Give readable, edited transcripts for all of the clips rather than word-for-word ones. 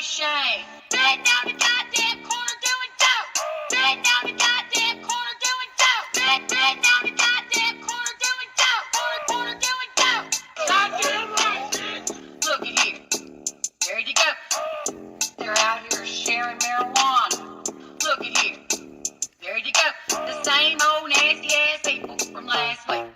Shame. Bend down the goddamn corner doing dope. Bend down the goddamn corner doing dope. Bend down the goddamn corner doing dope. Corner doing dope. Goddamn right. Look at here. There you go. They're out here sharing marijuana. Look at here. There you go. The same old nasty ass people from last week.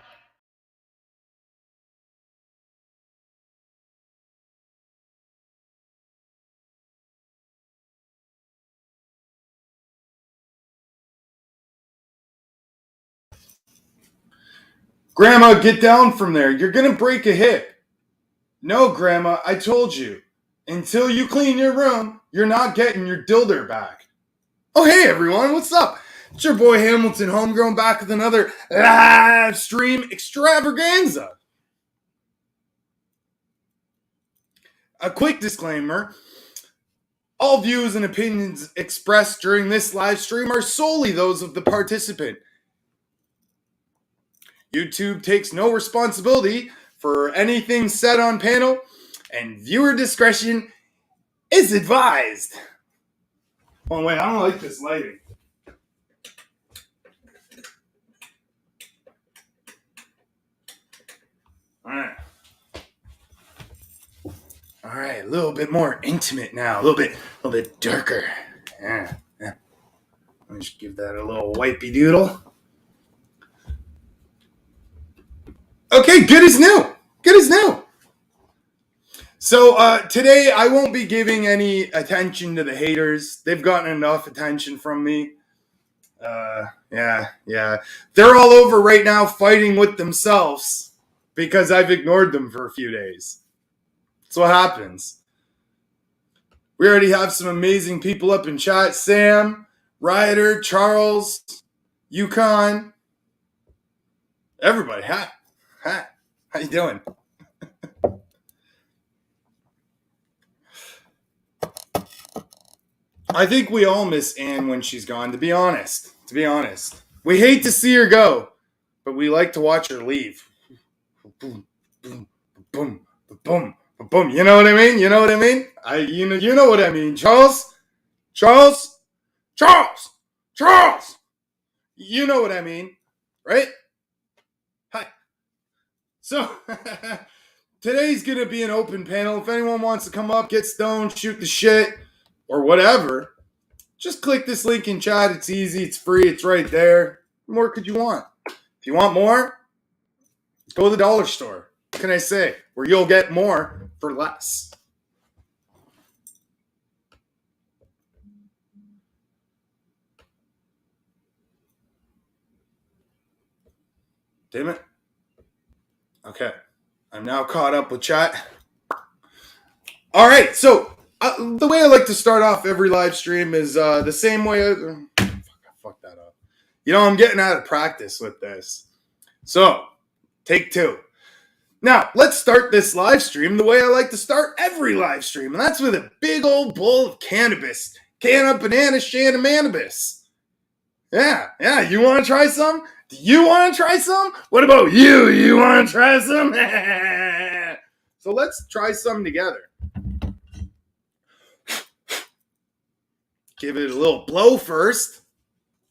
Grandma, get down from there. You're going to break a hip. No, Grandma, I told you. Until you clean your room, you're not getting your dilder back. Oh, hey, everyone. What's up? It's your boy Hamilton Homegrown back with another live stream extravaganza. A quick disclaimer. All views and opinions expressed during this live stream are solely those of the participant. YouTube takes no responsibility for anything said on panel, and viewer discretion is advised. Oh, wait, I don't like this lighting. All right, a little bit more intimate now, a little bit darker. Yeah. Let me just give that a little wipey doodle. Okay, good as new. So today I won't be giving any attention to the haters. They've gotten enough attention from me. Yeah. They're all over right now fighting with themselves because I've ignored them for a few days. That's what happens. We already have some amazing people up in chat. Sam, Ryder, Charles, Yukon. Everybody, hi. How you doing? I think we all miss Anne when she's gone, to be honest. We hate to see her go, but we like to watch her leave. Boom, boom, boom, boom, boom. You know what I mean? You know what I mean, Charles. You know what I mean, right? Hi. So, today's going to be an open panel. If anyone wants to come up, get stoned, shoot the shit, or whatever, just click this link in chat. It's easy, it's free, it's right there. What more could you want? If you want more, go to the dollar store. What can I say? Where you'll get more for less. Damn it. Okay. I'm now caught up with chat. All right. So the way I like to start off every live stream is the same way. I fucked that up. I'm getting out of practice with this. So, take 2. Now, let's start this live stream the way I like to start every live stream, and that's with a big old bowl of cannabis. Canna banana shanamanabis. Yeah, you want to try some? Do you want to try some? What about you? You want to try some? So let's try some together. Give it a little blow first.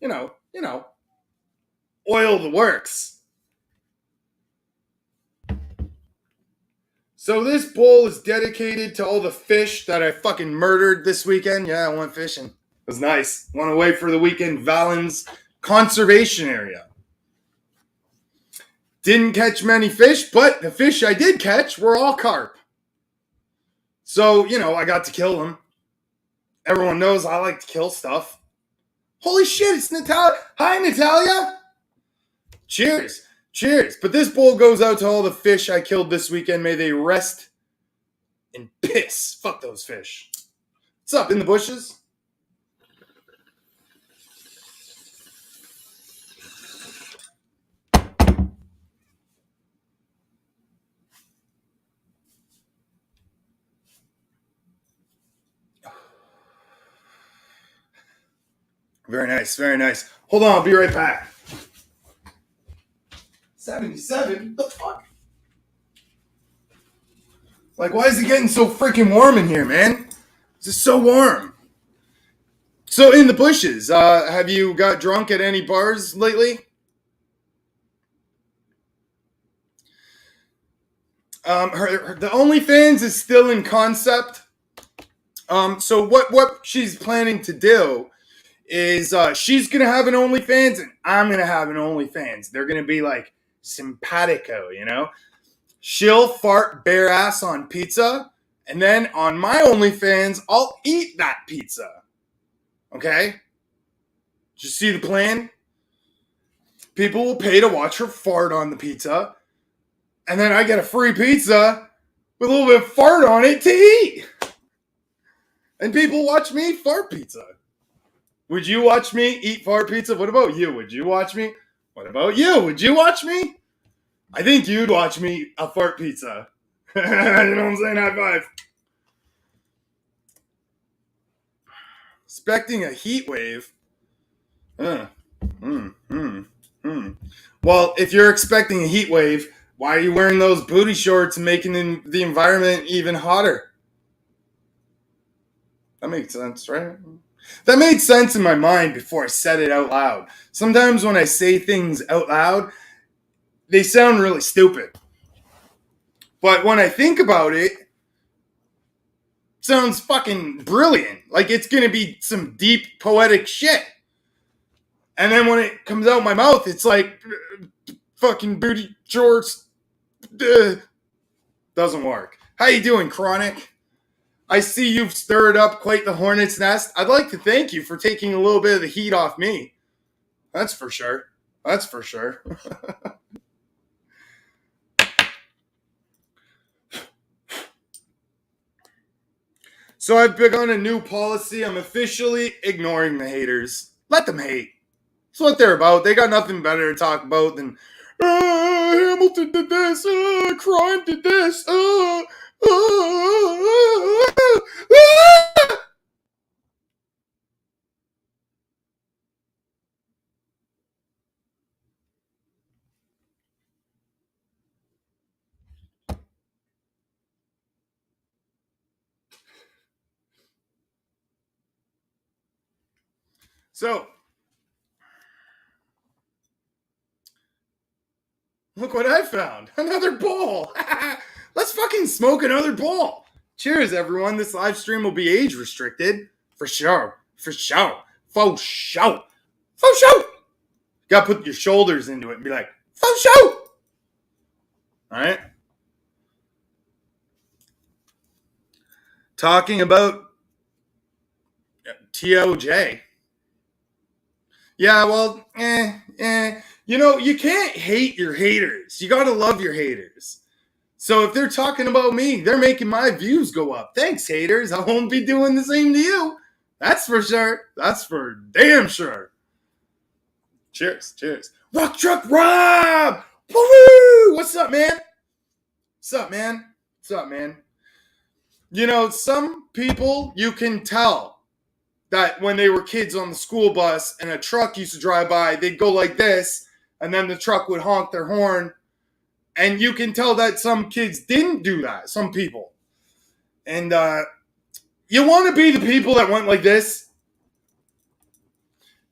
You know, oil the works. So this bowl is dedicated to all the fish that I fucking murdered this weekend. Yeah, I went fishing. It was nice. Went away for the weekend. Valens Conservation Area. Didn't catch many fish, but the fish I did catch were all carp. So, I got to kill them. Everyone knows I like to kill stuff. Holy shit, it's Natalia. Hi, Natalia. Cheers. But this bowl goes out to all the fish I killed this weekend. May they rest in piss. Fuck those fish. What's up, in the bushes? Very nice, very nice. Hold on, I'll be right back. 77? What the fuck? Like, why is it getting so freaking warm in here, man? It's just so warm. So, in the bushes, have you got drunk at any bars lately? The OnlyFans is still in concept. So what she's planning to do is she's gonna have an OnlyFans and I'm gonna have an OnlyFans. They're gonna be like simpatico, you know. She'll fart bare ass on pizza, and then on my OnlyFans, I'll eat that pizza. Okay? Did you see the plan? People will pay to watch her fart on the pizza, and then I get a free pizza with a little bit of fart on it to eat. And people watch me fart pizza. Would you watch me eat fart pizza? What about you? Would you watch me? What about you? Would you watch me? I think you'd watch me a fart pizza. You know what I'm saying? High five. Expecting a heat wave. Well, if you're expecting a heat wave, why are you wearing those booty shorts and making the environment even hotter? That makes sense, right? That made sense in my mind before I said it out loud. Sometimes when I say things out loud, they sound really stupid. But when I think about it, it sounds fucking brilliant. Like it's gonna be some deep poetic shit. And then when it comes out my mouth, it's like fucking booty shorts. Doesn't work. How you doing, Chronic? I see you've stirred up quite the hornet's nest. I'd like to thank you for taking a little bit of the heat off me. That's for sure. That's for sure. So I've begun a new policy. I'm officially ignoring the haters. Let them hate. That's what they're about. They got nothing better to talk about than Hamilton did this, crime did this, So, look what I found. Another bowl. Let's fucking smoke another bowl. Cheers, everyone. This live stream will be age restricted. For sure. For sure. For sure. For sure. Gotta put your shoulders into it and be like, for sure. Alright? Talking about TOJ. Yeah, well, You know, you can't hate your haters. You gotta love your haters. So if they're talking about me, they're making my views go up. Thanks, haters. I won't be doing the same to you. That's for sure. That's for damn sure. Cheers. Cheers. Rock Truck Rob! Woo! What's up, man? What's up, man? What's up, man? You know, some people you can tell that when they were kids on the school bus and a truck used to drive by, they'd go like this, and then the truck would honk their horn. And you can tell that some kids didn't do that, some people. And you want to be the people that went like this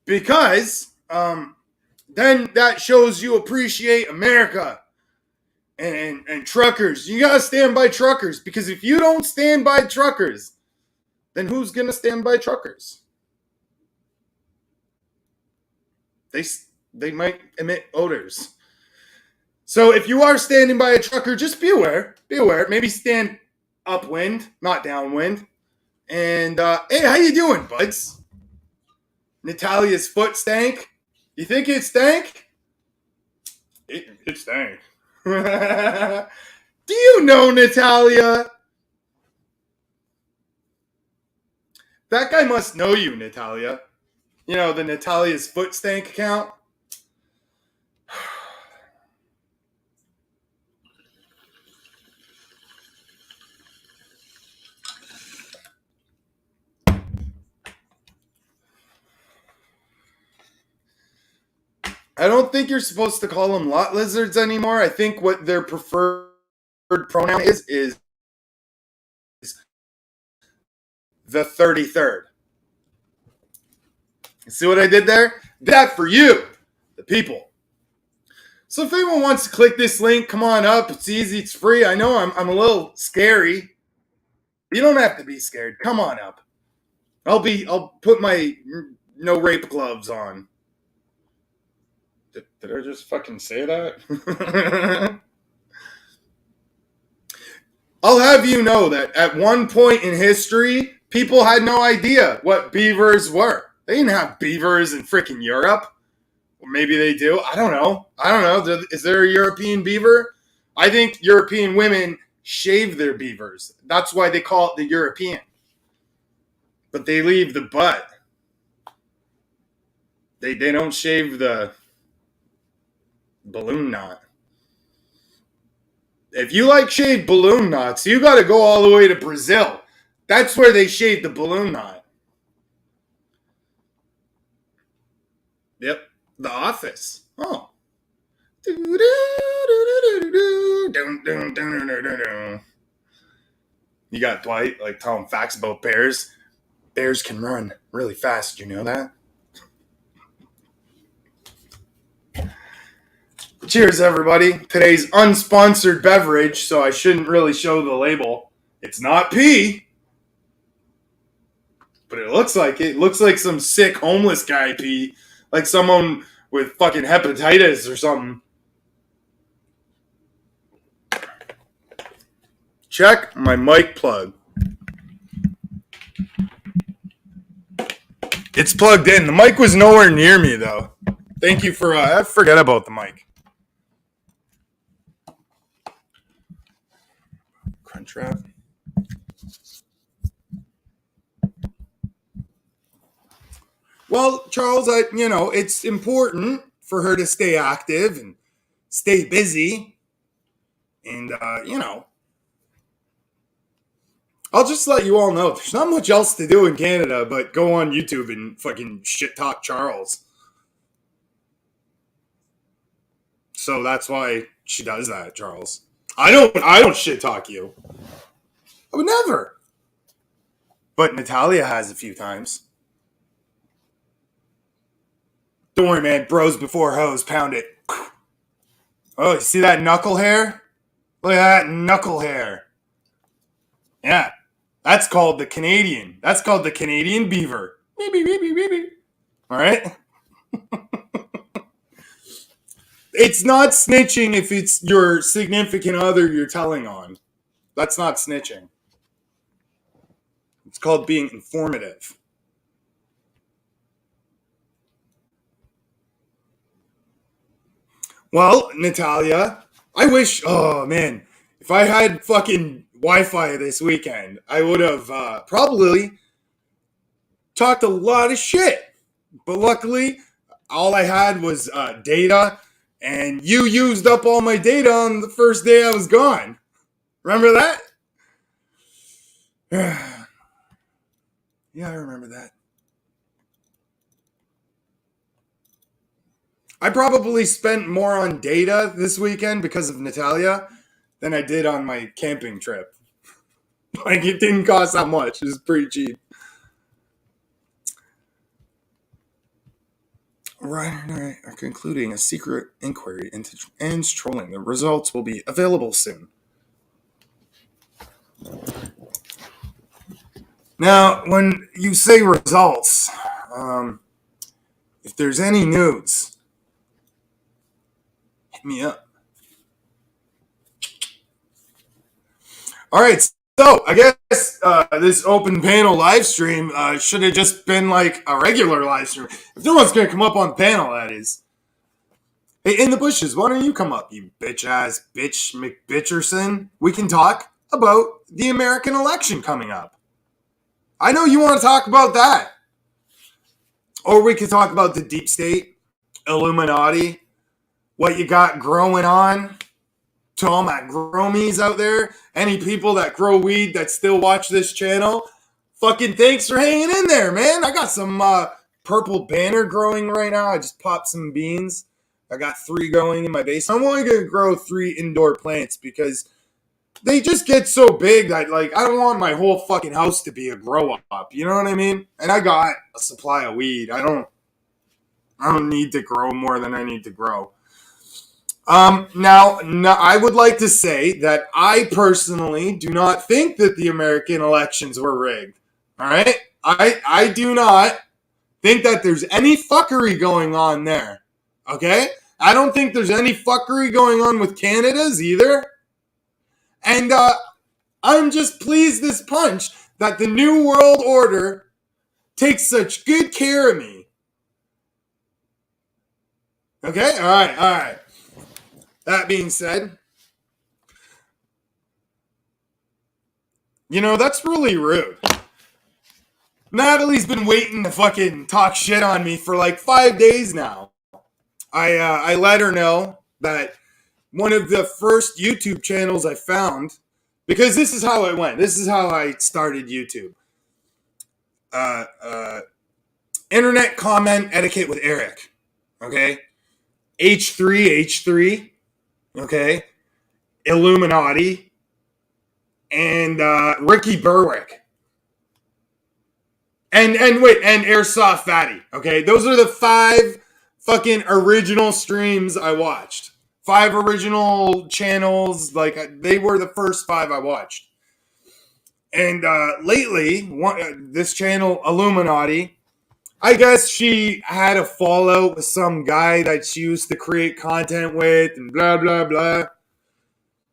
because then that shows you appreciate America and truckers. You got to stand by truckers because if you don't stand by truckers, then who's going to stand by truckers? They might emit odors. So if you are standing by a trucker, just be aware. Be aware. Maybe stand upwind, not downwind. And hey, how you doing, buds? Natalia's foot stank. You think it stank? It stank. Do you know Natalia? That guy must know you, Natalia. You know, the Natalia's foot stank account. I don't think you're supposed to call them lot lizards anymore. I think what their preferred pronoun is the 33rd. See what I did there? That for you, the people. So if anyone wants to click this link, come on up. It's easy. It's free. I know I'm a little scary. You don't have to be scared. Come on up. I'll put my no rape gloves on. Did I just fucking say that? I'll have you know that at one point in history, people had no idea what beavers were. They didn't have beavers in freaking Europe. Or maybe they do. I don't know. Is there a European beaver? I think European women shave their beavers. That's why they call it the European. But they leave the butt. They don't shave the balloon knot. If you like shaved balloon knots, you got to go all the way to Brazil. That's where they shave the balloon knot. Yep, The Office. Oh. You got Dwight like telling facts about bears. Bears can run really fast. You know that? Cheers, everybody. Today's unsponsored beverage, so I shouldn't really show the label. It's not pee, but it looks like it. It looks like some sick homeless guy pee, like someone with fucking hepatitis or something. Check my mic plug. It's plugged in. The mic was nowhere near me, though. Thank you for... I forget about the mic. Crunchwrap. Well, Charles, it's important for her to stay active and stay busy. And, I'll just let you all know, there's not much else to do in Canada but go on YouTube and fucking shit talk Charles. So that's why she does that, Charles. I don't shit talk you. I would never. But Natalia has a few times. Don't worry, man. Bros before hoes. Pound it. Oh, you see that knuckle hair? Look at that knuckle hair. Yeah. That's called the Canadian. That's called the Canadian beaver. All right? It's not snitching if it's your significant other you're telling on. That's not snitching. It's called being informative. Well, Natalia, I wish, oh man, if I had fucking Wi-Fi this weekend, I would have probably talked a lot of shit. But luckily, all I had was data, and you used up all my data on the first day I was gone. Remember that? Yeah, I remember that. I probably spent more on data this weekend because of Natalia than I did on my camping trip. Like, it didn't cost that much. It was pretty cheap. Right. Are concluding a secret inquiry into Anne's trolling. The results will be available soon. Now, when you say results, if there's any nudes, hit me up. All right, so I guess this open panel live stream should have just been like a regular live stream. If no one's going to come up on the panel, that is. Hey, in the bushes, why don't you come up, you bitch-ass bitch McBitcherson? We can talk about the American election coming up. I know you want to talk about that. Or we could talk about the deep state, Illuminati, what you got growing on. To all my gromies out there, any people that grow weed that still watch this channel, fucking thanks for hanging in there, man. I got some purple banner growing right now. I just popped some beans. I got 3 growing in my basement. I'm only going to grow 3 indoor plants because they just get so big that, like, I don't want my whole fucking house to be a grow up. You know what I mean? And I got a supply of weed. I don't need to grow more than I need to grow. Now, I would like to say that I personally do not think that the American elections were rigged. All right? I do not think that there's any fuckery going on there. Okay? I don't think there's any fuckery going on with Canada's either. And I'm just pleased as punch that the New World Order takes such good care of me. Okay? All right. That being said, that's really rude. Natalie's been waiting to fucking talk shit on me for like 5 days now. I let her know that one of the first YouTube channels I found, because this is how it went. This is how I started YouTube. Internet comment etiquette with Eric. Okay? H3, okay? Illuminati, and Ricky Berwick. And Airsoft Fatty. Okay? Those are the 5 fucking original streams I watched. 5 original channels. Like, they were the first 5 I watched. And lately, this channel, Illuminati, I guess she had a fallout with some guy that she used to create content with and blah, blah, blah.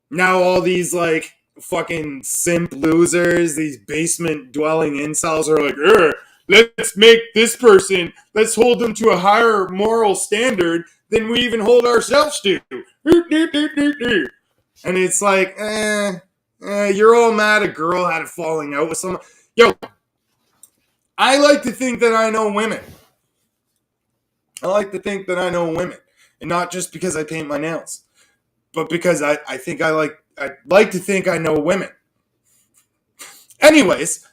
Now all these, like, fucking simp losers, these basement dwelling incels are like, let's make this person, let's hold them to a higher moral standard than we even hold ourselves to. And it's like, you're all mad a girl had a falling out with someone. Yo, I like to think that I know women. And not just because I paint my nails, but because I like to think I know women. Anyways,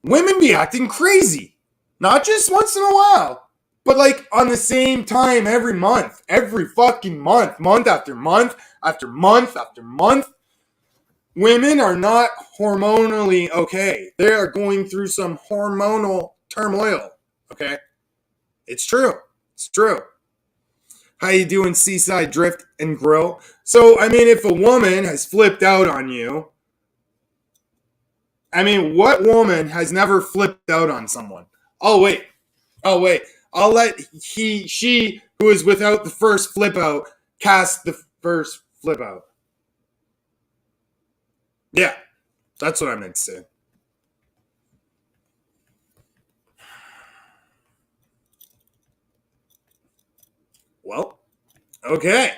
women be acting crazy. Not just once in a while, but like on the same time every month. Every fucking month. Month after month after month after month. Women are not hormonally okay. They are going through some hormonal turmoil. Okay? It's true. How you doing, Seaside Drift and Grill? So, I mean, if a woman has flipped out on you, I mean, what woman has never flipped out on someone? Oh, wait. I'll let she who is without the first flip out cast the first flip out. Yeah, that's what I meant to say. Well, okay.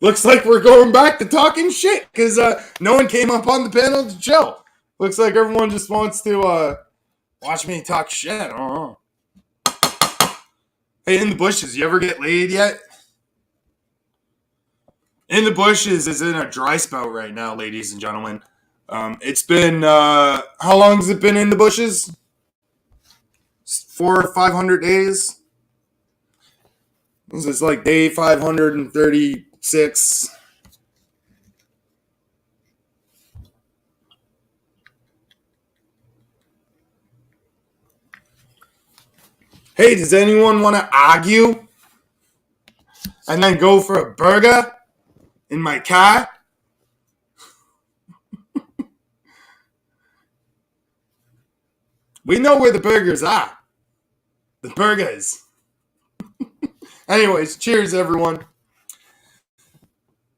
Looks like we're going back to talking shit because no one came up on the panel to chill. Looks like everyone just wants to watch me talk shit. I don't know. Hey, In the Bushes, you ever get laid yet? In the Bushes is in a dry spell right now, ladies and gentlemen. It's been, how long has it been in the bushes? 400 or 500 days? This is like day 536. Hey, does anyone want to argue? And then go for a burger in my car? We know where the burgers are. The burgers. Anyways, cheers, everyone.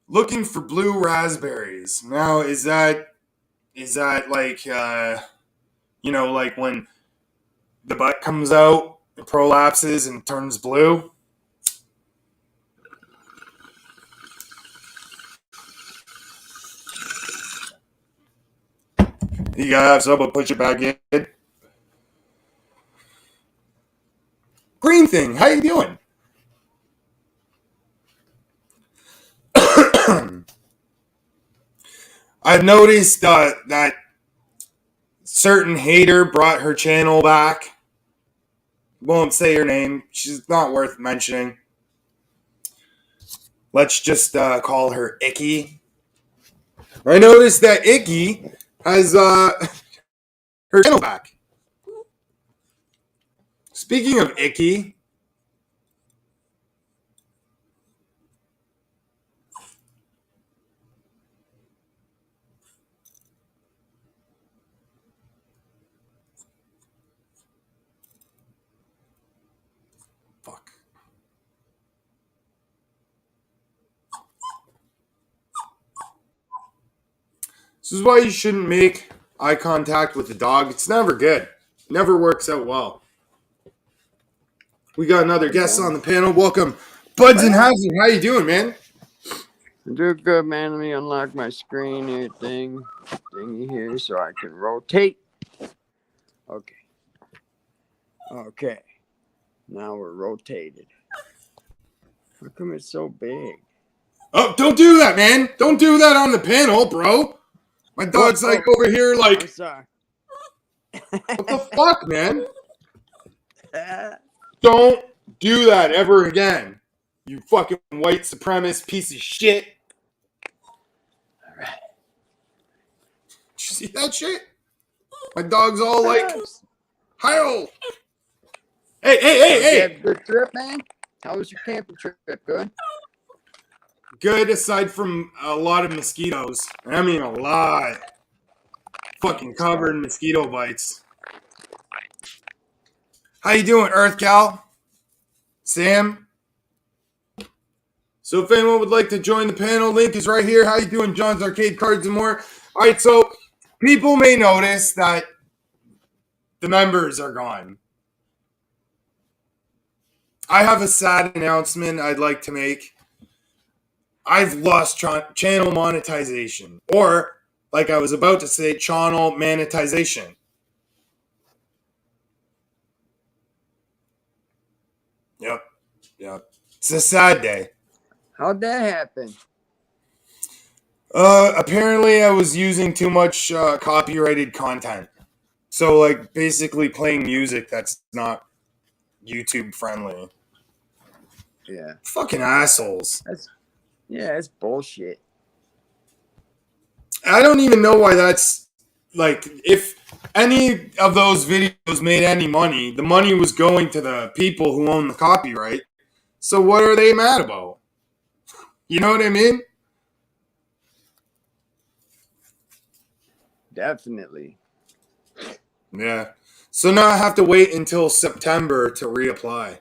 Looking for blue raspberries. Now, is that like, like when the butt comes out, it prolapses and turns blue? You gotta have someone push it back in. Green thing, how you doing? I've noticed that certain hater brought her channel back. Won't say her name. She's not worth mentioning. Let's just call her Icky. I noticed that Icky has her channel back. Speaking of Icky, fuck. This is why you shouldn't make eye contact with the dog. It's never good. Never works out well. We got another guest on the panel. Welcome, Buds and Housing. How you doing, man? I'm doing good, man. Let me unlock my screen here thingy here so I can rotate. Okay. Okay. Now we're rotated. How come it's so big? Oh, don't do that, man. Don't do that on the panel, bro. My dog's like over here I'm like, sorry. what the fuck, man? Don't do that ever again. You fucking white supremacist piece of shit. All right. Did you see that shit? My dog's all like, hi. Hey. You had a good trip, man? How was your camping trip? Good? Good, aside from a lot of mosquitoes. I mean, a lot. Fucking covered in mosquito bites. How you doing, Earth Cal? Sam? So if anyone would like to join the panel, link is right here. How you doing, John's Arcade Cards and more? All right, so people may notice that the members are gone. I have a sad announcement I'd like to make. I've lost channel monetization, or like I was about to say, channel monetization. Yep. It's a sad day. How'd that happen? Apparently I was using too much copyrighted content. So, like, basically playing music that's not YouTube friendly. Yeah. Fucking assholes. It's bullshit. I don't even know why that's, like, if any of those videos made any money, the money was going to the people who own the copyright. So what are they mad about? You know what I mean? Definitely. Yeah. So now I have to wait until September to reapply.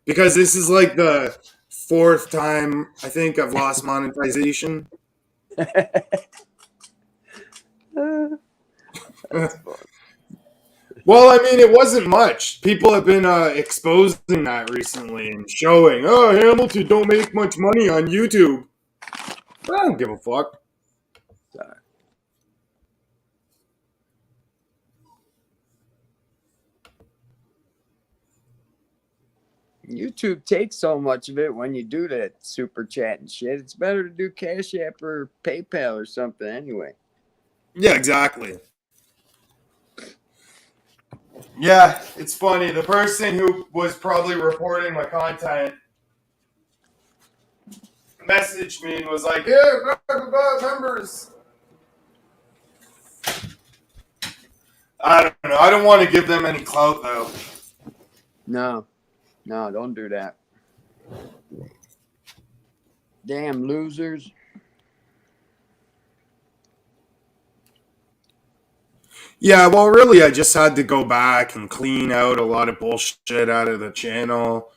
Because this is like the fourth time I think I've lost monetization. Well, I mean, it wasn't much. People have been exposing that recently and showing, oh, Hamilton don't make much money on YouTube. I don't give a fuck. Sorry. YouTube takes so much of it when you do that super chat and shit. It's better to do Cash App or PayPal or something anyway. Yeah, exactly. Yeah, it's funny. The person who was probably reporting my content messaged me and was like, yeah, members. I don't know. I don't want to give them any clout, though. No, don't do that. Damn losers. Yeah, well, really, I just had to go back and clean out a lot of bullshit out of the channel,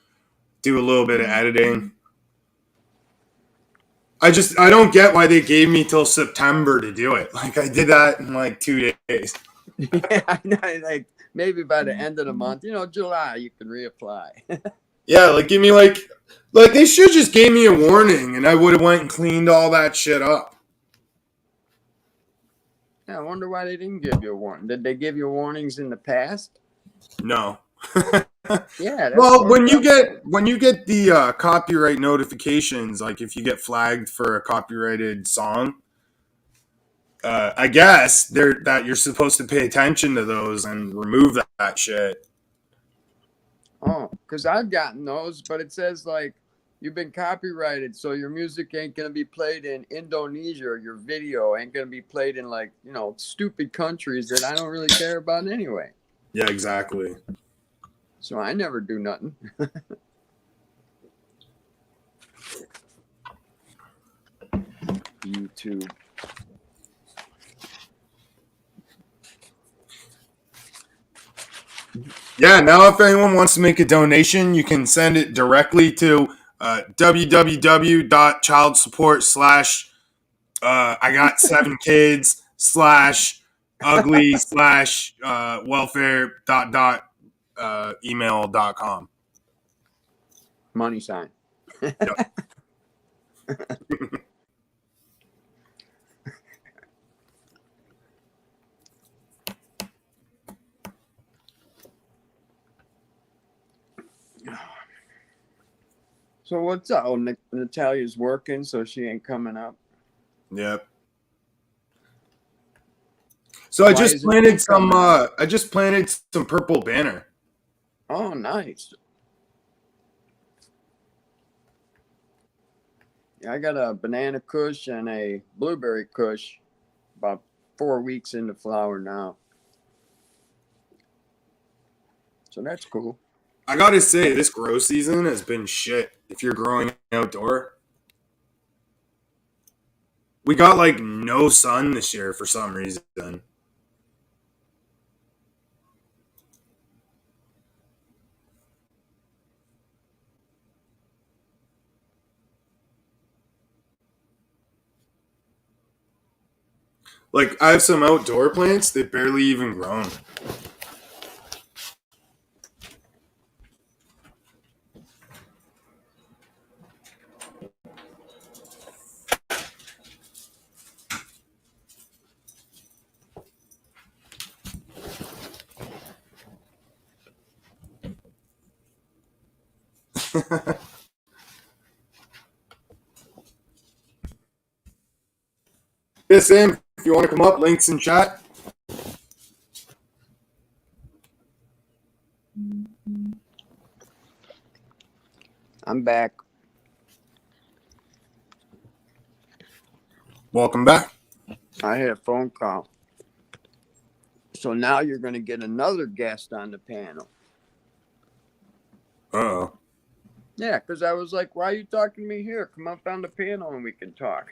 do a little bit of editing. I don't get why they gave me till September to do it. Like, I did that in like 2 days. Yeah, I know. Like, maybe by the end of the month, July, you can reapply. Yeah, like, give me like they should just gave me a warning and I would have went and cleaned all that shit up. Yeah, I wonder why they didn't give you a warning. Did they give you warnings in the past? No. Yeah. Well, when you get the copyright notifications, like if you get flagged for a copyrighted song, I guess that you're supposed to pay attention to those and remove that shit. Oh, because I've gotten those, but it says like you've been copyrighted, so your music ain't gonna be played in Indonesia, or your video ain't gonna be played in like stupid countries that I don't really care about anyway. Yeah, exactly. So I never do nothing. YouTube. Yeah, now if anyone wants to make a donation, you can send it directly to www.childsupport/ I got 7 kids / ugly / welfare email.com. Money sign. Yep. So what's up? Oh, Natalia's working, so she ain't coming up. Yep. So I just planted some. coming? I just planted some purple banner. Oh, nice. Yeah, I got a banana kush and a blueberry kush. About 4 weeks into flower now. So that's cool. I gotta say, this grow season has been shit. If you're growing outdoor, we got like no sun this year for some reason. Like, I have some outdoor plants that barely even grown. Yeah, Sam, if you want to come up, links in chat. I'm back. Welcome back. I had a phone call. So now you're going to get another guest on the panel. Uh-oh. Yeah, because I was like, why are you talking to me here? Come up on the panel and we can talk.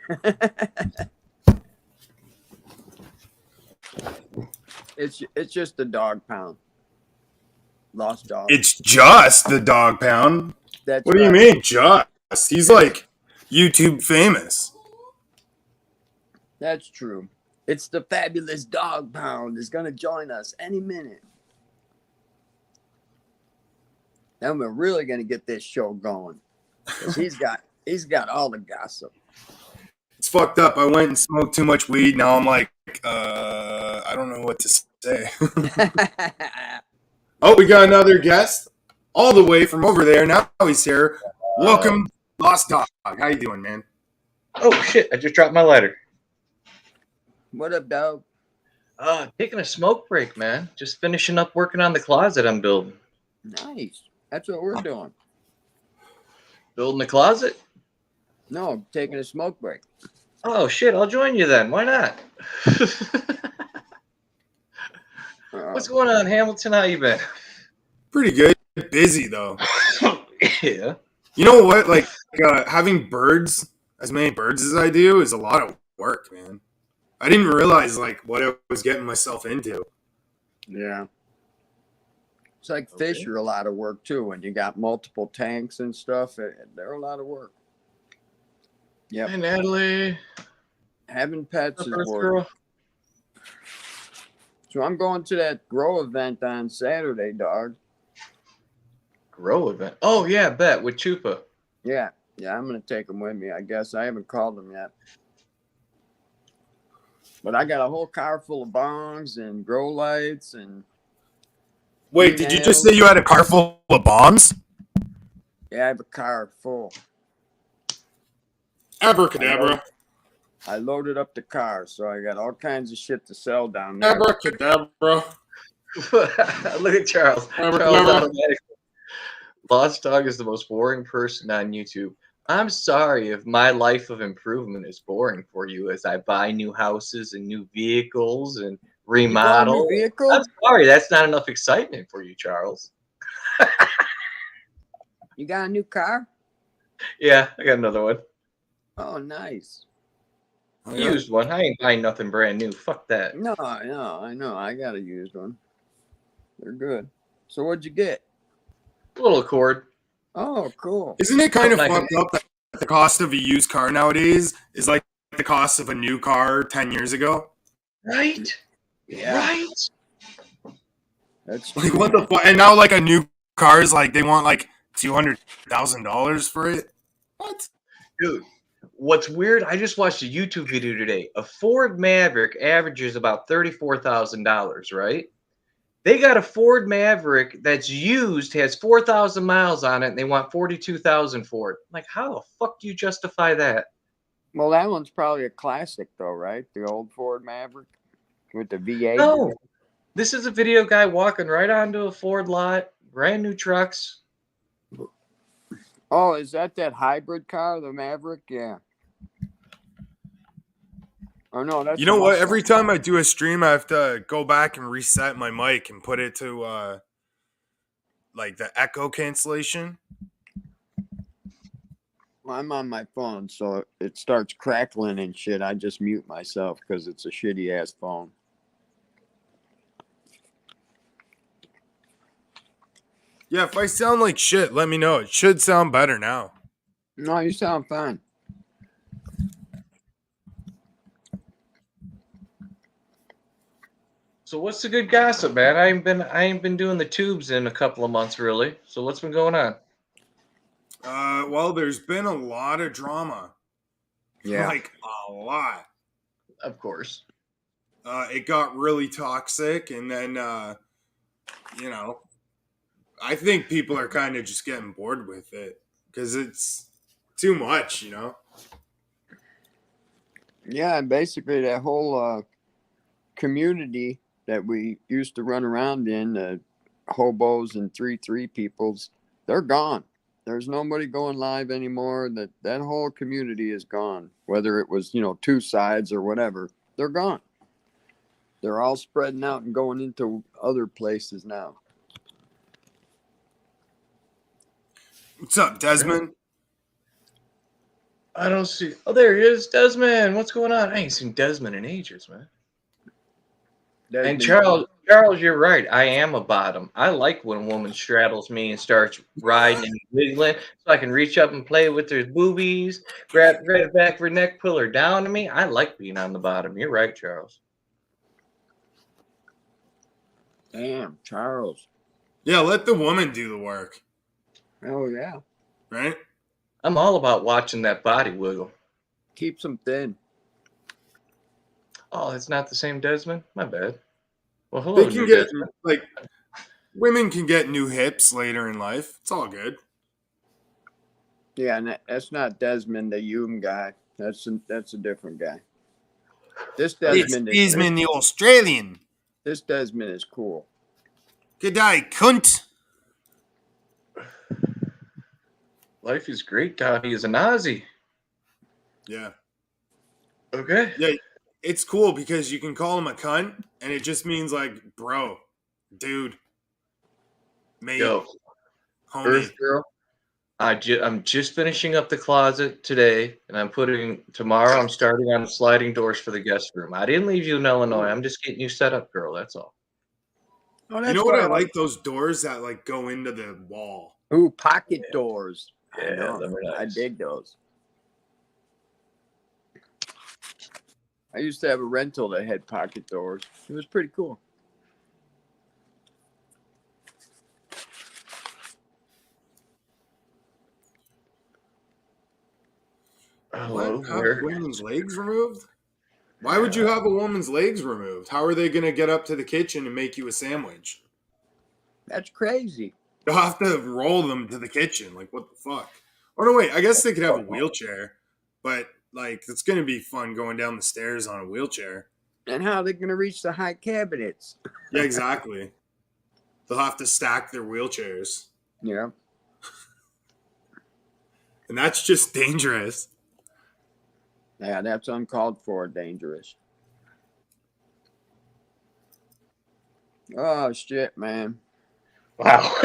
It's just the dog pound. Lost dog. It's just the dog pound. That's what do you mean, just? He's like YouTube famous. That's true. It's the fabulous dog pound is going to join us any minute. Then we're really going to get this show going. Because he's got all the gossip. It's fucked up. I went and smoked too much weed. Now I'm like, I don't know what to say. Oh, we got another guest all the way from over there. Now he's here. Welcome, Lost Dog. How you doing, man? Oh, shit. I just dropped my lighter. What up, dog? Taking a smoke break, man. Just finishing up working on the closet I'm building. Nice. That's what we're doing. Building the closet? No, taking a smoke break. Oh, shit. I'll join you then. Why not? What's going on, Hamilton? How you been? Pretty good. Busy, though. Yeah. You know what? Like, having birds, as many birds as I do, is a lot of work, man. I didn't realize, like, what I was getting myself into. Yeah. It's like fish are a lot of work, too. When you got multiple tanks and stuff, they're a lot of work. Yep. Hey, Natalie. Having pets is First work. girl. So I'm going to that grow event on Saturday, dog. Grow event? Oh, yeah, bet. With Chupa. Yeah, I'm going to take them with me, I guess. I haven't called them yet. But I got a whole car full of bongs and grow lights and... Wait, did you just say you had a car full of bombs? Yeah, I have a car full. Abracadabra. I loaded up the car, so I got all kinds of shit to sell down there. Abracadabra. Look at Charles. Charles Abracadabra. automatically. Lost Dog is the most boring person on YouTube. I'm sorry if my life of improvement is boring for you as I buy new houses and new vehicles and You bought a new remodel. I'm vehicle? sorry, that's not enough excitement for you, Charles. You got a new car? Yeah, I got another one. Oh, nice. Oh, yeah. Used one. I ain't buying nothing brand new. Fuck that. No, I know. I got a used one. They're good. So what'd you get? Little Accord. Oh, cool. Isn't it kind of Something I can- fucked up that the cost of a used car nowadays is like the cost of a new car 10 years ago? Right? Yeah, Right? that's Like, true. what the fuck? And now, like, a new car is like, they want like $200,000 for it. What? Dude, what's weird, I just watched a YouTube video today. A Ford Maverick averages about $34,000, right? They got a Ford Maverick that's used, has 4,000 miles on it, and they want 42,000 for it. Like, how the fuck do you justify that? Well, that one's probably a classic, though, right? The old Ford Maverick with the V8. No. This is a video guy walking right onto a Ford lot, brand new trucks. Oh, is that hybrid car, the Maverick? Yeah. Oh no, that's You know the what? Mustang. Every time I do a stream, I have to go back and reset my mic and put it to like the echo cancellation. Well, I'm on my phone, so it starts crackling and shit. I just mute myself because it's a shitty ass phone. Yeah, if I sound like shit, let me know. It should sound better now. No, you sound fine. So what's the good gossip, man? I ain't been doing the tubes in a couple of months really. So what's been going on? Well, there's been a lot of drama. Yeah. Like, a lot. Of course. It got really toxic, and then, you know, I think people are kind of just getting bored with it because it's too much, you know? Yeah, and basically that whole community that we used to run around in, the hobos and 3-3 peoples, they're gone. There's nobody going live anymore. That whole community is gone. Whether it was, two sides or whatever, they're gone. They're all spreading out and going into other places now. What's up, Desmond? I don't see. Oh, there he is, Desmond. What's going on? I ain't seen Desmond in ages, man. And Charles, you're right. I am a bottom. I like when a woman straddles me and starts riding and wiggling, so I can reach up and play with her boobies, grab the back of her neck, pull her down to me. I like being on the bottom. You're right, Charles. Damn, Charles. Yeah, let the woman do the work, Oh, yeah. right? I'm all about watching that body wiggle. Keeps them thin. Oh, it's not the same Desmond? My bad. Well, hello, They can new get, Desmond. like, women can get new hips later in life. It's all good. Yeah, and that's not Desmond, the Hume guy. That's a different guy. This Desmond the Australian. this Desmond is cool. Good day, cunt. Life is great, Donnie is a Nazi. Yeah. Okay. Yeah, it's cool because you can call him a cunt, and it just means, like, bro, dude, mate, Yo, homie. Earth Girl. I'm just finishing up the closet today, and tomorrow I'm starting on the sliding doors for the guest room. I didn't leave you in Illinois. I'm just getting you set up, girl. That's all. Oh, You that's know what I why like? Those doors that, like, go into the wall. Ooh, pocket doors. I Yeah, know. them are I nice. dig those. I used to have a rental that had pocket doors. It was pretty cool. What? Hello, Have where? women's legs removed? Why would you have a woman's legs removed? How are they going to get up to the kitchen and make you a sandwich? That's crazy. You'll have to roll them to the kitchen. Like, what the fuck? Oh, no, wait. I guess they could have a wheelchair. But, like, it's going to be fun going down the stairs on a wheelchair. And how are they going to reach the high cabinets? Yeah, exactly. They'll have to stack their wheelchairs. Yeah. And that's just dangerous. Yeah, that's uncalled for, dangerous. Oh shit, man. Wow.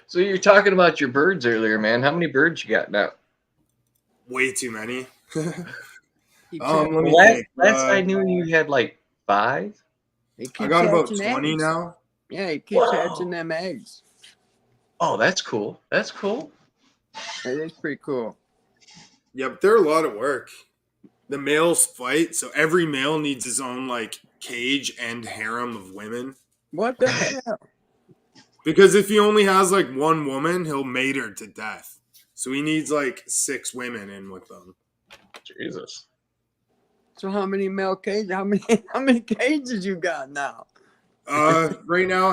So you're talking about your birds earlier, man. How many birds you got now? Way too many. Keeps Let me Last, think. last I knew, you had like 5. He I keeps got about hatching 20 eggs. now. Yeah, he keeps Whoa. hatching them eggs. Oh, that's cool. That's cool. It is pretty cool. Yeah, but they're a lot of work. The males fight, so every male needs his own like cage and harem of women. What the hell? Because if he only has like one woman, he'll mate her to death. So he needs like 6 women in with them. Jesus. So how many male cages? How many cages you got now? Right now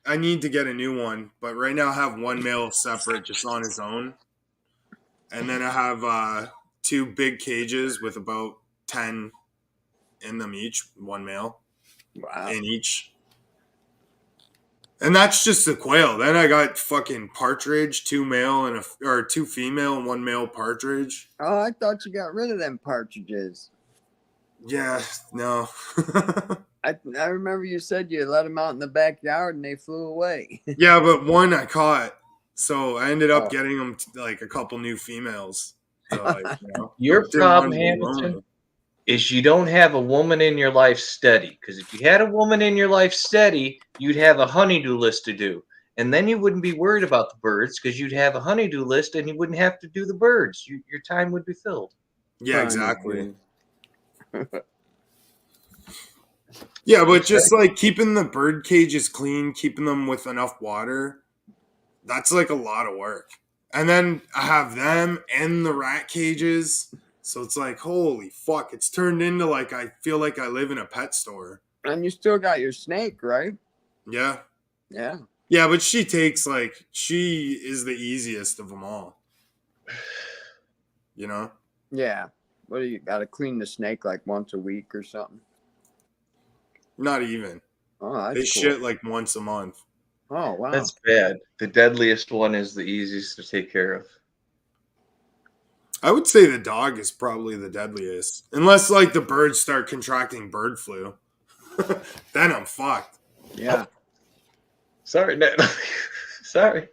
I need to get a new one, but right now I have one male separate just on his own. And then I have 2 big cages with about 10 in them each, one male Wow. in each. And that's just the quail. Then I got fucking partridge, 2 male or 2 female and 1 male partridge. Oh, I thought you got rid of them partridges. Yeah, no. I remember you said you let them out in the backyard and they flew away. Yeah, but one I caught. So I ended up Oh. getting them like a couple new females. So like, Your didn't problem, want to be Hamilton, lonely. is you don't have a woman in your life steady. Because if you had a woman in your life steady, you'd have a honeydew list to do. And then you wouldn't be worried about the birds because you'd have a honeydew list and you wouldn't have to do the birds. Your time would be filled. Yeah, exactly. Honeydew. Yeah, but just like keeping the bird cages clean, keeping them with enough water, that's like a lot of work. And then I have them and the rat cages. So it's like, holy fuck, it's turned into like I feel like I live in a pet store. And you still got your snake, right? Yeah. Yeah. Yeah, but she is the easiest of them all. You know? Yeah. What do you got to clean the snake like once a week or something? Not even. Oh, that's They cool. shit like once a month. Oh, wow. That's bad. The deadliest one is the easiest to take care of. I would say the dog is probably the deadliest. Unless like the birds start contracting bird flu. Then I'm fucked. Yeah. Sorry, no. Sorry.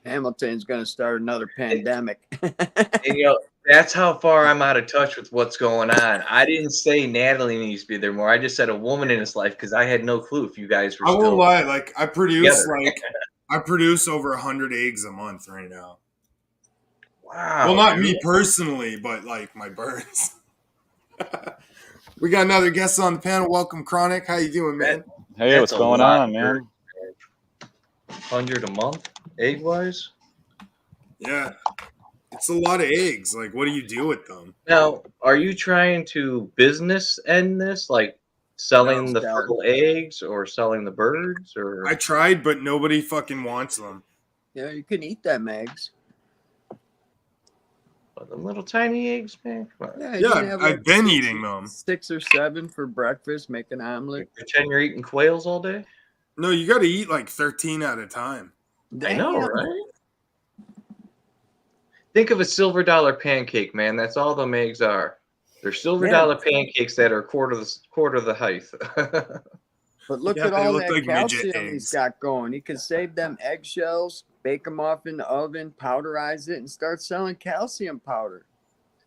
Hamilton's going to start another pandemic. And that's how far I'm out of touch with what's going on. I didn't say Natalie needs to be there more. I just said a woman in his life because I had no clue if you guys were I still. won't lie, like I produce together. over 100 eggs a month right now. Wow. Well, not dude. me personally, but like my birds. We got another guest on the panel. Welcome, Chronic. How you doing, man? Hey, what's going on, man? 100 a month, egg wise. Yeah, it's a lot of eggs. Like, what do you do with them? Now, are you trying to business end this, like selling the fertile eggs or selling the birds? Or I tried, but nobody fucking wants them. Yeah, you can eat them eggs. the little tiny eggs, man. Come on. Yeah, you can have I've been eating them. 6 or 7 for breakfast, make an omelet. Pretend you're eating quails all day? No, you got to eat like 13 at a time. I know, right? Think of a silver dollar pancake, man. That's all them eggs are. They're silver dollar pancakes that are quarter the height. But look Yeah, at they all look that like midget calcium he's eggs. got going. He can save them eggshells, bake them off in the oven, powderize it, and start selling calcium powder.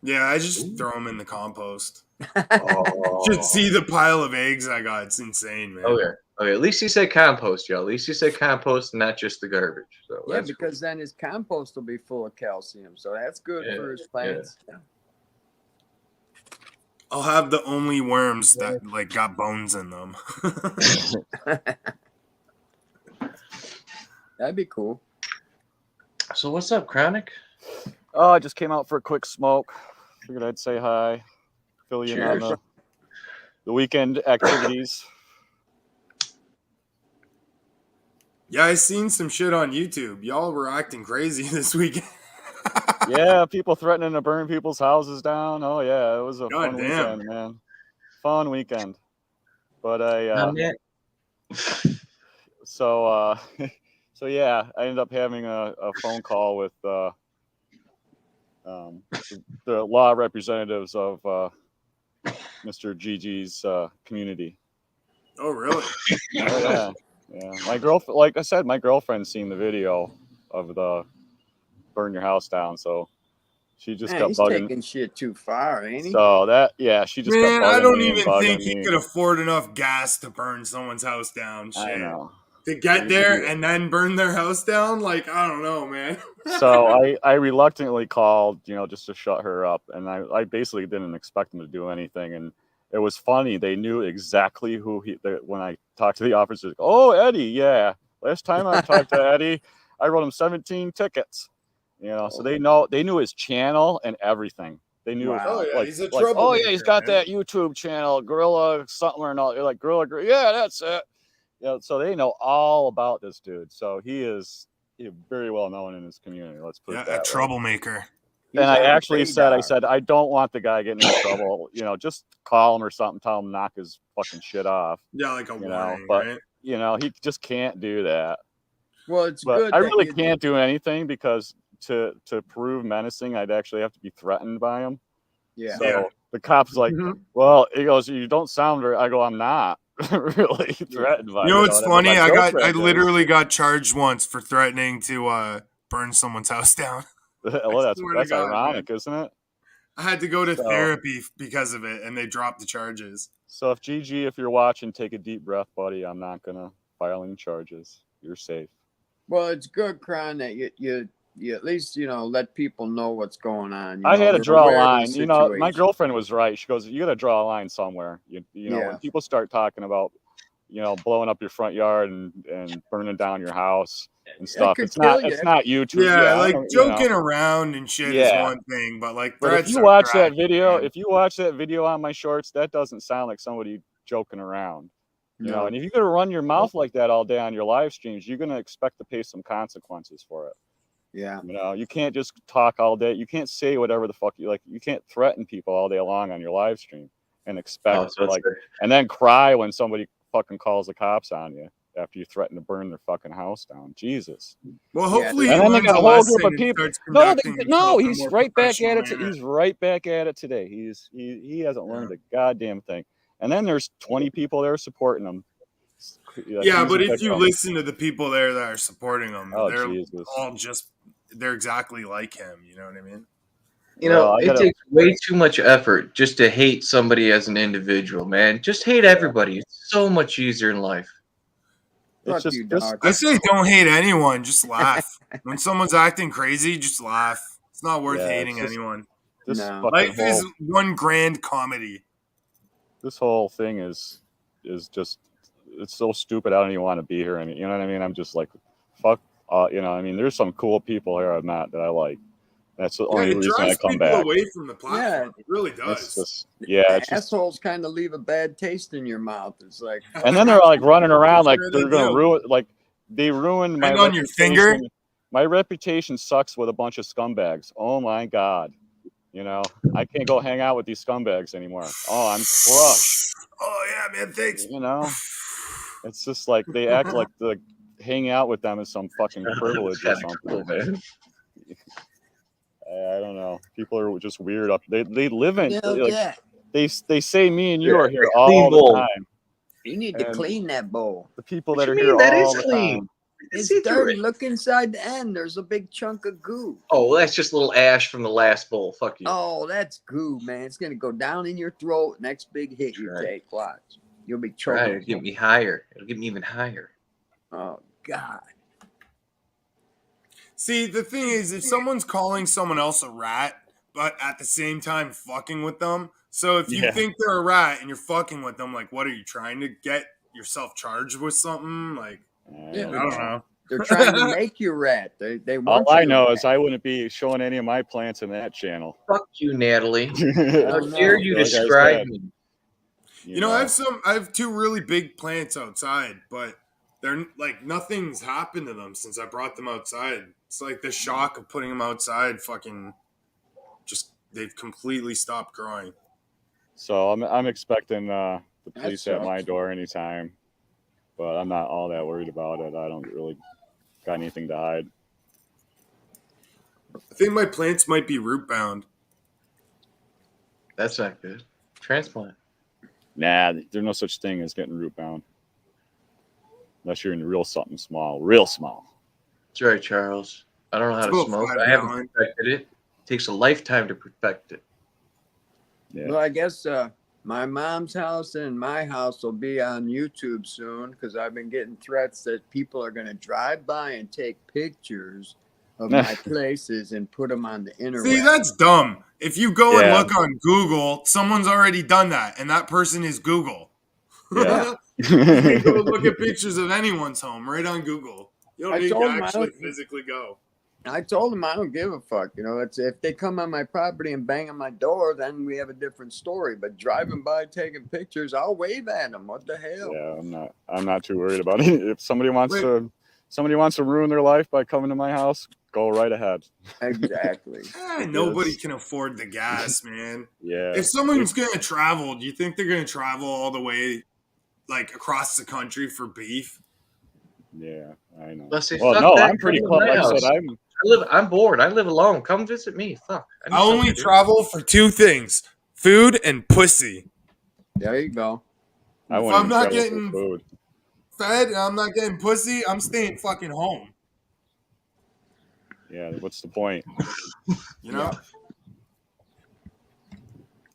Yeah, I just throw them in the compost. Oh. Should see the pile of eggs I got. It's insane, man. Okay. At least you said compost, y'all. At least you said compost and not just the garbage. So Yeah, that's because then his compost will be full of calcium. So that's good for his plants. Yeah. I'll have the only worms that like got bones in them. That'd be cool. So what's up, Chronic? Oh, I just came out for a quick smoke. Figured I'd say hi. Fill you in on the weekend activities. Yeah, I seen some shit on YouTube. Y'all were acting crazy this weekend. Yeah, people threatening to burn people's houses down. Oh yeah, it was a fun weekend, man. Fun weekend. But I'm it. so so yeah, I ended up having a phone call with the law representatives of Mr. Gigi's community. Oh, really? Oh yeah, yeah. My girlfriend, like I said, my girlfriend's seen the video of the burn your house down, so she just Man, got he's bugging. taking shit too far, ain't he? So that she just Man, got I bugging don't me and even think bugging he me. could afford enough gas to burn someone's house down. I Shit. know. To get there and then burn their house down? Like, I don't know, man. So I reluctantly called, just to shut her up, and I basically didn't expect them to do anything, and it was funny. They knew exactly who when I talked to the officers. Oh, Eddie, yeah. Last time I talked to Eddie, I wrote him 17 tickets. So they knew his channel and everything. They knew Wow. Oh, yeah, like he's a oh yeah, he's troublemaker, got man. that YouTube channel, Gorilla something or another. You're like Gorilla, yeah, that's it. So they know all about this dude. So he's very well known in his community. Let's put it Yeah, that a way. troublemaker. He's And I on the actually said, radar. I don't want the guy getting in trouble. Just call him or something, tell him to knock his fucking shit off. Yeah, like a warning, But right? he just can't do that. Well, it's But good I that really you. can't do anything because to prove menacing, I'd actually have to be threatened by him. Yeah. So Yeah. the cop's like, well, he goes, you don't sound very. I go, I'm not really threatened by You know what's but funny? my I girlfriend is. literally got charged once for threatening to burn someone's house down. Well, swear to that's God, ironic, isn't it? I had to go to So- therapy because of it, and they dropped the charges. So if GG, if you're watching, take a deep breath, buddy. I'm not gonna file any charges. You're safe. Well, it's good, Cron, that you at least let people know what's going on. I had to they're draw a aware of the line. My situation. girlfriend was right. She goes, "You got to draw a line somewhere." Yeah. When people start talking about, blowing up your front yard and burning down your house and stuff, could it's not kill you. it's not YouTube. Yeah, I like don't- joking around and shit is Yeah. one thing, but like But if threats you are watch that tragic, video, man. if you watch that video on my shorts, that doesn't sound like somebody joking around. No. And if you're gonna run your mouth like that all day on your live streams, you're gonna expect to pay some consequences for it. Yeah. You can't just talk all day. You can't say whatever the fuck you like. You can't threaten people all day long on your live stream and expect and then cry when somebody fucking calls the cops on you after you threaten to burn their fucking house down. Jesus. Well, hopefully he And then they learns got a a whole lesson group of and people. starts No, conducting himself in a he's more right back at professional it. manner. He's right back at it today. He hasn't learned a goddamn thing. And then there's 20 people there supporting him. Yeah, He's but a if you victim. listen to the people there that are supporting him, Oh, they're Jesus. all they're exactly like him. You know what I mean? It takes way too much effort just to hate somebody as an individual, man. Just hate everybody. It's so much easier in life. It's Fuck just, you, just, dog. I say don't hate anyone. Just laugh. When someone's acting crazy, just laugh. It's not worth hating anyone. this No. fucking Life whole, is one grand comedy. this whole thing is just, it's so stupid. I don't even want to be here. And you know what I mean? I'm just like, fuck. There's some cool people here I've met that I like. That's the only It reason I drives come people back. away from the platform. Yeah. It really It's does. just, it's just, Assholes kind of leave a bad taste in your mouth. It's like, and then they're like running around like Sure they're they gonna do. ruin, like they ruined my And on your finger? reputation. My reputation sucks with a bunch of scumbags. Oh my god, I can't go hang out with these scumbags anymore. Oh, I'm crushed. Oh yeah, man. Thanks. It's just like they act like hanging out with them is some fucking privilege or That's kinda something. cool, man. I don't know. People are just weird up. They live in yeah. they say me and you are here clean all bowl. the time. You need to And clean that bowl. The people What that are you here mean? That all is the clean. time. It's See through dirty. it. Look inside the end. There's a big chunk of goo. Oh, well, that's just a little ash from the last bowl. Fuck you. Oh, that's goo, man. It's gonna go down in your throat. Next big hit you Right. take. Watch. You'll be Right, choking. it'll get me higher. It'll get me even higher. Oh God. See, the thing is, if someone's calling someone else a rat, but at the same time fucking with them, so if you Yeah. think they're a rat and you're fucking with them, like, what are you trying to get yourself charged with something? Like, Yeah, I don't know. They're trying to make you rat. They All want I you to know rat. is I wouldn't be showing any of my plants in that channel. Fuck you, Natalie. How no. dare you Like I describe said, me? You know, I have two really big plants outside, but they're like nothing's happened to them since I brought them outside. It's like the shock of putting them outside, fucking, just they've completely stopped growing. So I'm expecting the That police at my sucks. door anytime, but I'm not all that worried about it. I don't really got anything to hide. I think my plants might be root bound. That's not good. Transplant. Nah, there's no such thing as getting root bound unless you're in real something small, real small. That's right, Charles. I don't know how to It's about smoke. 5 I haven't gallon. perfected it. It takes a lifetime to perfect it. Yeah. Well, I guess my mom's house and my house will be on YouTube soon because I've been getting threats that people are going to drive by and take pictures of my places and put them on the interweb. See, that's dumb. If you go and Yeah. look on Google, someone's already done that, and that person is Google. Yeah. You can go look at pictures of anyone's home right on Google. You don't I need to told 'em I actually don't- physically go. I told them I don't give a fuck. You know, it's if they come on my property and bang on my door, then we have a different story. But driving by taking pictures, I'll wave at them. What the hell? Yeah, I'm not too worried about it. If somebody wants to ruin their life by coming to my house, go right ahead. Exactly. Nobody can afford the gas, man. Yeah. If someone's going to travel, do you think they're going to travel all the way, like, across the country for beef? Yeah, I know. Let's say, Well, fuck no, that. I'm pretty Come to close. my Like I said, house. I'm bored. I live alone. Come visit me. Fuck. need I only something to do. travel for 2 things: food and pussy. There you go. I If won't I'm even not travel getting for food. fed and I'm not getting pussy, I'm staying fucking home. Yeah, what's the point? You know?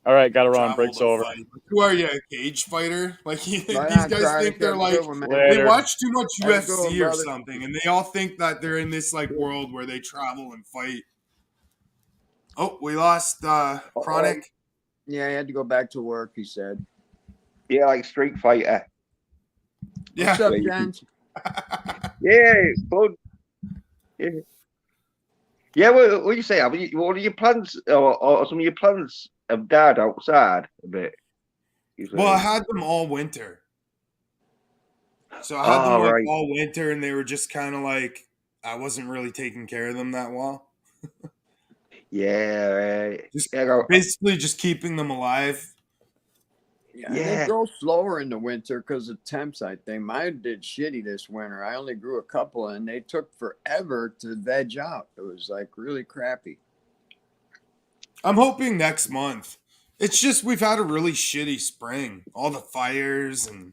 All right, got to run. Travel Break's to over. fight. Who are you, a cage fighter? Like these Right on, guys Charlie. think they're Have a like good one, man. they Later. watch too much Have a good one, UFC or brother. something, and they all think that they're in this like world where they travel and fight. Oh, we lost Chronic. Yeah, he had to go back to work, he said. Yeah, like Street Fighter. Yeah. What's up, Yeah, you gents? Yeah, it's fun. Yeah. Yeah, what do you say? What are your plans, or some of your plans have died outside a bit? You Well, I say? had them all winter. So I had them Oh, like right. all winter, and they were just kind of like I wasn't really taking care of them that well. Yeah, right. Just Yeah, basically just keeping them alive. Yeah, and Yeah. they grow slower in the winter because of temps, I think. Mine did shitty this winter. I only grew a couple, and they took forever to veg out. It was like really crappy. I'm hoping next month. It's just we've had a really shitty spring. All the fires and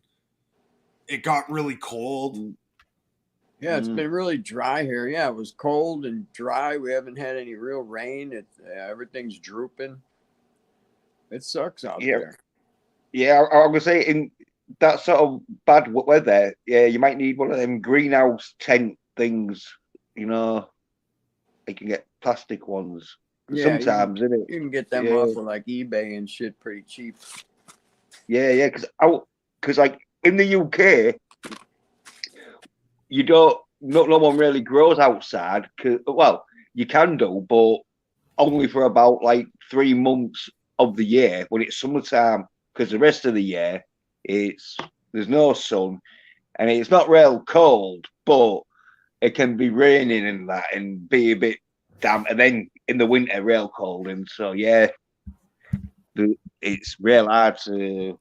it got really cold. Yeah, it's Mm. been really dry here. Yeah, it was cold and dry. We haven't had any real rain. Everything's drooping. It sucks out Yeah. there. Yeah, I was gonna say in that sort of bad weather, yeah, you might need one of them greenhouse tent things. You know, you can get plastic ones. Yeah, Sometimes, isn't it? you can get them Yeah. off of like eBay and shit pretty cheap. Yeah, because like in the UK, you don't, no one really grows outside. Well, you can do, but only for about like 3 months of the year when it's summertime. Because the rest of the year, there's no sun, and it's not real cold, but it can be raining and that, and be a bit damp, and then in the winter, real cold, and so yeah, it's real hard to.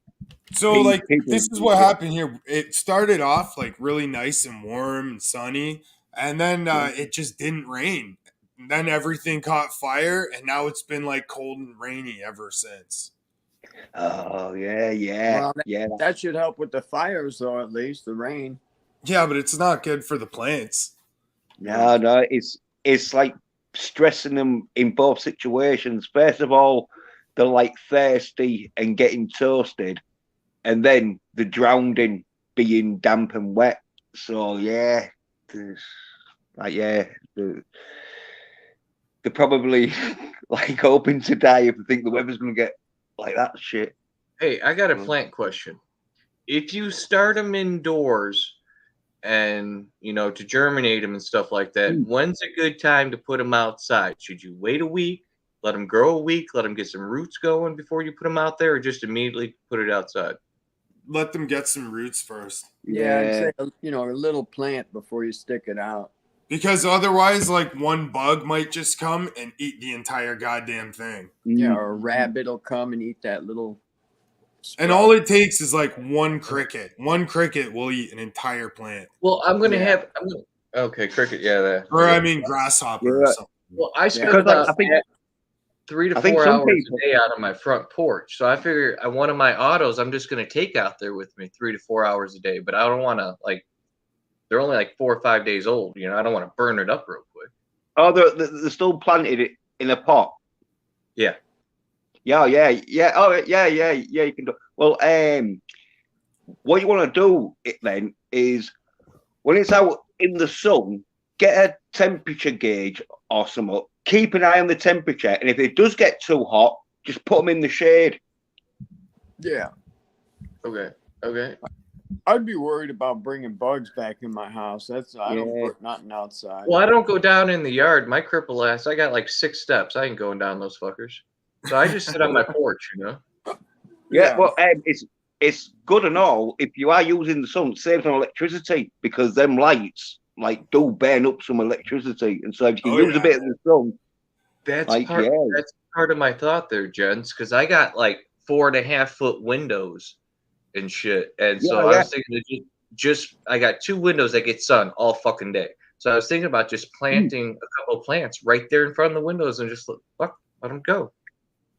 So like people- this is what happened here. It started off like really nice and warm and sunny, and then it just didn't rain. And then everything caught fire, and now it's been like cold and rainy ever since. Oh yeah, Well, yeah. that should help with the fires, though, at least the rain. Yeah, but it's not good for the plants. No, it's like stressing them in both situations. First of all, they're like thirsty and getting toasted, and then the drowning being damp and wet. So yeah, they're probably like hoping to die if they think the weather's gonna get like that shit. Hey, I got a plant question. If you start them indoors and, to germinate them and stuff like that, when's a good time to put them outside? Should you wait a week, let them grow a week, let them get some roots going before you put them out there, or just immediately put it outside? Let them get some roots first. Yeah, I'd say, a little plant before you stick it out. Because otherwise, like one bug might just come and eat the entire goddamn thing. Yeah, or a rabbit will come and eat that little And all it takes is like one cricket. One cricket will eat an entire plant. Well, I'm gonna Yeah. have. Okay, cricket. Yeah, that. Or I mean grasshopper You're or right. something. Well, I spend Because about I think 3 to I think 4 some hours people- a day out on my front porch. So I figure one of my autos, I'm just gonna take out there with me 3 to 4 hours a day. But I don't want to like. They're only like 4 or 5 days old. You know, I don't want to burn it up real quick. oh, they're still planted in a pot. Yeah. Yeah. Oh, yeah. You can do. Well, what you want to do then is when it's out in the sun, get a temperature gauge or something. Keep an eye on the temperature, and if it does get too hot, just put them in the shade. Yeah. Okay. Okay. I'd be worried about bringing bugs back in my house. I don't Yeah. put nothing outside. Well, I don't go down in the yard. My cripple ass, I got like 6 steps. I ain't going down those fuckers. So I just sit on my porch, you know. Yeah. Well, it's good and all if you are using the sun, saves on electricity because them lights like do burn up some electricity, and so if you use a bit of the sun, That's like part. yeah, That's part of my thought there, gents, because I got like 4.5-foot windows and shit, and so I Yeah. was thinking of just I got 2 windows that get sun all fucking day. So I was thinking about just planting a couple of plants right there in front of the windows and just let them go.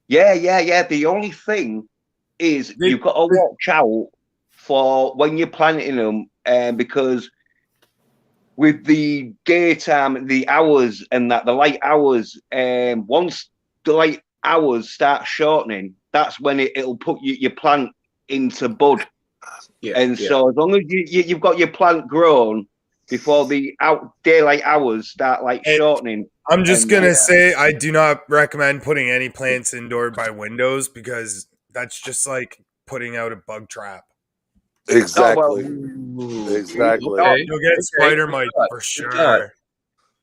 yeah. The only thing is you've got to watch out for when you're planting them, because with the daytime, the hours and that the light hours, once the light hours start shortening, that's when it'll put your plant into bud. Yeah. And so as long as you've got your plant grown before the daylight hours start like shortening. I'm just gonna say I do not recommend putting any plants indoor by windows because that's just like putting out a bug trap. Exactly. Ooh. Exactly. Okay. You'll get spider mite for sure.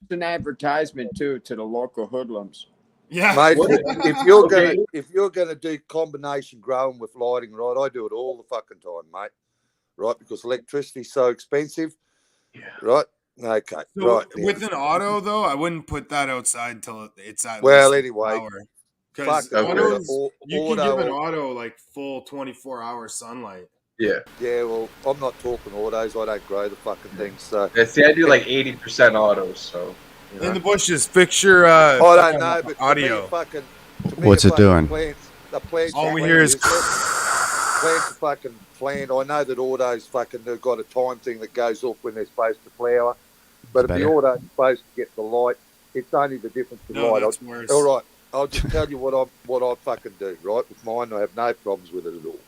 It's an advertisement too to the local hoodlums. Yeah. Mate, What- if you're gonna do combination growing with lighting, right? I do it all the fucking time, mate. Right, because electricity's so expensive. Yeah. Right. Okay. So right. now. with an auto though, I wouldn't put that outside until it's at Well, least anyway, because fuck Okay. autos, you can give an auto. auto like full 24-hour sunlight. Yeah. Yeah, well, I'm not talking autos. I don't grow the fucking things. So Yeah, see, I do like 80% autos, so. You know. In the bushes, fix your I don't know, but audio. What's it doing? The plants All are we hear is plants are fucking planned. I know that autos fucking they've got a time thing that goes off when they're supposed to flower. But if the Better. auto's supposed to get the light, it's only the difference in no, light. that's worse. All right, I'll just tell you what I fucking do. Right, with mine, I have no problems with it at all.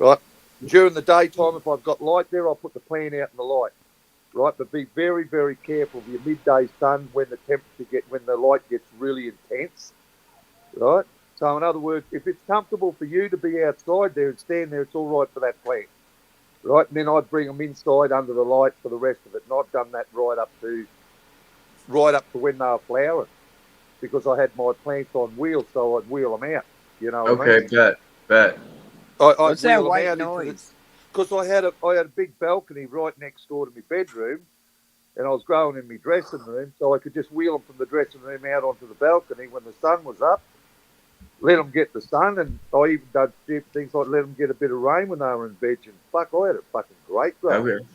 Right, during the daytime, if I've got light there, I'll put the plant out in the light. Right, but be very, very careful of your midday sun when the light gets really intense. Right. So in other words, if it's comfortable for you to be outside there and stand there, it's all right for that plant. Right, and then I'd bring them inside under the light for the rest of it. And I've done that right up to when they were flowering, because I had my plants on wheels, so I'd wheel them out. You know what I Okay, mean? bet. What's that white noise? Because I had a big balcony right next door to my bedroom, and I was growing in my dressing room, so I could just wheel them from the dressing room out onto the balcony when the sun was up. Let them get the sun, and I even done stupid things like let them get a bit of rain when they were in veg, and fuck, I had it fucking great, bro. Okay.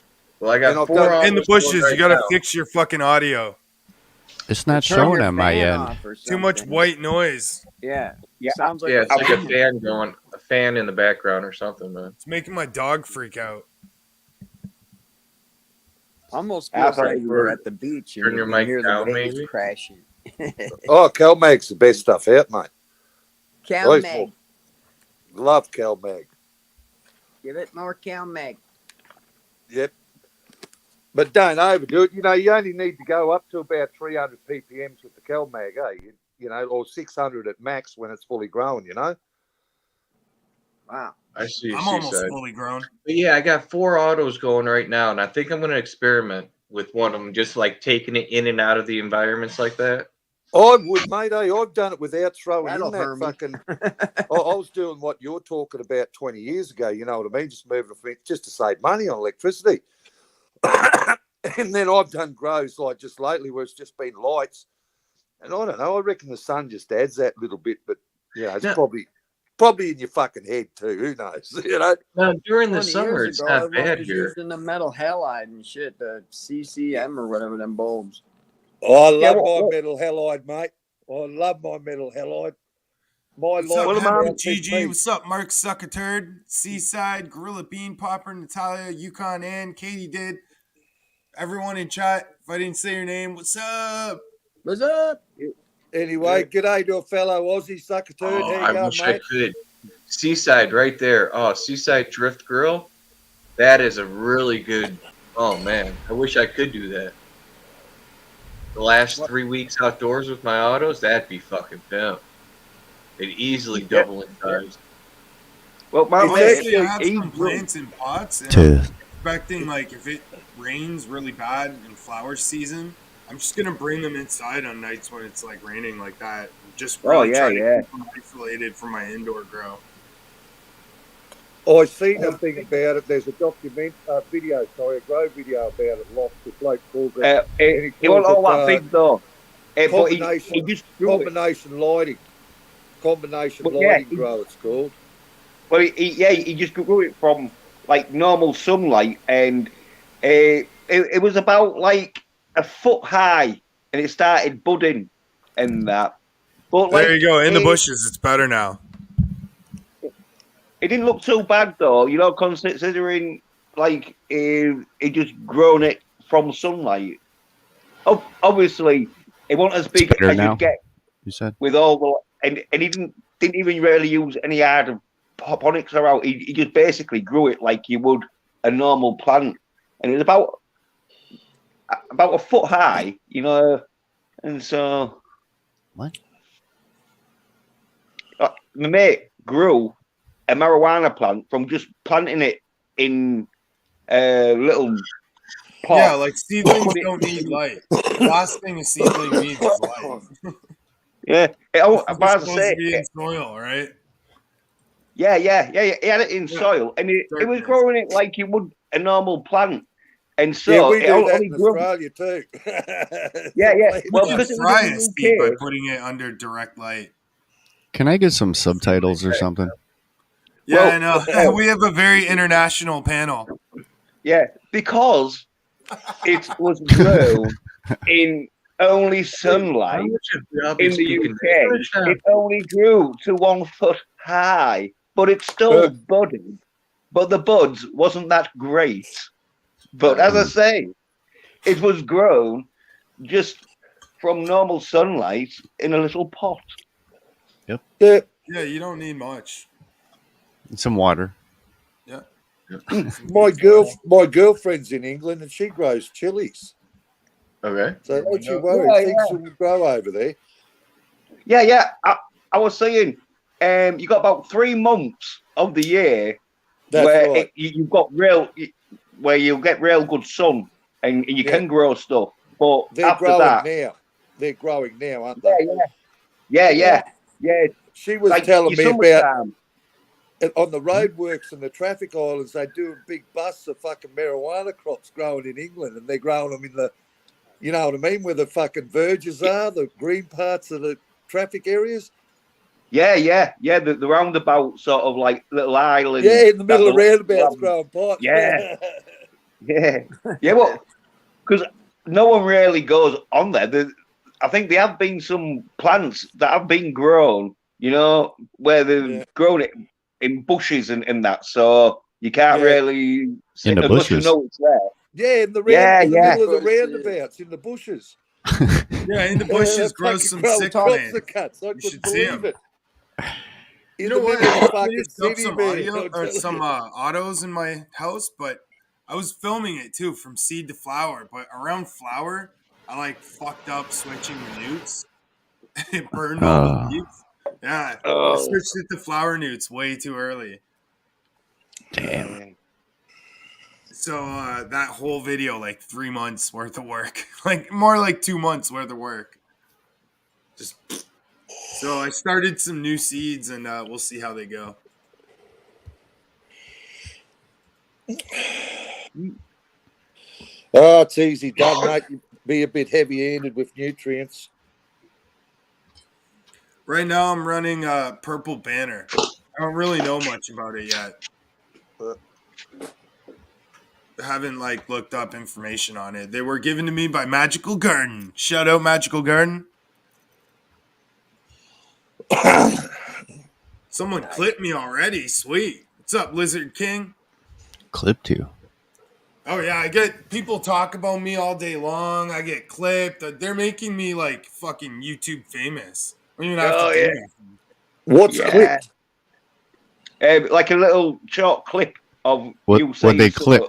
Well, I got And I've 4 done- autos In the bushes, going right you gotta now. fix your fucking audio. It's not Turn showing your on my fan end. off or Too much something. white noise. Yeah. Yeah. Sounds like Yeah, a it's like a fan. fan going, a fan in the background or something, man. It's making my dog freak out. Almost That's feels right. like we're at the beach and Turn you your can mic hear down, the waves maybe? crashing. Oh, CalMag's the best stuff out, mate. CalMag. Love CalMag. Give it more CalMag. Yep. But don't overdo it. You know, you only need to go up to about 300 ppms with the CalMag, you know, or 600 at max when it's fully grown, you know? Wow. I see. I'm almost fully grown. But yeah, I got 4 autos going right now, and I think I'm going to experiment with one of them, just like taking it in and out of the environments like that. I would, mate. I've done it without throwing That'll in that hurt me. fucking. I was doing what you're talking about 20 years ago. You know what I mean? Just moving a fence just to save money on electricity. And then I've done grows like just lately where it's just been lights. And I don't know. I reckon the sun just adds that little bit, but yeah, it's Now- probably. Probably in your fucking head too. Who knows? You know. Now, during the 20 summer, years it's ago, not everyone bad was here. using the metal halide and shit, the CCM or whatever them bulbs. Oh, I Yeah, love my what- metal halide, mate. I love my metal halide. My What's life up, What is about- Henry about GG? 10p. What's up, Mark Suckerturd? Seaside, Gorilla Bean Popper, Natalia, Yukon, and Katie did. Everyone in chat, if I didn't say your name, what's up? What's up? Anyway, g'day to a fellow Aussie sucker turd. Oh, How I you going, wish I mate? could. Seaside right there. Oh, Seaside Drift Grill. That is a really good. Oh man, I wish I could do that. The last 3 weeks outdoors with my autos, that'd be fucking pimp. It'd easily Yeah. double in size. Well, my It's mate, Honestly, I have he some grew- plants in pots, and Two. I'm expecting, like, if it rains really bad in flower season, I'm just gonna bring them inside on nights when it's like raining like that. And just Oh, really yeah, try to yeah. keep them isolated from my indoor grow. I seen a thing about it. There's a video, a grow video about it. Lost the bloke calls it. And It he wasn't calls all it that big though. But he combination just grew it. combination lighting. Combination But yeah, lighting he- grow. It's called. Well, he just grew it from like normal sunlight, and it was about like a foot high, and it started budding and that. But There like, you go. In the bushes, it's better now. it didn't look too bad though, you know, considering like it just grown it from sunlight. Obviously, it wasn't as big better as now. you'd get You said? with all the, and he didn't even really use any hydroponics around. He just basically grew it like you would a normal plant, and it was about a foot high, you know. And so, What? My mate grew a marijuana plant from just planting it in a little pot. Yeah, like seedlings don't need light. The last thing a seedling needs is light. Yeah, It's about to supposed to say, be in soil, right? yeah. He had it in Yeah. soil, and it was Darkness. growing it like you would a normal plant. And so Yeah, we it do that only in grew. Australia too. Yeah. Well, Yeah, because it was fry in a the seed by UK. putting it under direct light. Can I get some subtitles or something? Yeah, Well, I know. We have a very international panel. Yeah, because it was grown in only How sunlight much of job in is the speaking UK. It only grew to 1 foot high, but it still budded. But the buds wasn't that great. But as I say, it was grown just from normal sunlight in a little pot. Yeah, Yeah, you don't need much. And some water. Yeah. my girlfriend's in England and she grows chilies. Okay. So don't you Yeah, worry, yeah. things will grow over there. Yeah. I was saying, you got about 3 months of the year That's where right. you've got where you'll get real good sun and you Yeah. can grow stuff. But They're after growing that, now. They're growing now, aren't they? yeah. She was Like telling your me about summertime. on the roadworks and the traffic islands, they're doing big busts of fucking marijuana crops growing in England, and they're growing them in the, you know what I mean, where the fucking verges are, the green parts of the traffic areas. Yeah. The roundabout sort of like little island. Yeah, in the middle of roundabouts growing pot. Yeah. Well, because no one really goes on there. I think there have been some plants that have been grown, you know, where they've grown it in bushes and that, so you can't really see In the unless you bushes. know it's there. Yeah, in the middle of the roundabouts, in the bushes. Yeah, in the bushes grow some sick plants. I You should couldn't see believe 'em. it. You In know the what? middle of the I fucking finished up city, some man. audio I'll or tell some you. autos in my house, but I was filming it too from seed to flower. But around flower, I like fucked up switching the newts. It burned all the leaves. Yeah, I switched it to flower newts way too early. Damn. So that whole video, like 3 months worth of work, like more like 2 months worth of work. Just so I started some new seeds, and we'll see how they go. Oh, it's easy done, mate. You be a bit heavy-handed with nutrients. Right now, I'm running Purple Banner. I don't really know much about it yet. I haven't like looked up information on it. They were given to me by Magical Garden. Shout out Magical Garden. Someone clipped me already. Sweet. What's up, Lizard King? Clipped you. Oh yeah, I get people talk about me all day long. I get clipped. They're making me like fucking YouTube famous. I don't even have Oh, to do yeah. anything. What's Yeah. clip? Like a little short clip of What you what saying they some clip?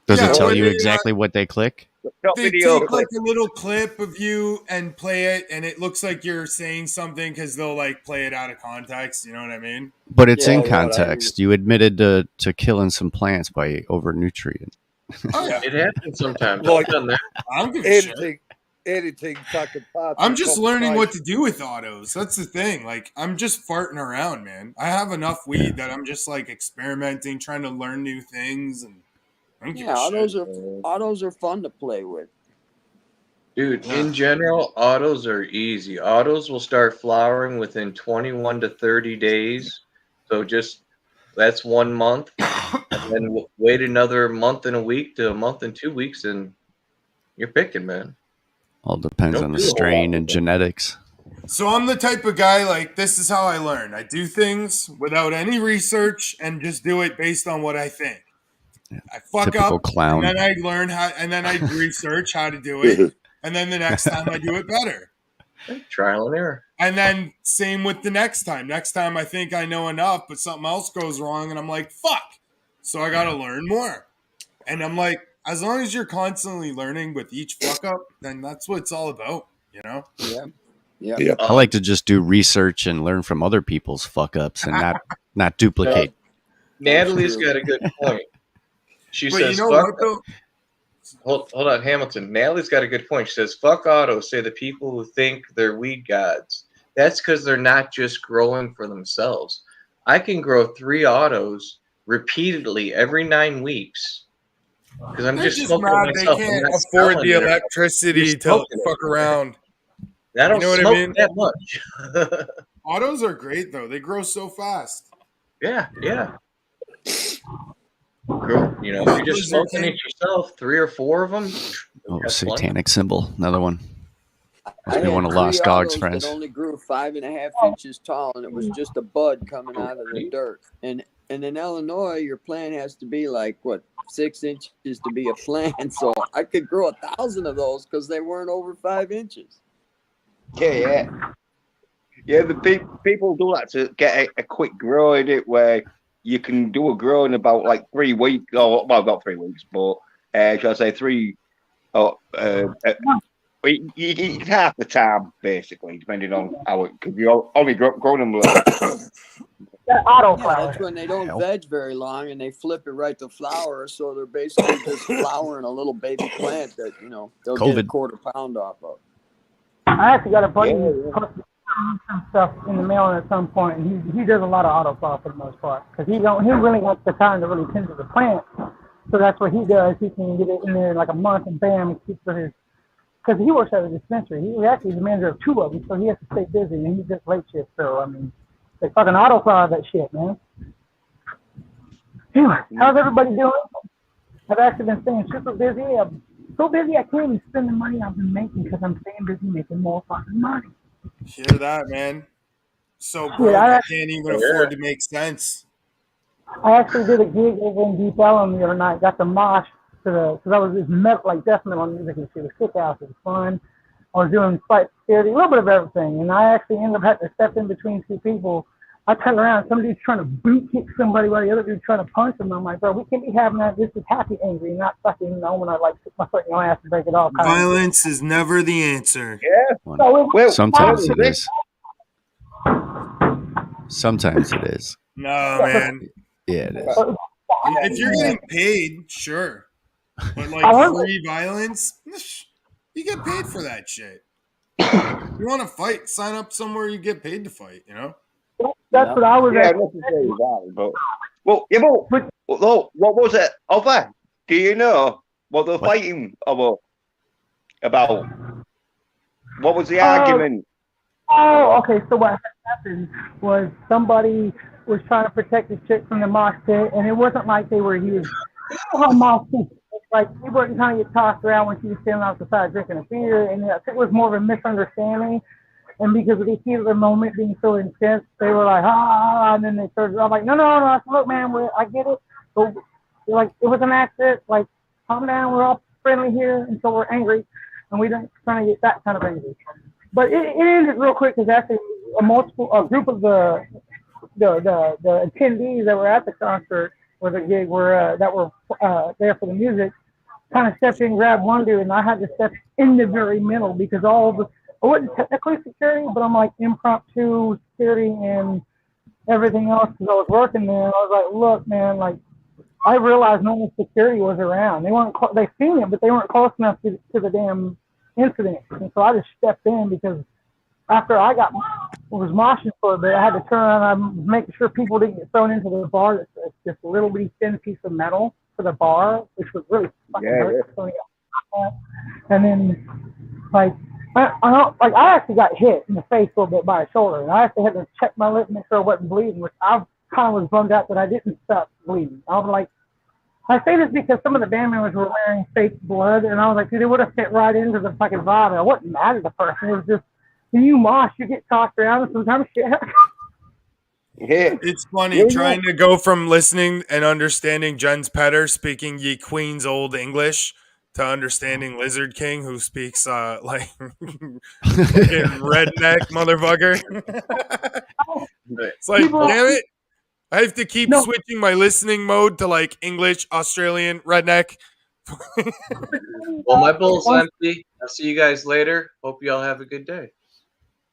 Does Yeah, it tell where you they, exactly what they click? short They video take clip. like a little clip of you and play it, and it looks like you're saying something because they'll like play it out of context. You know what I mean? But it's Yeah, in right, I context. You admitted to killing some plants by over nutrient. Oh yeah, It happens sometimes. Like- I've done that. I don't give a shit. editing fucking parts. I'm of just learning what conversation. to do with autos. That's the thing. Like I'm just farting around, man. I have enough weed that I'm just like experimenting, trying to learn new things, and I don't give Yeah, a shit. autos are fun to play with. Dude, Yeah. in general, autos are easy. Autos will start flowering within 21 to 30 days. So just that's 1 month. And then wait another month and a week to a month and 2 weeks, and you're picking, man. All depends Don't on the do a whole strain lot and with it. genetics. So I'm the type of guy like this is how I learn. I do things without any research and just do it based on what I think. I fuck Typical up, clown. and then I learn how, and then I research how to do it, and then the next time I do it better. Trial and error. And then same with the next time. Next time I think I know enough, but something else goes wrong, and I'm like, fuck. So I got to learn more. And I'm like, as long as you're constantly learning with each fuck up, then that's what it's all about, you know? Yeah. Yeah. Yeah. I like to just do research and learn from other people's fuck ups and not duplicate. Natalie's true. got a good point. She But says, you know fuck. what, though? Hold on, Hamilton. Natalie's got a good point. She says, fuck autos, say the people who think they're weed gods. That's because they're not just growing for themselves. I can grow 3 autos repeatedly every 9 weeks because I'm They're just just smoking mad it they myself. I'm can't not afford selling the it. electricity You're to smoking it. fuck around. I don't You know what I smoke mean? that much. Autos are great, though. They grow so fast. Yeah. You know, if you're just smoking it yourself, 3 or 4 of them. Oh, that's plenty. satanic symbol. Another one. I Must be one of had Lost 3 Dog's autos friends. that only grew 5.5 inches tall, and it was just a bud coming out of the dirt. And in Illinois, your plant has to be like 6 inches to be a plant. So I could grow 1,000 of those because they weren't over 5 inches. Yeah. The people do that to get a quick grow in it, where you can do a grow in about like 3 weeks. Or well, not 3 weeks, but shall I say 3? You eat half the time, basically, depending on how it. Because you only grown them. Yeah, that's when they don't veg very long, and they flip it right to flower. So they're basically just flowering a little baby plant that they'll get a COVID. quarter pound off of. I actually got a buddy who put some stuff in the mail at some point, and he does a lot of autoflower for the most part because he really wants the time to really tend to the plant. So that's what he does. He can get it in there in like a month, and bam, it keeps for his. Because he works at a dispensary. He actually is the manager of 2 of them, so he has to stay busy, and he just late shift. So I mean, they fucking autoflower that shit, man. Anyway, how's everybody doing? I've actually been staying super busy. I'm so busy I can't even spend the money I've been making because I'm staying busy making more fucking money. Hear that, man? So Shit, broke, I I can't even afford to make sense. actually did a gig over in Deep Ellum the other night. Got the mosh because I was just like death metal music and shit. It was kick ass. It was fun. I was doing fight theory, a little bit of everything, and I actually ended up having to step in between 2 people. I turned around, some dude's trying to boot kick somebody while the other dude's trying to punch him. I'm like, bro, we can't be having that. This is happy angry, not fucking, when I like stick my foot in your ass and break it off. Violence is never the answer. Yeah. So Sometimes it is. Sometimes it is. No, man. Yeah, it is. If you're getting paid, sure. But like free violence, you get paid for that shit. You want to fight? Sign up somewhere you get paid to fight. That's what I was. Yeah, not to say that, but what was it over? Do you know what they're fighting about? What was the argument? Oh, okay. So what happened was somebody was trying to protect the chick from the mosh pit, and it wasn't like he was how mosh pit. Like he wasn't trying to get tossed around when she was standing off the side drinking a beer, and I think it was more of a misunderstanding. And because of the heat of the moment being so intense, they were like, ah, and then they started. I'm like, no. I said, look, man, I get it. But like, it was an accident. Like, calm down. We're all friendly here until we're angry, and we don't trying to get that kind of angry. But it ended real quick because actually a group of the attendees that were at the concert or the gig were that were there for the music kind of stepped in and grabbed one dude, and I had to step in the very middle because all the I wasn't technically security, but I'm like impromptu security and everything else because I was working there. And I was like, look, man, like I realized no one security was around. They seen it, but they weren't close enough to the damn incident. And so I just stepped in because after I was moshing for a bit, I had to turn around and making sure people didn't get thrown into the bar. It's just a little bitty thin piece of metal for the bar, which was really fucking hurt. And then like I actually got hit in the face a little bit by a shoulder, and I actually had to check my lip and make sure I wasn't bleeding, which I kind of was bummed out that I didn't stop bleeding. I was like, I say this because some of the band members were wearing fake blood, and I was like, dude, it would have fit right into the fucking vibe. I wasn't mad at the person. It was just, when you mosh, you get tossed around, and sometimes shit happens. Yeah. It's funny trying to go from listening and understanding Jens Petter speaking Ye Queen's Old English to understanding Lizard King, who speaks like fucking redneck motherfucker. It's like, damn it. I have to keep switching my listening mode to like English, Australian, redneck. Well, my bowl's empty. I'll see you guys later. Hope you all have a good day.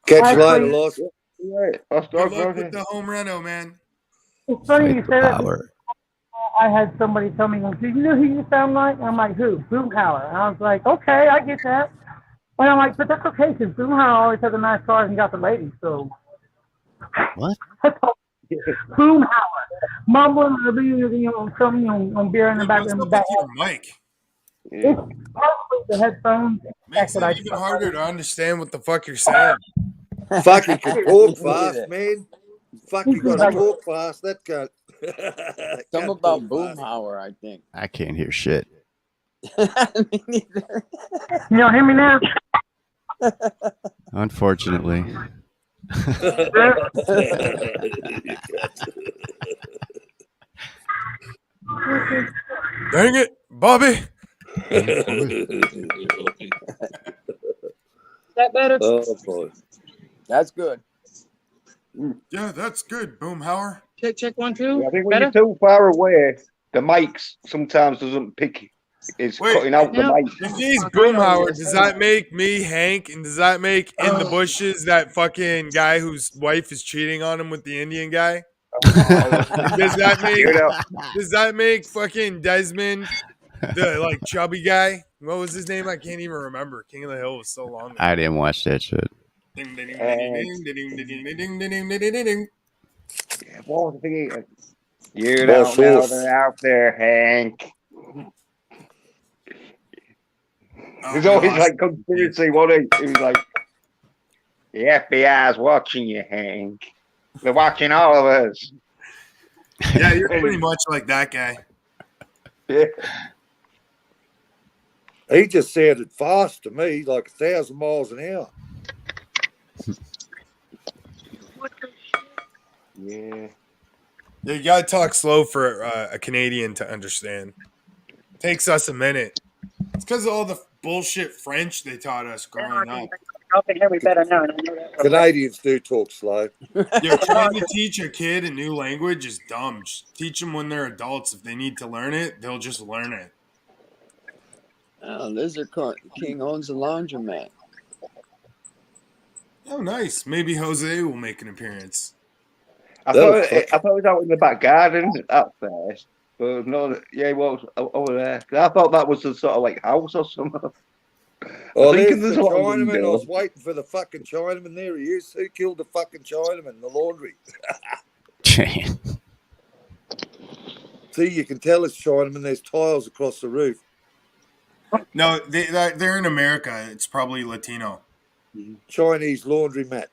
Catch you later, Lost. Right. Good luck with the home reno, man. It's funny you say that. Power. I had somebody tell me, "Do you know who you sound like?" And I'm like, "Who?" Boomhauer. And I was like, "Okay, I get that." And I'm like, "But that's okay because Boomhauer always had the nice cars and got the ladies." So What? Boomhauer, mumbling on beer in the back. What's up with your mic? It's probably the headphones. Makes it even harder to understand what the fuck you're saying. Fucking can talk fast, man. Fucking gotta talk fast. That guy. Something about Boomhauer, I think. I can't hear shit. Me neither. You don't hear me now? Unfortunately. Dang it, Bobby. Is that better? Oh, boy. That's good. Yeah, that's good, Boomhauer. Check 1, 2. Yeah, I think when you're too far away, the mics sometimes doesn't pick. It's cutting out the mic. If he's Boomhauer, does that make me Hank? And does that make In the Bushes that fucking guy whose wife is cheating on him with the Indian guy? Does that make fucking Desmond the like chubby guy? What was his name? I can't even remember. King of the Hill was so long ago. I didn't watch that shit. What was the thing? You don't know they're out there, Hank. There's always like conspiracy. What it was like, the FBI's watching you, Hank. They're watching all of us. Yeah, you're pretty much like that guy. Yeah. He just sounded fast to me, like 1,000 miles an hour. Yeah. You gotta talk slow for a Canadian to understand. It takes us a minute. It's because of all the bullshit French they taught us growing up. Okay, we better know. Canadians do talk slow. You're trying to teach a kid a new language is dumb. Just teach them when they're adults. If they need to learn it, they'll just learn it. Oh, Lizard King owns a laundromat. Oh, nice. Maybe Jose will make an appearance. I thought it was out in the back garden at first. But no, yeah, it was over there. I thought that was a sort of like house or something. Oh, there's the Chinaman. I was waiting for the fucking Chinaman. There he is. Who killed the fucking Chinaman in the laundry? See, you can tell it's Chinaman. There's tiles across the roof. No, they're in America. It's probably Latino. Chinese laundromat.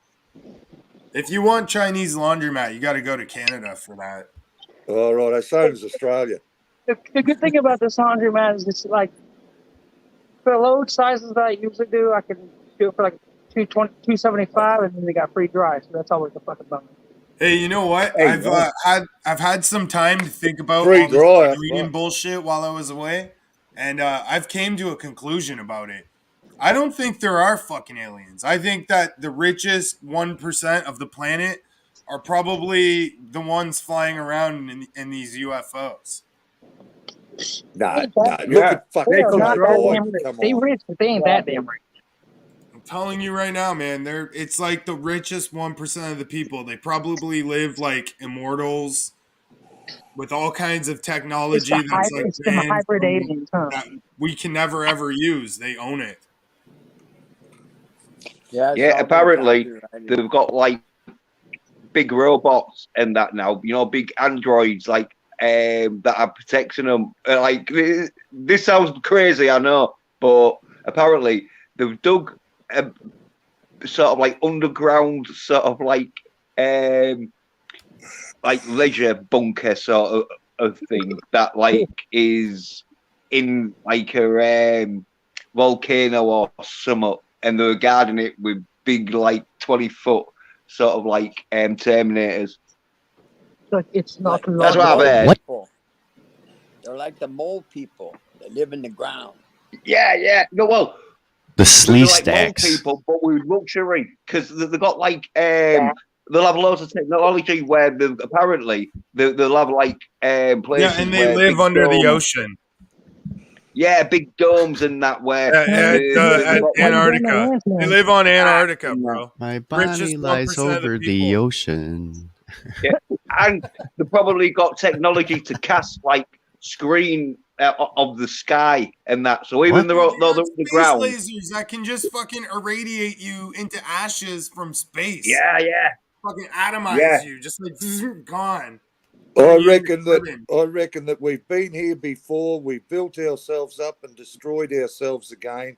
If you want Chinese laundromat, you got to go to Canada for that. All right, I same as Australia. The good thing about this laundromat is it's like for the load sizes that I usually do, I can do it for like 220, 275, and then they got free dry, so that's always a fucking bonus. Hey, you know what? Hey, I've had some time to think about Free all this dryer, green right. bullshit while I was away, and I've came to a conclusion about it. I don't think there are fucking aliens. I think that the richest 1% of the planet are probably the ones flying around in these UFOs. No, Ain't no. that- Look Yeah. at They fucking are not that control. damn rich. Come They on. rich, but they ain't that damn rich. I'm telling you right now, man. It's like the richest 1% of the people. They probably live like immortals with all kinds of technology that's like It's the banned hybrid from aliens, huh? that we can never ever use. They own it. Yeah, it's Yeah, all been apparently copyrighted. they've got like big robots and that now. You know, big androids like that are protecting them. Like this sounds crazy, I know, but apparently they've dug a sort of like underground sort of like leisure bunker sort of thing that like is in like a volcano or something, and they're guarding it with big like 20-foot sort of like Terminators. Like it's not That's what I've mole heard. What? people. They're like the mole people that live in the ground. Yeah. No, well, The they're slee like mole stacks. people, but with luxury because they've got like they'll have loads of technology where apparently they'll have like places Yeah, and they where live big under the domes, ocean. yeah, big domes and that where At they've got like Antarctica. They live on Antarctica, bro. My Richest body lies 1% of the over the people. ocean. yeah, and they've probably got technology to cast like screen of the sky and that. So even What? though they're They got space underground, lasers that can just fucking irradiate you into ashes from space. yeah, Fucking atomize yeah. you, just like gone. I Turn you into reckon carbon. that we've been here before. We've built ourselves up and destroyed ourselves again,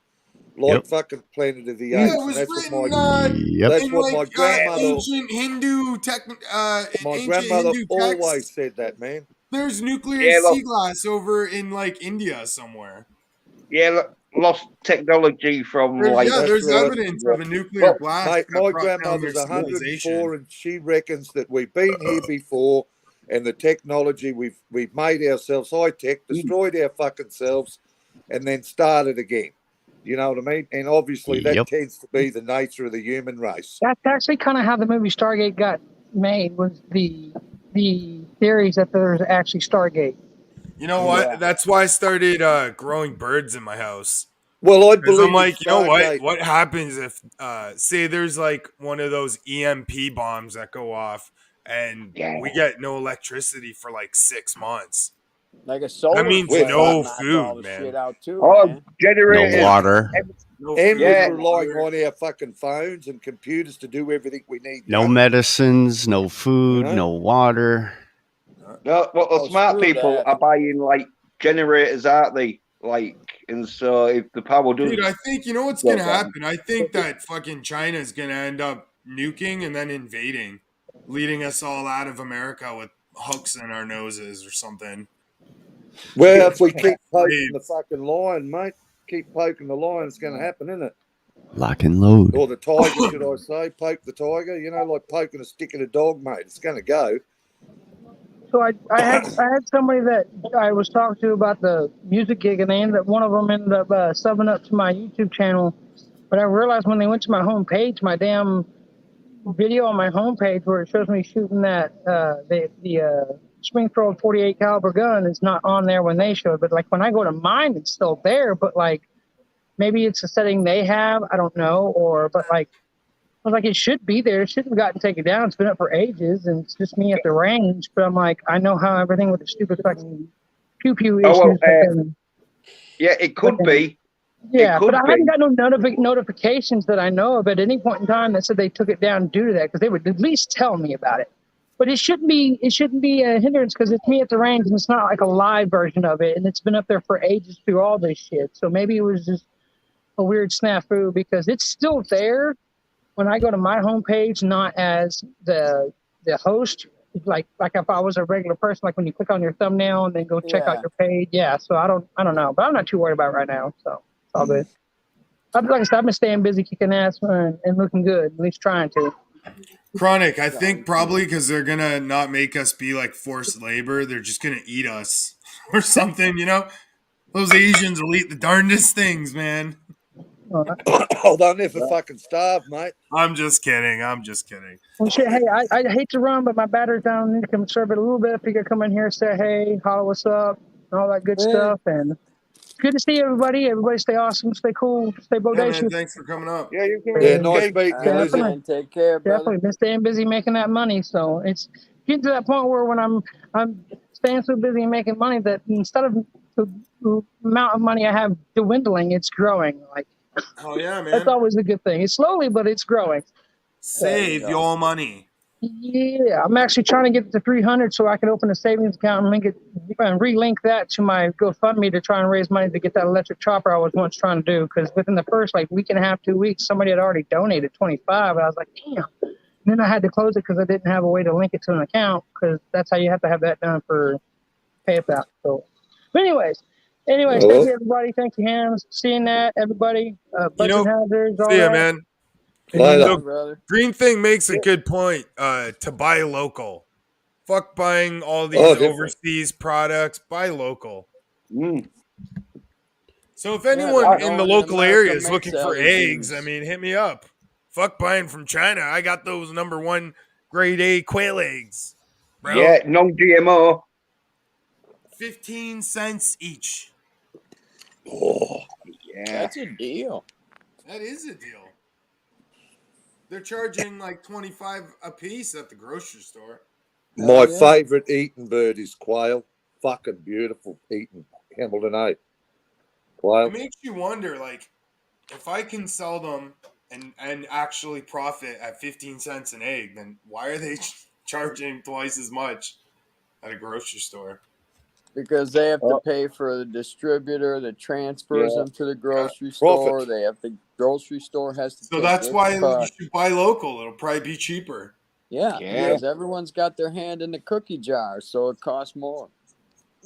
like Yep. fucking Planet of the Yeah, Apes, it and was that's what written Yep. that's in what like my grandmother ancient Hindu always texts. said that, man. There's nuclear Yeah, sea glass over in like India somewhere. lost technology from like. That's There's right. evidence of a nuclear Well, blast Mate, that my brought down their grandmother's civilization. 104, and she reckons that we've been here before, and the technology we've made ourselves high tech, destroyed our fucking selves, and then started again. You know what I mean? And obviously, that Yep. tends to be the nature of the human race. That's actually kind of how the movie Stargate got made. Was the theories that there's actually Stargate. You know what? Yeah. That's why I started growing birds in my house. Well, I Because believe I'm like, it's you know what? Stargate. What happens if, say, there's like one of those EMP bombs that go off and we get no electricity for like 6 months? Like a solar That means flare no knocked all food, the man. shit out too, Oh, man. generators. No water. No And food, we Yeah. no rely water. on our fucking phones and computers to do everything we need. No done. medicines. No food. You know? No water. No, well, the Oh, smart screw people that. are buying like generators, aren't they? Like, and so if the power does, Dude, I think, you know what's go going to down. happen? I think that fucking China's going to end up nuking and then invading, leading us all out of America with hooks in our noses or something. Well, if we keep Slaves. poking the fucking lion, mate, keep poking the lion, it's going to happen, isn't it? Lock and load. Or the tiger, should I say? Poke the tiger, you know, like poking a stick at a dog, mate. It's going to go. So I had somebody that I was talking to about the music gig, and they ended up, one of them ended up subbing up to my YouTube channel. But I realized when they went to my homepage, my damn video on my homepage where it shows me shooting that the Springfield 48 caliber gun is not on there when they showed. But like when I go to mine, it's still there. But like maybe it's a setting they have, I don't know. But like I was like, it should be there. It shouldn't have gotten taken down. It's been up for ages, and it's just me at the range. But I'm like, I know how everything with the stupid fucking pew pew issues. Oh, well, have been. yeah, it could be. Yeah, It could but I haven't be. got no notifications that I know of at any point in time that said they took it down due to that, because they would at least tell me about it. But it shouldn't be a hindrance because it's me at the range and it's not like a live version of it, and it's been up there for ages through all this shit. So maybe it was just a weird snafu because it's still there. when I go to my homepage, not as the host, like if I was a regular person, like when you click on your thumbnail and then go check out Yeah. your page. Yeah, so I don't know, but I'm not too worried about it right now. So it's all good. Like I said, I've been staying busy, kicking ass, and looking good, at least trying to. Chronic, I think probably because they're gonna not make us be like forced labor. They're just gonna eat us or something, you know? Those Asians will eat the darndest things, man. Oh, they'll never fucking starve, mate. I'm just kidding. I'm just kidding. Well, shit, hey, I hate to run, but my battery's down. I need to conserve it a little bit. If you could come in here, say hey, holler, what's up, and all that good stuff. And it's good to see everybody. Everybody stay awesome, stay cool, stay Yeah, man. bodacious. Thanks for coming up. Yeah, you can. Yeah, And nice Okay. meeting you, All right, Lizzie. man. Take care, brother. definitely been staying busy making that money. So it's getting to that point where when I'm staying so busy making money that instead of the amount of money I have dwindling, it's growing. Like Oh yeah, that's man. always a good thing. It's slowly, but it's growing. Save your money. Yeah, I'm actually trying to get to 300 so I can open a savings account and link it and relink that to my GoFundMe to try and raise money to get that electric chopper I was once trying to do. Because within the first like week and a half, 2 weeks, somebody had already donated 25, and I was like, damn. And then I had to close it because I didn't have a way to link it to an account because that's how you have to have that done for PayPal. So, but anyways, thank you everybody. Thank you, Hams. Seeing that everybody, budget hazards, all see ya, that. man. Later. So, brother. Green Thing makes a good point to buy local. Fuck buying all these definitely. overseas products. Buy local. Mm. So if Yeah, anyone no in the one in local America area is makes looking for LEDs. eggs, I mean, hit me up. Fuck buying from China. I got those #1 grade A quail eggs, bro. Yeah, non-GMO. 15 cents each. Oh, Yeah. That's a deal. That is a deal. They're charging like 25 a piece at the grocery store. my yeah. favourite eating bird is quail. Fucking beautiful eating Hamilton, eh? Quail. It makes you wonder, like, if I can sell them and actually profit at 15 cents an egg, then why are they charging twice as much at a grocery store? Because they have to pay for the distributor that transfers Yeah. them to the grocery Profit. store. They have the grocery store has to So take that's its why you cut. should buy local. It'll probably be cheaper. Yeah, Yeah. because everyone's got their hand in the cookie jar, so it costs more.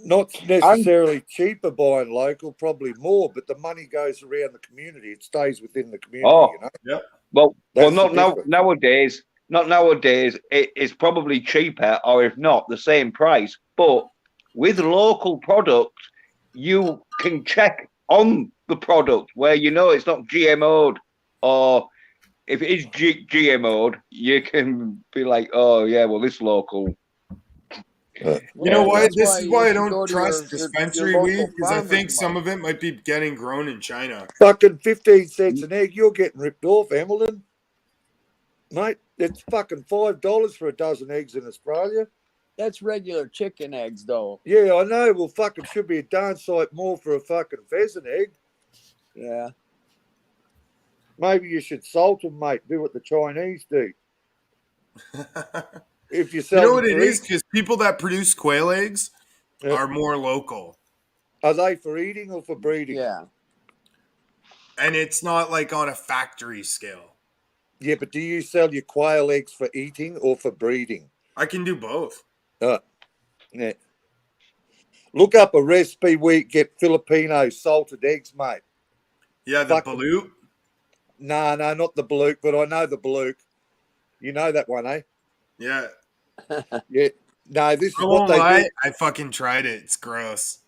Not necessarily cheaper buying local, probably more, but the money goes around the community. It stays within the community, Oh. you know? Yep. Well, That's not the now. difference. Nowadays, not nowadays. It's probably cheaper, or if not, the same price. But with local products, you can check on the product where you know it's not GMO'd, or if it is GMO'd, you can be like, oh yeah, well this local. You know why? That's This is you why I should don't go to trust your dispensary local weed because I farmer's think some market. of it might be getting grown in China. Fucking 15 cents an egg, you're getting ripped off, Hamilton. Mate, it's fucking $5 for a dozen eggs in Australia. That's regular chicken eggs, though. Yeah, I know. Well, fucking should be a darn sight more for a fucking pheasant egg. Yeah. Maybe you should salt them, mate. Do what the Chinese do. If you You sell know them what it for is? Because people that produce quail eggs Yeah. are more local. Are they for eating or for breeding? Yeah. And it's not like on a factory scale. Yeah, but do you sell your quail eggs for eating or for breeding? I can do both. Yeah. Look up a recipe where you get Filipino salted eggs, mate. Yeah, the Fucking- balut. No, not the balut, but I know the balut. You know that one, eh? Yeah. Yeah. No, this is I what won't they lie. do. I fucking tried it. It's gross.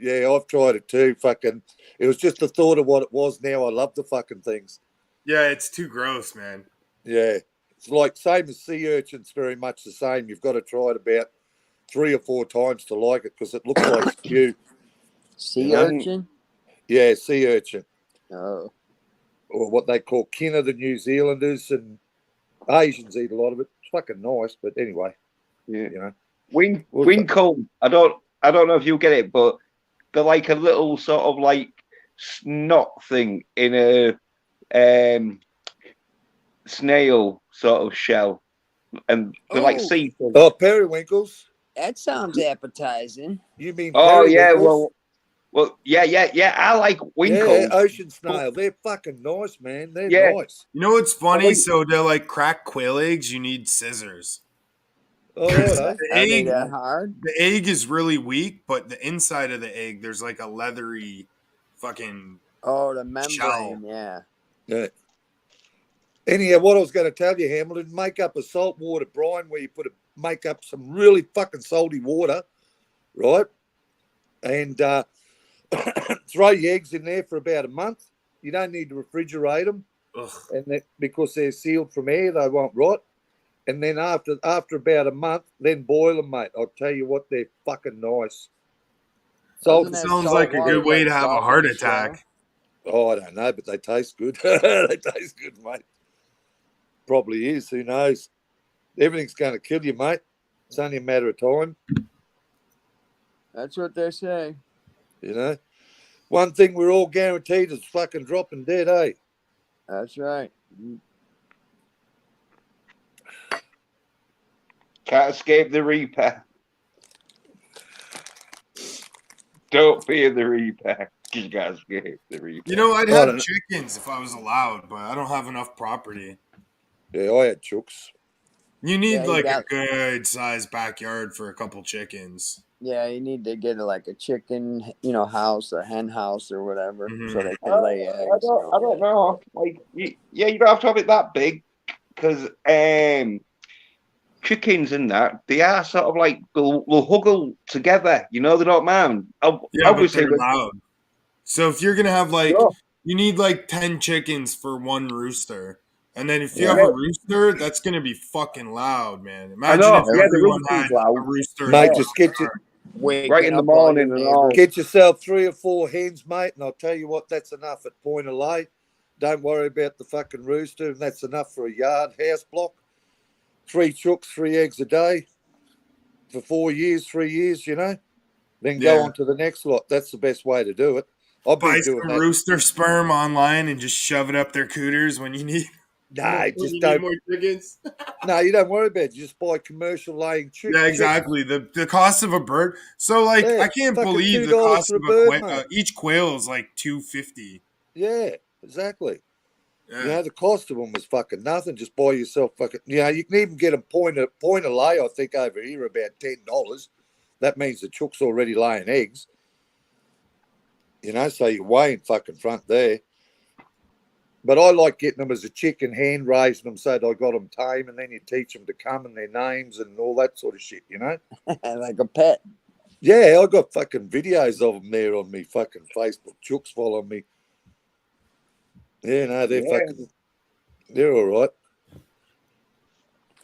Yeah, I've tried it too. Fucking, it was just the thought of what it was. Now I love the fucking things. Yeah, it's too gross, man. Yeah, it's like same as sea urchins. Very much the same. You've got to try it about 3 or 4 times to like it because it looks like spew. Sea urchin? Yeah, sea urchin, Oh. or what they call kinna. The New Zealanders and Asians eat a lot of it. It's fucking nice, but anyway, Yeah. you know. Wincombe. I don't know if you get it, but they're like a little sort of like snot thing in a snail sort of shell, and they're like seafood. Oh, periwinkles. That sounds appetizing. You mean Oh yeah, periwinkles? well, Well, yeah. I like Yeah, winkles. ocean snail. They're fucking nice, man. They're Yeah. nice. You know what's funny? wait. So to like crack quail eggs, you need scissors. Oh, Because right. the Are they egg, that hard? the egg is really weak, but the inside of the egg, there's like a leathery fucking Oh, the shell. membrane, yeah. Yeah. Anyhow, what I was going to tell you, Hamilton, make up a saltwater brine where you make up some really fucking salty water, right? And throw your eggs in there for about a month. You don't need to refrigerate them, Ugh. and because they're sealed from air, they won't rot. And then after about a month, then boil them, mate. I'll tell you what, they're fucking nice. Doesn't It that sounds salt like a water, good way like, to have a soften heart the shell? attack. Oh, I don't know, but they taste good. They taste good, mate. Probably is. Who knows? Everything's going to kill you, mate. It's only a matter of time. That's what they say. You know, one thing we're all guaranteed is fucking dropping dead, eh? That's right. Can't escape the Reaper. Don't fear the Reaper. You can't escape the Reaper. You know, I'd I have don't know. chickens if I was allowed, but I don't have enough property. Yeah, I had chooks. You need Yeah, you like got- a good sized backyard for a couple chickens. Yeah, you need to get like a chicken, house, a hen house or whatever, so Mhm. they can lay eggs. I don't know. Like, you don't have to have it that big because chickens and that, they are sort of like they'll huggle together. You know, they don't mind. Yeah, Obviously, but they're loud. So if you're gonna have like, Sure. you need like 10 chickens for one rooster. And then if you Yeah. have a rooster, that's gonna be fucking loud, man. I Imagine know. if Yeah, the everyone rooster's had loud. a rooster. in Mate, their just get backyard. Waking Right in the up all your morning and all. neighbors. Get yourself 3 or 4 hens, mate, and I'll tell you what, that's enough at point of lay. Don't worry about the fucking rooster, and that's enough for a yard house block. 3 chooks, 3 eggs a day for 4 years, 3 years, you know. Then go Yeah. on to the next lot. That's the best way to do it. I've Buy been doing some that. rooster sperm online and just shove it up their cooters when you need. No, when just you don't. need more chickens. No, you don't worry about it. You just buy commercial laying chicks. Yeah, exactly. The cost of a bird. So like, Yeah, I can't fucking believe the $2 cost for a of bird, a mate. each quail is like $250. Yeah, exactly. Yeah. You know, the cost of them was fucking nothing. Just buy yourself fucking. You can even get them point of lay. I think over here about $10. That means the chook's already laying eggs. You know, so you're way in fucking front there. But I like getting them as a chicken, hand raising them so they got them tame, and then you teach them to come and their names and all that sort of shit. You know. Like a pet. Yeah, I got fucking videos of them there on me fucking Facebook. Chooks follow me. Yeah, no, they're all right.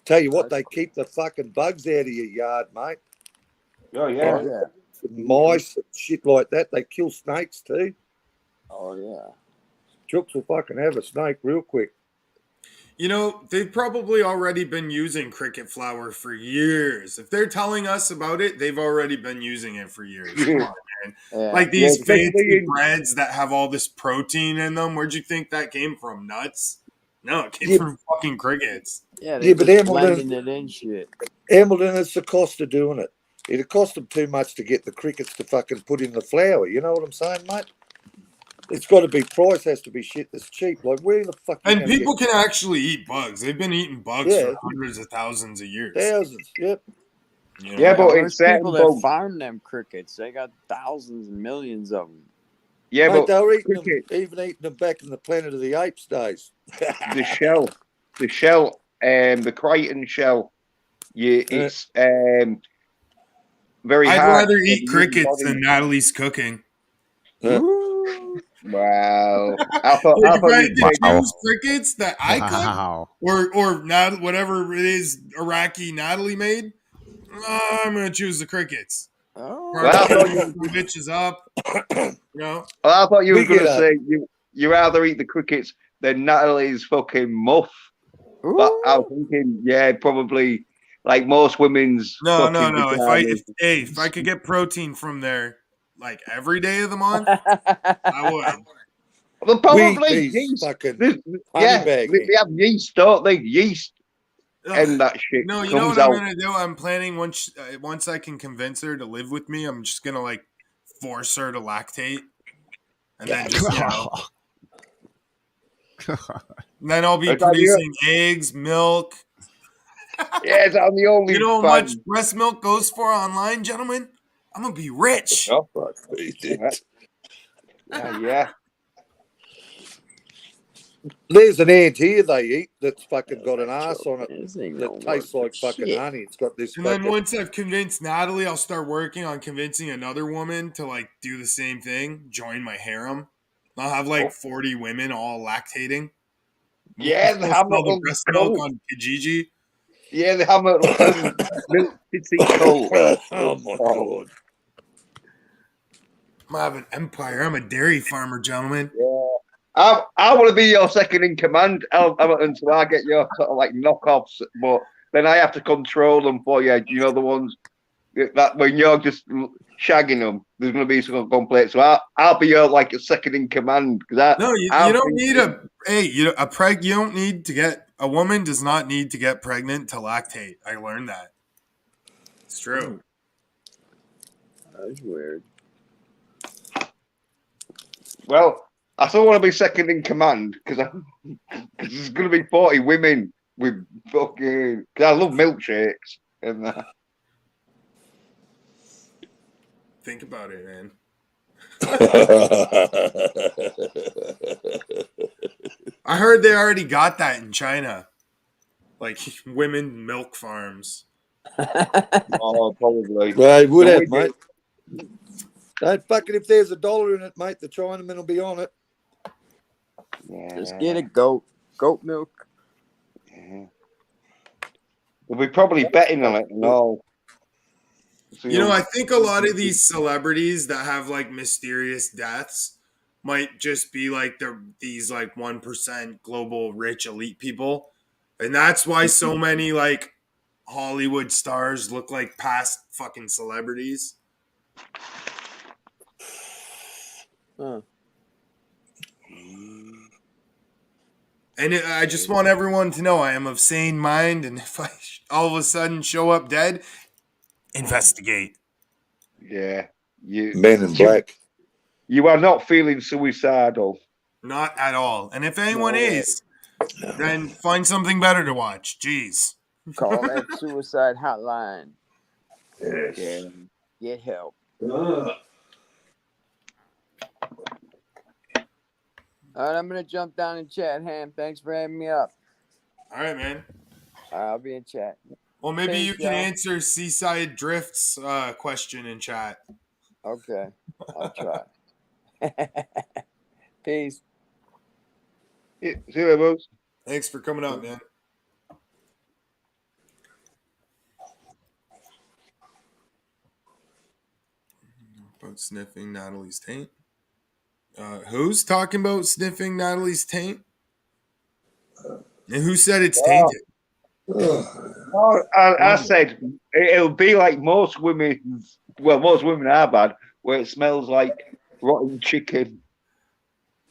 Tell you what, they keep the fucking bugs out of your yard, mate. Oh, yeah. Oh yeah. Mice and shit like that. They kill snakes too. Oh yeah. Chooks will fucking have a snake real quick. You know, they've probably already been using cricket flour for years. If they're telling us about it, they've already been using it for years. Come on, man. Yeah. Like these especially fancy in- breads that have all this protein in them. Where'd you think that came from? Nuts? No, it came Yeah. from fucking crickets. Yeah, Yeah, but just Hamilton- blending it in shit. Hamilton, it's the cost of doing it. It'd cost them too much to get the crickets to fucking put in the flour. You know what I'm saying, mate? It's got to be price has to be shit that's cheap. Like where the fuck? you And gonna people get can actually eat bugs. They've been eating bugs Yeah. for hundreds of thousands of years. thousands? Yep. You know? Yeah, but There's it's certain people that bugs. farm them crickets. They got thousands and millions of them. Yeah, Mate, but they were eating them, cricket, even eating them back in the Planet of the Apes days. the shell, the Crichton shell, it's very I'd hard. rather for the eat human crickets body. than Natalie's cooking. Wow. I thought Like, if I you'd had to take- choose crickets that I cook, Wow. or not whatever it is Iraqi Natalie made, I'm gonna choose the crickets. Oh. Well, I thought you- The bitches up, you know. I thought you We were going to get say you rather eat the crickets than Natalie's fucking muff. But I was thinking, yeah, probably like most women's. No. fucking pajamas. If I could get protein from there, like every day of the month, I would. Well, probably Wheat, yeast. fucking Yeah, honey bag. they have yeast, don't they? Yeast Ugh. and that shit No, you know comes what I'm out. gonna do? I'm planning once I can convince her to live with me, I'm just gonna like force her to lactate, and then just and then I'll be Is that the- producing eggs, milk. Yeah, is that the only You know how much fan? breast milk goes for online, gentlemen? I'm gonna be rich. Oh, Fuck me, dude. yeah. There's an ant here they eat that's fucking got an ass on it This ain't that gonna tastes work like for fucking shit. honey. It's got this And then fucking. once I've convinced Natalie, I'll start working on convincing another woman to like do the same thing, join my harem. I'll have like 40 women all lactating. Yeah, the We'll sell the Hamilton breast milk cult. on Kijiji. Yeah, the Hamilton Milk City cult. Oh my god. I'm gonna have an empire. I'm a dairy farmer, gentlemen. Yeah. I want to be your second in command, Hamilton, so I get your sort of like knockoffs, but then I have to control them for you. You know, the ones that when you're just shagging them, there's going to be some complaints. So I'll be your like a second in command because No, you don't need you don't need to get a woman does not need to get pregnant to lactate. I learned that. It's true. That's weird. Well, I still want to be second in command because there's going to be 40 women with fucking. Because I love milkshakes and that. Think about it, man. I heard they already got that in China. Like women milk farms. Oh, probably. They would So have, we mate. Don't fucking if there's $1 in it, mate, the Chinaman will be on it. Just get a goat milk. Yeah. We'll be probably betting on it and all. So You know, I think a lot of these celebrities that have like mysterious deaths might just be like these like 1% global rich elite people. And that's why so many like Hollywood stars look like past fucking celebrities. Huh. And I just want everyone to know I am of sane mind. And if I all of a sudden show up dead, investigate. Yeah. Men in Black. You are not feeling suicidal. Not at all. And if anyone is, then find something better to watch. Jeez. Call that suicide hotline. Yeah. Get help. All right, I'm gonna jump down and chat. Ham, thanks for having me up. All right, man. I'll be in chat. Well, maybe Peace, you can y'all. answer Seaside Drift's question in chat. Okay, I'll try. Peace. See you later, boys. Thanks for coming up, man. About sniffing Natalie's taint. Who's talking about sniffing Natalie's taint? And who said it's tainted? Oh, I said it'll be like most women. Well, most women are bad, where it smells like rotten chicken.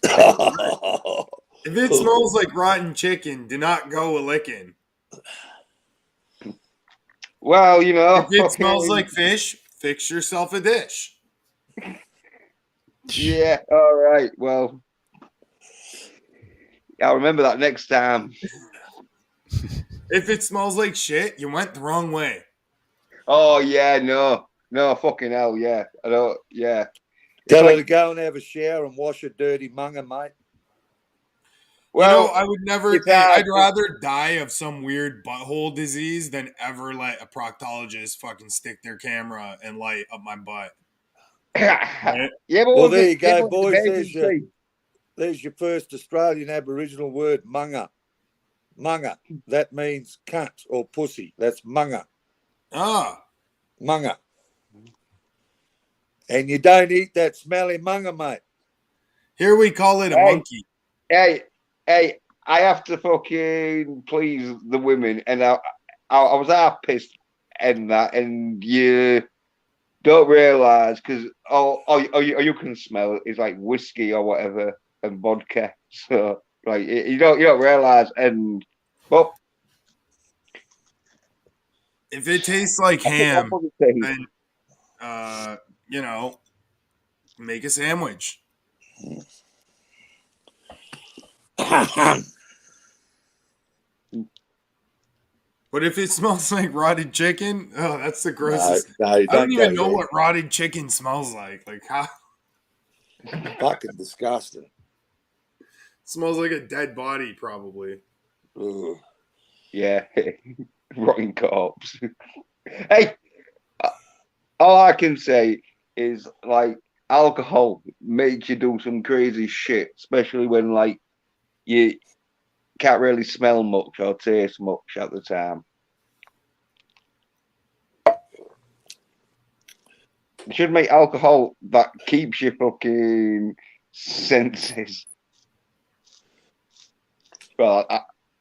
If it smells like rotten chicken, do not go a licking. Well, you know. If it smells like fish, fix yourself a dish. Yeah, all right. Well, I'll remember that next time. If it smells like shit, you went the wrong way. Oh, yeah, no, fucking hell, yeah. I don't, yeah. Tell her to go and have a shower and wash a dirty munga, mate. Well, you know, I would never. it's hard. I'd rather die of some weird butthole disease than ever let a proctologist fucking stick their camera and light up my butt. Right? Yeah, but Well, there you go, the boys. emergency? There's your first Australian Aboriginal word, munga. Munga. That means cunt or pussy. That's munga. Ah, Munga. And you don't eat that smelly munga, mate. here we call it a Hey. monkey. Hey, I have to fucking please the women, and I was half pissed in that, and you don't realise because you can smell it. It's like whiskey or whatever and vodka. So like you don't realise, and but If it tastes like ham, then, then you know, make a sandwich. But if it smells like rotted chicken, oh, that's the grossest. No, I don't don't even go know there. what rotted chicken smells like. Like how Fucking disgusting. it smells like a dead body, probably. Ugh. Yeah, rotten corpse. Hey, all I can say is like alcohol makes you do some crazy shit, especially when like you can't really smell much or taste much at the time. You should make alcohol that keeps your fucking senses. Well,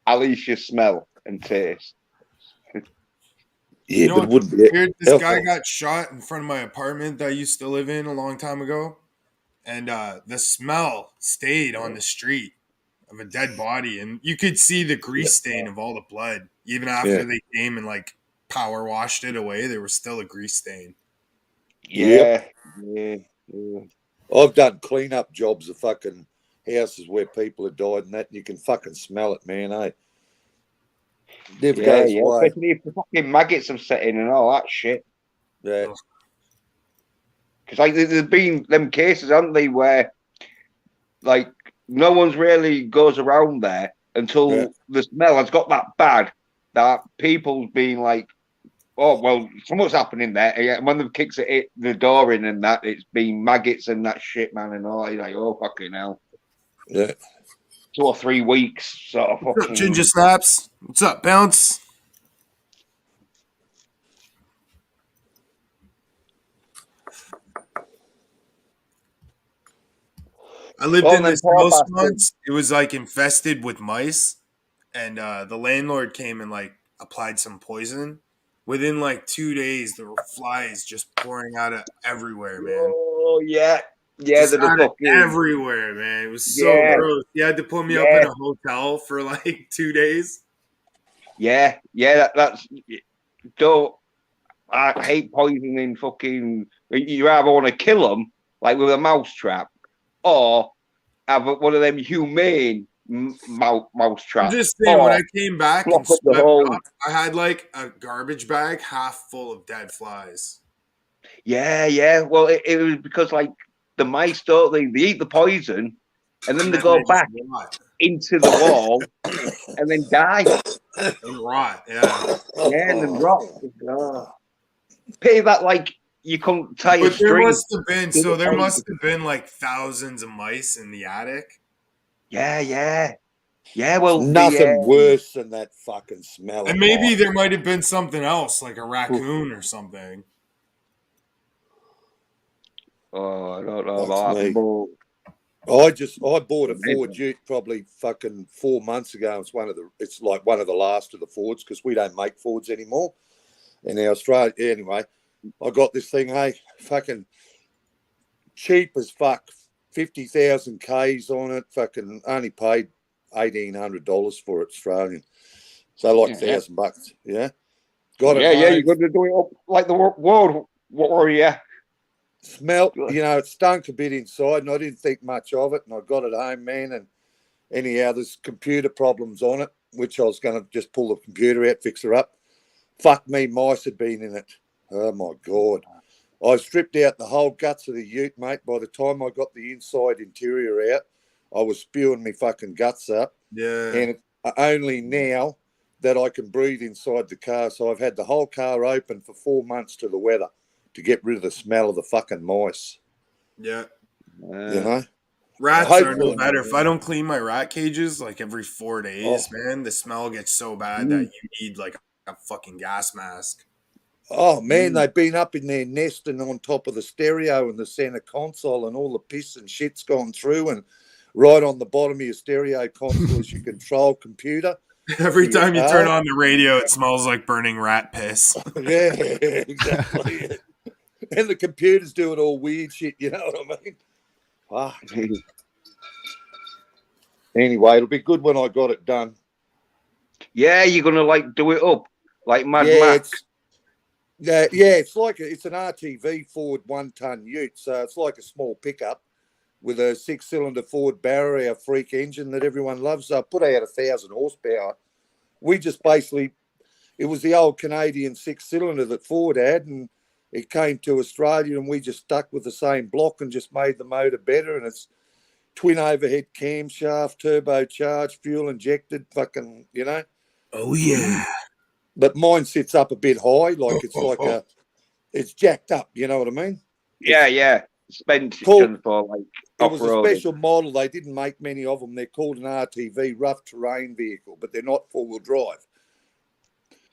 at least you smell and taste. Yeah, You know but it what's wouldn't be weird? This guy alcohol. got shot in front of my apartment that I used to live in a long time ago, and the smell stayed on the street of a dead body, and you could see the grease stain of all the blood even after Yeah. they came and like power washed it away. There was still a grease stain. Yeah, yeah, yeah. I've done clean-up jobs of fucking houses where people have died and that, and you can fucking smell it, man, eh? Never Yeah, goes yeah. away. Especially if the fucking maggots have set in and all that shit. Yeah. Because like there's been them cases, haven't they, where like no one's really goes around there until Yeah. the smell has got that bad that people's been like, oh well, something's happening there. Yeah, and when the kicks it the door in and that, it's been maggots and that shit, man, and all. You're like, oh fucking hell. Yeah. 2 or 3 weeks, sort of What's up, fucking. Ginger Snaps? What's up, Bounce? I lived Oh, in and then this poor house bastard. once. It was like infested with mice, and the landlord came and like applied some poison. Within like 2 days, there were flies just pouring out of everywhere, man. Oh yeah, yeah, Just the out of fucking everywhere, man. It was so yeah, gross. He had to put me up in yeah, a hotel for like 2 days. yeah, yeah. That's don't. I hate poisoning fucking. You either want to kill them like with a mouse trap, or have one of them humane mouse I'm traps, just saying, when I or came back and block up the swept hole. up, I had like a garbage bag half full of dead flies. Yeah, yeah. Well, it was because like the mice don't they eat the poison, and then And they then they go just back rot into the wall and then die. and rot. Yeah. Yeah, and then rot. Oh. Pity that like you couldn't tie a But there string must have been, to the so there poison. must have been like thousands of mice in the attic. Yeah, yeah, yeah. Well, Nothing worse than that fucking smell And of maybe mice. there might have been something else, like a raccoon or something. oh, I don't know Fuck about that, me. but I bought a Ford Ute probably fucking 4 months ago. It's like one of the last of the Fords because we don't make Fords anymore in Australia. Anyway, I got this thing, hey, fucking cheap as fuck, 50,000 Ks on it. Fucking only paid $1,800 for it Australian, so like yeah, $1,000. Yeah, got it yeah, yeah. You're home. going to do it up like the world. What were you? Smelt, it stunk a bit inside, and I didn't think much of it. And I got it home, man. And anyhow, there's computer problems on it, which I was going to just pull the computer out, fix her up. Fuck me, mice had been in it. Oh my god! I stripped out the whole guts of the Ute, mate. By the time I got the inside interior out, I was spewing me fucking guts up. Yeah. And it's only now that I can breathe inside the car. So I've had the whole car open for 4 months to the weather to get rid of the smell of the fucking mice. Yeah. You know? Rats are no Hopefully. better. If I don't clean my rat cages like every 4 days, man, the smell gets so bad that you need like a fucking gas mask. Oh, man, they've been up in their nest and on top of the stereo and the center console, and all the piss and shit's gone through, and right on the bottom of your stereo console is your control computer. Every for your time you car. turn on the radio, it smells like burning rat piss. Yeah, exactly. And the computer's doing all weird shit, you know what I mean? Fuck. Anyway, it'll be good when I got it done. Yeah, you're gonna like do it up like Mad Yeah, Max. Yeah, it's like it's an RTV Ford 1-ton Ute, so it's like a small pickup with a 6-cylinder Ford Barrier freak engine that everyone loves. I put out 1,000 horsepower. We just basically, it was the old Canadian 6-cylinder that Ford had, and it came to Australia, and we just stuck with the same block and just made the motor better. And it's twin overhead camshaft, turbocharged, fuel injected, fucking, Oh yeah. But mine sits up a bit high, like it's like it's jacked up. You know what I mean? Yeah. Called, Suspension for like it was a off-roading. special model. They didn't make many of them. They're called an RTV, rough terrain vehicle, but they're not four-wheel drive.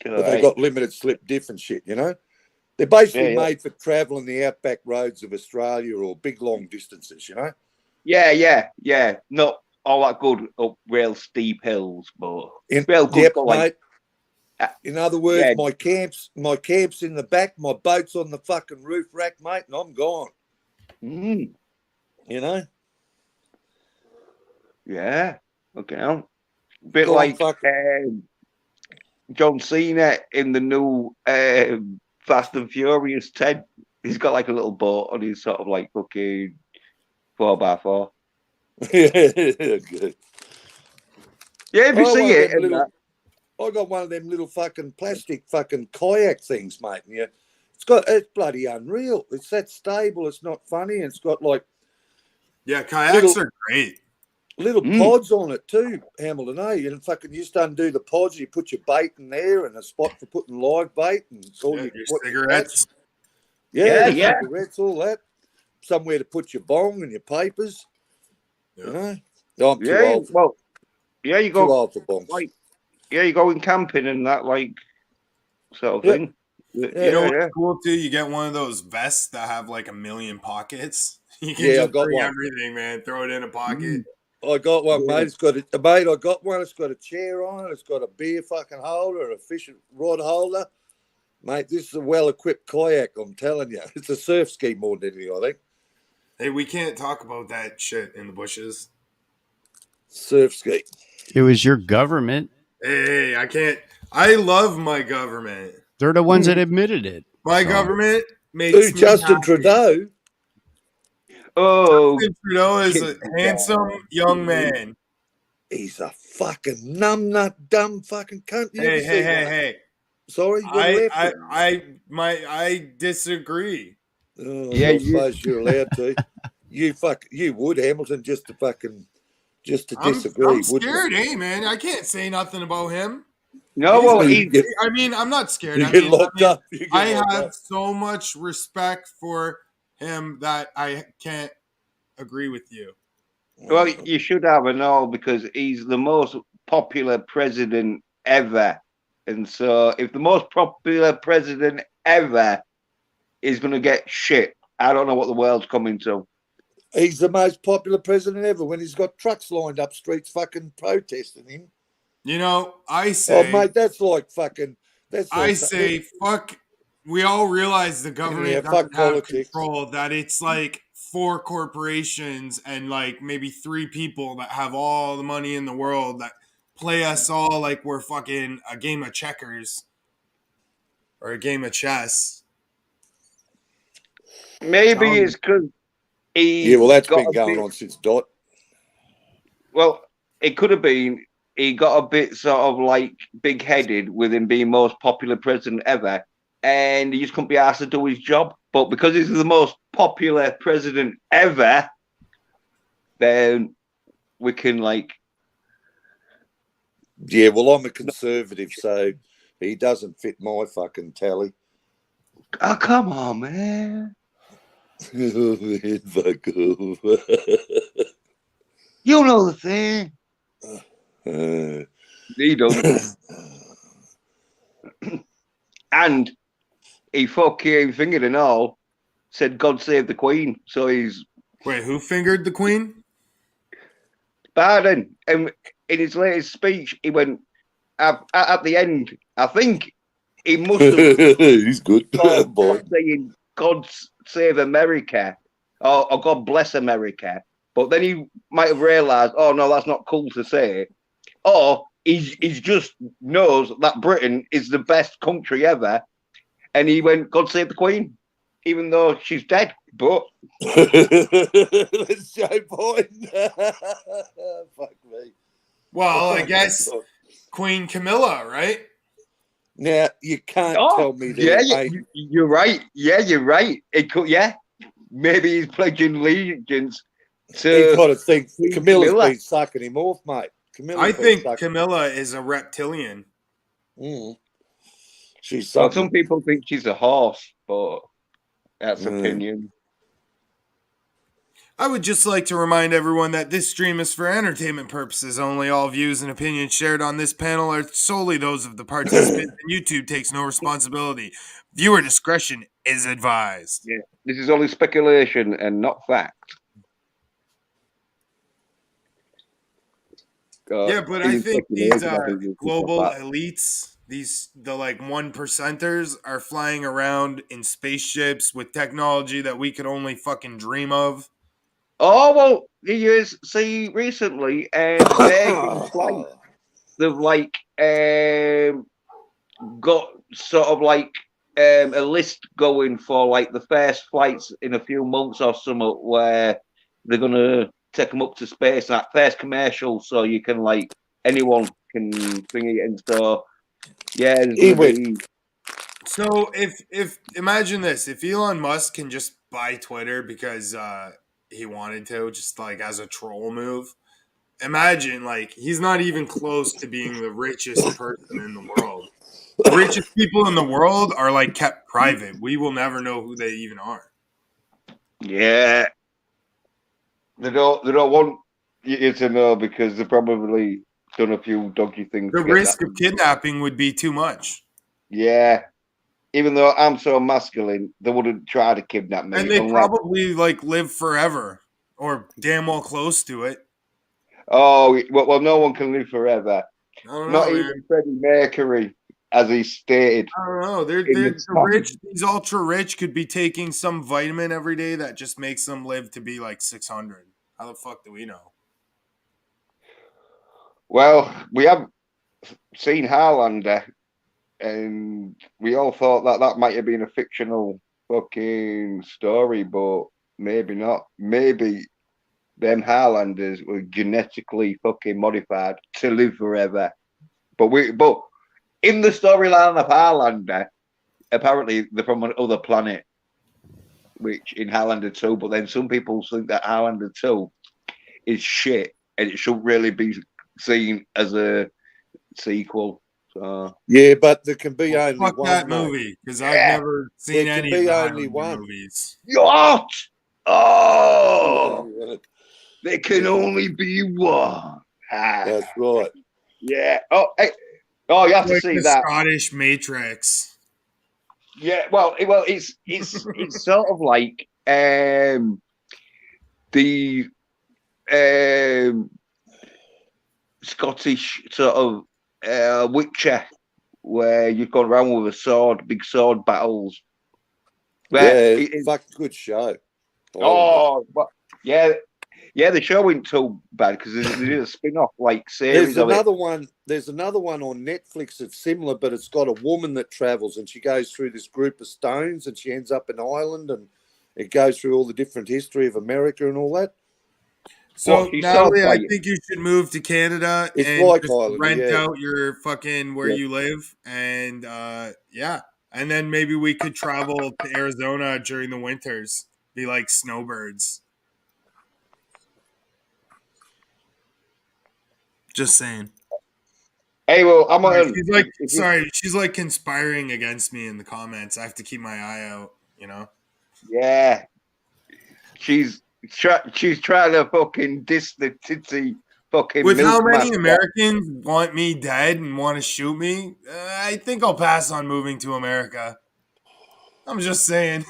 But they got limited slip diff and shit. They're basically made for traveling the outback roads of Australia or big long distances. Yeah. Not all that good up real steep hills, but real good Yep, for like. mate. In other words, my camp's in the back, my boat's on the fucking roof rack, mate, and I'm gone. Yeah. Okay. A bit Go like on, John Cena in the new Fast and Furious 10. He's got like a little boat on his sort of like fucking 4x4. Good. Yeah, if you see it. I got one of them little fucking plastic fucking kayak things, mate. And it's bloody unreal. It's that stable. It's not funny. And it's got like kayaks are great. Little pods on it too, Hamilton. And fucking you just undo the pods. You put your bait in there, and a spot for putting live bait, and all your cigarettes. Cigarettes, all that. Somewhere to put your bong and your papers. I'm too old. Well, yeah, you go too old for bongs. Like, you're going camping and that, like, sort of thing. You know what's cool too? You get one of those vests that have like 1 million pockets. You can just bring everything, man. Throw it in a pocket. I got one, mate. It's got I got one. It's got a chair on it. It's got a beer fucking holder, a fishing rod holder. Mate, this is a well-equipped kayak, I'm telling you. It's a surf ski more than anything, I think. Hey, we can't talk about that shit in the bushes. Surf ski. It was your government. Hey, I can't. I love my government. They're the ones that admitted it. My government makes me Justin happy. Trudeau. Oh, Justin Trudeau is a handsome young man. He's a fucking numbnut, dumb fucking cunt. Hey. Sorry, I disagree. Oh, yeah, I suppose you're allowed to. You would, Hamilton, just to disagree. I'm scared, hey man. I can't say nothing about him. No, well, I mean, I'm not scared. You get locked up. I have so much respect for him that I can't agree with you. Well, you should have an all because he's the most popular president ever. And so if the most popular president ever is going to get shit, I don't know what the world's coming to. He's the most popular president ever when he's got trucks lined up streets fucking protesting him. You know, I say... Oh, mate, that's like fucking... fuck... We all realize the government doesn't have control, that it's like 4 corporations and like maybe 3 people that have all the money in the world that play us all like we're fucking a game of checkers or a game of chess. Maybe it's because that's been going on since Dot. Well, it could have been he got a bit sort of like big-headed with him being most popular president ever, and he just couldn't be asked to do his job. But because he's the most popular president ever, then we can like... Yeah, well, I'm a conservative, so he doesn't fit my fucking tally. Oh, come on, man. You know the thing. He doesn't. And he fucking fingered and all, said God save the Queen. So he's... Wait, who fingered the Queen? Biden. And in his latest speech, he went, at the end, I think he must have... He's good. Boy. Saying God save America or God bless America. But then he might have realised, oh, no, that's not cool to say. Or he's just knows that Britain is the best country ever. and he went, "God save the Queen," even though she's dead. But That's Joe Biden. Fuck me. Well, I guess Queen Camilla, right? Now you can't tell me yeah, that. you're right. Yeah, you're right. It could, yeah, maybe he's pledging allegiance You to got to think Queen Camilla's Camilla. been sucking him off, mate. I think Camilla is a reptilian. She's Well, something. some people think she's a horse, but that's opinion. I would just like to remind everyone that this stream is for entertainment purposes only. All views and opinions shared on this panel are solely those of the participants, and YouTube takes no responsibility. Viewer discretion is advised. Yeah, this is only speculation and not fact. Yeah, but I think these global elites, the like 1%ers, are flying around in spaceships with technology that we could only fucking dream of. Oh, well, you see, recently, Virgin Flight, they've like got sort of like a list going for like the first flights in a few months or something where they're going to take them up to space, that first commercial, so you can like anyone can bring it in. So, yeah, there's going to be. So if imagine this, if Elon Musk can just buy Twitter because he wanted to, just like as a troll move, imagine like he's not even close to being the richest person in the world. The richest people in the world are like kept private. We will never know who they even are. Yeah, they don't want you to know because they've probably done a few dodgy things. The risk of kidnapping would be too much. Yeah. Even though I'm so masculine, they wouldn't try to kidnap me. And they probably like live forever or damn well close to it. Oh, well, no one can live forever. Not even man. Freddie Mercury, as he stated. I don't know. They're rich. These ultra rich could be taking some vitamin every day that just makes them live to be like 600. How the fuck do we know? Well, we have seen Highlander, and we all thought that might have been a fictional fucking story, but maybe not. Maybe them Highlanders were genetically fucking modified to live forever. But in the storyline of Highlander, apparently they're from another planet, which in Highlander 2, but then some people think that Highlander 2 is shit and it shouldn't really be seen as a sequel. So yeah, but there can be only fuck one that movie because I've never seen any of the Highlander movies. What? Oh, there can only be one. That's right. Yeah. Oh, hey. Oh, you have to see that Scottish Matrix. Yeah. Well, it's sort of like the Scottish sort of Witcher, where you've gone around with a sword, big sword battles. Yeah, it's a good show. But yeah, the show ain't too bad because they did a spin-off like series. There's another one on Netflix that's similar, but it's got a woman that travels and she goes through this group of stones and she ends up in Ireland and it goes through all the different history of America and all that. So Natalie, I think you should move to Canada and just rent out your fucking where you live, and and then maybe we could travel to Arizona during the winters, be like snowbirds. Just saying. Hey, well, I'm she's like conspiring against me in the comments. I have to keep my eye out, you know. Yeah, she's trying to fucking diss the titsy fucking. With how many Americans want me dead and want to shoot me, I think I'll pass on moving to America. I'm just saying.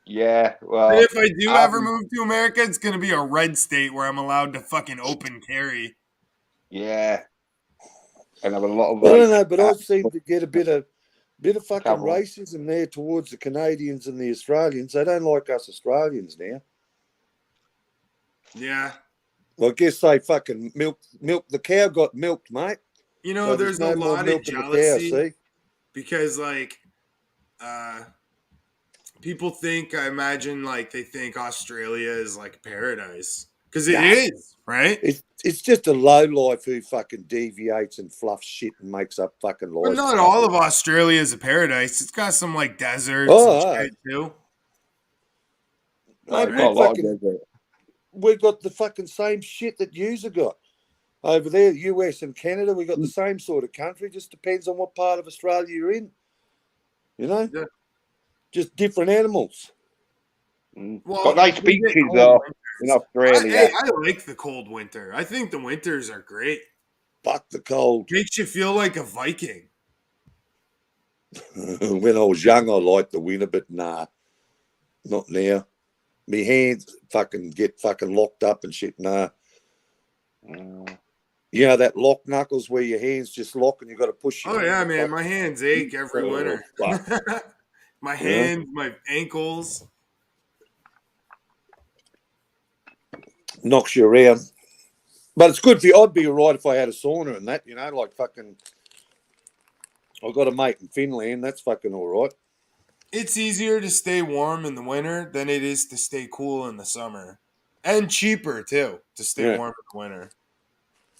Yeah, well, if I do ever move to America, it's going to be a red state where I'm allowed to fucking open carry. Yeah, and have a lot of. I don't know, but I seem to get a bit of fucking racism there towards the Canadians and the Australians. They don't like us Australians now. Yeah. Well, I guess they fucking milk. The cow got milked, mate. You know, so there's a lot of jealousy. because like people think, I imagine, like they think Australia is like paradise because it Nah. is, right? It's just a low life who fucking deviates and fluffs shit and makes up fucking But lies. not all of Australia is a paradise. It's got some like deserts Oh, and aye. shit too. Oh, Mate, it's got a lot of desert. we got the fucking same shit that yous have got. Over there, US and Canada, we got the same sort of country. Just depends on what part of Australia you're in. You know? Yeah. Just different animals. Well, Got nice we get beaches cold though winters. in Australia. I like the cold winter. I think the winters are great. Fuck the cold. Makes you feel like a Viking. When I was young, I liked the winter, but nah, not now. Me hands fucking get fucking locked up and shit. Nah. You know that lock knuckles where your hands just lock and you got to push your Oh yeah, hand man, back? my hands ache every Oh, winter. fuck. My Yeah. hands, my ankles. Knocks you around. But it's good for you. I'd be all right if I had a sauna and that, you know, like fucking. I've got a mate in Finland. That's fucking all right. It's easier to stay warm in the winter than it is to stay cool in the summer. And cheaper too to stay Yeah. warm in the winter.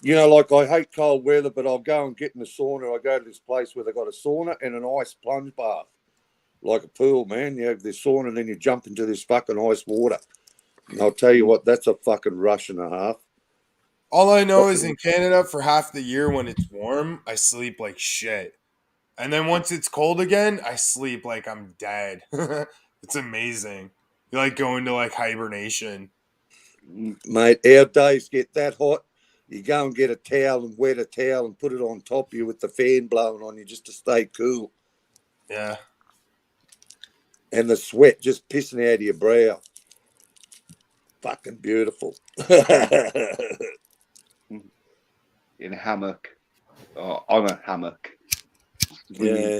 You know, like I hate cold weather, but I'll go and get in the sauna. I go to this place where they got a sauna and an ice plunge bath. Like a pool, man. You have this sauna and then you jump into this fucking ice water. And I'll tell you what, that's a fucking rush and a half. All I know is in Canada for half the year when it's warm, I sleep like shit. And then once it's cold again, I sleep like I'm dead. It's amazing. You like go into like hibernation. Mate, our days get that hot. You go and get a towel and wet a towel and put it on top of you with the fan blowing on you just to stay cool. Yeah. And the sweat just pissing out of your brow. Fucking beautiful. In a hammock or on a hammock. Yeah.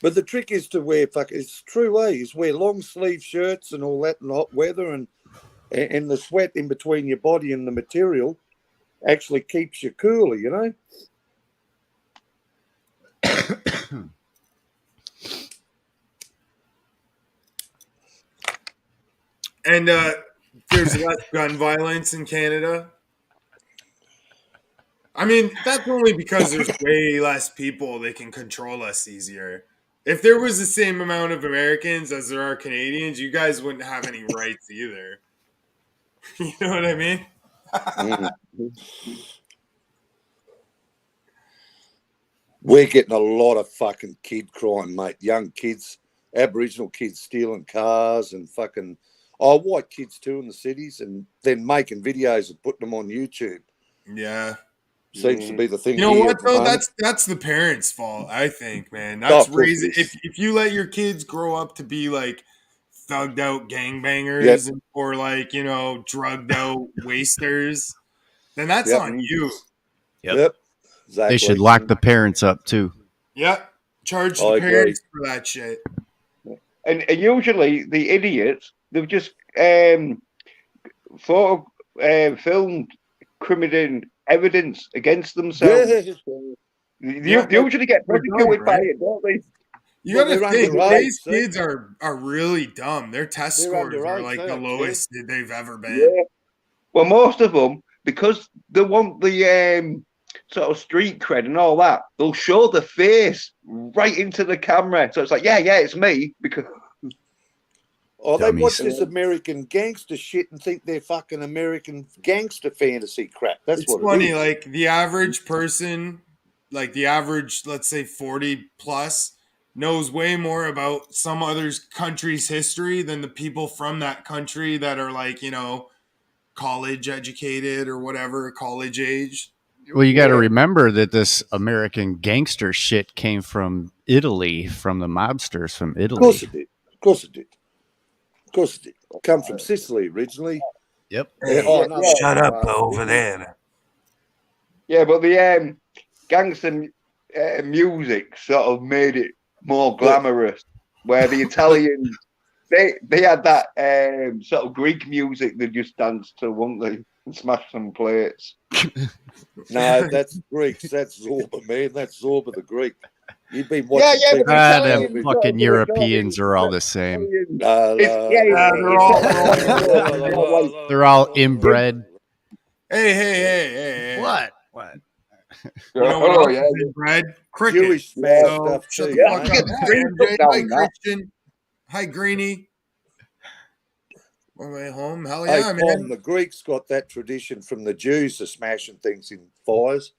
But the trick is to wear it's true, eh? Is wear long sleeve shirts and all that in hot weather, and the sweat in between your body and the material actually keeps you cooler, you know? And there's less gun violence in Canada. I mean, that's only because there's way less people. They can control us easier. If there was the same amount of Americans as there are Canadians, you guys wouldn't have any rights either. You know what I mean? We're getting a lot of fucking kid crime, mate. Young kids, Aboriginal kids stealing cars and fucking, white kids too in the cities, and then making videos and putting them on YouTube. Yeah. Seems to be the thing. You know here what at the though? moment. That's the parents' fault, I think, man. Oh, That's of course raising. it is. If you let your kids grow up to be like thugged out gangbangers or like drugged out wasters, then that's Yep. on you. Yep. Exactly. They should lock the parents up too. Yep. Charge I the agree. parents for that shit. And usually the idiots, they've just filmed criminal evidence against themselves. Yeah. They usually get They're prosecuted dumb, by right? it, don't they? You Well, gotta they're think underage, these see? kids are really dumb. Their test They're scores are underage, like they the don't lowest that they've ever been. Yeah. Well, most of them, because they want the sort of street cred and all that, they'll show the face right into the camera. So it's like, yeah, it's me. Because they watch Dummies. this American gangster shit and think they're fucking American gangster fantasy crap. That's It's what funny, it is. like the average person, like the average, let's say 40 plus, knows way more about some other country's history than the people from that country that are like, college educated or whatever, college age. Well, you got to remember that this American gangster shit came from Italy, from the mobsters from Of course Italy. it did. Of course it did. Of course it did. Come from Sicily originally. Yep. Shut up over there. Yeah, but the gangster music sort of made it more glamorous. Where the Italians, they had that sort of Greek music they just danced to, wouldn't they? And smash some plates. No, that's Greeks. That's Zorba, man. That's Zorba the Greek. You've been watching yeah, too but much Ah, Italians them got television. fucking to do it, don't Europeans are all the same. Italians. La, It's, la, yeah, la, they're all Italians got like They're all inbred. Hey. What? What? You know what else yeah, is inbred? Cricket. Jewish yeah, smash So stuff shut too, the yeah. fuck mate. I up. get Hi screamed MJ. up down Hi that. Christian. Hi Greenie. On my way home. Hell Hey, yeah, Tom, man. the Greeks got that tradition from the Jews of smashing things in fires.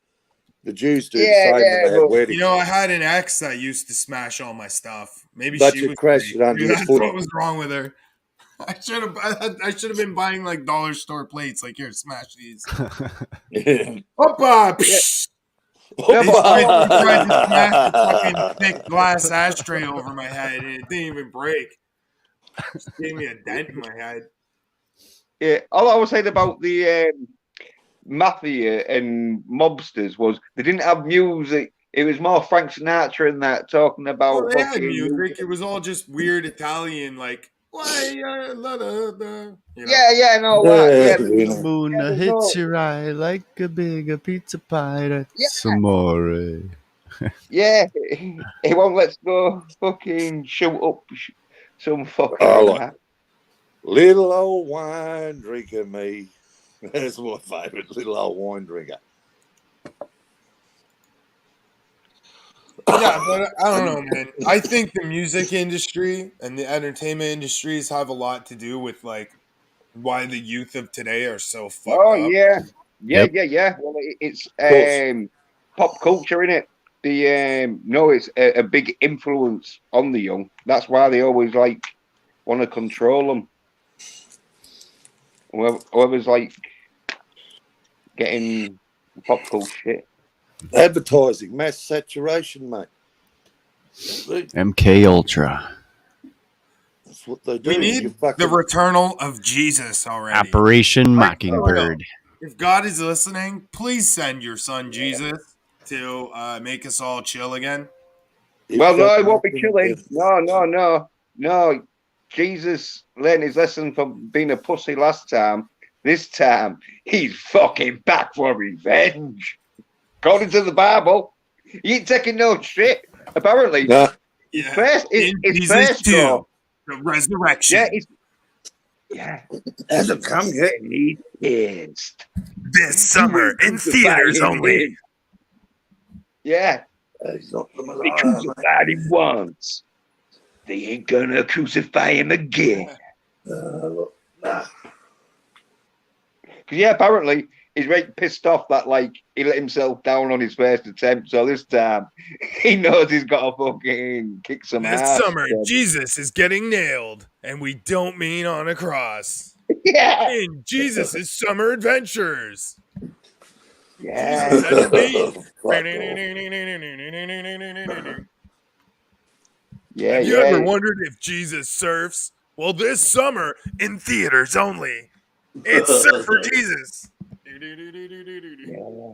The Jews do the Yeah, same when yeah, they have but weddings. You know, I had an ex that used to smash all my stuff. Maybe But she you was crashed great. it under Maybe your that's foot. what was wrong with her. I should have been buying like dollar store plates. Like, here, smash these. Hoppa! Psh! yeah, This but bitch tried to smash a fucking thick glass ashtray over my head, and it didn't even break. Just gave me a dent in my head. yeah, all I was saying about the mafia and mobsters was they didn't have music. It was more Frank Sinatra and that talking about Well, they had fucking music. It was all just weird Italian, like why, la, da, da, you know. yeah, and all that. Yeah, When the moon there's hits no, your eye like a big pizza pie. yeah, That's amore. yeah. He won't let's go fucking shoot up some fucking Oh, like, hat. little old wine drinker me. That's my favourite, little old wine drinker. Yeah, but I don't know, man. I think the music industry and the entertainment industries have a lot to do with like why the youth of today are so fucked Oh up. yeah, Yep. yeah. Well, it's Of course. pop culture in it. The no, it's a big influence on the young. That's why they always like want to control them. Whoever's like getting pop culture shit. Advertising, mass saturation, mate. MK Ultra. That's what they do. We You need fucking, the returnal of Jesus already. Operation Like, for real. Mockingbird. If God is listening, please send your son Jesus to make us all chill again. Well, no, it won't be chilling. No. Jesus learned his lesson from being a pussy last time. This time, he's fucking back for revenge. According to the Bible, he ain't taking no shit. Apparently, Nah, Yeah. first, In his Jesus first 2, go, the resurrection. yeah, hasn't come yet. and he's pissed. This summer in theaters only. Yeah, He's not the they Messiah, mate. crucified him once. They ain't gonna crucify him again. Look, nah. Yeah, apparently he's very pissed off that like he let himself down on his first attempt. So this time he knows he's got to fucking kick some This ass. summer, Jesus is getting nailed, and we don't mean on a cross. Yeah, In Jesus' summer adventures. yeah. Jesus at the beach. Fuck Yeah, Have you yeah. ever wondered if Jesus surfs? Well, this summer in theaters only. It's Surf for Jesus. Yeah.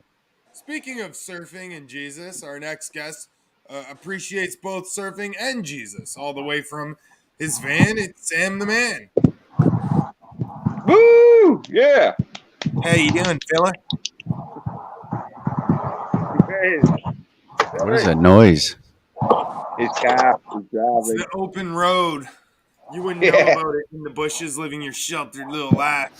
Speaking of surfing and Jesus, our next guest appreciates both surfing and Jesus, all the way from his van. It's Sam the Man. Woo! Yeah. How you doing, fella? What is that noise? His car is It's driving. the open road. You wouldn't know Yeah. about it in the bushes, living your sheltered little life.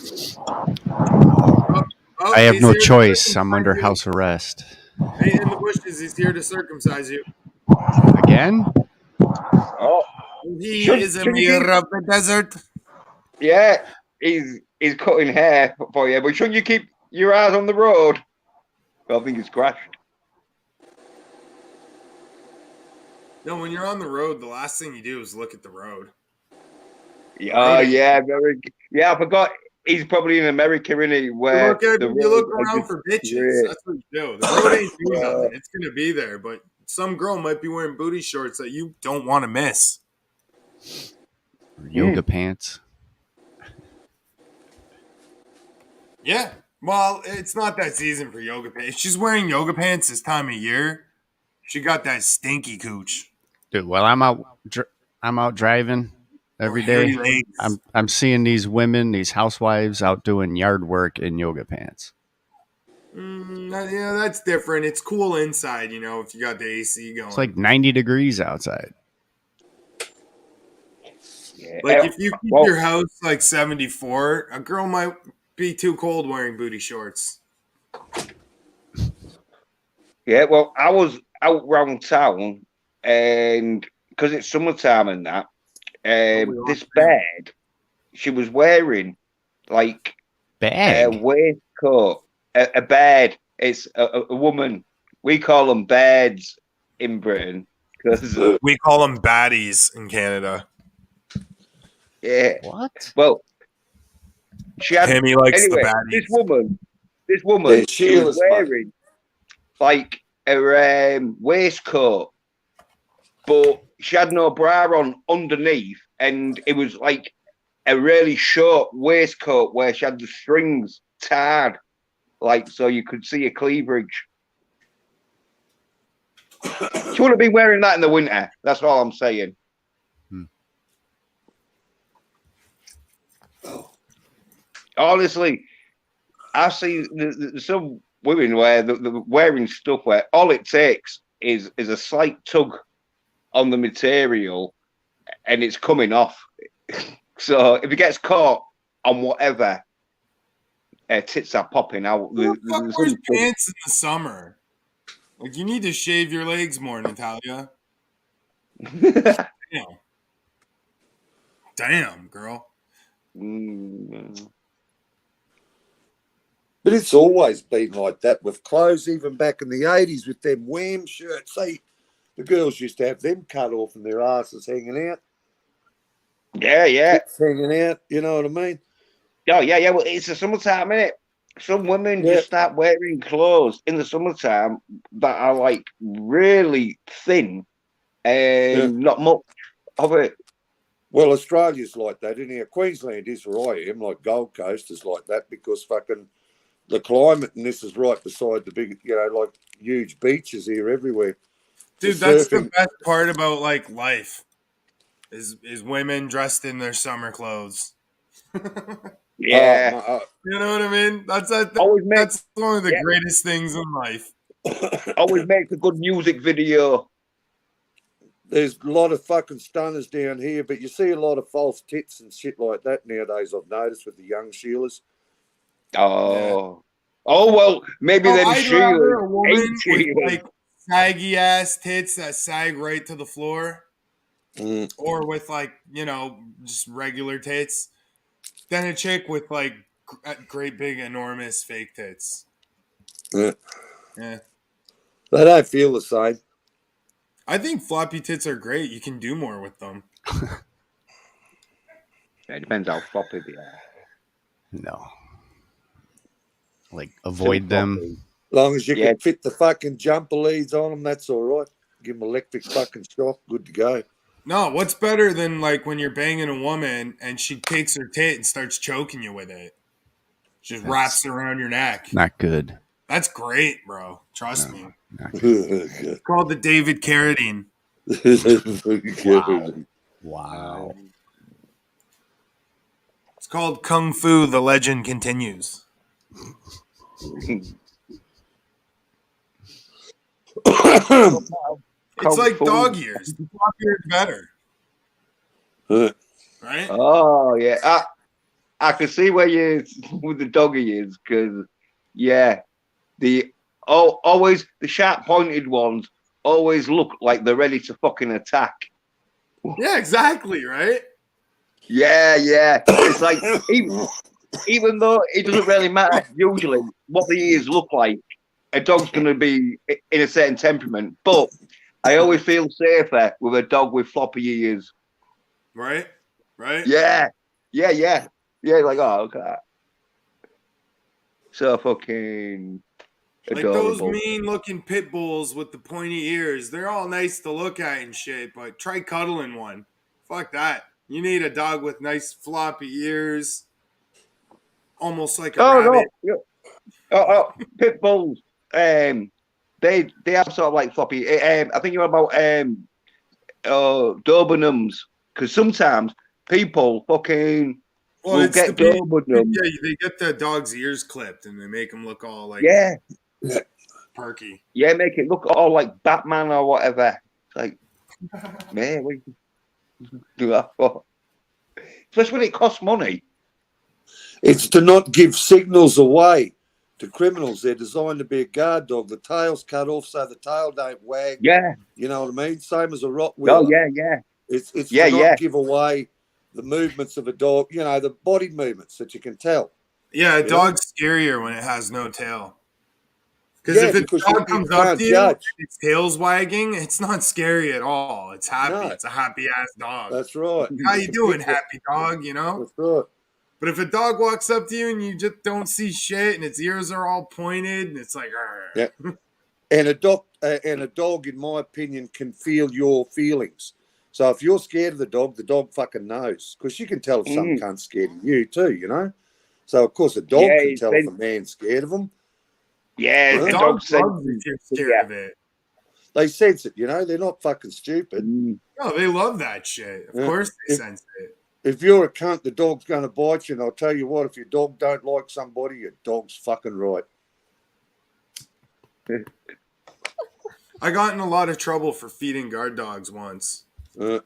I have he's no here to choice. I'm under circumcise house arrest. you. Hey, in the bushes, he's here to circumcise you. Again? Oh, He Should- is a should you mirror keep- of the desert. yeah. He's cutting hair for you, but shouldn't you keep your eyes on the road? I think it's crashed. No, when you're on the road, the last thing you do is look at the road. Oh yeah, very. Yeah, I forgot. He's probably in America, isn't he? You Where look, at, the you look roads are around just for bitches. great. That's what you do. The road ain't doing nothing. It's going to be there, but some girl might be wearing booty shorts that you don't want to miss. Yoga pants. Yeah. Well, it's not that season for yoga pants. If she's wearing yoga pants this time of year, she got that stinky cooch. Dude, while I'm out driving every Or hairy day, legs. I'm seeing these women, these housewives out doing yard work in yoga pants. Yeah, that's different. It's cool inside, if you got the AC going. It's like 90 degrees outside. Yeah. Like if you keep Well, your house like 74, a girl might be too cold wearing booty shorts. yeah. Well, I was out round town, and because it's summertime and that, Probably all this three. bed she was wearing like a Bag. waistcoat, a bed. It's a woman. We call them beds in Britain because We call them baddies in Canada. yeah. What? Well, she had Hammy likes the anyway. baddies. This They're woman, she was Sheila's, mate. wearing like a waistcoat, but she had no bra on underneath, and it was like a really short waistcoat where she had the strings tied, like so you could see her cleavage. She wouldn't be wearing that in the winter. That's all I'm saying. Honestly, I see some women where they're wearing stuff where all it takes is a slight tug on the material and it's coming off. So if it gets caught on whatever, tits are popping out. Who the fuck wears pants in the summer? Like you need to shave your legs more, Natalia. Damn. Damn, girl. But it's always been like that with clothes, even back in the 80s with them wham shirts. The girls used to have them cut off and their asses hanging out. Yeah. Tits hanging out, you know what I mean? Oh, yeah. Well, it's the summertime, innit? Some women just start wearing clothes in the summertime that are like really thin and not much of it. Well, Australia's like that, isn't it? Queensland is where I am, like Gold Coast is like that because fucking the climate and this is right beside the big, like huge beaches here everywhere. Dude, that's the best part about like life is women dressed in their summer clothes. Yeah. You know what I mean? That's one of the greatest things in life. Always makes a good music video. There's a lot of fucking stunners down here, but you see a lot of false tits and shit like that nowadays, I've noticed with the young Sheilas. Oh. Oh, well, maybe then I'd rather a woman ain't with she? like saggy ass tits that sag right to the floor, or with like just regular tits, than a chick with like great big enormous fake tits. Yeah. Yeah. They don't feel the same. I think floppy tits are great. You can do more with them. It depends how floppy they are. No. Like, avoid them. As long as you can fit the fucking jumper leads on them, that's all right. Give them electric fucking shock, good to go. No, what's better than like when you're banging a woman and she takes her tit and starts choking you with it? Just wraps around your neck. Not good. That's great, bro. Trust me. It's called the David Carradine. Wow. It's called Kung Fu, The Legend Continues. It's like dog ears. The dog ears better. Right? Oh, yeah. I can see where you with the dog ears because, always the sharp pointed ones always look like they're ready to fucking attack. Yeah, exactly, right? Yeah. It's like even though it doesn't really matter usually what the ears look like, a dog's going to be in a certain temperament. But I always feel safer with a dog with floppy ears. Right? Yeah. Like, oh, okay. So fucking adorable. Like those mean-looking pit bulls with the pointy ears. They're all nice to look at and shit, but try cuddling one. Fuck that. You need a dog with nice floppy ears, almost like a rabbit. No. Pit bulls. They have sort of like floppy. I think you're about Dobermans, because sometimes people fucking Well, will it's get going with them. yeah, they get the dog's ears clipped and they make them look all like Yeah, perky. yeah, make it look all like Batman or whatever. It's like, man, what you do that for? Especially when it costs money. It's to not give signals away to criminals. They're designed to be a guard dog. The tail's cut off so the tail don't wag. Yeah. You know what I mean? Same as a Rottweiler. Oh, yeah, yeah. It's Yeah, to not yeah. give away the movements of a dog, you know, the body movements that you can tell. Yeah, a You know? dog's scarier when it has no tail. Because Yeah, if a because dog you comes up can't to you judge. and its tail's wagging, it's not scary at all. It's happy. No. It's a happy ass dog. That's right. How you can doing, pick it. happy dog? You know. That's right. But if a dog walks up to you and you just don't see shit and its ears are all pointed and it's like, "Arr." Yeah. And a dog, in my opinion, can feel your feelings. So if you're scared of the dog fucking knows, because you can tell if some cunt's scared of you too, you know. So of course a dog can tell if a man's scared of them. Yeah, the the dog dog loves sense. if you're scared of it. They sense it, you know. They're not fucking stupid. No, they love that shit. Of course they sense it. If you're a cunt, the dog's going to bite you. And I'll tell you what, if your dog don't like somebody, your dog's fucking right. I got in a lot of trouble for feeding guard dogs once. Uh,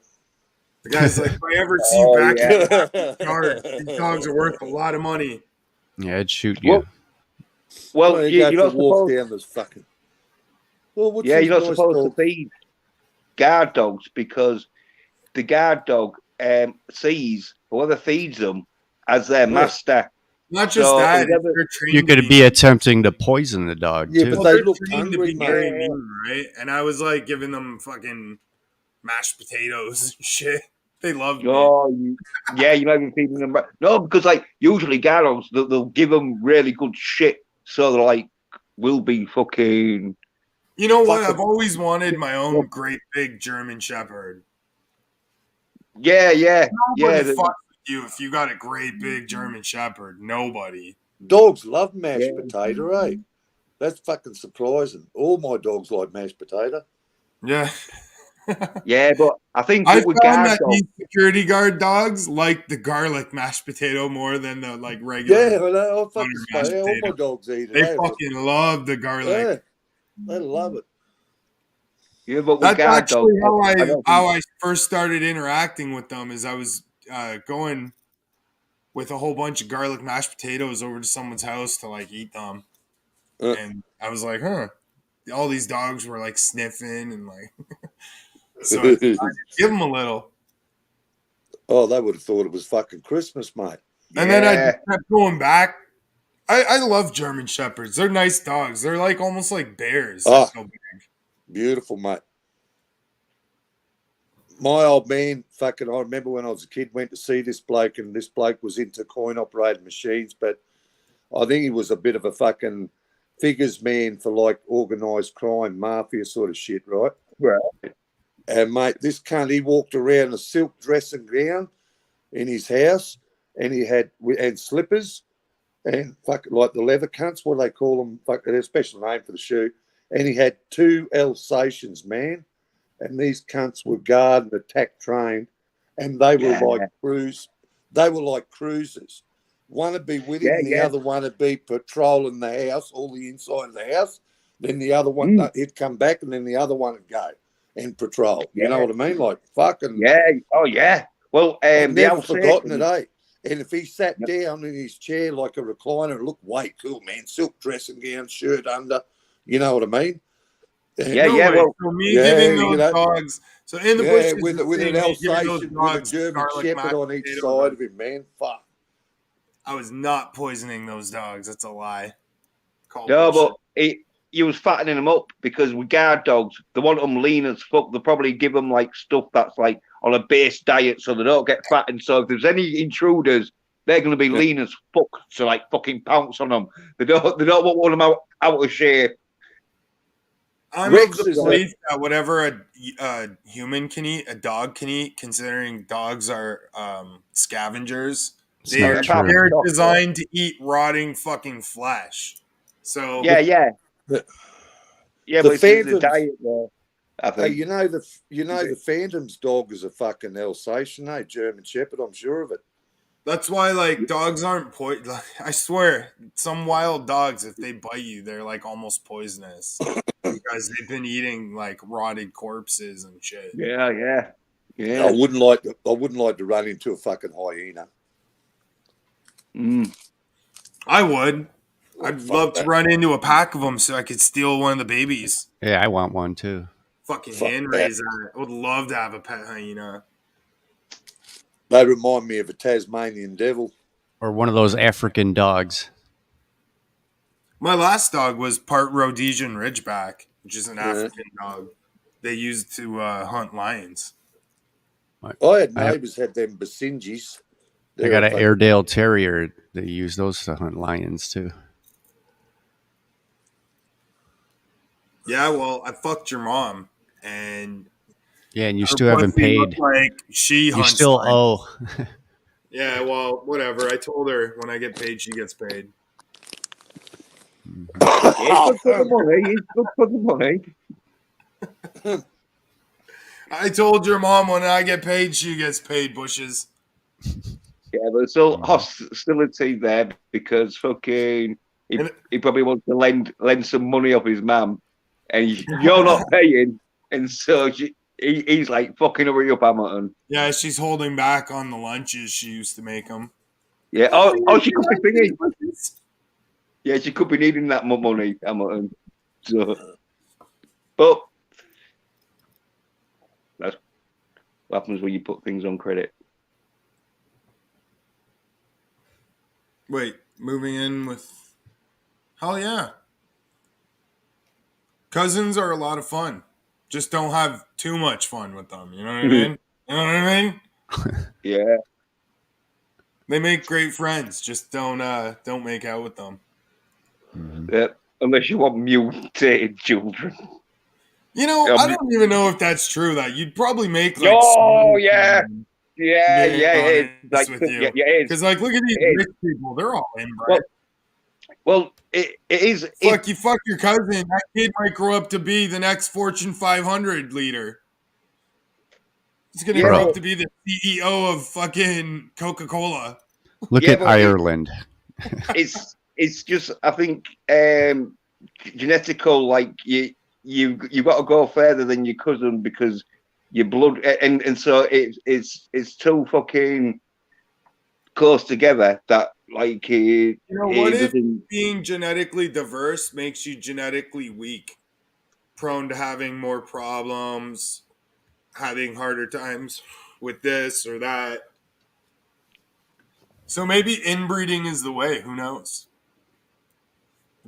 The guy's like, if I ever see you Oh, back yeah. in the yard, these dogs are worth a lot of money. Yeah, I'd shoot you. Well, you you're have not to walk supposed. down this fucking. Well, what's Yeah, this you're not nice supposed dog? to feed guard dogs because the guard dog sees whoever feeds them as their master. Not just So that, whoever- they're trained You to could be attempting to poison the dog Yeah, too. but well, they they're look trained to hungry, be mate. very mean, right? And I was like giving them fucking mashed potatoes and shit. They loved me. Oh, yeah, you might be feeding them. No, because like usually guard dogs, they'll give them really good shit, so they're like, we'll be fucking. You know what? fucking- I've always wanted my own great big German Shepherd. Yeah, yeah, Nobody yeah. fucks with you if you got a great big German Shepherd. Nobody. Dogs love mashed Yeah. potato, eh? That's fucking surprising. All my dogs like mashed potato. Yeah. Yeah, but I think I with found guard that dogs, these security guard dogs like the garlic mashed potato more than the like regular. Yeah, I know. I fucking mashed spray. All my potato. dogs eat it. They eh? fucking love the garlic. Yeah, they love it. yeah, but with That's guard actually dogs, how I first started interacting with them. Is I was going with a whole bunch of garlic mashed potatoes over to someone's house to like eat them, and I was like, huh. All these dogs were like sniffing and like, so I give them a little. Oh, they would have thought it was fucking Christmas, mate. And then I just kept going back. I love German Shepherds. They're nice dogs. They're like almost like bears. They're Oh. so big. Beautiful, mate. My old man, fucking, I remember when I was a kid, went to see this bloke, and this bloke was into coin operated machines, but I think he was a bit of a fucking figures man for like organised crime, mafia sort of shit, right? Right. And mate, this cunt, he walked around a silk dressing gown in his house, and he had slippers and fucking like the leather cunts, what do they call them? Fucking, there's a special name for the shoe. And he had 2 Alsatians, man. And these cunts were guard and attack trained, and they were like They were like cruisers. One would be with him, and the other one would be patrolling the house, all the inside of the house. Then the other one, he'd come back, and then the other one would go and patrol. You know what I mean? Like fucking. Yeah. Oh yeah. Well, I've the never forgotten it, eh? And if he sat down in his chair like a recliner, it looked way cool, man. Silk dressing gown, shirt under. You know what I mean? Well, so me giving those dogs. So in the bushes, with an Alsatian, with a German Shepherd on each side of him, man. Fuck. I was not poisoning those dogs. That's a lie. No, but he was fattening them up because with guard dogs, they want them lean as fuck. They'll probably give them like stuff that's like on a base diet so they don't get fattened. So if there's any intruders, they're going to be lean as fuck to like fucking pounce on them. They don't want them out of shape. I'm of the belief that whatever a human can eat, a dog can eat, considering dogs are scavengers. They're designed to eat rotting fucking flesh. So yeah, but it's the diet there. I think. Hey, you know the Phantom's dog is a fucking Alsatian, German Shepherd. I'm sure of it. That's why, like, dogs aren't I swear, some wild dogs, if they bite you, they're like almost poisonous because they've been eating like rotted corpses and shit. Yeah, yeah, I yeah. wouldn't like to run into a fucking hyena. Mm. I would. Oh, I'd fuck love to that. run into a pack of them so I could steal one of the babies. Yeah, I want one too. Fucking Fuck hand that. raise that. I would love to have a pet hyena. They remind me of a Tasmanian devil. Or one of those African dogs. My last dog was part Rhodesian Ridgeback, which is an Yeah. African dog they used to hunt lions. I had I have- neighbours had them Basinjis. I got an Airedale Terrier. They use those to hunt lions too. Yeah, well, I fucked your mom, and Yeah, and you her still haven't pussy looked paid. like she You hunts still lions. owe. Yeah, well, whatever. I told her when I get paid, she gets paid. Yeah, it's good for the money. It's good for the money. I told your mom when I get paid, she gets paid, Bushes. Yeah, but there's still hostility there because fucking he probably wants to lend some money off his mum, and you're not paying, and so he's like, fucking hurry up, Hamilton. Yeah, she's holding back on the lunches she used to make them. Yeah, oh, she could be thinking. Yeah, she could be needing that money, Hamilton. So, but that's what happens when you put things on credit. Wait, moving in with... Hell yeah. Cousins are a lot of fun. Just don't have too much fun with them. You know what I mean? You know what I mean? Yeah. They make great friends. Just don't make out with them. Yeah, unless you want mutated children. You know, I don't even know if that's true. That you'd probably make like. Oh yeah, yeah, it's like with you. yeah, because like look at these rich people. They're all inbred. Well, it is. You fuck your cousin. That kid might grow up to be the next Fortune 500 leader. He's gonna grow up to be the CEO of fucking Coca-Cola. Look at Ireland. It's just I think genetical. Like you got to go further than your cousin because your blood and so it's too fucking close together that like you know what if being genetically diverse makes you genetically weak, prone to having more problems, having harder times with this or that. So maybe inbreeding is the way. Who knows?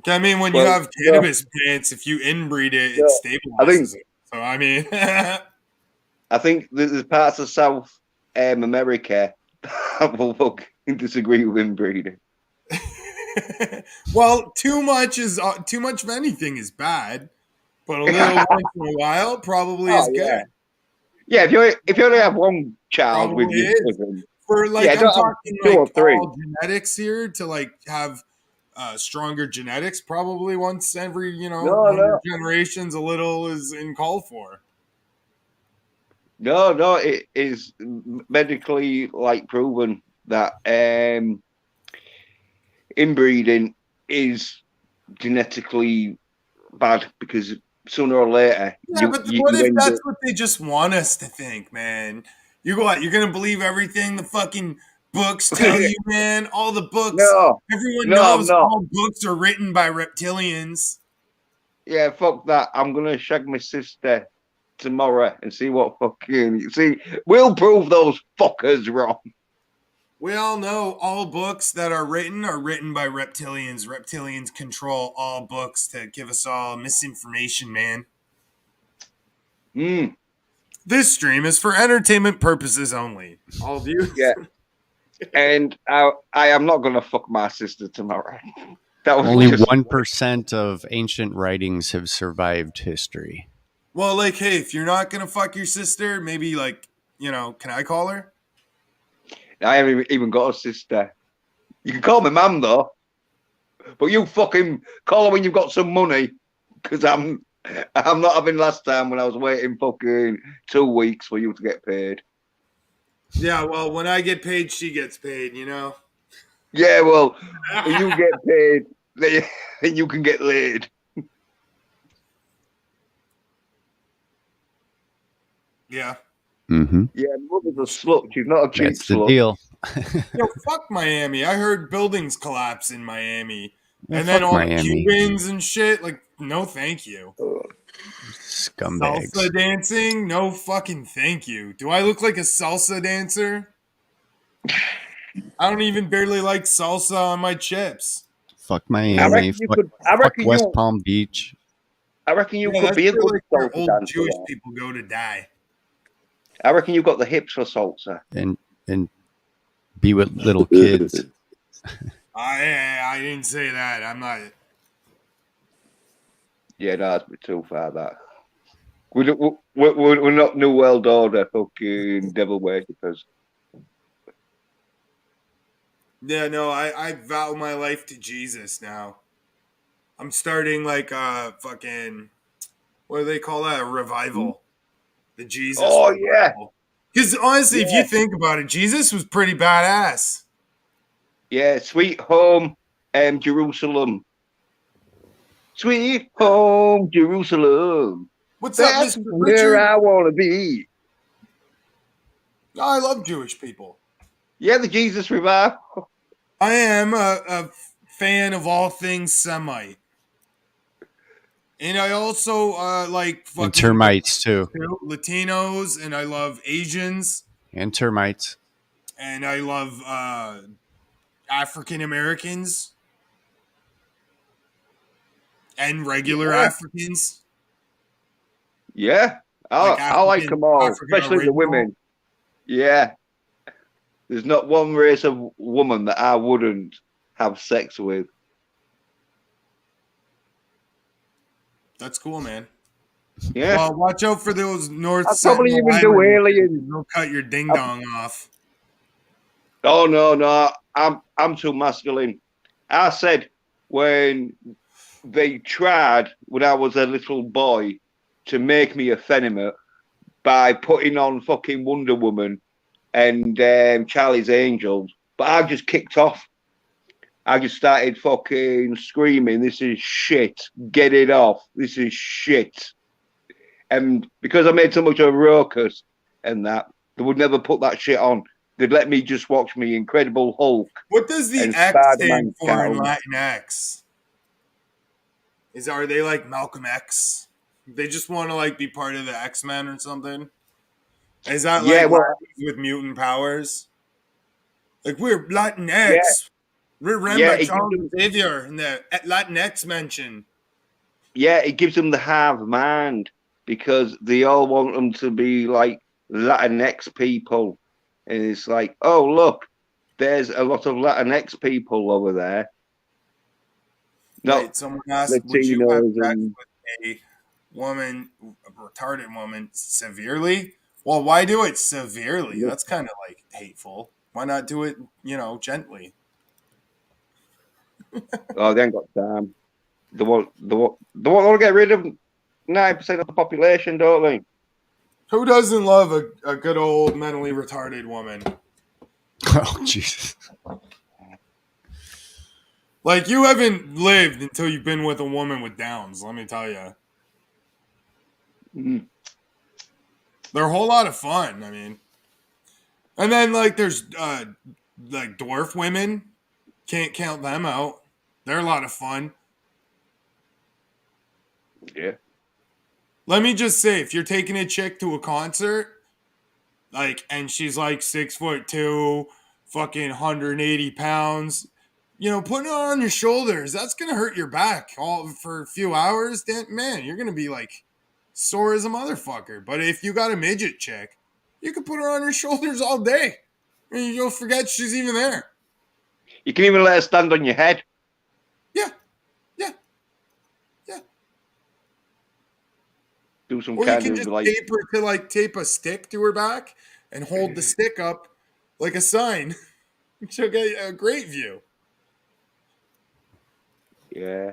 I mean, when you have cannabis plants, if you inbreed it, it stabilizes it. So I mean, I think there's parts of South America that will fucking disagree with inbreeding. Well, too much of anything is bad, but a little once in a while probably is good. Yeah, if you only have one child with your cousin, for like I'm talking like all genetics here to like have stronger genetics. Probably once every 100 generations, a little is in call for. No, it is medically like proven that inbreeding is genetically bad because sooner or later. Yeah, but what if that's what they just want us to think, man? You're gonna believe everything the fucking books tell you, man? All the books. Everyone knows all books are written by reptilians. Yeah, fuck that. I'm gonna shag my sister tomorrow and see what fucking we'll prove those fuckers wrong. We all know all books that are written by reptilians. Reptilians control all books to give us all misinformation, man. This stream is for entertainment purposes only. All of you. Yeah. And I am not going to fuck my sister tomorrow. Only 1% of ancient writings have survived history. Well, like, hey, if you're not going to fuck your sister, maybe, like, can I call her? I haven't even got a sister. You can call me mum, though. But you fucking call her when you've got some money. Because I'm not having last time when I was waiting fucking 2 weeks for you to get paid. Yeah, well, when I get paid, she gets paid, you know? Yeah, well, when you get paid, then you can get laid. Yeah. Mm-hmm. Yeah, mother's a slut. She's not a cheap That's the slut. deal. Yo, fuck Miami. I heard buildings collapse in Miami. Yeah, And then fuck all the Miami. Cubans and shit. Like, no thank you. Scumbags. Salsa dancing? No fucking thank you. Do I look like a salsa dancer? I don't even barely like salsa on my chips. Fuck I Miami. reckon you could. I Fuck reckon West you. Palm Beach. I reckon you Yeah, could that's be a where good like where salsa old dancer. Jewish There. people go to die. I reckon you've got the hips for salsa. And be with little kids. I didn't say that. I'm not. Yeah, no, that's a bit too far. That we're not New World Order fucking devil worshippers. Yeah, no, I vow my life to Jesus now. I'm starting like fucking what do they call that? A revival. The Jesus Oh yeah, revival. Because honestly, if you yeah, think about it, Jesus was pretty badass. yeah. Sweet home, Jerusalem. Sweet home, Jerusalem. What's up, That's Mr. where Richard? I want to be. Oh, I love Jewish people. Yeah, the Jesus revival. I am a fan of all things Semite. And I also like And fucking termites too. Latinos, and I love Asians, And termites. and I love African Americans and regular Yeah, Africans, yeah. like I like them all, African especially the original. women. Yeah, there's not one race of woman that I wouldn't have sex with. That's cool, man. Yeah, Well, watch out for those North I'd probably Sentinel even do Islanders. aliens. They'll cut your ding I- dong off. oh no, I'm too masculine. I said when they tried when I was a little boy to make me effeminate by putting on fucking Wonder Woman and Charlie's Angels, but I just kicked off. I just started fucking screaming, "This is shit! Get it off! This is shit!" And because I made so much of a ruckus and that, they would never put that shit on. They'd let me just watch me Incredible Hulk What does the and X Spider stand Man for in count. Latinx? Are they like Malcolm X? They just want to like be part of the X Men or something. Is that Yeah, like well, Latins with mutant powers? Like we're yeah, Latinx. yeah, Remember Charles Xavier in the Latinx mention. yeah, it gives them the hive mind because they all want them to be like Latinx people. And it's like, oh, look, there's a lot of Latinx people over there, not Wait, someone asked, would you have Latinos sex and with a woman, a retarded woman, severely? Well, why do it severely? That's kind of like hateful. Why not do it, gently? oh, they ain't got time. They want to get rid of 9% of the population, don't they? Who doesn't love a good old mentally retarded woman? Oh Jesus. Like, you haven't lived until you've been with a woman with Downs, let me tell you. Mm. They're a whole lot of fun, I mean. And then, like, there's, like, dwarf women. Can't count them out. They're a lot of fun. Yeah. Let me just say, if you're taking a chick to a concert, like, and she's like 6'2", fucking 180 pounds, putting it on your shoulders, that's gonna hurt your back all for a few hours. Then, man, you're gonna be like sore as a motherfucker. But if you got a midget chick, you can put her on your shoulders all day, and you'll forget she's even there. You can even let her stand on your head. Yeah, yeah, yeah. Do some Or you kind can of just like, tape a stick to her back and hold the stick up like a sign. She'll get a great view. yeah.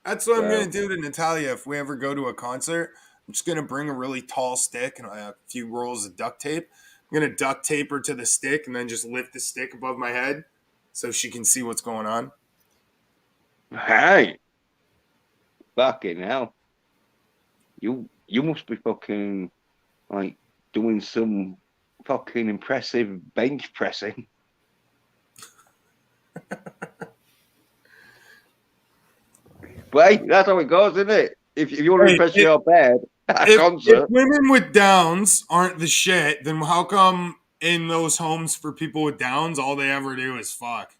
That's what I'm Well, gonna do to Natalia if we ever go to a concert. I'm just gonna bring a really tall stick and a few rolls of duct tape. I'm gonna duct tape her to the stick and then just lift the stick above my head so she can see what's going on. Hey, fucking hell! You must be fucking like doing some fucking impressive bench pressing. But hey, that's how it goes, isn't it? If you want to Hey, impress your bed at a If concert, women with Downs aren't the shit, then how come in those homes for people with Downs all they ever do is fuck?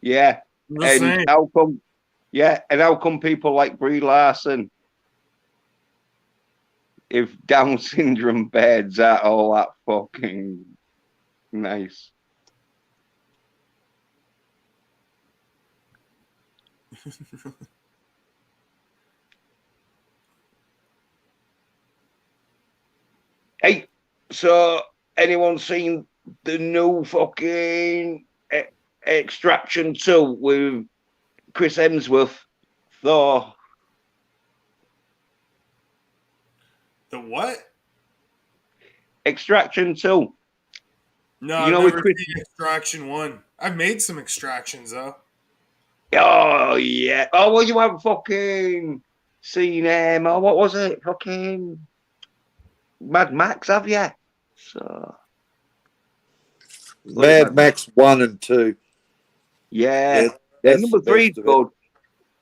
yeah. I'm just And saying. how come people like Brie Larson, if Down syndrome beds are all that fucking nice? Hey, so anyone seen the new fucking Extraction 2 with Chris Hemsworth, Thor? The what? Extraction 2. No, You I've know, with never Chris. seen Extraction 1. I've made some extractions, though. Oh, yeah. Oh, well, you haven't fucking seen him. Oh, what was it? Fucking Mad Max, have you? So. Mad Max 1 and 2. Yeah. Yeah, And that's the number 3 is best of it. good.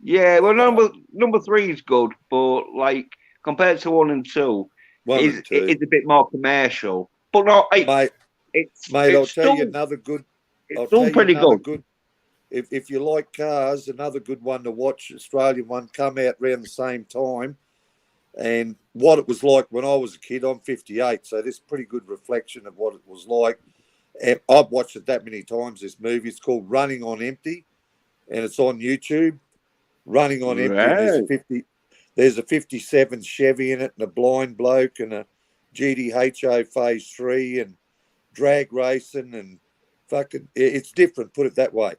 Yeah, well, number 3 is good, but like compared to 1 and 2, 1 and 2. it's a bit more commercial. But no, Mate, it's I'll tell you still another good. it's still pretty good. If you like cars, another good one to watch, Australian one, come out around the same time. And what it was like when I was a kid, I'm 58, so this is pretty good reflection of what it was like. And I've watched it that many times, this movie. It's called Running on Empty, and it's on YouTube. Running on Empty, and Right. there's a 57 Chevy in it, and a blind bloke, and a GDHO Phase 3, and drag racing, and fucking, it's different, put it that way.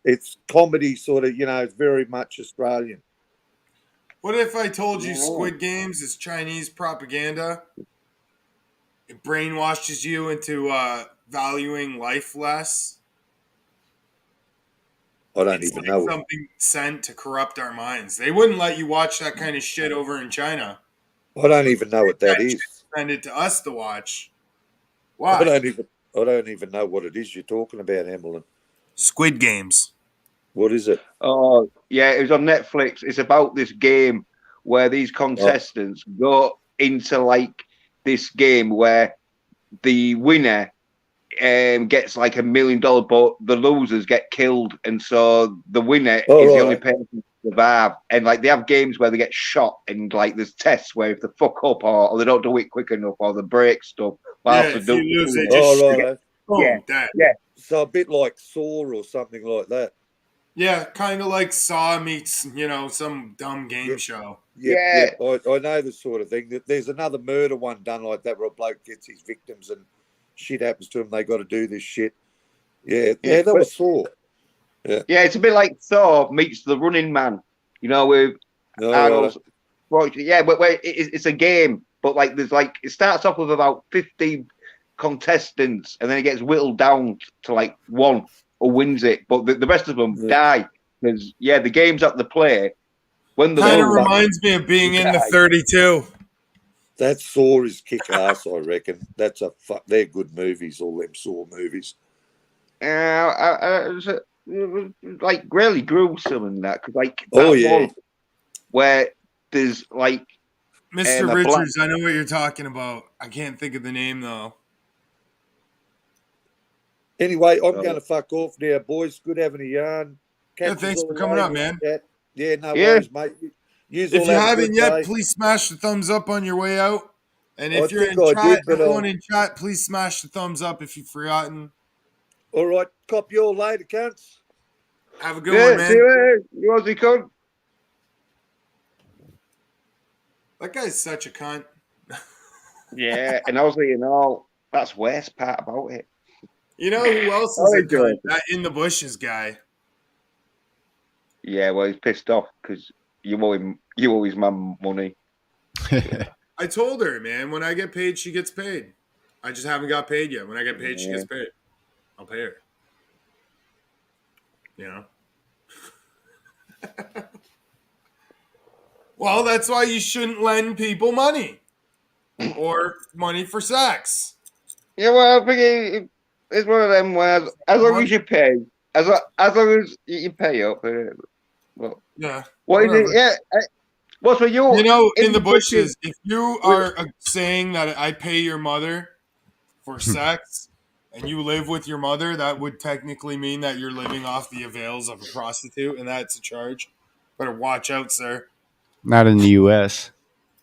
It's comedy sort of, it's very much Australian. What if I told you Yeah. Squid Games is Chinese propaganda? It brainwashes you into valuing life less. I don't It's even like know. something sent to corrupt our minds. They wouldn't let you watch that kind of shit over in China. I don't even know what that That shit is. send it to us to watch. I Why? don't even know what it is you're talking about, Emmeline. Squid Games. What is it? Oh, yeah, it was on Netflix. It's about this game where these Oh, contestants go into like this game where the winner gets like $1 million, but the losers get killed, and so the winner is the only right. person to survive. And like they have games where they get shot, and like there's tests where if they fuck up or they don't do it quick enough or they break stuff Yeah, whilst they if you do, lose, they it, just Oh, shoot. they get, right. yeah, Boom, dead. yeah, So a bit like Saw or something like that. Yeah, kind of like Saw meets, some dumb game Yep, show. yeah. I know the sort of thing. There's another murder one done like that where a bloke gets his victims and shit happens to him. They got to do this shit. Yeah, Yeah, that but was Saw. Yeah. yeah, it's a bit like Thor meets the Running Man, with All right. Arnold's. Well, yeah, but where it's a game, but like there's like it starts off with about 50 contestants, and then it gets whittled down to like one who wins it, but the rest of them Yeah. die because the games that they play when they Kind of lose, reminds me of being they in the die. 32. That Saw is kick ass, I reckon. That's a fuck. They're good movies, all them Saw movies. It was like really gruesome and that because like Oh, that yeah. one where there's like Mr. a black. Richards, I know what you're talking about. I can't think of the name, though. Anyway, I'm Oh, going to fuck off now, boys. Good having a yarn. Yeah, Catch us thanks all for coming up, later. man. Yeah, no yeah, worries, mate. Yous all If you have a haven't good yet, day. please smash the thumbs up on your way out. And I if you're think in I chat, did, but everyone in chat, please smash the thumbs up if you've forgotten. all right. Cop you all later, cunts. Have a good one, see man. you later. You Aussie cunt. That guy's such a cunt. Yeah, and Aussie and all. That's worst part about it. You know who else is Oh, a enjoy cunt? it. That In the Bushes guy. Yeah, well, he's pissed off because you owe his mum money. I told her, man, when I get paid, she gets paid. I just haven't got paid yet. When I get paid, she gets paid. I'll pay her. You know. Well, that's why you shouldn't lend people money or money for sex. Yeah, well, I think it's one of them where as long as you pay, as long as you pay up. Well, Yeah. what is Whatever. it? Yeah. What's for you? You know, in the bushes? bushes, if you are saying that I pay your mother for sex and you live with your mother, that would technically mean that you're living off the avails of a prostitute, and that's a charge. Better watch out, sir. Not in the U.S.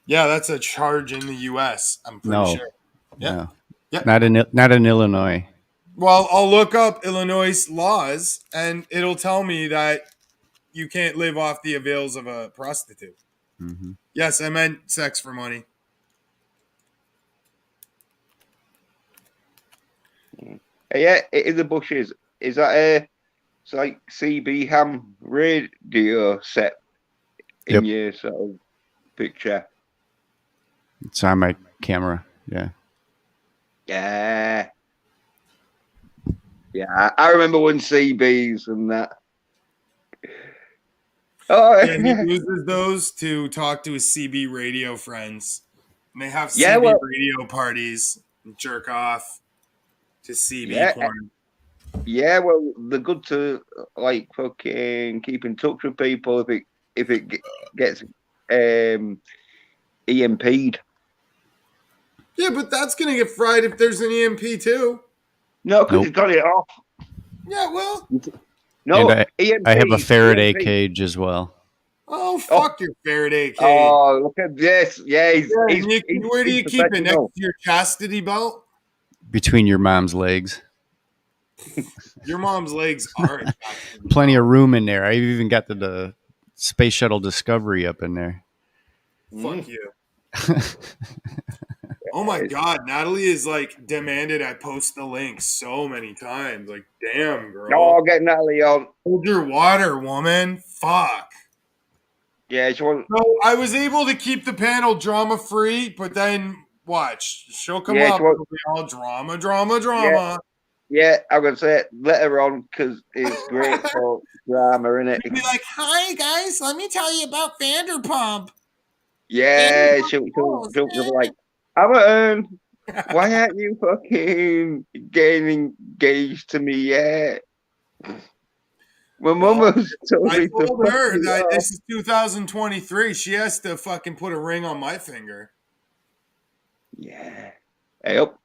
Yeah, that's a charge in the U.S. I'm pretty No, sure. Yeah. no, Yeah. not in Illinois. Well, I'll look up Illinois laws, and it'll tell me that you can't live off the avails of a prostitute. Mm-hmm. Yes, I meant sex for money. Yeah, in the bushes. Is that a it's like CB ham radio set in Yep. your sort of picture? It's on my camera. Yeah. Yeah. Yeah, I remember when CBs and that. Oh, Yeah, he uses those to talk to his CB radio friends. And they have yeah, CB well, radio parties and jerk off to CB yeah, porn. yeah. Well, they're good to like fucking keep in touch with people if it gets EMP'd. Yeah, but that's going to get fried if there's an EMP too. No, because Nope. it's got it off. Yeah, well. No, And EMP. I have a Faraday EMP. cage as well. Oh, fuck your Faraday cage. Oh, look at this. Yeah, Where do you keep it? Next professional. to your chastity belt? Between your mom's legs. Your mom's legs are a chastity Plenty belt. of room in there. I've even got the Space Shuttle Discovery up in there. Fuck you. Oh my god, Natalie is like demanded I post the link so many times. Like, damn, girl. No, get Natalie on. Hold your water, woman. Fuck. Yeah, she wants. So I was able to keep the panel drama free, but then watch. She'll come Yeah, up she wants- and it'll be all drama. Yeah, I'm gonna say it. Let her on because it's great for drama, innit? She'll be like, hi guys, let me tell you about Vanderpump. Yeah, she'll be like, Everton, why aren't you fucking getting engaged to me yet? My mum was told I me to told her fuck that you this is 2023. She has to fucking put a ring on my finger. Yeah. Hey up.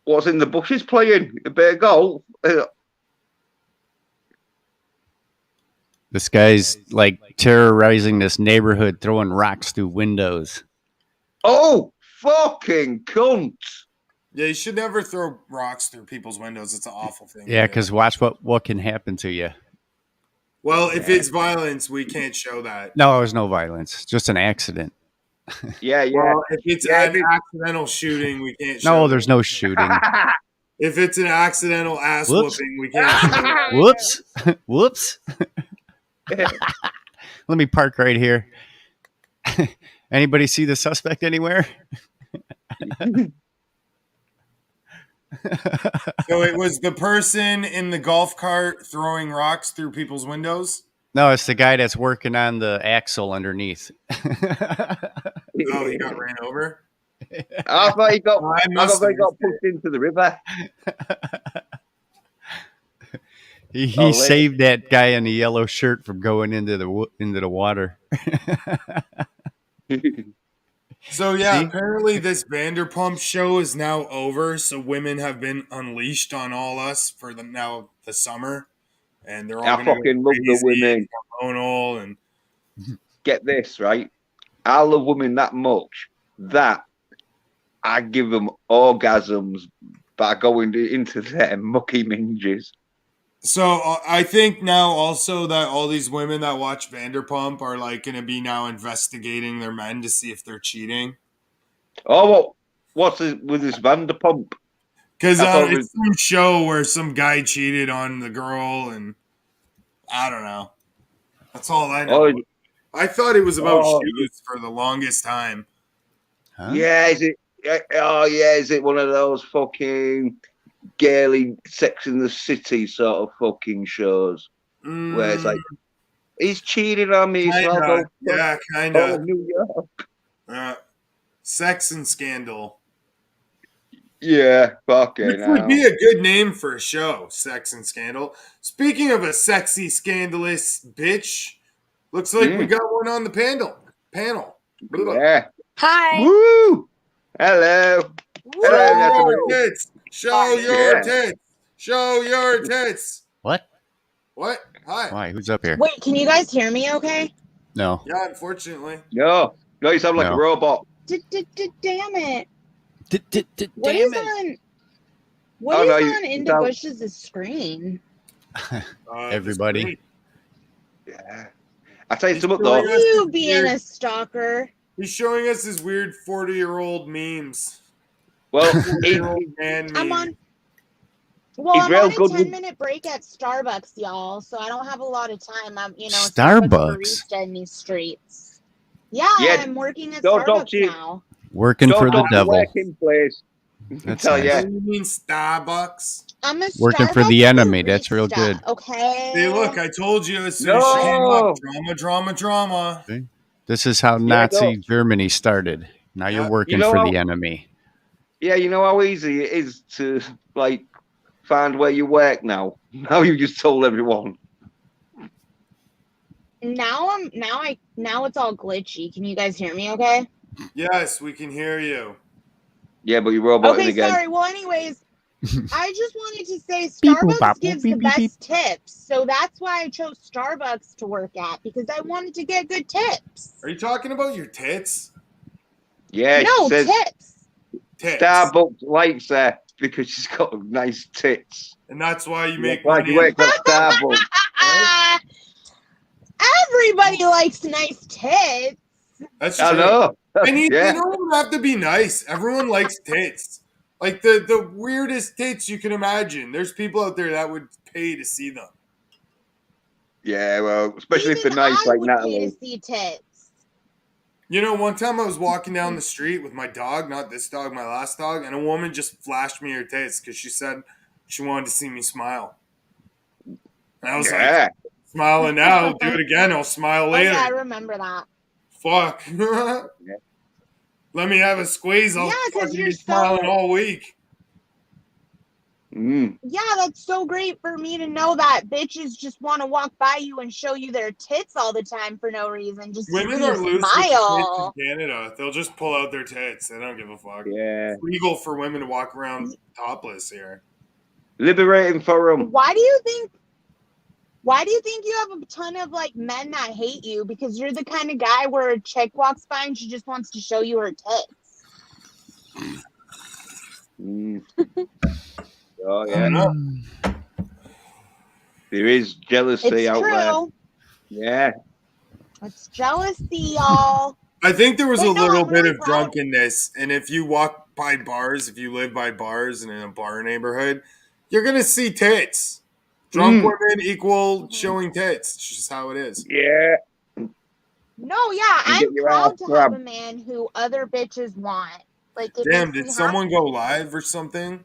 What's in the bushes playing? A bit of golf. This guy's like terrorizing this neighborhood, throwing rocks through windows. Oh, fucking cunt. Yeah, you should never throw rocks through people's windows. It's an awful thing. Yeah, because watch what can happen to you. Well, if it's violence, we can't show that. No, there's no violence. Just an accident. Yeah. Well, if it's Yeah, an accidental shooting, we can't show No, that. there's no shooting. If it's an accidental ass Whoops. whooping, we can't show that. Whoops. Whoops. Let me park right here. Anybody see the suspect anywhere? So it was the person in the golf cart throwing rocks through people's windows? No, it's the guy that's working on the axle underneath. Oh, he got ran over? I thought he got, I I must thought he got have pushed into the river. He Oh, saved that guy in the yellow shirt from going into the water. So yeah, See? apparently this Vanderpump show is now over. So women have been unleashed on all us for the summer, and they're all I going to fucking go love the crazy women. and hormonal and Get this, right? I love women that much that I give them orgasms by going into their mucky minges. So I think now also that all these women that watch Vanderpump are like going to be now investigating their men to see if they're cheating. Oh, what's with this Vanderpump? Because I thought it it's some show where some guy cheated on the girl, and I don't know. That's all I know. Oh, I thought it was about Oh. shoes for the longest time. Huh? yeah, is it Oh yeah, is it one of those fucking girly Sex in the City sort of fucking shows where it's like he's cheating on me, so I'll Kinda. go Yeah, oh kinda. New York. Sex and Scandal. Yeah, fucking Which would be hell. a good name for a show, Sex and Scandal. Speaking of a sexy, scandalous bitch, looks like we got one on the panel. Blah, blah. Yeah. Hi. Woo! Hello. Hello, Show your Natalie. tits. Show Hi. your Yeah. tits. Show your tits. What? What? Hi. Why? Who's up here? Wait, can you guys hear me okay? No. Yeah, unfortunately. No, you sound like a No. robot. Damn it. What Damn is it. on what Oh, is no, on you Inda sound- Bush's screen? Everybody. Yeah. I tell you He's something showing though. us You his being weird- a stalker. He's showing us his weird 40-year-old memes. Well, 40-year-old man I'm meme. on Well, He's I'm real on a good with- 10-minute break at Starbucks, y'all, so I don't have a lot of time. I'm, Starbucks? barista in these streets. Yeah, Yeah, I'm working at don't talk Starbucks to you. now. Working for the Don't devil. working place. That's Tell nice. ya. What do you mean Starbucks? I'm a Working for the Starbucks enemy. That's real barista, good. Okay. Hey, look, I told you as soon as she came up. Drama. This is how Nazi Germany started. Now you're working You know for how- the enemy. Yeah, you know how easy it is to like find where you work now. Now you just told everyone. Now it's all glitchy. Can you guys hear me okay? Yes, we can hear you. Yeah, but you're roboting Okay, again. sorry. Well, anyways, I just wanted to say Beep, boop, Starbucks bop, boop, gives beep, the beep, beep. best tips. So that's why I chose Starbucks to work at, because I wanted to get good tips. Are you talking about your tits? Yeah, No, she says tips. Tits. Starbucks likes her because she's got nice tits. And that's why you make Why money. you work at Starbucks? Everybody likes nice tits. That's true. I know. And they Yeah. don't even have to be nice. Everyone likes tits. Like the weirdest tits you can imagine. There's people out there that would pay to see them. Yeah, well, especially if Even they're nice I like would pay to Natalie. see tits. You know, one time I was walking down the street with my dog, not this dog, my last dog, and a woman just flashed me her tits because she said she wanted to see me smile. And I was Yeah. like, smiling now, do it again, I'll smile Oh later. yeah, I remember that. Fuck. Let me have a squeeze. I'll Yeah, 'cause fucking you're be smiling so- all week. Yeah, that's so great for me to know that bitches just want to walk by you and show you their tits all the time for no reason. Just Women to are see you loose with smile. the tits in Canada. They'll just pull out their tits. They don't give a fuck. Yeah. It's legal for women to walk around topless here. Liberating for them. Why do you think you have a ton of like men that hate you? Because you're the kind of guy where a chick walks by and she just wants to show you her tits. Oh yeah. There is jealousy It's out there. true. Yeah. It's jealousy, y'all. I think there was But a no, little I'm bit really of proud. drunkenness, and if you walk by bars, if you live by bars and in a bar neighborhood, you're gonna see tits. Drunk women equal showing tits. It's just how it is. Yeah. No, yeah, You get I'm your proud ass to have grabbed. a man who other bitches want. Like, it Damn, makes did me someone happy. go live or something?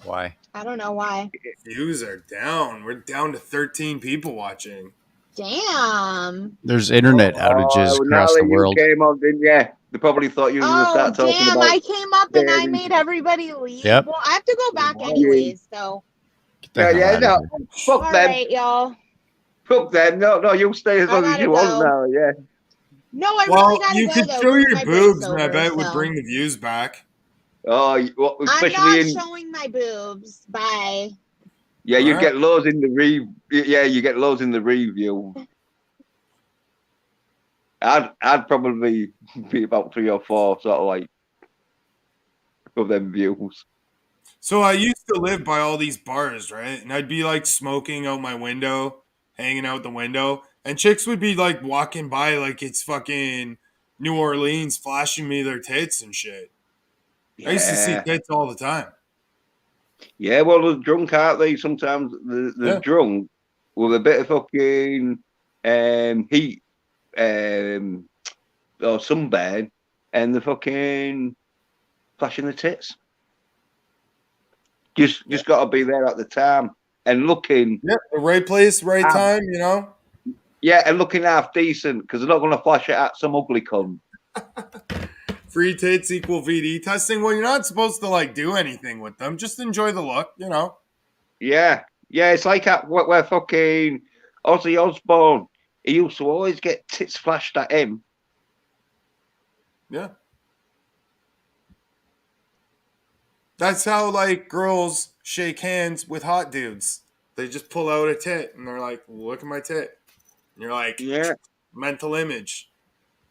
Why? I don't know why. Views are down. We're down to 13 people watching. Damn. There's internet outages across the Natalie, world. you came on, didn't you? They probably thought you were going to Oh, start talking damn, about. I came up and I dating. made everybody leave. Yep. Well, I have to go back anyways, so. Get the hell Yeah, out no. of here. Fuck All them. right, y'all. Fuck them. No, you stay as I long as gotta you want go. now. Yeah. No, I Well, really gotta you go, could though, show 'cause your my break's boobs, and I over, bet it would so. bring the views back. Oh, well, I'm especially not in. showing my boobs. Bye. Yeah, you Alright. get loads in the Yeah, you get loads in the review. I'd probably be about 3 or 4 sort of like of them views. So I used to live by all these bars, right? And I'd be like smoking out my window, hanging out the window, and chicks would be like walking by like it's fucking New Orleans, flashing me their tits and shit. I used to see Yeah. tits all the time. Yeah, well, they're drunk, aren't they? Sometimes they're Yeah. drunk with a bit of fucking heat or sunburn, and the fucking flashing the tits. Just got to be there at the time and looking. Yep, the right place, right time, you know? Yeah, and looking half decent because they're not going to flash it at some ugly cunt. Free tits equal VD testing. Well, you're not supposed to like do anything with them. Just enjoy the look, you know? Yeah. Yeah, it's like at where fucking Ozzy Osbourne, he used to always get tits flashed at him. Yeah. That's how like girls shake hands with hot dudes. They just pull out a tit and they're like, look at my tit. And you're like, Yeah. mental image.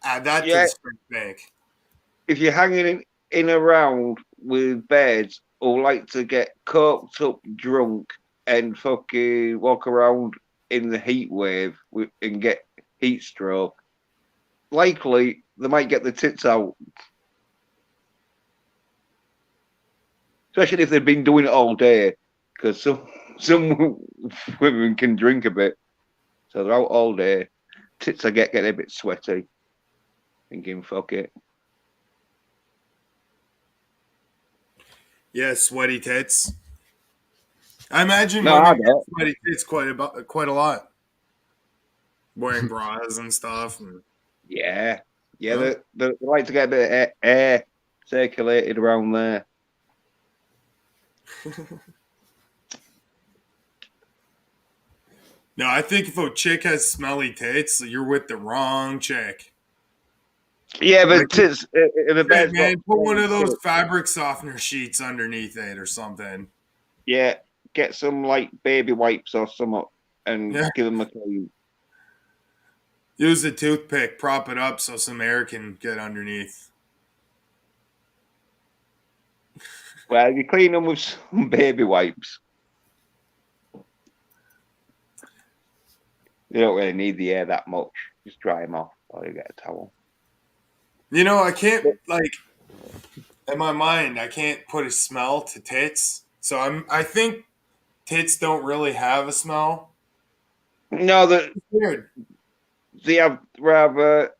Add that to Yeah. the strength bank. If you're hanging in around with birds who like to get coked up drunk and fucking walk around in the heat wave and get heat stroke, likely they might get the tits out. Especially if they've been doing it all day, because some women can drink a bit, so they're out all day. Tits are getting a bit sweaty. Thinking, fuck it. Yeah, sweaty tits. I imagine No, I women get don't. sweaty tits quite a lot. Wearing bras and stuff. And, Yeah, Huh? they like to get a bit of air circulated around there. no, I think if a chick has smelly tits, you're with the wrong chick. Yeah, Like, but tits. If a shit, bear's got man, put one of those tits, fabric softener sheets underneath it or something. yeah, get some like baby wipes or something and Yeah. give them a clean. Use a toothpick, prop it up so some air can get underneath. Well, you clean them with some baby wipes. You don't really need the air that much. Just dry them off or you get a towel. You know, I can't like in my mind, I can't put a smell to tits. So I think tits don't really have a smell. No, It's weird. they have rather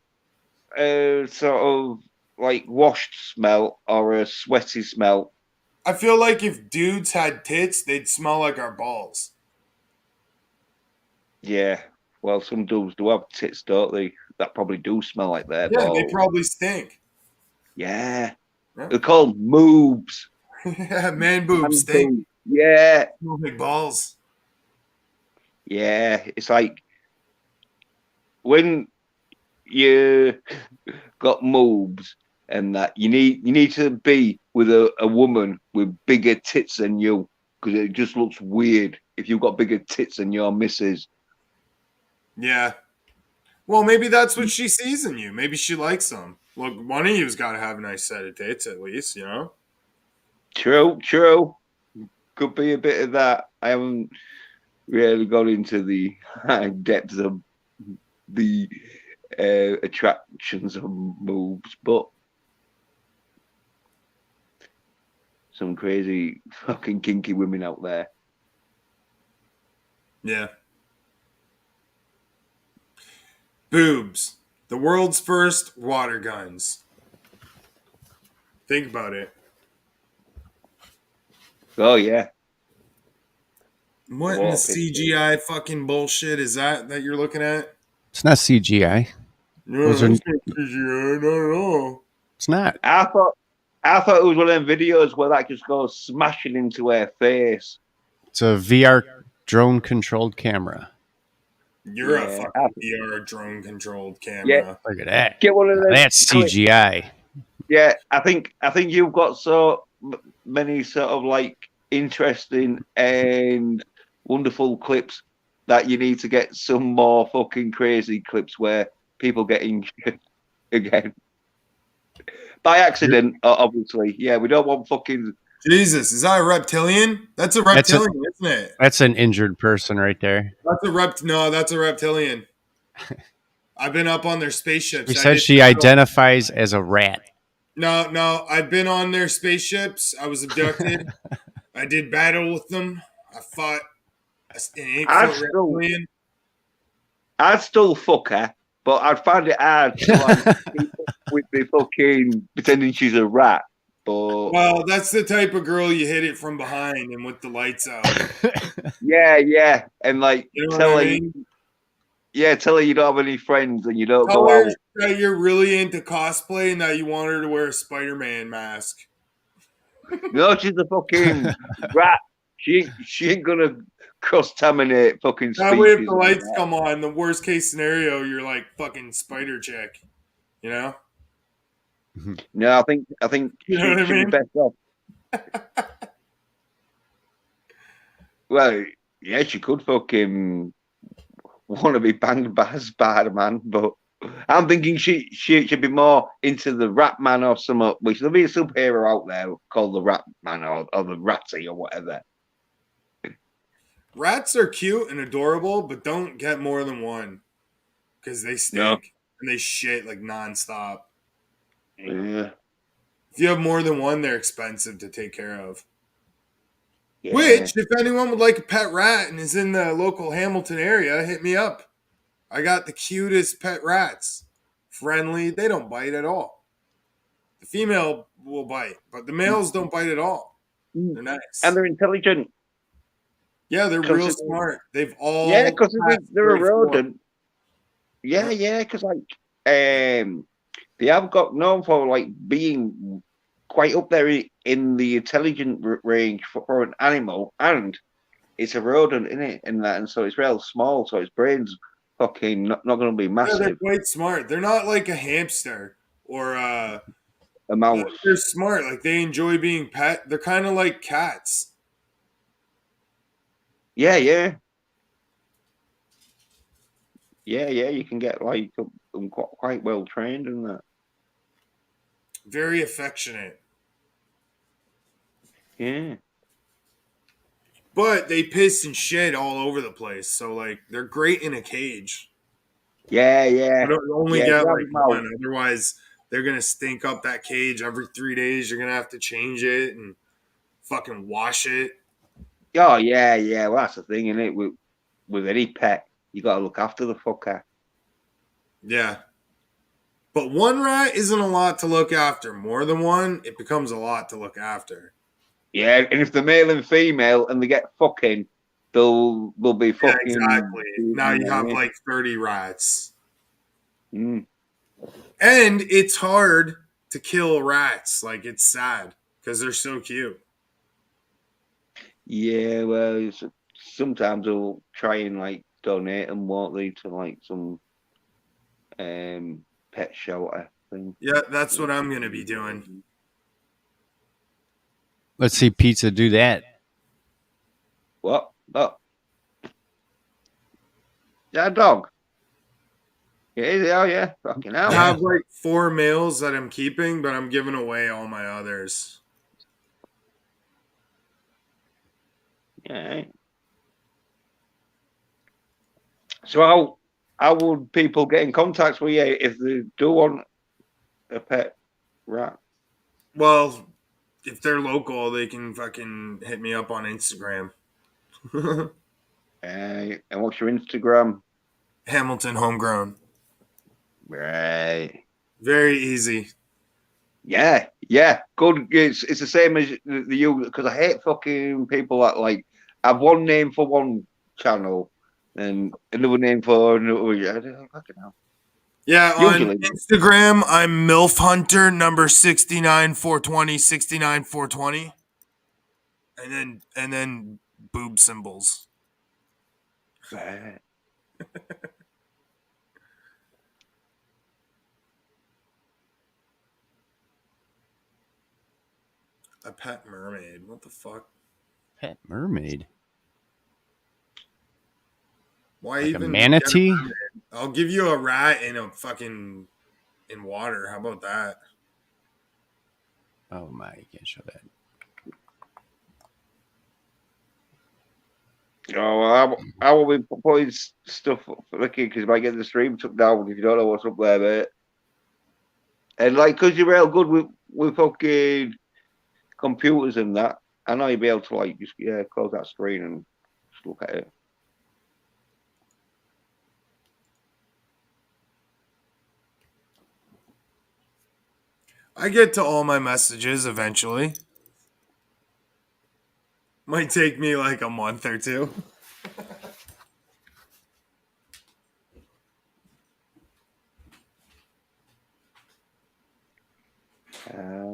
sort of like washed smell or a sweaty smell. I feel like if dudes had tits, they'd smell like our balls. Yeah. Well, some dudes do have tits, don't they? That probably do smell like their Yeah, they balls. probably stink. Yeah. Yeah. They're called moobs. Yeah, man boobs stink. Boobs. Yeah. Smell like balls. Yeah. It's like when you got moobs and that you need to be with a woman with bigger tits than you because it just looks weird if you've got bigger tits than your missus. Yeah. Well, maybe that's what she sees in you. Maybe she likes them. Look, one of you's got to have a nice set of tits at least, you know? True. Could be a bit of that. I haven't really got into the depths of the attractions of moves, but some crazy fucking kinky women out there. Yeah. Boobs. The world's first water guns. Think about it. Oh yeah. What in the CGI fucking bullshit is that you're looking at? It's not CGI. No, Those are- that's not CGI, not at all. It's not. I thought it was one of them videos where that just goes smashing into her face. It's a VR drone controlled camera. You're a Yeah. fucking VR drone controlled camera. Yeah. Look at that. Get one of them. That's CGI. Yeah, I think you've got so many sort of like interesting and wonderful clips that you need to get some more fucking crazy clips where people get injured again by accident. Obviously, yeah, we don't want fucking. Jesus, is that a reptilian? That's a reptilian, isn't it? That's an injured person right there. That's a reptilian. I've been up on their spaceships. She said she identifies as a rat. No, I've been on their spaceships. I was abducted. I did battle with them. I fought an 8-foot reptilian. I'd still fuck her, but I'd find it hard to like, keep up with the fucking pretending she's a rat. But Well, that's the type of girl you hit it from behind and with the lights out. yeah, and like You know what tell I her, mean? tell her you don't have any friends and you don't Tell go her out. that you're really into cosplay and that you want her to wear a Spider-Man mask. No, she's a fucking rat. She ain't gonna cross-contaminate fucking That way, if species the like lights that. come on, the worst case scenario, you're like fucking Spider Chick. You know? No, I think You know what I she'd be mean? best off. Well, yeah, she could fucking want to be banged by Spider-Man, but I'm thinking she should be more into the Rat Man or something. Which there'll be a superhero out there called the Rat Man or the Ratty or whatever. Rats are cute and adorable, but don't get more than one because they No. stink and they shit like nonstop. Yeah. If you have more than one, they're expensive to take care of. Yeah. Which, if anyone would like a pet rat and is in the local Hamilton area, hit me up. I got the cutest pet rats. Friendly, they don't bite at all. The female will bite, but the males don't bite at all. They're And nice. they're intelligent. Yeah, they're real Consider- smart. They've Yeah, all because passed they're a grade 4. rodent. Yeah, because like they have got known for like being quite up there in the intelligent range for an animal, and it's a rodent, isn't it? And so it's real small, so its brain's fucking not going to be Yeah, they're massive. quite smart. They're not like a hamster or A mouse. they're smart. Like they enjoy being pet. They're kind of like cats. Yeah. You can get like them quite well trained in that. Very affectionate. Yeah. But they piss and shit all over the place. So like they're great in a cage. Yeah. You don't only Yeah. get They have like a mouse. one. Otherwise, they're gonna stink up that cage every 3 days. You're gonna have to change it and fucking wash it. Oh yeah. Well, that's the thing, isn't it? With any pet, you got to look after the fucker. Yeah. But one rat isn't a lot to look after. More than one, it becomes a lot to look after. Yeah, and if they're male and female and they get fucking, they'll be Yeah, fucking. exactly. Now you have like 30 rats. Mm. And it's hard to kill rats. Like it's sad because they're so cute. Yeah, well, sometimes they'll try and like donate them, won't they, to like some pet shelter thing. Yeah, that's what I'm gonna be doing. Let's see Pizza do that. What? Oh, yeah, dog. Yeah, oh yeah, fucking hell. I have like 4 males that I'm keeping, but I'm giving away all my others. Yeah. So how would people get in contact with you if they do want a pet rat? Well, if they're local, they can fucking hit me up on Instagram. And what's your Instagram? Hamilton Homegrown. Right. Very easy. Yeah. Good. It's the same as the you because I hate fucking people that like have one name for one channel and another name for another. I don't fucking hell. Yeah, on Usually. Instagram, I'm MILF Hunter number 69420 69420. And then boob symbols. Right. A pet mermaid. What the fuck? Pet mermaid. Why Like a even manatee? get a mermaid? I'll give you a rat in a fucking in water. How about that? Oh my, you can't show that. Oh, I will be putting stuff for the kid because I get the stream took down if you don't know what's up there, mate. And like, because you're real good with fucking computers and that, I know you'll be able to like just close that screen and just look at it. I get to all my messages eventually. Might take me like a month or two.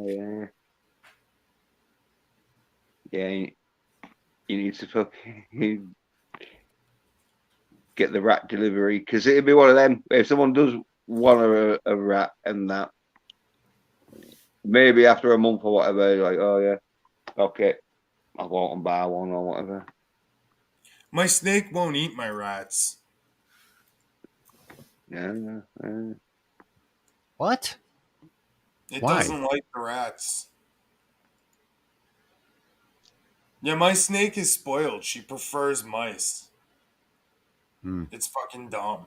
Yeah. Yeah, you need to fucking get the rat delivery because it'd be one of them. If someone does want a rat and that, maybe after a month or whatever, you're like, oh yeah, okay, I'll go out and buy one or whatever. My snake won't eat my rats. Yeah, yeah. What? It Why? doesn't like the rats. Yeah, my snake is spoiled. She prefers mice. Hmm. It's fucking dumb.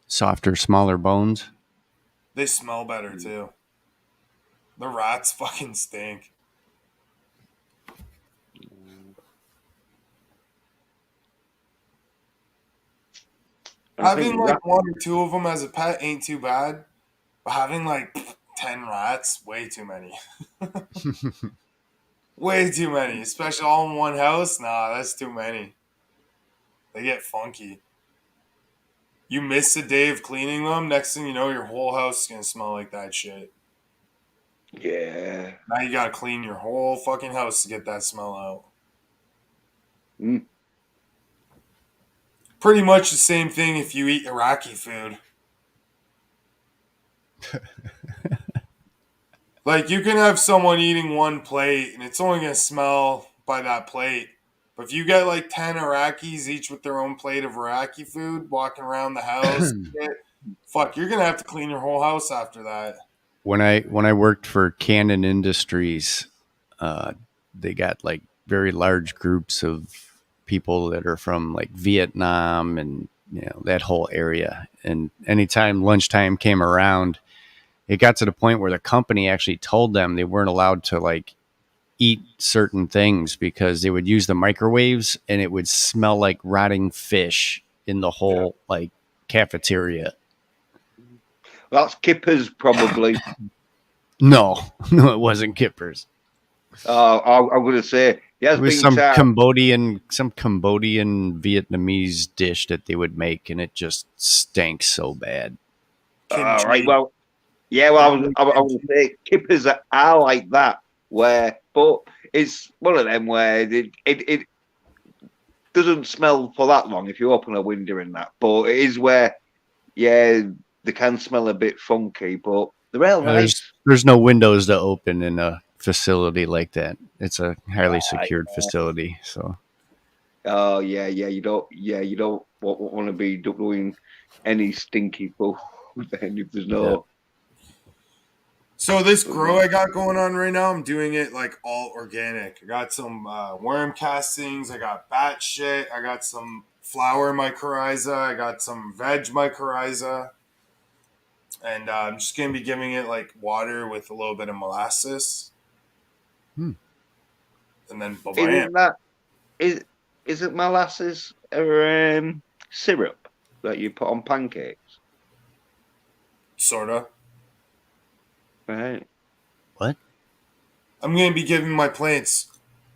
Softer, smaller bones. They smell better too. The rats fucking stink. I think Having like one or two of them as a pet ain't too bad, but having like 10 rats, way too many. Way too many, especially all in one house. Nah, that's too many. They get funky. You miss a day of cleaning them, next thing you know, your whole house is gonna smell like that shit. yeah. Now you gotta clean your whole fucking house to get that smell out. Mm. Pretty much the same thing if you eat Iraqi food. Like you can have someone eating one plate and it's only gonna smell by that plate. But if you get like 10 Iraqis each with their own plate of Iraqi food walking around the house, shit, fuck, you're gonna have to clean your whole house after that. When I worked for Canon Industries, they got like very large groups of people that are from like Vietnam and that whole area. And anytime lunchtime came around, it got to the point where the company actually told them they weren't allowed to like eat certain things because they would use the microwaves and it would smell like rotting fish in the whole like cafeteria. That's Kippers probably. No, no, it wasn't Kippers. I'm going to say he has It was been time. some Cambodian Vietnamese dish that they would make, and it just stank so bad. All right, Kimchi. well, yeah, well, I was say Kippers are like that, but it's one of them where it doesn't smell for that long if you open a window in that, but it is where, yeah, they can smell a bit funky, but they're real nice. There's no windows to open in a facility like that. It's a highly secured facility, so Oh yeah, you don't want to be doing any stinky food then if there's no. So this grow I got going on right now, I'm doing it like all organic. I got some worm castings, I got bat shit, I got some flower mycorrhiza, I got some veg mycorrhiza, and I'm just gonna be giving it like water with a little bit of molasses, and then bam, Isn't that isn't molasses a syrup that you put on pancakes? sorta. Right. what? I'm gonna be giving my plants.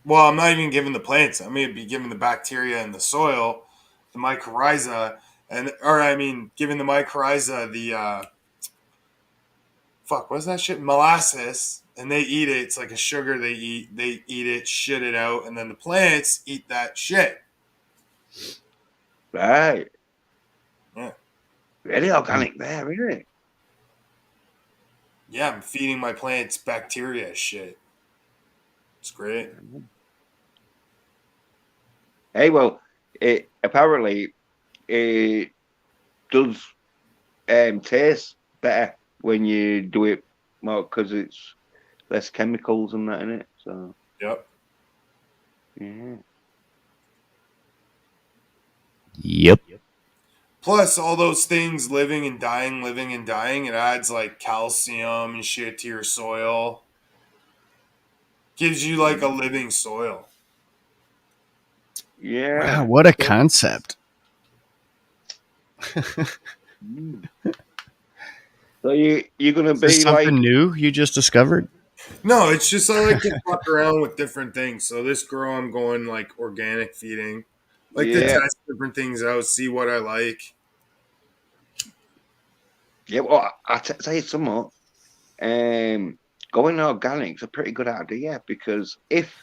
Well, I'm not even giving the plants. I'm gonna be giving the bacteria in the soil, the mycorrhiza, giving the mycorrhiza the fuck, what's that shit? Molasses, and they eat it. It's like a sugar they eat. They eat it, shit it out, and then the plants eat that shit. Right. Yeah, Really organic there, isn't it? yeah. I'm feeding my plants bacteria shit. It's great. Hey, well, it apparently it does taste better when you do it more because it's less chemicals and that in it. So Yep. yeah. Yep. Plus, all those things living and dying, it adds like calcium and shit to your soil. Gives you like a living soil. Yeah. Wow, what a concept. Mm. So you're gonna Is this be something like, new you just discovered? No, it's just I like to fuck around with different things. So this girl, I'm going like organic feeding, like to yeah, test different things out, see what I like. yeah. Well, tell you something. Going organic's a pretty good idea because if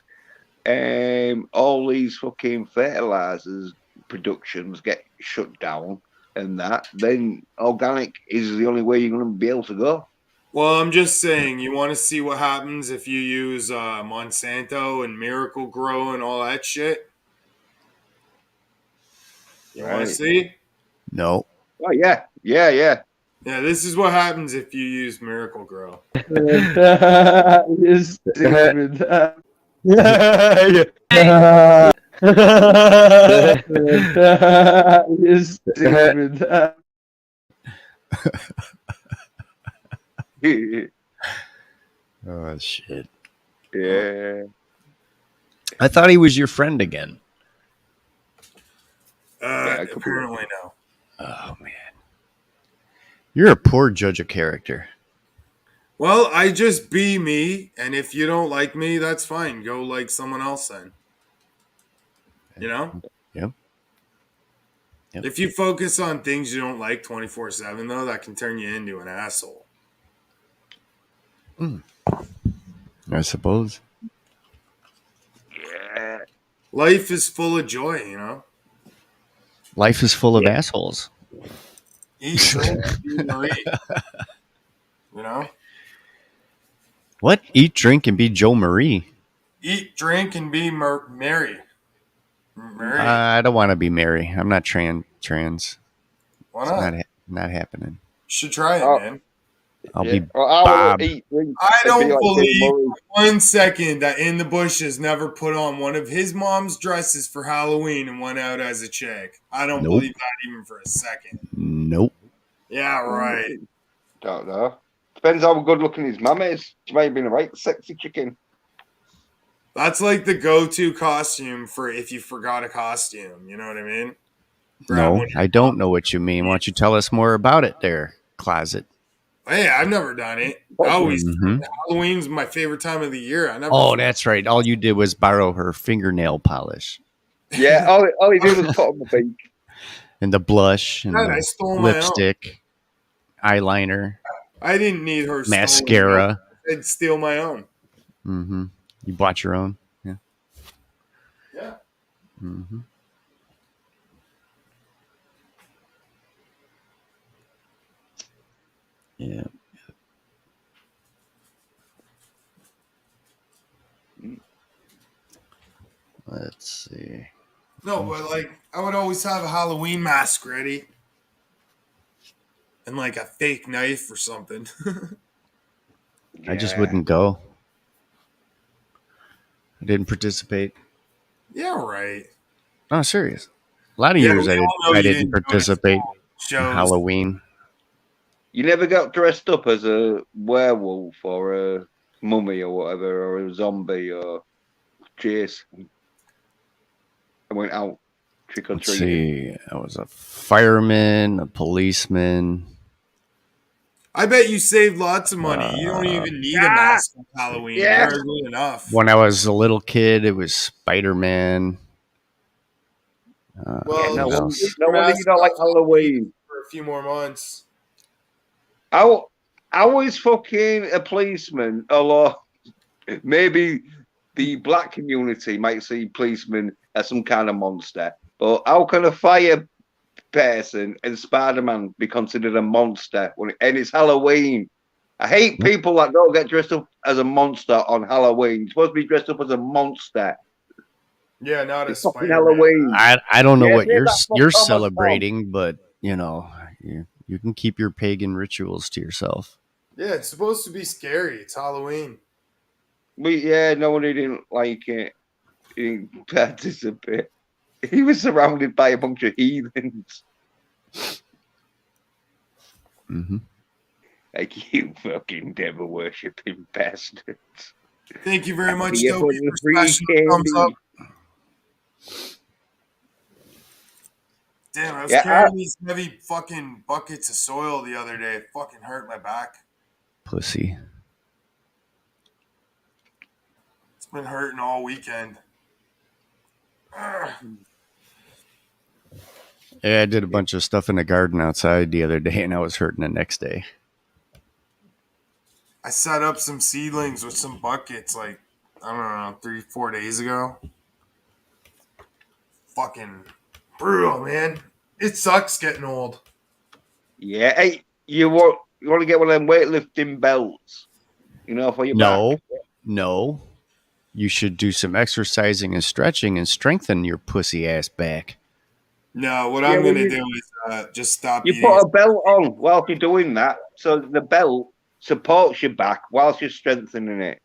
all these fucking fertilizers productions get shut down and that, then organic is the only way you're going to be able to go. Well, I'm just saying, you want to see what happens if you use Monsanto and Miracle Grow and all that shit. You want to Right. see? No. Oh yeah, yeah, yeah. Yeah, this is what happens if you use Miracle Grow. You're stupid. You're stupid. Oh shit! Yeah. I thought he was your friend again. Yeah, it could be. Apparently no. Oh man, you're a poor judge of character. Well, I just be me, and if you don't like me, that's fine. Go like someone else then. You know? Yep. Yep. If you focus on things you don't like 24/7, though, that can turn you into an asshole. I suppose. Yeah. Life is full of joy, you know? Life is full of assholes. Eat, drink, be Marie. You know? What? Eat, drink, and be Joe Marie. Eat, drink, and be merry. Mary. I don't want to be Mary. I'm not trans. Why It's not? not happening. You should try it, Oh, man. I'll yeah. be Well, I Bob. want to eat, drink, I and be don't like believe Bill Murray. for 1 second that In the Bushes never put on one of his mom's dresses for Halloween and went out as a chick. I don't Nope. believe that even for a second. Nope. Yeah, right. Don't know. Depends how good looking his mum is. She might have been a right sexy chicken. That's like the go-to costume for if you forgot a costume. You know what I mean? Grab No, one. I don't know what you mean. Why don't you tell us more about it there, closet? Hey, I've never done it. I always Mhm. Halloween's my favorite time of the year. I never. Oh, that's right. All you did was borrow her fingernail polish Yeah, all he did was put on the beak. and the blush and God, I the stole my own. lipstick, eyeliner, I didn't need her stolen. mascara. I'd steal my own. Mm-hmm. You bought your own. Yeah. Yeah. Mm-hmm. Yeah. Let's see. No, but like I would always have a Halloween mask ready. And like a fake knife or something. I just Yeah. wouldn't go. I didn't participate. Yeah, right. No, serious. A lot of Yeah, years we all know I you didn't didn't go to participate in shows. Halloween. You never got dressed up as a werewolf or a mummy or whatever, or a zombie or Jason. I went out trick or Let's treating. see. I was a fireman, a policeman. I bet you saved lots of money. You don't even need a mask on Halloween. Yeah. You're ugly enough. When I was a little kid, it was Spider-Man. Well, Yeah, no what wonder, else? no wonder you don't like Halloween. For a few more months. I was fucking a policeman, although maybe the black community might see policemen as some kind of monster. But how can a fire person and Spider-Man be considered a monster and it's Halloween? I hate people that don't get dressed up as a monster on Halloween. You're supposed to be dressed up as a monster. Yeah, not a It's fucking Spider-Man. Halloween. I don't know Yeah, what yeah, you're that's what you're Thomas celebrating, but you know, you can keep your pagan rituals to yourself. Yeah, it's supposed to be scary. It's Halloween. Nobody didn't like it. He didn't participate. He was surrounded by a bunch of heathens. Mm-hmm. Like, you fucking devil worshipping bastards. Thank you very much, Yeah, Toby, for the for free smashing the thumbs candy. up. Damn, I was Yeah, carrying these heavy fucking buckets of soil the other day. It fucking hurt my back. Pussy. It's been hurting all weekend. Ugh. Yeah, I did a bunch of stuff in the garden outside the other day, and I was hurting the next day. I set up some seedlings with some buckets like, I don't know, 3-4 days ago. Fucking brutal, man. It sucks getting old. yeah. Hey, you want to get one of them weightlifting belts, for your back. No. You should do some exercising and stretching and strengthen your pussy ass back. No, what Yeah, I'm well, going to do is just stop You eating. put a belt on whilst you're doing that, so the belt supports your back whilst you're strengthening it.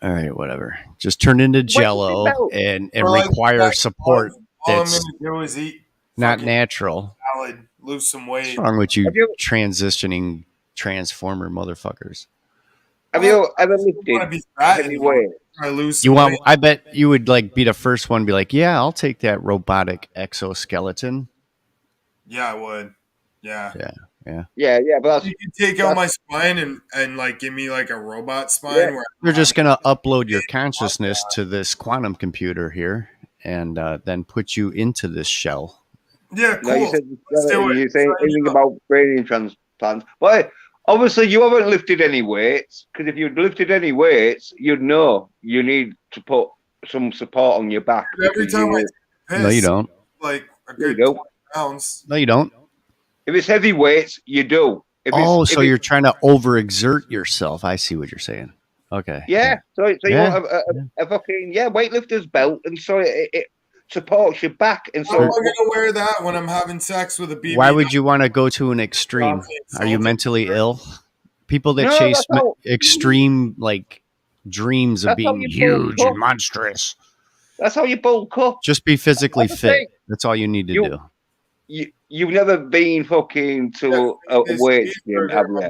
All right, whatever. Just turn into Jello belt? and Or like require that support all I'm that's going to do is eat not fucking natural. salad, lose some What's weight. wrong with you Have you- transitioning transformer motherfuckers? Have you ever I don't want to lifted be fat heavy anymore. weight? I lose You some want? weight. I bet you would like be the first one to be like, yeah, I'll take that robotic exoskeleton. Yeah, I would. Yeah. Yeah, but that's You can take out my spine and like give me like a robot spine Yeah. where You're just gonna upload your consciousness to this quantum computer here, and then put you into this shell. yeah, cool. no, you said Let's do it. you say Sign me anything up. about brain transplants. But obviously, you haven't lifted any weights, because if you'd lifted any weights, you'd know you need to put some support on your back. Every because time I you- piss, No, you don't. like a you good don't. 20 pounds. No, you don't. If it's heavy weights, you do. If Oh, it's, so if you're it's, trying to overexert yourself. I see what you're saying. Okay. yeah. So you Yeah. want a fucking weightlifter's belt, and so it supports your back, and How am I so going to wear that when I'm having sex with a BB? Why would you want to go to an extreme? Are you mentally ill? People that No, chase that's how- extreme like dreams of That's how being you huge bulk and up. monstrous. That's how you bulk up. Just be physically That's the fit. thing. That's all you need to do. You've never been fucking to a weight gym, have you?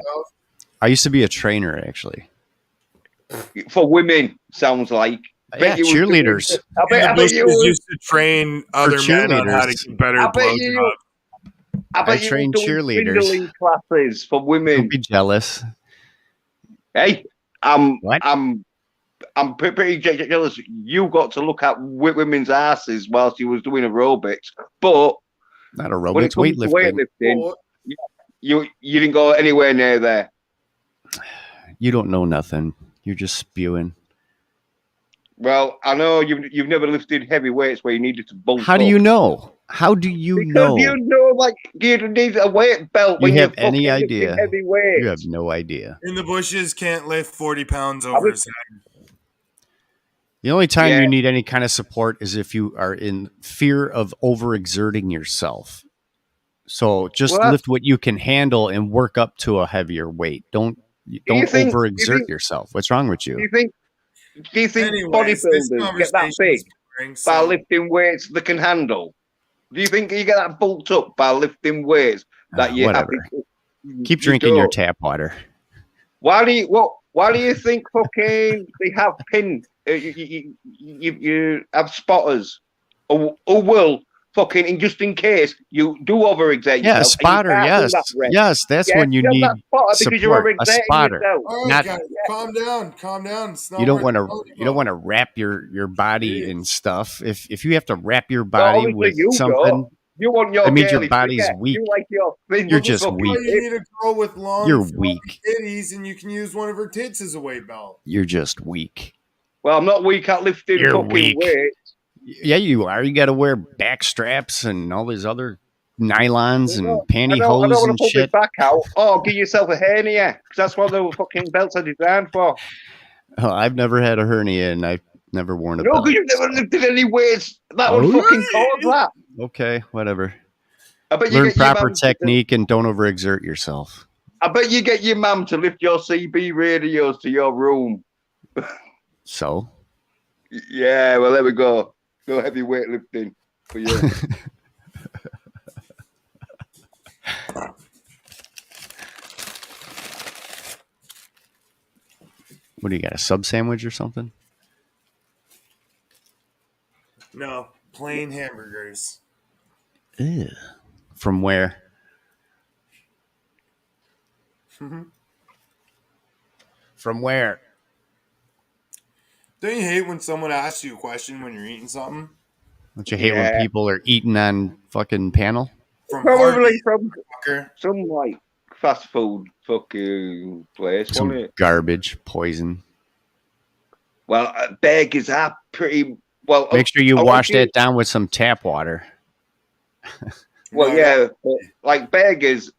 I used to be a trainer, actually. For women, sounds like. Yeah, you was doing- cheerleaders. I bet you was- used to train other men on how to cheerleaders. get better I bet you- blowjobs. I bet you trained was doing cheerleaders. swindling classes for women. Don't be jealous. Hey, What? I'm pretty jealous. You got to look at women's asses whilst you was doing aerobics, but Not when it aerobics, comes to weightlifting. weightlifting, you didn't go anywhere near there. You don't know nothing. You're just spewing. Well, I know you've never lifted heavy weights where you needed to bulk. How do up. you know? How do you Because know? you know, like you need a weight belt when You you're have any fucking lifting idea? heavy weights. You have no idea. In the bushes can't lift 40 pounds over his head. The only time Yeah. you need any kind of support is if you are in fear of overexerting yourself. So just Well, lift what you can handle and work up to a heavier weight. Don't overexert yourself. What's wrong with Do you? you think Anyways, this bodybuilders get that conversation big is boring, by so lifting weights they can handle? Do you think you get that bulked up by lifting weights that you're happy Whatever. to, Keep you drinking your don't? tap water. Why do you think fucking they have pin? You have spotters who will fucking just in case you do overexert Yeah, a yourself. spotter. And you can't do Yes, that rep. yes. That's when you have need that spotter because you're support. A overexerting spotter. yourself. all right, Not- guys, calm down. It's not You don't worth want to. talking You don't about. want to wrap your body Jeez. in stuff. If you have to wrap your Well, body obviously with you something, don't. You want your that means your girly body's figure. weak. You like your thin You're just motherfucking weak. Well, you need a girl with long, You're floppy weak. titties, and you can use one of her tits as a weight belt. You're just weak. Well, I'm not weak at lifting You're fucking weak. weights. Yeah, you are. You got to wear back straps and all these other nylons and I don't pantyhose want to and put my shit. back out. Oh, give yourself a hernia, because that's what the fucking belts are designed for. Oh, I've never had a hernia and I've never worn a No, belt. because you've never lifted any weights. That would Oh, fucking cause that. Okay, whatever. I bet you Learn get your proper mum technique and don't overexert yourself. I bet you get your mum to lift your CB radios to your room. So, Yeah, well, there we go. No heavy weightlifting for you. what do you got? A sub sandwich or something? No, plain hamburgers. Ew. From where? From where? Don't you hate when someone asks you a question when you're eating something? Don't you hate when Yeah, people are eating on fucking panel? From probably Harvey, from fucker. some like fast food fucking place, wasn't Some it? garbage, poison. Well, burgers are pretty well. Make sure you Unless wash you, that down with some tap water. well, No, don't. yeah, but like burgers.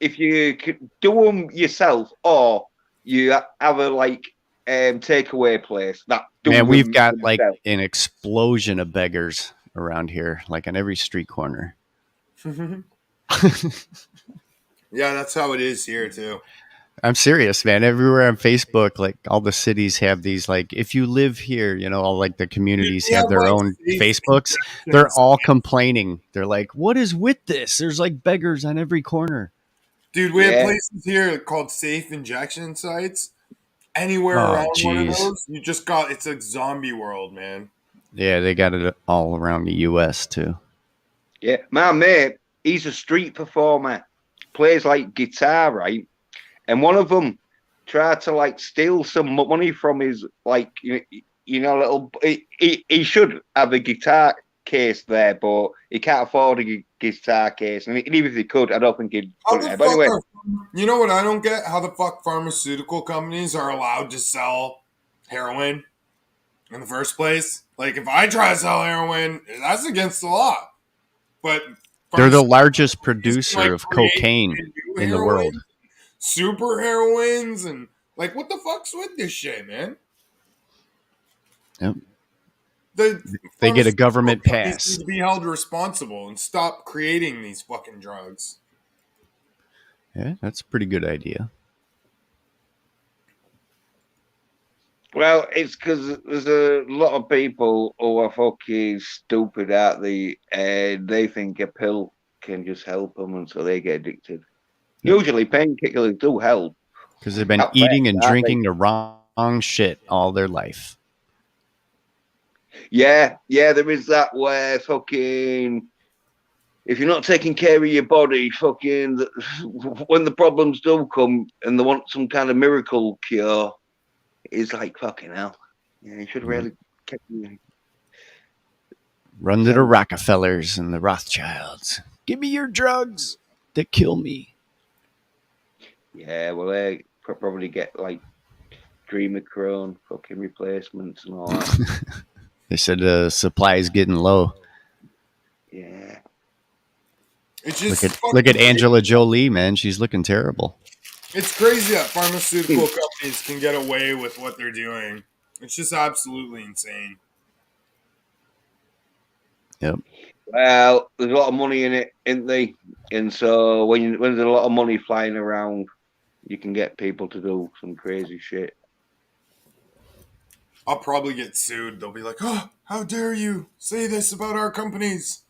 If you could do them yourself, or you have a like takeaway place that do Man, we've them got like themselves. an explosion of beggars around here, like on every street corner. Yeah, that's how it is here too. I'm serious, man. Everywhere on Facebook, like all the cities have these, like, if you live here, all like the Dude, communities we have have their like own safe Facebooks. They're injections. all complaining. They're like, what is with this? There's like beggars on every corner. Dude, we have Yeah, places here called safe injection sites. Anywhere Oh, around one of geez. those, you just got it's a zombie world, man. Yeah, they got it all around the U.S. too. yeah. My mate, he's a street performer, plays like guitar, right? And one of them tried to like steal some money from his like little. He should have a guitar case there, but he can't afford a guitar case, and even if he could, I don't think he'd How put it the there. But fuck anyway, are you know what I don't get? How the fuck pharmaceutical companies are allowed to sell heroin in the first place? Like if I try to sell heroin, that's against the law. But They're the pharmaceutical largest companies can producer like of create cocaine and do in the world. heroin, super heroines, and like what the fuck's with this shit, man? Yep. The They get a pharmaceutical government companies pass. need to be held responsible and stop creating these fucking drugs. Yeah, that's a pretty good idea. well, it's because there's a lot of people who are fucking stupid out there, and they think a pill can just help them, and so they get addicted. Yep. Usually, painkillers do help Because they've been at first, eating and aren't they? drinking the wrong shit all their life. Yeah, yeah, there is that where fucking if you're not taking care of your body, fucking when the problems do come and they want some kind of miracle cure, it's like fucking hell. Yeah, you should Yep. really keep. Run to the Rockefellers and the Rothschilds. Give me your drugs that kill me. Yeah, well, they probably get like Dreamacrone fucking replacements and all that. They said the supply is getting low. Yeah. It's Look just at look fucking at Angela Jolie, man. She's looking terrible. It's crazy that pharmaceutical companies can get away with what they're doing. It's just absolutely insane. Yep. Well, there's a lot of money in it, isn't there? And so when there's a lot of money flying around, you can get people to do some crazy shit. I'll probably get sued. They'll be like, "Oh, how dare you say this about our companies?"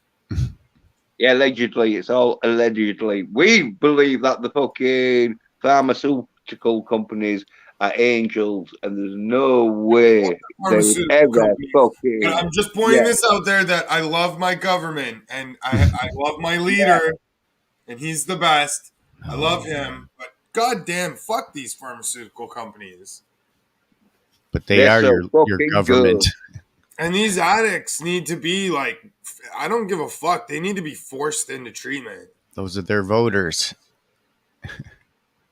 Yeah, allegedly, it's all allegedly. We believe that the fucking pharmaceutical companies are angels, and there's no way they would Pharmaceutical ever companies. But fucking. I'm just pointing Yeah, this out there that I love my government and I love my leader, and he's the best. I love him, but goddamn, fuck these pharmaceutical companies. But they they're are so your fucking government. good. And these addicts need to be like, I don't give a fuck. They need to be forced into treatment. Those are their voters.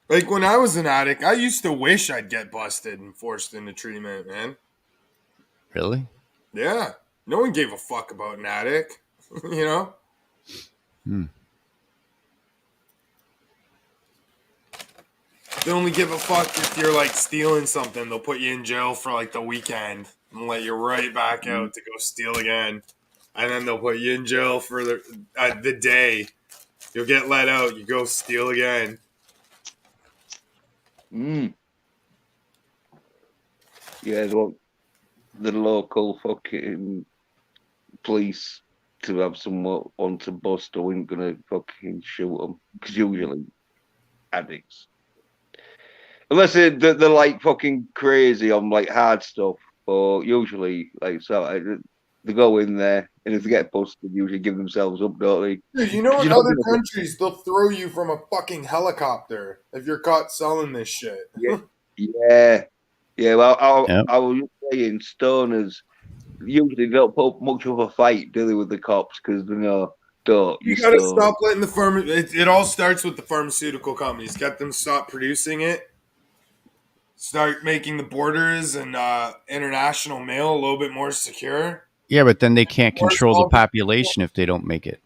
Like when I was an addict, I used to wish I'd get busted and forced into treatment, man. Really? Yeah. No one gave a fuck about an addict, you know? Hmm. They only give a fuck if you're like stealing something. They'll put you in jail for like the weekend and let you right back out to go steal again. And then they'll put you in jail for the day. You'll get let out. You go steal again. Mm. Yeah, the local fucking police to have someone on to bust or ain't gonna fucking shoot them because usually addicts. Unless they're like fucking crazy on like hard stuff, but usually like so they go in there, And if they get busted, they usually give themselves up, don't they? Dude, you know 'Cause in you're not other gonna- countries they'll throw you from a fucking helicopter if you're caught selling this shit. Yeah, yeah, yeah. Well, Yep. I was just saying, stoners usually don't put up much of a fight, do they, with the cops? Because they know, don't You you gotta stone? stop letting it all starts with the pharmaceutical companies. Get them to stop producing it. Start making the borders and international mail a little bit more secure. Yeah, but then they can't Force control the all these people, population if they don't make it.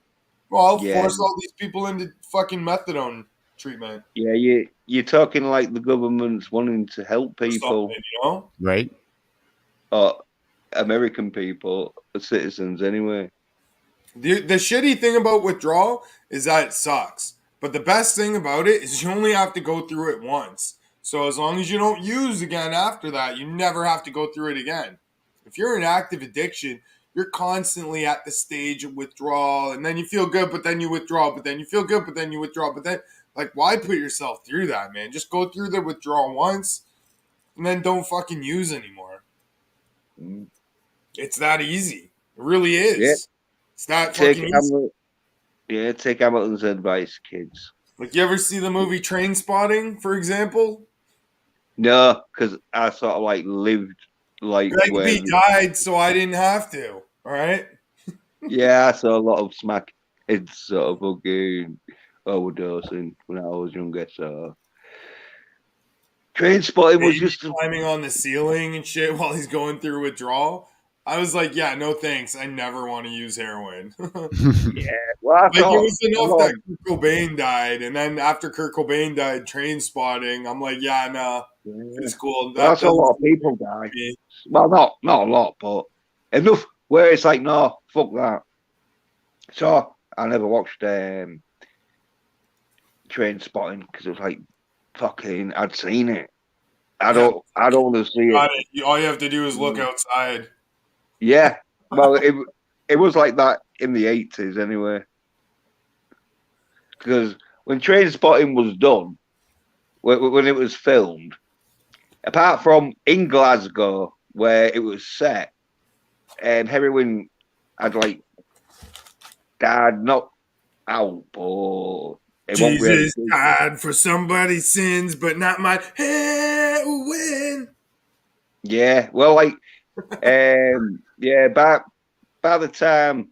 well, Yeah, force all these people into fucking methadone treatment yeah. You're talking like the government's wanting to help or something, people, you know? Right? or American people, citizens anyway. The shitty thing about withdrawal is that it sucks. But the best thing about it is you only have to go through it once. So as long as you don't use again after that, you never have to go through it again. If you're in active addiction, you're constantly at the stage of withdrawal and then you feel good, but then you withdraw, but then you feel good, but then you withdraw, but then like why put yourself through that, man? Just go through the withdrawal once and then don't fucking use anymore. Mm. It's that easy. It really Yeah, is. It's that take fucking easy. take Hamilton's advice, kids. Like, you ever see the movie Train Spotting, for example? No, because I sort of like lived like Greg where. B died, so I didn't have to. All right. Yeah, I saw a lot of smack heads sort of fucking overdosing when I was younger. So Train Spotting was Baby just climbing on the ceiling and shit while he's going through withdrawal. I was like, yeah, no thanks. I never want to use heroin. Like, yeah. Well, I it thought was a enough lot. that Kurt Cobain died. And then after Kurt Cobain died, Train Spotting, I'm like, yeah, no, Yeah. it's cool. Well, I That saw a builds lot of people die. me. Well, not a lot, but enough where it's like, no, fuck that. So I never watched Train Spotting because it was like fucking. I'd seen it. Yeah, I don't want to see it. got it. All you have to do is look outside. Yeah. Well, it was like that in the 80s anyway. Because when Train Spotting was done, when it was filmed, apart from in Glasgow where it was set, heroin had like died not out, but it won't really Jesus do. died for somebody's sins, but not my heroin. Yeah, well, like, yeah, by the time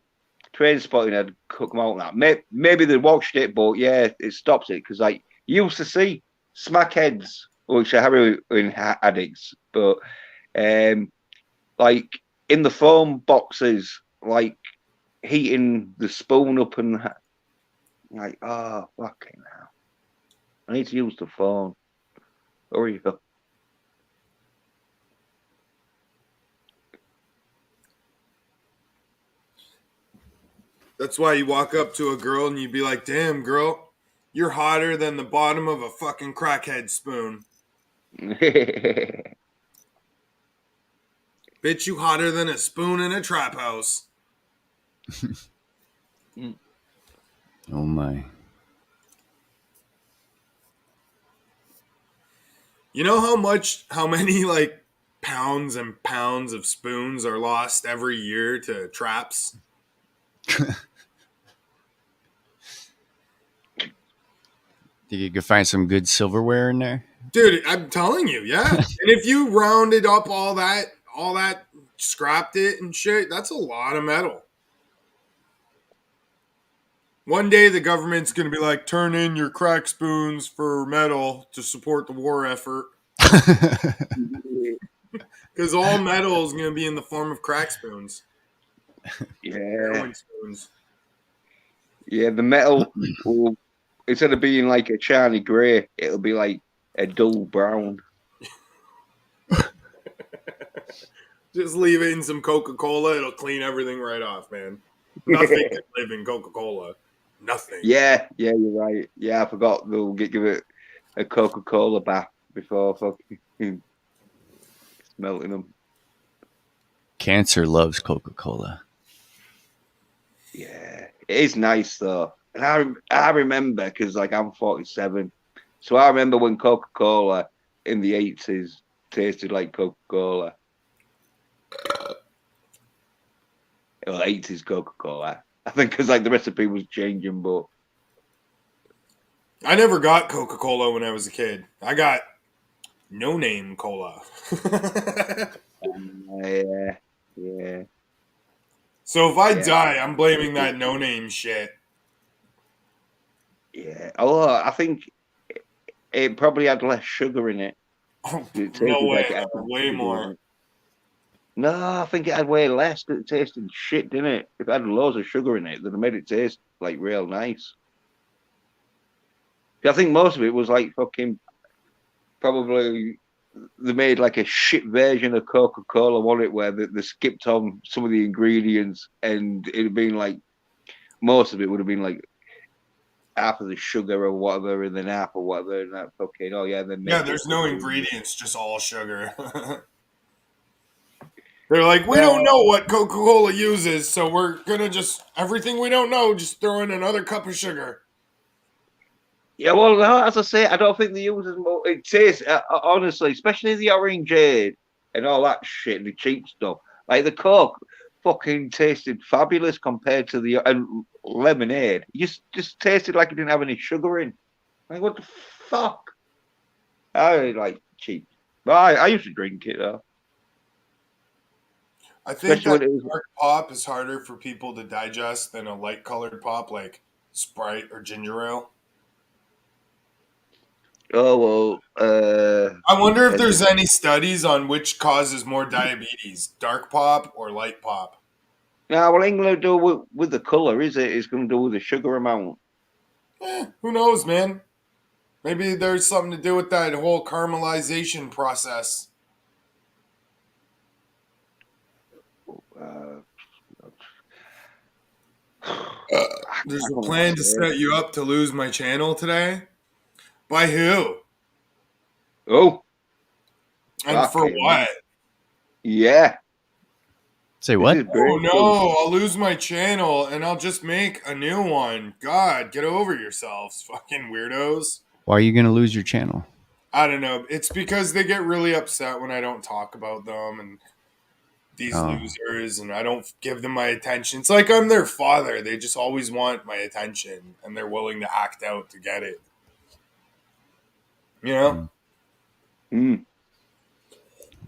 Train Spotting had come out, that maybe they watched it, but yeah, it stops it because like you used to see smackheads, which are heroin addicts, but like in the phone boxes, like heating the spoon up and like, oh fucking hell, I need to use the phone. Hurry up. That's why you walk up to a girl and you be like, damn, girl, you're hotter than the bottom of a fucking crackhead spoon. Bitch, you hotter than a spoon in a trap house. Oh my. You know how many, like, pounds and pounds of spoons are lost every year to traps? Think you could find some good silverware in there? Dude, I'm telling you, yeah. And if you rounded up all that, scrapped it and shit, that's a lot of metal. One day the government's going to be like, turn in your crack spoons for metal to support the war effort. Because all metal is going to be in the form of crack spoons. Yeah, Heroin spoons. yeah. The metal will, instead of being like a shiny grey, it'll be like a dull brown. Just leave it in some Coca-Cola. It'll clean everything right off, man. Nothing can live in Coca-Cola. Nothing. Yeah, you're right. Yeah, I forgot they'll give it a Coca-Cola bath before fucking smelting them. Cancer loves Coca-Cola. Yeah, it is nice though. And I remember because like I'm 47, so I remember when Coca-Cola in the 80s tasted like Coca-Cola. Well, 80s Coca-Cola. I think because like the recipe was changing, but I never got Coca-Cola when I was a kid. I got No Name Cola. yeah, yeah, So if I yeah, die, I'm blaming that No Name shit. yeah. Although I think it probably had less sugar in it. It No tasted way, like it had man. more Way sugar in more. it. No, I think it had way less. It tasted shit, didn't it? If it had loads of sugar in it, then it made it taste like real nice. I think most of it was like fucking probably they made like a shit version of Coca-Cola, wasn't it? Where they skipped on some of the ingredients, and it'd been like most of it would have been like half of the sugar or whatever, and then half or whatever, and that fucking oh yeah, then Yeah, make it there's no fucking. ingredients, just all sugar. They're like, we don't Well, know what Coca-Cola uses, so we're gonna just everything we don't know, just throw in another cup of sugar. yeah, well, no, as I say, I don't think they use as much. It tastes honestly, especially the orangeade and all that shit, the cheap stuff. Like the Coke, fucking tasted fabulous compared to the and lemonade. It just tasted like it didn't have any sugar in. Like what the fuck? I like cheap, but I used to drink it though, I think especially that when it was. dark pop is harder for people to digest than a light colored pop like Sprite or ginger ale. Oh well, I wonder if depends. there's any studies on which causes more diabetes, dark pop or light pop. Now, well, ain't gonna do with the color, is it? It's gonna do with the sugar amount. Who knows, man? Maybe there's something to do with that whole caramelization process. Uh, There's I a don't know. plan to set you up to lose my channel today. By who? Oh, And for fucking what? yeah. Say This what? is Oh breaking. no, I'll lose my channel and I'll just make a new one. God, get over yourselves, fucking weirdos. Why are you going to lose your channel? I don't know. It's because they get really upset when I don't talk about them and these Oh, losers and I don't give them my attention. It's like I'm their father. They just always want my attention and they're willing to act out to get it. You know? mm, Mm,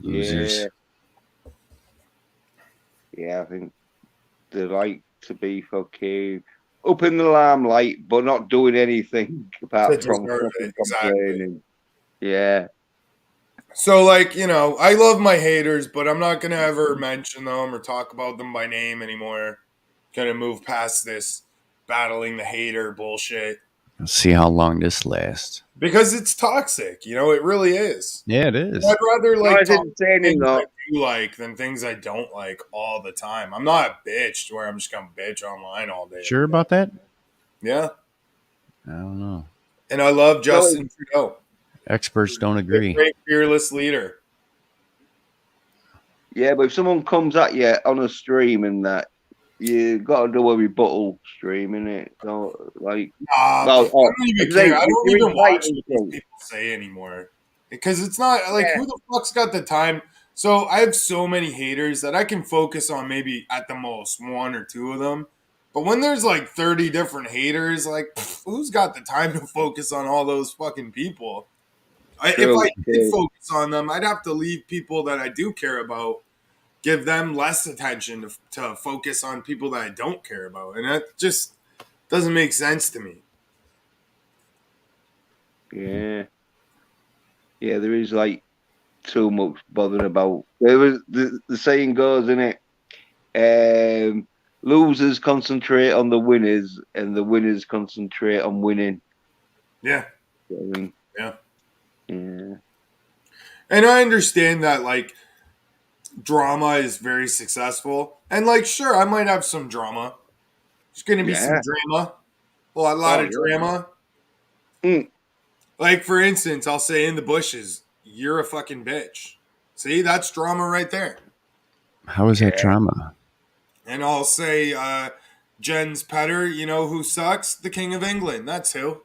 losers. yeah, yeah. I think they like to be fucking up in the limelight, but not doing anything To apart from deserve it. fucking Exactly. complaining. Yeah, So, like, I love my haters, but I'm not going to ever mention them or talk about them by name anymore. Going to move past this battling the hater bullshit Let's see how long this lasts. because it's toxic. It really is. Yeah, it I'd is. rather, no, like, it's talk entertaining things I though. do like than things I don't like all the time. I'm not a bitch to where I'm just going to bitch online all day, Sure every day. about that? Yeah. I don't know. And I love No, Justin Trudeau. Experts don't A agree. great, fearless leader. yeah, but if someone comes at you on a stream and that, you got to do a rebuttal stream, innit? So, like, I well, don't even like I say, care. I don't you're even watch inciting what these things. people say anymore because it's not like Yeah, who the fuck's got the time. So I have so many haters that I can focus on maybe at the most one or two of them. But when there's like 30 different haters, like who's got the time to focus on all those fucking people? If I true, did true. focus on them, I'd have to leave people that I do care about, give them less attention to focus on people that I don't care about. And that just doesn't make sense to me. Yeah, yeah. There is like too much bothering about. There was the saying goes in it. Losers concentrate on the winners, and the winners concentrate on winning. Yeah. I mean, Yeah. yeah, And I understand that like drama is very successful. And like sure, I might have some drama. There's gonna be some yeah. drama. A lot Oh of yeah. drama. Mm, Like for instance, I'll say in the bushes, you're a fucking bitch. See, that's drama right there. How is that yeah. drama? And I'll say, Jen's Petter, you know who sucks? The King of England. That's who.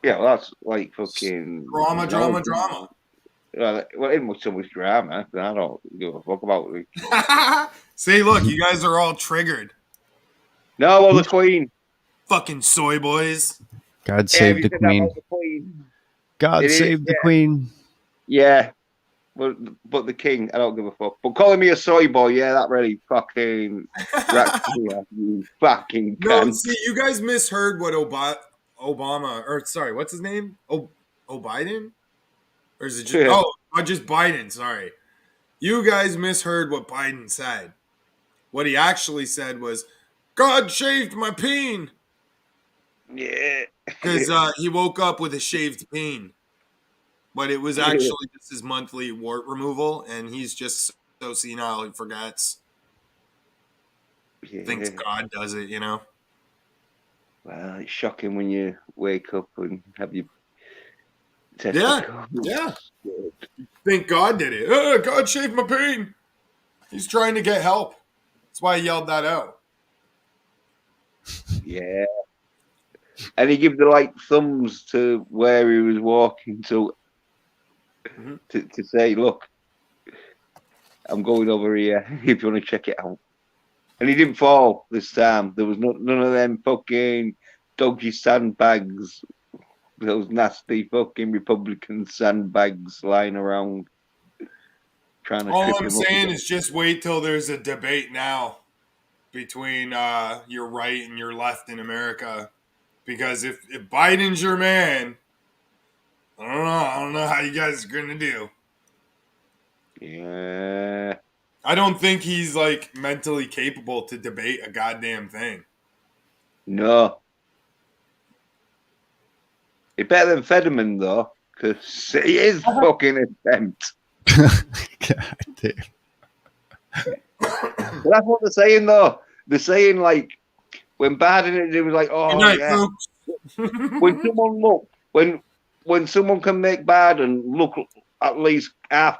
Yeah, well, that's like fucking Drama, drama, acknowledgement. Drama. Well, it ain't much so much drama. I don't give a fuck about it. See, look, you guys are all triggered. No, well, the Queen. Fucking soy boys. God Yeah, save you the said that Queen. about the Queen. God It is, save the Queen. Yeah. But the King, I don't give a fuck. But calling me a soy boy, yeah, that really fucking racks me up, you fucking No, cunt. see, you guys misheard what Obama, or sorry, what's his name? Biden? Or is it just, just Biden, sorry. You guys misheard what Biden said. What he actually said was, God shaved my peen. Yeah. Because he woke up with a shaved peen. But it was actually just his monthly wart removal, and he's just so senile he forgets. Yeah. Thinks God does it, you know? Well, it's shocking when you wake up and have your Yeah, testicles. yeah. Think God did it. God shaved my peen. He's trying to get help. That's why he yelled that out. Yeah. And he gave the like thumbs to where he was walking to say, look, I'm going over here if you want to check it out. And he didn't fall this time. There was none of them fucking dodgy sandbags, those nasty fucking Republican sandbags lying around trying to All trip I'm him up. saying is just wait till there's a debate now between your right and your left in America. Because if Biden's your man, I don't know. I don't know how you guys are gonna do. Yeah. I don't think he's like mentally capable to debate a goddamn thing. No. It's better than Fetterman, though, because he is fucking intense. God damn. But that's what they're saying, though. They're saying, like, when Biden, it was like, oh, Good night, yeah. folks. When someone when someone can make Biden look at least half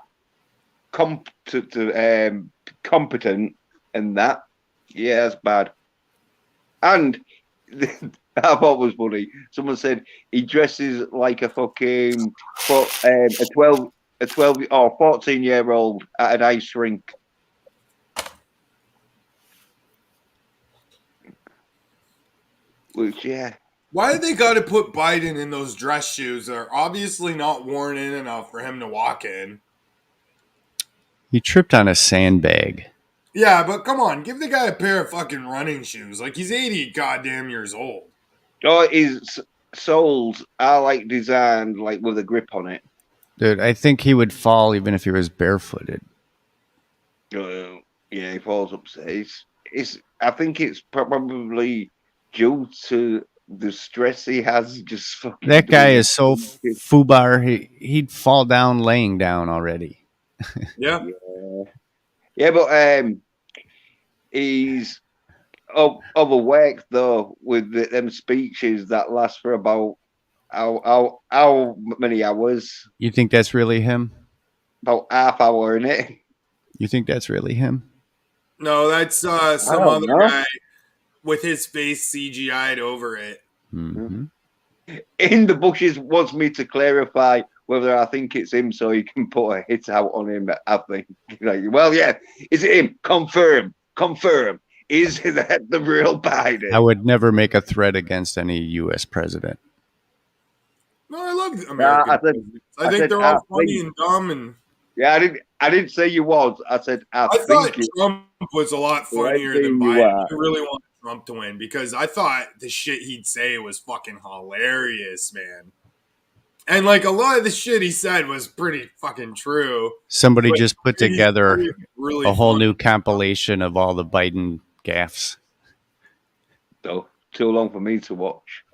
competent and that, yeah, that's bad. And I thought was funny. Someone said he dresses like a fucking a 12 or 14-year-old at an ice rink. Which, yeah. Why do they got to put Biden in those dress shoes that are obviously not worn in enough for him to walk in? He tripped on a sandbag. Yeah, but come on, give the guy a pair of fucking running shoes. Like he's 80 goddamn years old. Oh, his soles are like designed like with a grip on it. Dude, I think he would fall even if he was barefooted. Yeah, he falls upstairs. I think it's probably due to the stress he has. Just fucking. That guy doing is so it. foobar. He'd fall down laying down already. Yeah. Yeah, but he's overworked though with them speeches that last for about how many hours? You think that's really him? About half hour in it. You think that's really him? No, that's some don't other know. guy with his face CGI'd over it. Mm-hmm. In the bushes wants me to clarify whether I think it's him so he can put a hit out on him. I think. Like, well, yeah, is it him? Confirm. Is that the real Biden? I would never make a threat against any U.S. president. No, I love American presidents. I think they're all funny and dumb and. Yeah, I didn't say you was. I said I thought think Trump was a lot funnier than Biden. I really wanted Trump to win because I thought the shit he'd say was fucking hilarious, man. And like a lot of the shit he said was pretty fucking true. Somebody just put together really a whole new compilation of all the Biden gaffes. So too long for me to watch.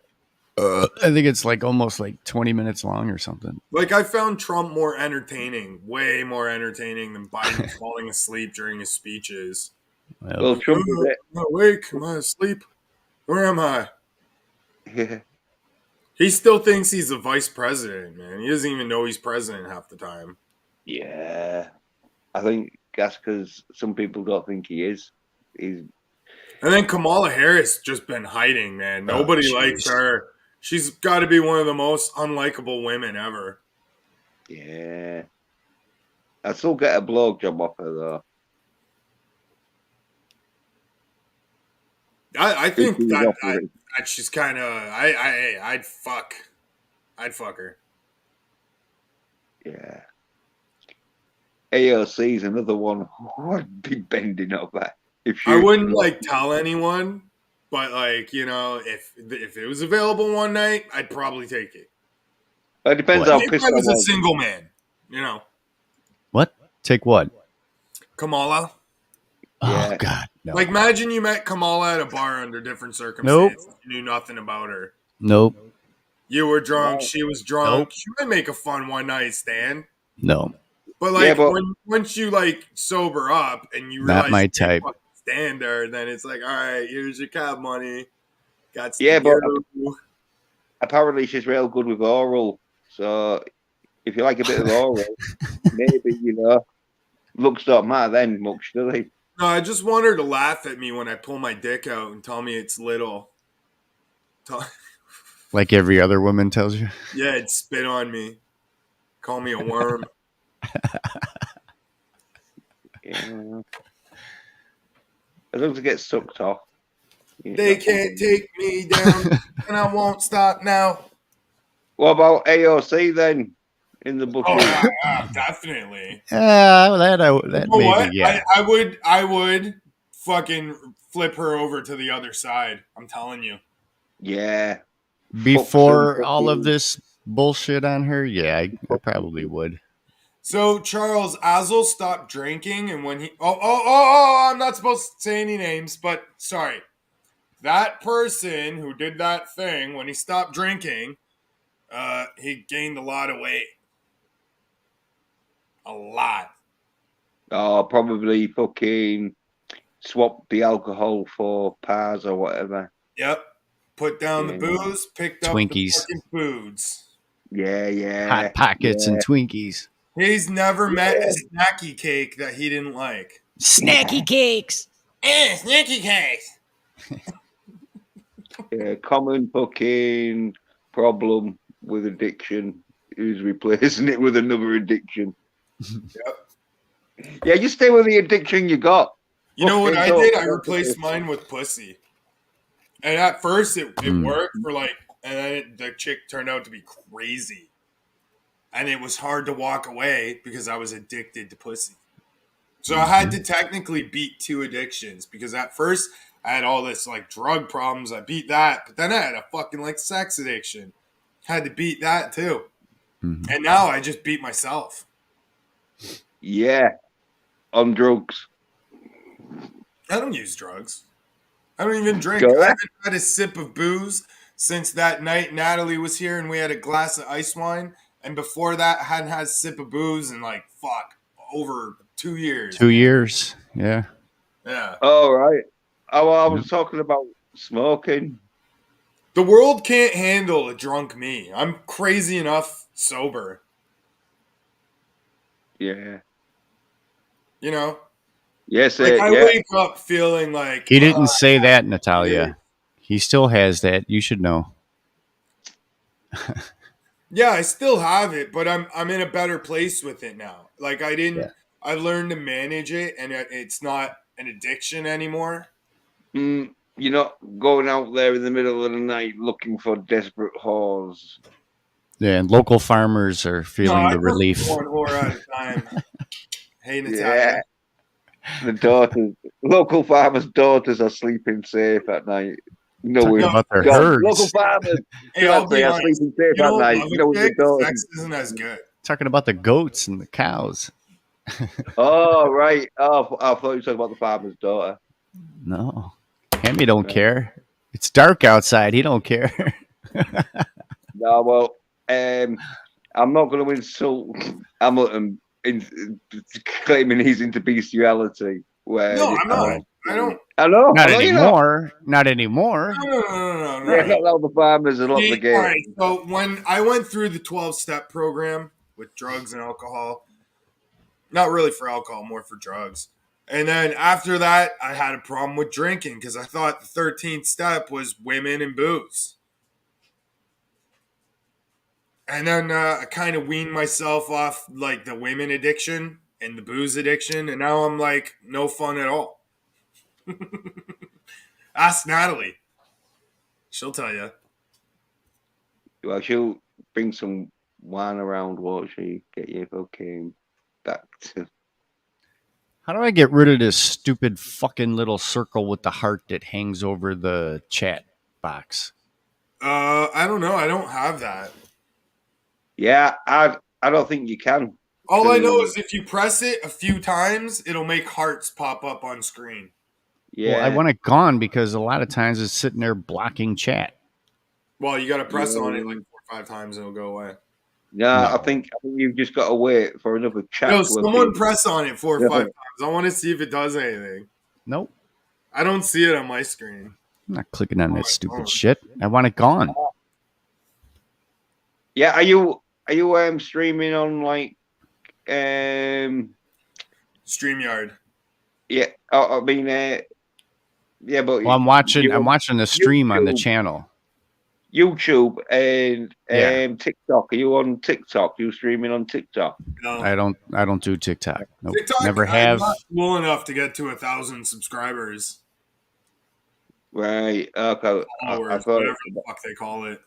I think it's like almost like 20 minutes long or something. Like I found Trump more entertaining, way more entertaining than Biden falling asleep during his speeches. Well, Trump is it. I'm awake. Am I asleep? Where am I? Yeah. He still thinks he's the vice president, man. He doesn't even know he's president half the time. Yeah. I think that's because some people don't think he is. And then Kamala Harris just been hiding, man. Nobody likes her. She's got to be one of the most unlikable women ever. Yeah. I still get a blowjob off her, though. I If think he was that offering. she's kind of I'd fuck her. Yeah. AOC is another one who I'd be bending over. If I she wouldn't like tell anyone, but like if it was available one night, I'd probably take it. it depends What? how If pissed I I was a was. single man, you know, What? Take what? Kamala. Oh Yeah. God, no. Like imagine you met Kamala at a bar under different Nope. circumstances. You knew nothing about her. Nope. You were drunk. Right. She was drunk. Nope. She might make a fun one night stand. No. But Yeah, like but once you like sober up and you Not realize my you can't type. fucking stand her, then it's like, all right, here's your cab money. Got to yeah, but go. apparently she's real good with oral. So if you like a bit of oral, maybe looks don't matter then much, do they? No, I just want her to laugh at me when I pull my dick out and tell me it's little. Tell- Like every other woman tells you. yeah, it'd spit on me. Call me a worm. Yeah. As long as it gets sucked off. They can't take me down, and I won't stop now. What about AOC then? In the Oh booking? yeah, definitely. That You know maybe, what? yeah. I would fucking flip her over to the other side. I'm telling you. Yeah. Before Fuck all of some this bullshit on her, yeah, I probably would. So Charles Azel stopped drinking, and when he I'm not supposed to say any names, but sorry, that person who did that thing when he stopped drinking, he gained a lot of weight, a lot. Oh, probably fucking swap the alcohol for Pars or whatever. Yep, put down the Yeah, booze, picked up the Twinkies. fucking foods. yeah. Hot Pockets Yeah. and Twinkies. He's never met a snacky cake that he didn't like. Snacky cakes. Snacky cakes. Yeah, common fucking problem with addiction is replacing it with another addiction. Yep. Yeah, you stay with the addiction you got. You know what Fucking I don't- did? I don't replaced mine with pussy. And at first it worked for like, and then the chick turned out to be crazy. And it was hard to walk away because I was addicted to pussy. So I had to technically beat two addictions because at first I had all this like drug problems. I beat that, but then I had a fucking like sex addiction. Had to beat that too. Mhm. And now I just beat myself. Yeah, on drugs. I don't use drugs. I don't even drink. Go I there. haven't had a sip of booze since that night Natalie was here and we had a glass of ice wine. And before that, I hadn't had a sip of booze in like, over 2 years. 2 years. Yeah. Yeah. All right. Oh, I was talking about smoking. The world can't handle a drunk me. I'm crazy enough sober. Yeah. You know? Yes, Like I yeah. wake up feeling like He didn't say that, Natalia. He still has that. You should know. yeah, I still have it, but I'm in a better place with it now. Like I learned to manage it and it's not an addiction anymore. You're not going out there in the middle of the night looking for desperate whores. Yeah, and local farmers are feeling the relief. One whore at a time. Hey, Natalia. Yeah. The daughters, local farmers' daughters are sleeping safe at night. Talking about their herds. Local farmers Hey, I'll be are honest. sleeping safe You at don't night. love You know, a with the chick, daughters. sex isn't as good. Talking about the goats and the cows. Oh, right. Oh, I thought you were talking about the farmer's daughter. No. Hammy don't care. It's dark outside. He don't care. No, well, I'm not going to insult Hamilton in claiming he's into bestiality. Where No, I'm not. I don't. I know. Not I know you're not. anymore. Not anymore. No. Yeah, not all the farmers are up the See, game. all right, so when I went through the 12-step program with drugs and alcohol, not really for alcohol, more for drugs. And then after that, I had a problem with drinking because I thought the 13th step was women and booze. And then I kind of weaned myself off like the women addiction and the booze addiction. And now I'm like, no fun at all. Ask Natalie. She'll tell you. Well, she'll bring some wine around, won't she? Get you fucking back to. How do I get rid of this stupid fucking little circle with the heart that hangs over the chat box? I don't know. I don't have that. Yeah, I don't think you can. All I know 'cause- is if you press it a few times, it'll make hearts pop up on screen. yeah, Well, I want it gone because a lot of times it's sitting there blocking chat. Well, you got to press Yeah. on it like 4 or 5 times and it'll go away. No, No. I think you've just got to wait for another chat No, to someone appear. press on it 4 or Yeah. 5 times. I want to see if it does anything. Nope. I don't see it on my screen. I'm not clicking on Oh, that my stupid phone. shit. I want it gone. Yeah, are you streaming on like StreamYard. yeah? I mean yeah, but Well, I'm watching you- the stream on the YouTube. channel. YouTube and Yeah. TikTok. Are you on TikTok? You streaming on TikTok? No. I don't do TikTok. Nope. TikTok, Never I'm have. not cool enough to get to 1,000 subscribers. Right. Okay. I Followers, thought. whatever the fuck they call it.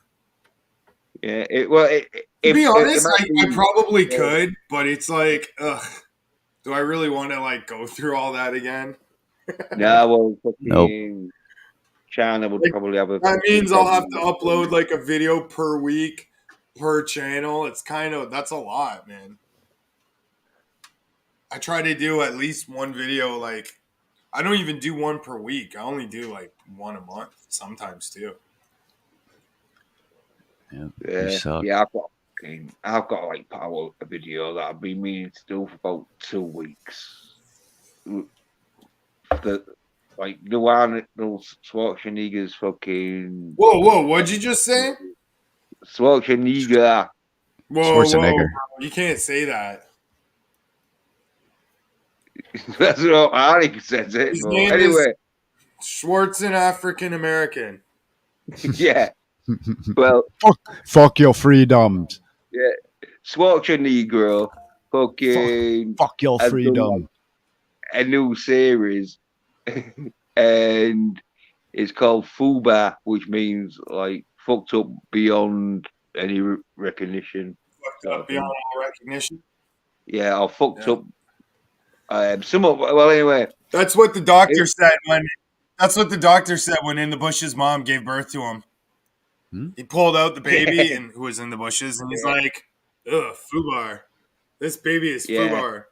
Yeah. To be honest, might I be- probably yeah. could, but it's like, ugh. Do I really want to like go through all that again? No, well, fucking Nope. China would Like, probably have a. That means I'll have to upload like a video per week per channel. It's that's a lot, man. I try to do at least one video. Like, I don't even do one per week. I only do like one a month, sometimes two. Yeah, you Yeah, suck. yeah. I've got like put out a video that I've been meaning to do for about 2 weeks. The one Schwarzenegger's fucking Whoa! What'd you just say? Schwarzenegger. Whoa! Schwarzenegger. You can't say that. That's what Anik says it. His But name anyway, Schwarzen African American. yeah. Well, Fuck your freedoms. yeah. Schwarzenegger fucking Fuck your I've done, freedom. a new series, and it's called Fuba, which means like fucked up beyond any recognition. Fucked up beyond all recognition. Yeah, or fucked Yeah. up. Well, anyway, That's what the doctor said when. That's what the doctor said when In the Bush's mom gave birth to him. Hmm? He pulled out the baby and who was in the bushes, and he's like, "Ugh, Fubar. This baby is Yeah. Fubar."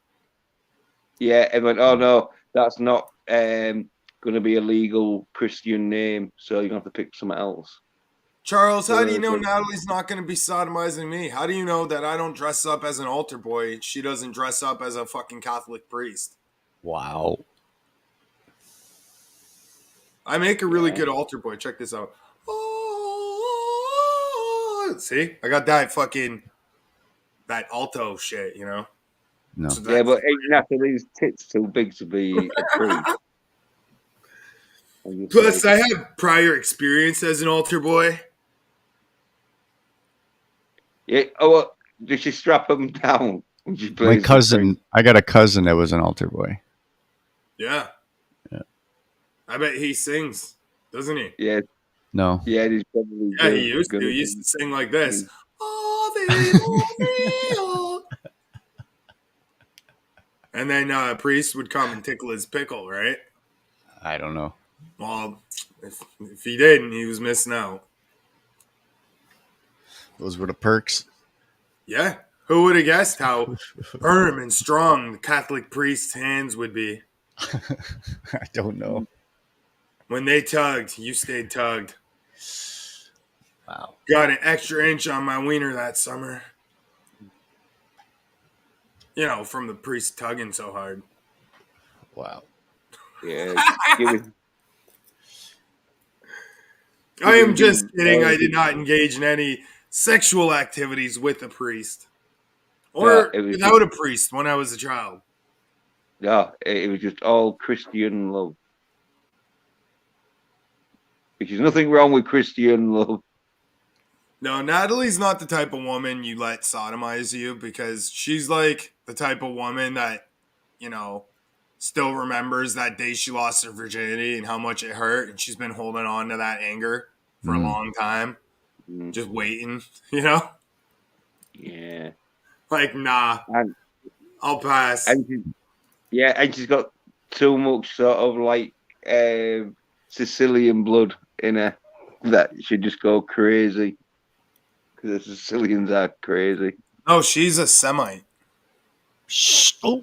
yeah, and went, oh no, that's not going to be a legal Christian name, so you're gonna have to pick something else. Charles, how do you know Natalie's not going to be sodomizing me? How do you know that I don't dress up as an altar boy? She doesn't dress up as a fucking Catholic priest. Wow. I make a really good altar boy. Check this out. Oh, see, I got that alto shit, you know. No. So Yeah, but ain't Natalie's tits too big to be a priest. plus, I have prior experience as an altar boy. Yeah. Oh, well, did she strap them down when she My plays? cousin, I got a cousin that was an altar boy. Yeah. Yeah. I bet he sings, doesn't he? Yeah, No. yeah, he's probably. Yeah, he used to. He used to sing like this. And then a priest would come and tickle his pickle, right? I don't know. Well, if he didn't, he was missing out. Those were the perks. Yeah. Who would have guessed how firm and strong the Catholic priest's hands would be? I don't know. When they tugged, you stayed tugged. Wow. Got an extra inch on my wiener that summer. You know, from the priest tugging so hard. Wow. Yeah, give it. I am just kidding. I did not engage in any sexual activities with a priest. Or Yeah, it was without a priest when I was a child. Yeah, it was just all Christian love. Which is nothing wrong with Christian love. No, Natalie's not the type of woman you let sodomize you because she's like the type of woman that, you know, still remembers that day she lost her virginity and how much it hurt, and she's been holding on to that anger for a long time, just waiting, you know? Yeah. Like, nah, And I'll pass. and she's got too much sort of like Sicilian blood in her that she'd just go crazy. Because the Sicilians are crazy. Oh, she's a Semite. Oh,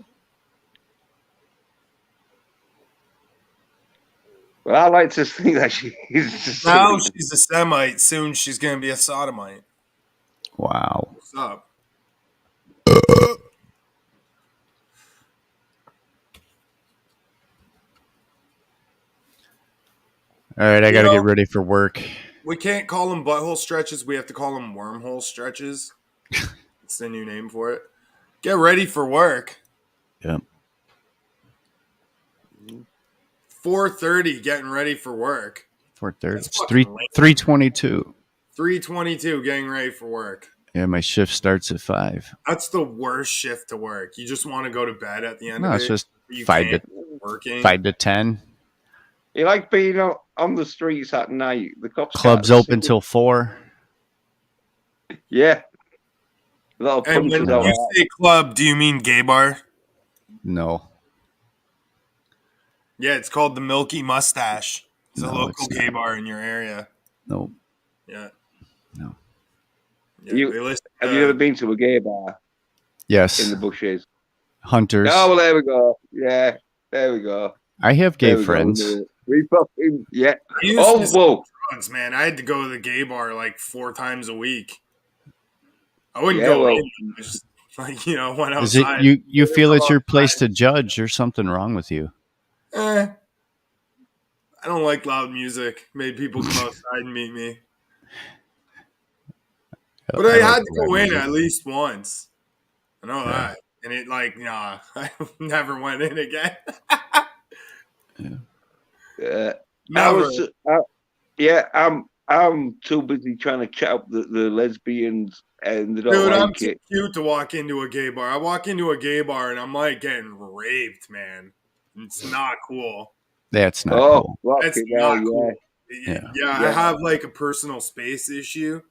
Well, I like to think that she is Now Sicilian. she's a Semite. Soon she's going to be a Sodomite. wow. What's up? All right, I got to get ready for work. We can't call them butthole stretches. We have to call them wormhole stretches. It's the new name for it. Get ready for work. Yep. 4:30, getting ready for work. 4:30. That's It's fucking 3:22. 3:22, getting ready for work. Yeah, my shift starts at 5. That's the worst shift to work. You just want to go to bed at the end No, of it's it. just You 5 can't to working. 5 to 10. You like being on the streets at night. The cops Clubs can't open see till 4. you. Yeah. A lot of And when punches out you say club, do you mean gay bar? No. Yeah, it's called the Milky Mustache. It's a No, local it's gay not. bar in your area. No. Yeah. No. Yeah, they list, Have you ever been to a gay bar Yes. in the bushes? Hunters. Oh, well, there we go. Yeah, there we go. I have gay There we go. friends. We fucking, yeah. I used Oh, to sell whoa. drugs, man. I had to go to the gay bar like 4 times a week. I wouldn't Yeah, go well, in. I just, like, went Is it outside. you feel it's your place to judge or something wrong with you? I don't like loud music. Made people come outside and meet me. But I had like to loud go in music. at least once. I know Yeah. that. And it nah, I never went in again. I Never. was, yeah, I'm too busy trying to chat up the lesbians and they don't Dude, I'm like too it. cute to walk into a gay bar. I walk into a gay bar and I'm like getting raped, man. It's not cool. That's not Oh, cool. fuck That's it, not yeah. cool. Yeah. Yeah, I have like a personal space issue,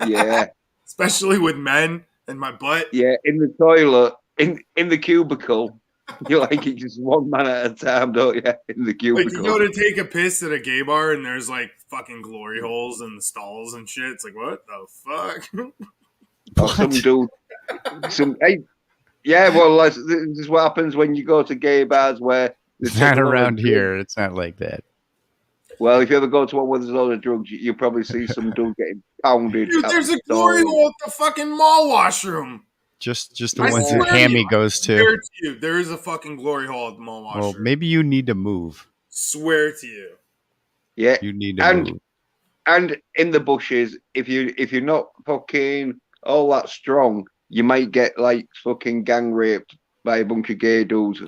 Yeah, especially with men and my butt. yeah. In the toilet, in the cubicle, you like it just one man at a time, don't you? In the Like you cubicle. go to take a piss at a gay bar and there's like fucking glory holes in the stalls and shit. It's like, what the fuck? Or some dude, hey, yeah. Well, this is what happens when you go to gay bars where they It's take not a lot of around drugs. here. It's not like that. Well, if you ever go to one where there's a lot of drugs, you probably see some dude getting pounded. Dude, at there's the a glory stall. hole at the fucking mall washroom. Just the I ones swear that to Hammy you, goes to. Swear to you, there is a fucking glory hole at the mall washroom. Well, maybe you need to move. Swear to you. Yeah, You need to move. and in the bushes, if you're not fucking all that strong, you might get like fucking gang raped by a bunch of gay dudes.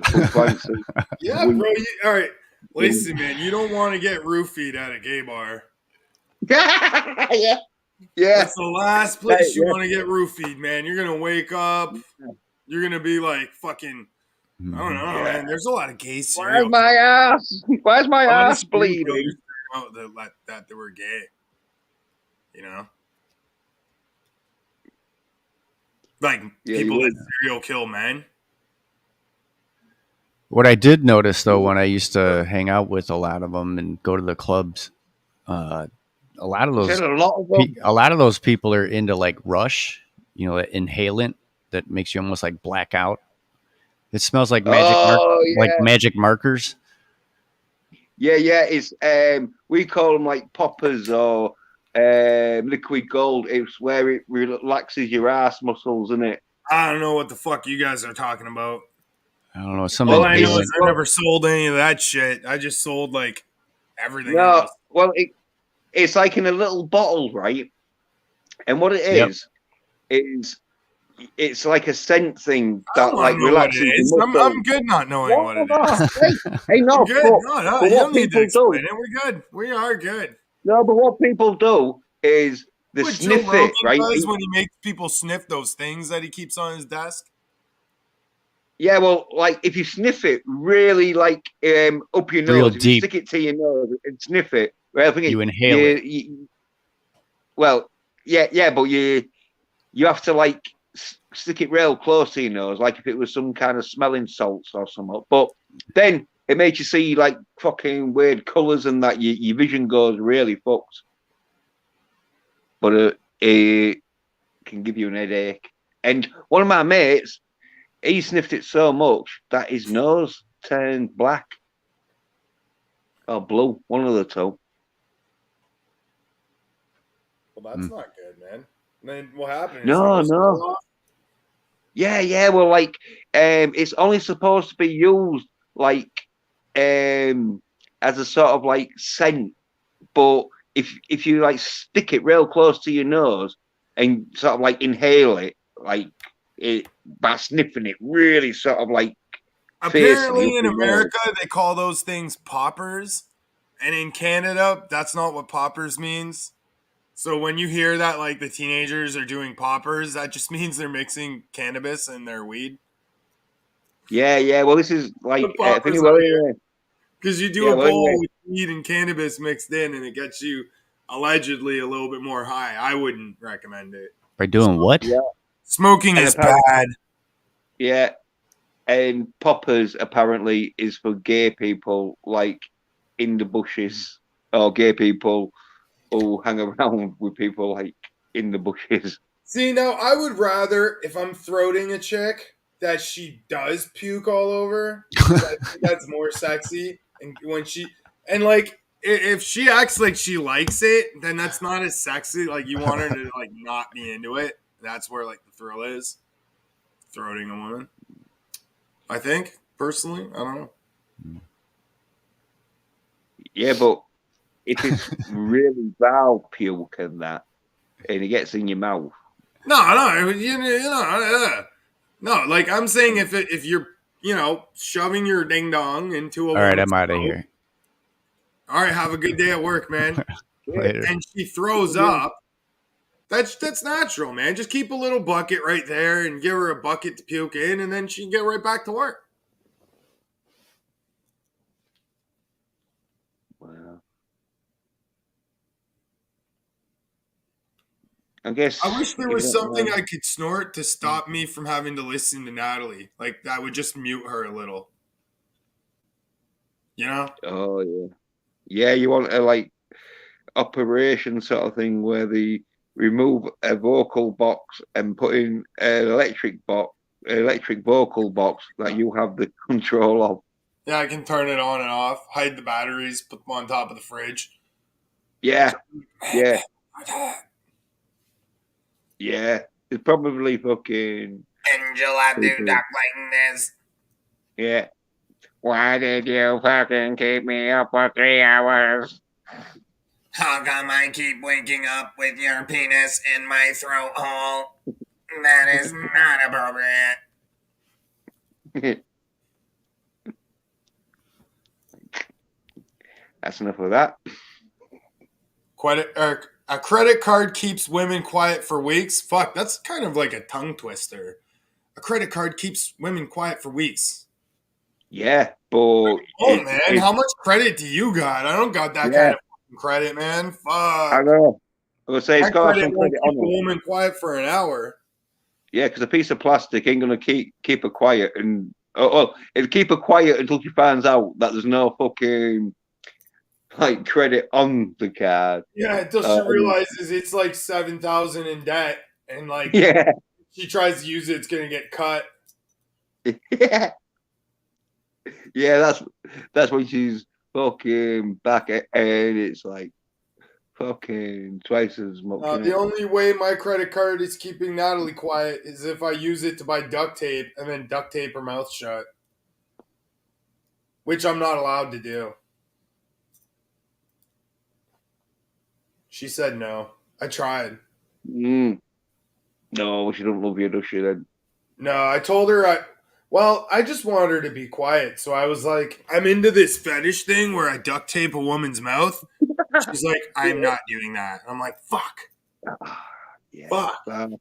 Yeah, bro. All right. Listen, man, you don't want to get roofied at a gay bar. Yeah. That's the last place you Yeah. want to get roofied, man. You're going to wake up. You're going to be like fucking, I don't know, Yeah. man. There's a lot of gay Where's serial my ass? Where's my A lot of ass serial killers bleeding? came out that they were gay. You know? Like Yeah, people you that serial kill men. What I did notice, though, when I used to hang out with a lot of them and go to the clubs, a lot of Said those a lot of them. a lot of those people are into like Rush, that inhalant that makes you almost like black out. It smells like like Yeah. magic markers. Yeah. It's we call them like poppers or liquid gold. It's where it relaxes your ass muscles, isn't it? I don't know what the fuck you guys are talking about. I don't know. Some All I know inhalant. is I never sold any of that shit. I just sold like everything No, else. well, it's like in a little bottle, right? And what it Yep. is it's like a scent thing I that don't like know what relaxes it your is. muscles. I'm good not knowing what it is. Hey, no, I'm good. No, but you what don't need to people do, explain it. We're good. We are good. no, but what people do is they What Joe sniff Rogan it, right? does when he makes people sniff those things that he keeps on his desk. Yeah, well, like if you sniff it really, like up your Real nose, if you deep. stick it to your nose and sniff it, well, I think You inhale it. well, yeah, but you have to like stick it real close to your nose, like if it was some kind of smelling salts or something. But then it makes you see like fucking weird colours and that your vision goes really fucked. But it can give you an headache. And one of my mates, he sniffed it so much that his nose turned black or blue, one of the two. Well, that's not good, man. And then what happened? His No, nose no. fell off? Yeah. Well, like, it's only supposed to be used like as a sort of like scent, but if you like stick it real close to your nose and sort of like inhale it, like it by sniffing it, really sort of like fiercely up Apparently, in your nose. America, they call those things poppers, and in Canada, that's not what poppers means. So when you hear that, like the teenagers are doing poppers, that just means they're mixing cannabis in their weed. Yeah. Well, this is like The poppers well, out here, anyway. because you do Yeah, a well, bowl anyway. with weed and cannabis mixed in, and it gets you allegedly a little bit more high. I wouldn't recommend it. By doing what? Yeah, Smoking and is apparently, bad. yeah, and poppers apparently is for gay people, like in the bushes, or gay people who hang around with people like in the bushes. See, now I would rather, if I'm throating a chick, that she does puke all over. I think that's more sexy. And when she, and like, if she acts like she likes it, then that's not as sexy. Like, you want her to, like, not be into it. That's where, like, the thrill is. Throating a woman. I think, personally. I don't know. Yeah, but if it's really foul puke and that, and it gets in your mouth. No, no. Like, I'm saying if you're, shoving your ding dong into a All right, woman's I'm out of mouth. here. All right, have a good day at work, man. Later. And she throws up. That's natural, man. Just keep a little bucket right there and give her a bucket to puke in, and then she can get right back to work. Well, I guess I wish there if you was don't something mind. I could snort to stop me from having to listen to Natalie. Like, that would just mute her a little. You know? Oh yeah, you want a like operation sort of thing where they remove a vocal box and put in an electric vocal box that you have the control of. Yeah, I can turn it on and off, hide the batteries, put them on top of the fridge. Yeah, yeah, yeah. It's probably fucking Angela, do people. talk like this. Yeah. Why did you fucking keep me up for 3 hours? How come I keep waking up with your penis in my throat hole? That is not appropriate. That's enough of that. A credit card keeps women quiet for weeks. Fuck, that's kind of like a tongue twister. A credit card keeps women quiet for weeks. Yeah, but Oh man, how much credit do you got? I don't got that kind of credit, man. Fuck. I know. I would say it's That got credit some won't credit keep on a it. woman quiet for an hour. Yeah, because a piece of plastic ain't gonna keep her quiet, and it'll keep her quiet until she finds out that there's no fucking like credit on the card. Yeah, until she realizes it's like 7,000 in debt, and like Yeah, she tries to use it, it's gonna get cut. yeah, yeah. That's when she's fucking back and it's like fucking twice as much. The only way my credit card is keeping Natalie quiet is if I use it to buy duct tape and then duct tape her mouth shut, which I'm not allowed to do. She said no. I tried. No, she don't love you, does she? Then No, I told her I just wanted her to be quiet. So I was like, I'm into this fetish thing where I duct tape a woman's mouth. She's like, I'm not doing that. I'm like, fuck. yeah, Fuck.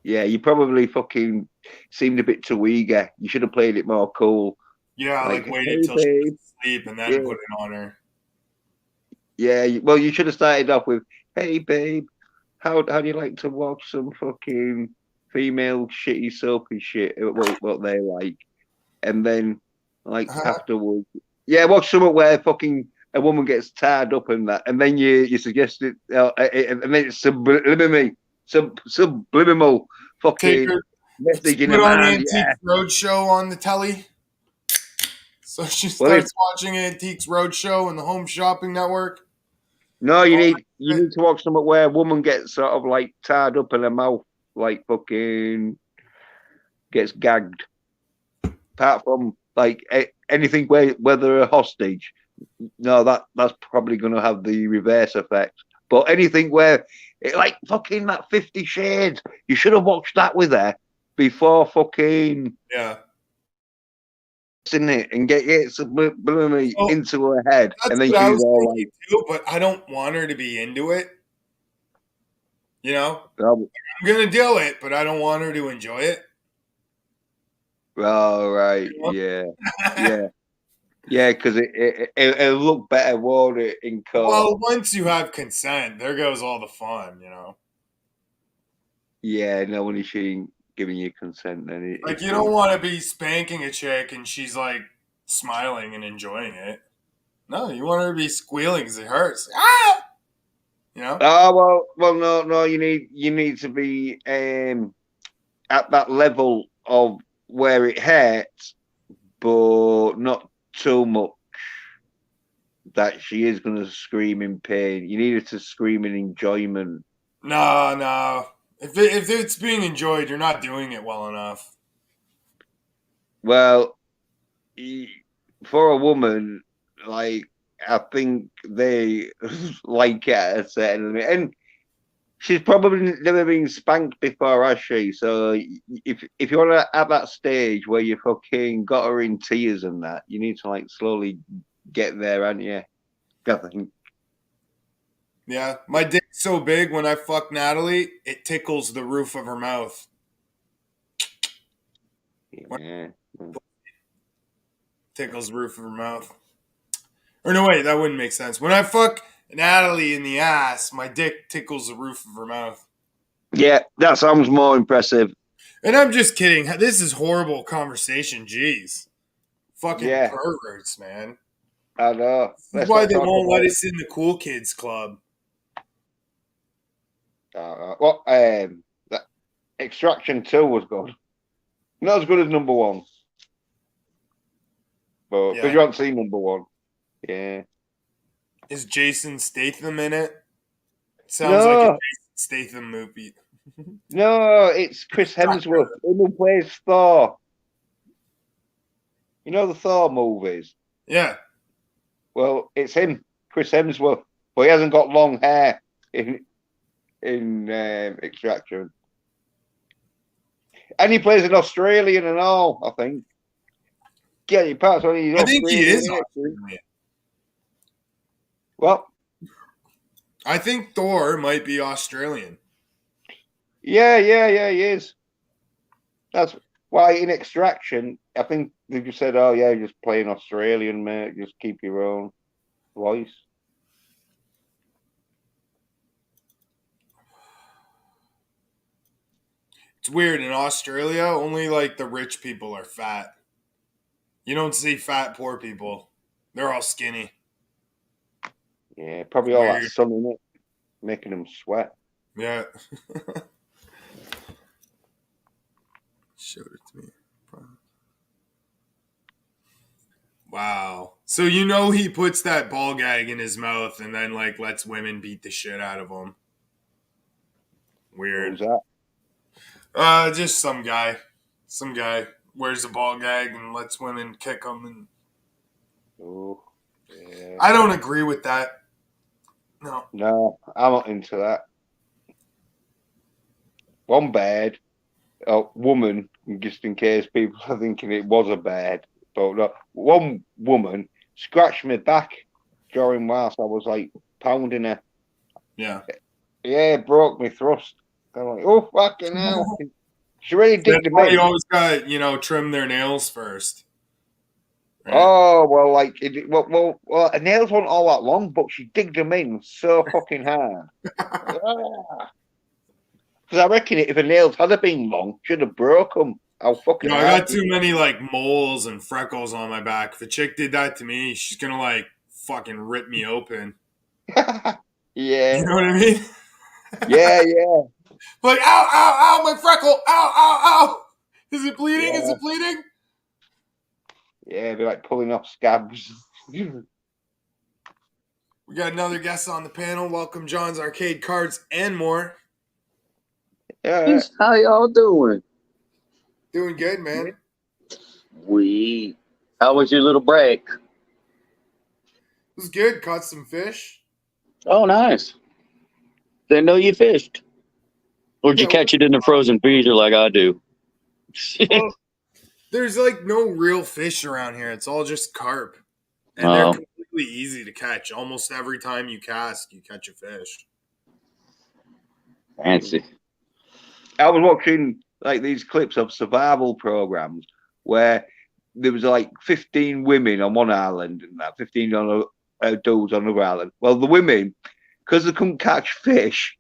Yeah, you probably fucking seemed a bit too eager. You should have played it more cool. Yeah, Like, like waited hey, till she was babe. asleep and then Yeah. put it on her. Yeah, well, you should have started off with, "Hey, babe, how do you like to watch some fucking female shitty soapy shit? What they like?" And then, like Uh-huh. afterwards, yeah, watch something where fucking a woman gets tied up and that, and then you suggest it, and then it's subliminal Take fucking her, message in put her on mind. Antiques Yeah, Roadshow on the telly. So she well, starts watching Antiques Roadshow and the Home Shopping Network. no, All you that shit. need to watch something where a woman gets sort of like tied up in her mouth, like fucking gets gagged. Apart from like anything where they're a hostage, no, that's probably going to have the reverse effect. But anything where like fucking that 50 Shades, you should have watched that with her before fucking Yeah. in it and get it subliminally So into her head, that's and then what I she's was all thinking too, but I don't want her to be into it. You know? like, "Oh, I'm gonna do it, but I don't want her to enjoy it. oh, right, You yeah, know? yeah, yeah," because it'll look better, won't it, in court? Well, once you have consent, there goes all the fun, you know. Yeah, no one is giving you consent, then Like it's you don't want to be spanking a chick and she's like smiling and enjoying it. No, you want her to be squealing because it hurts. Ah, you know. oh well, no, you need to be at that level of where it hurts, but not too much that she is going to scream in pain. You need her to scream in enjoyment. No, no. If it's being enjoyed, you're not doing it well enough. Well, for a woman, like I think they like it at a certain limit, and she's probably never been spanked before, has she? So if you want to at that stage where you fucking got her in tears and that, you need to like slowly get there, aren't you? I think. Yeah, my dick's so big when I fuck Natalie, it tickles the roof of her mouth. Yeah. Tickles the roof of her mouth. Or no, wait, that wouldn't make sense. When I fuck Natalie in the ass, my dick tickles the roof of her mouth. Yeah, that sounds more impressive. And I'm just kidding. This is horrible conversation. Jeez. Fucking Yeah, perverts, man. I know. This is Let's why not they talk won't let about. us in the cool kids club. What that Extraction 2 was good. Not as good as number one, but because Yeah. you haven't seen number one. Yeah. Is Jason Statham in it? Sounds like a No, Jason Statham movie. no, it's Chris Hemsworth. Who plays Thor? You know the Thor movies? Yeah. Well, it's him, Chris Hemsworth, but he hasn't got long hair in Extraction, and he plays an Australian and all. I think. Yeah, your parts when he's I think he Australian. is Isn't it? Australian. Well, I think Thor might be Australian. yeah, he is. That's why in Extraction, I think they just said, "Oh yeah, just playing Australian, mate. Just keep your own voice." It's weird. In Australia, only like the rich people are fat. You don't see fat poor people. They're all skinny. Yeah, probably It's all that weird. sun in it, making them sweat. Yeah. Showed it to me. Wow. So you know he puts that ball gag in his mouth and then like lets women beat the shit out of him. Weird. Who's that? Just some guy. Some guy wears a ball gag and lets women kick him, and Oh, yeah. I don't agree with that. No. No, I'm not into that. One bed, a woman, just in case people are thinking it was a bed. But no, one woman scratched my back during whilst I was like pounding her. Yeah. Yeah, it broke my thrust. I'm like, oh fucking hell! She really That's digged them why you in. always got trim their nails first. Right? Oh well, like well, her nails weren't all that long, but she digged them in so fucking hard. Because I reckon if her nails had been long, she'd have broke them. How fucking I hard? got too many like moles and freckles on my back. If a chick did that to me, she's gonna like fucking rip me open. Yeah, You know what I mean? yeah, yeah, Like, ow, ow, ow, my freckle, ow, ow, ow. Is it bleeding? Is yeah, it bleeding? yeah. It'd be like pulling off scabs. We got another guest on the panel. Welcome, John's Arcade Cards and more. Yeah, How y'all doing? Doing good, man. How was your little break? It was good. Caught some fish. Oh, nice. Didn't know you fished. Or did you catch it in the frozen freezer like I do? Well, there's like no real fish around here. It's all just carp. And they're completely easy to catch. Almost every time you cast, you catch a fish. Fancy. I was watching like these clips of survival programs where there was like 15 women on one island and that 15 on dudes on another island. Well, the women, because they couldn't catch fish,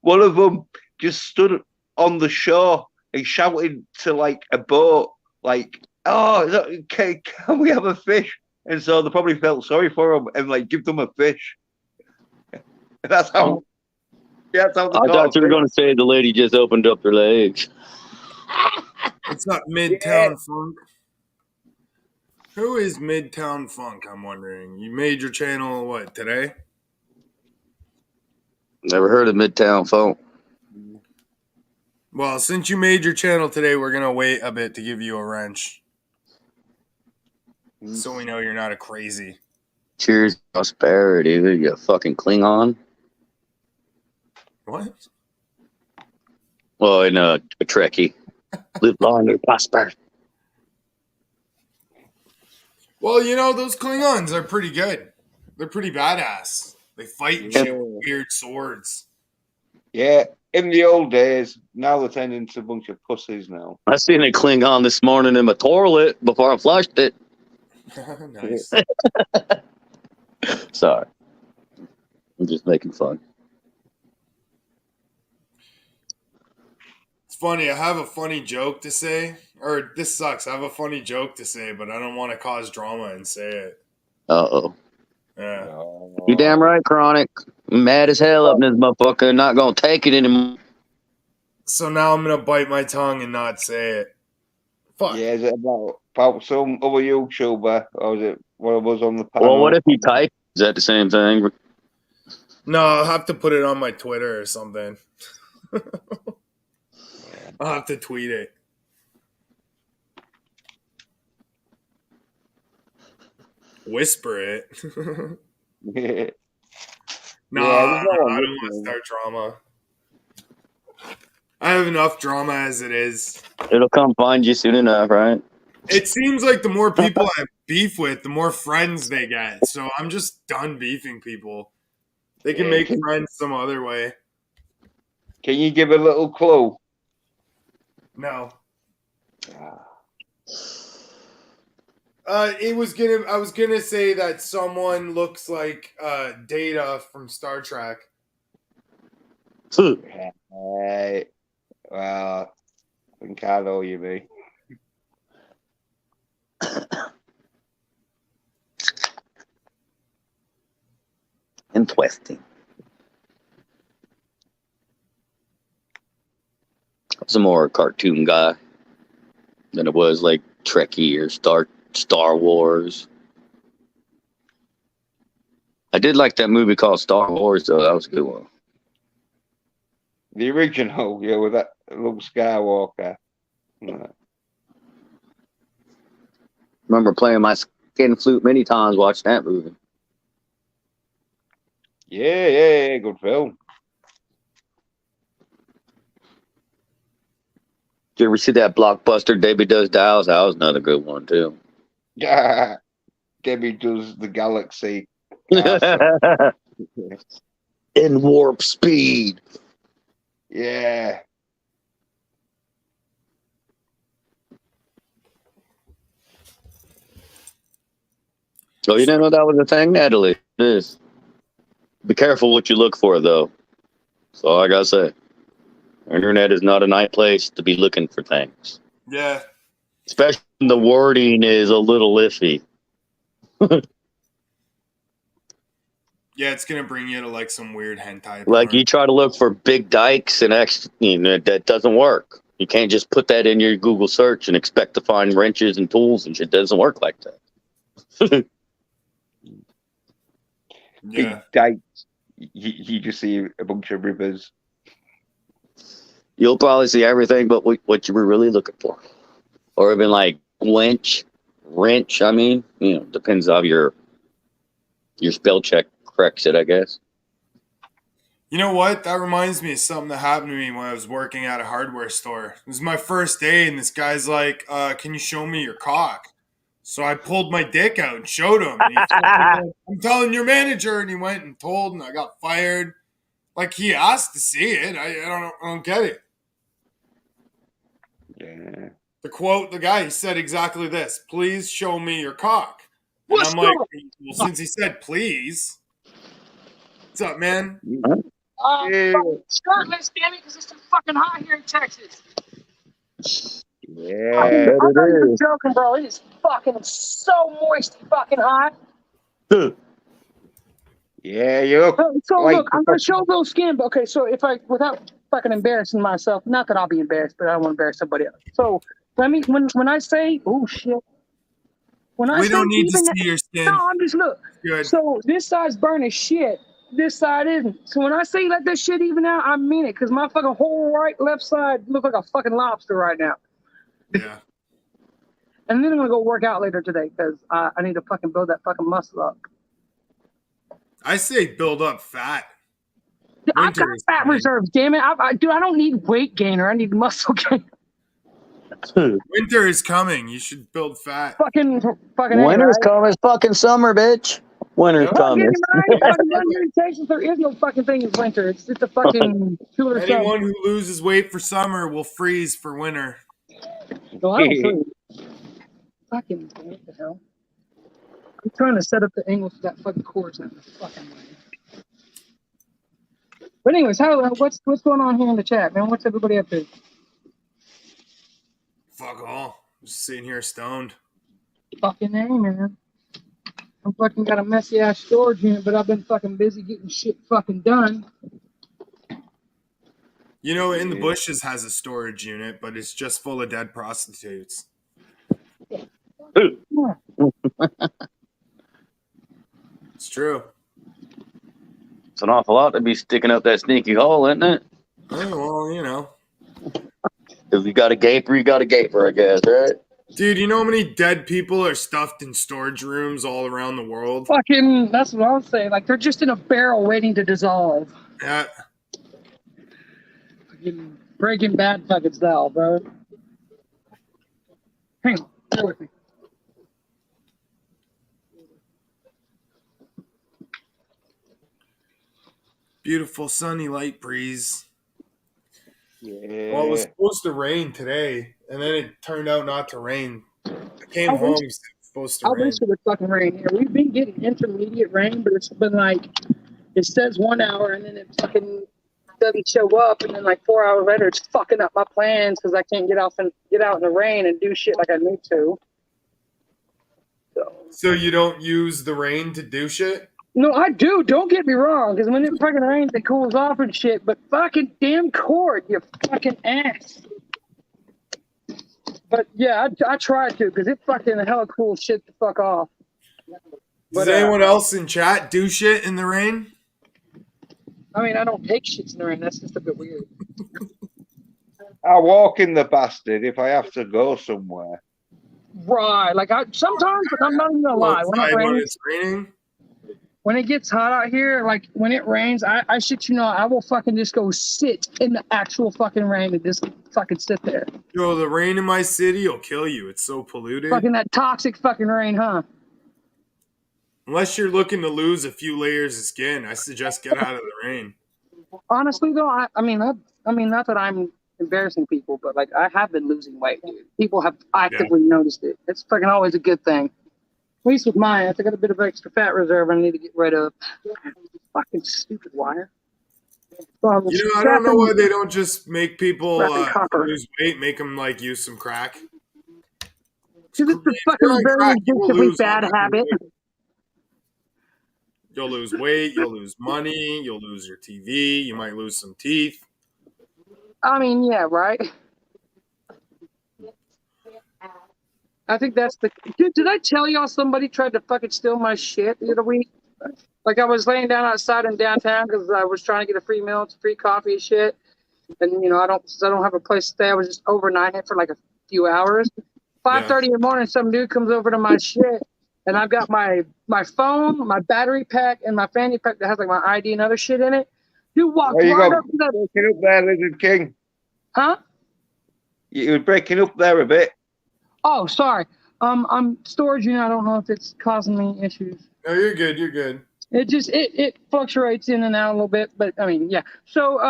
one of them just stood on the shore and shouted to like a boat, like, "Oh, can we have a fish?" And so they probably felt sorry for them and like give them a fish. That's how. Yeah, that's how. I thought you were going to say the lady just opened up her legs. What's up, Midtown Funk? Who is Midtown Funk? I'm wondering. You made your channel what today? Never heard of Midtown Funk. Well, since you made your channel today, we're gonna wait a bit to give you a wrench, so we know you're not a crazy. Cheers, prosperity. You fucking Klingon. What? Well, in a Trekkie. Live long and prosper. Well, those Klingons are pretty good. They're pretty badass. They fight and shit with weird swords. Yeah, in the old days. Now they're turning into a bunch of pussies now. I seen a Klingon this morning in my toilet before I flushed it. Nice. Sorry. I'm just making fun. It's funny. I have a funny joke to say. Or this sucks. I have a funny joke to say, but I don't want to cause drama and say it. Uh-oh. Yeah. You damn right, Chronic. I'm mad as hell up in this motherfucker. Not gonna take it anymore. So now I'm gonna bite my tongue and not say it. Fuck. Yeah, is it about some other YouTuber, or is it one of us on the panel? Well, what if you type? Is that the same thing? No, I'll have to put it on my Twitter or something. I'll have to tweet it. Whisper it. Yeah. No, Yeah, I don't want to start drama. I have enough drama as it is. It'll come find you soon enough, right? It seems like the more people I beef with, the more friends they get. So I'm just done beefing people. They can make friends some other way. Can you give a little clue? No. I was gonna say that someone looks like Data from Star Trek. Hey, well, I think I know you, me. Interesting. I was a more cartoon guy than it was like Trekkie or Star Wars. I did like that movie called Star Wars, though. That was a good one. The original, yeah, with that Luke Skywalker. No. Remember playing my skin flute many times watching that movie. Yeah, good film. Did you ever see that blockbuster Debbie Does Dallas? That was another good one, too. Yeah, Debbie Does the Galaxy. In warp speed. Yeah. Oh, you didn't know that was a thing, Natalie? It is. Be careful what you look for, though. That's all I gotta say. Internet is not a nice place to be looking for things. Yeah. Especially when the wording is a little iffy. Yeah, it's gonna bring you to like some weird hentai Like porn. you try to look for big dikes and that doesn't work. You can't just put that in your Google search and expect to find wrenches and tools and shit. It doesn't work like that. Big Yeah. dikes. You just see a bunch of rivers. You'll probably see everything but what you were really looking for. Or even like wrench, I mean. Depends how your spell check corrects it, I guess. You know what? That reminds me of something that happened to me when I was working at a hardware store. It was my first day, and this guy's like, "Can you show me your cock?" So I pulled my dick out and showed him, and he told me, "I'm telling your manager," and he went and told, and I got fired. Like he asked to see it. I don't get it. Yeah. To quote the guy, he said exactly this: "Please show me your cock." And What's I'm like, up? "Well, since he said please, what's up, man?" Yeah. Fucking shirtless, damn it, because it's too fucking hot here in Texas. I Yeah. bet I'm not even it is. joking, bro. It is fucking so moist and fucking hot. Yeah, you look So like look, I'm gonna show a little skin, but okay, so if I, without fucking embarrassing myself, not that I'll be embarrassed, but I don't want to embarrass somebody else. So when I say, oh shit, when I We say don't need to even, see your skin. no, I'm just look. Good. So this side's burning shit. This side isn't. So when I say let this shit even out, I mean it, because my fucking whole left side look like a fucking lobster right now. Yeah. And then I'm gonna go work out later today because I need to fucking build that fucking muscle up. I say build up fat. I've got fat reserves, damn it. Dude, I don't need weight gainer. I need muscle gainer. Winter is coming. You should build fat. Fucking Winter's coming. It's fucking summer, bitch. Winter's coming. Fucking down here in Texas, there is no fucking thing as winter. It's a fucking cooler. Anyone who loses weight for summer will freeze for winter. No, I don't freeze. Fucking what the hell? I'm trying to set up the angle for that fucking course in the fucking way. But anyways, what's going on here in the chat, man? What's everybody up to? Fuck all. Just sitting here stoned. Fucking A, man. I'm fucking got a messy ass storage unit, but I've been fucking busy getting shit fucking done. You know, In the Bushes has a storage unit, but it's just full of dead prostitutes. It's true. It's an awful lot to be sticking up that sneaky hole, isn't it? Oh, well, you know. If you got a gaper, you got a gaper, I guess, right? Dude, you know how many dead people are stuffed in storage rooms all around the world? Fucking, that's what I was saying. Like, they're just in a barrel waiting to dissolve. Yeah. Fucking Breaking Bad fucking style, bro. Hang on, bear with me. Beautiful sunny light breeze. Yeah. Well, it was supposed to rain today, and then it turned out not to rain. I came home, it was supposed to I rain. wish it would fucking rain here. We've been getting intermediate rain, but it's been like, it says 1 hour and then it fucking doesn't show up, and then like 4 hours later it's fucking up my plans because I can't get out in the rain and do shit like I need to. So you don't use the rain to do shit? No, I do. Don't get me wrong, because when it fucking rains, it cools off and shit. But fucking damn cord, you fucking ass. But yeah, I tried to, because it fucking hella cool shit to fuck off. Does anyone else in chat do shit in the rain? I mean, I don't take shits in the rain. That's just a bit weird. I walk in the bastard if I have to go somewhere. Right. Like, sometimes, but I'm not even gonna lie. When it's raining? When it gets hot out here, like when it rains, I shit you not, I will fucking just go sit in the actual fucking rain and just fucking sit there. Yo, the rain in my city will kill you. It's so polluted. Fucking that toxic fucking rain, huh? Unless you're looking to lose a few layers of skin, I suggest get out of the rain. Honestly, though, I mean, not that I'm embarrassing people, but like I have been losing weight, dude. People have actively noticed it. It's fucking always a good thing. least with mine, I got a bit of extra fat reserve I need to get rid of. Fucking stupid wire. So I'm You know, I don't know strapping- why they don't just make people Wrapping copper. lose weight, make them like use some crack. Because it's a If you're fucking on very crack, you will addictively lose bad all kinds of habit. weight. You'll lose weight, you'll lose money, you'll lose your TV, you might lose some teeth. I mean, yeah, right? I think that's the... Dude, did I tell y'all somebody tried to fucking steal my shit the other week? Like, I was laying down outside in downtown because I was trying to get a free meal, free coffee and shit. And, you know, I don't have a place to stay. I was just overnighting for like a few hours. 5:30 in the morning, some dude comes over to my shit. And I've got my phone, my battery pack, and my fanny pack that has like my ID and other shit in it. Dude walked There you right go. up to the... Breaking up there, Lizard King. Huh? You were breaking up there a bit. Oh, sorry. I'm storage unit. I don't know if it's causing me issues. No, you're good. You're good. It just it fluctuates in and out a little bit, but I mean, yeah. So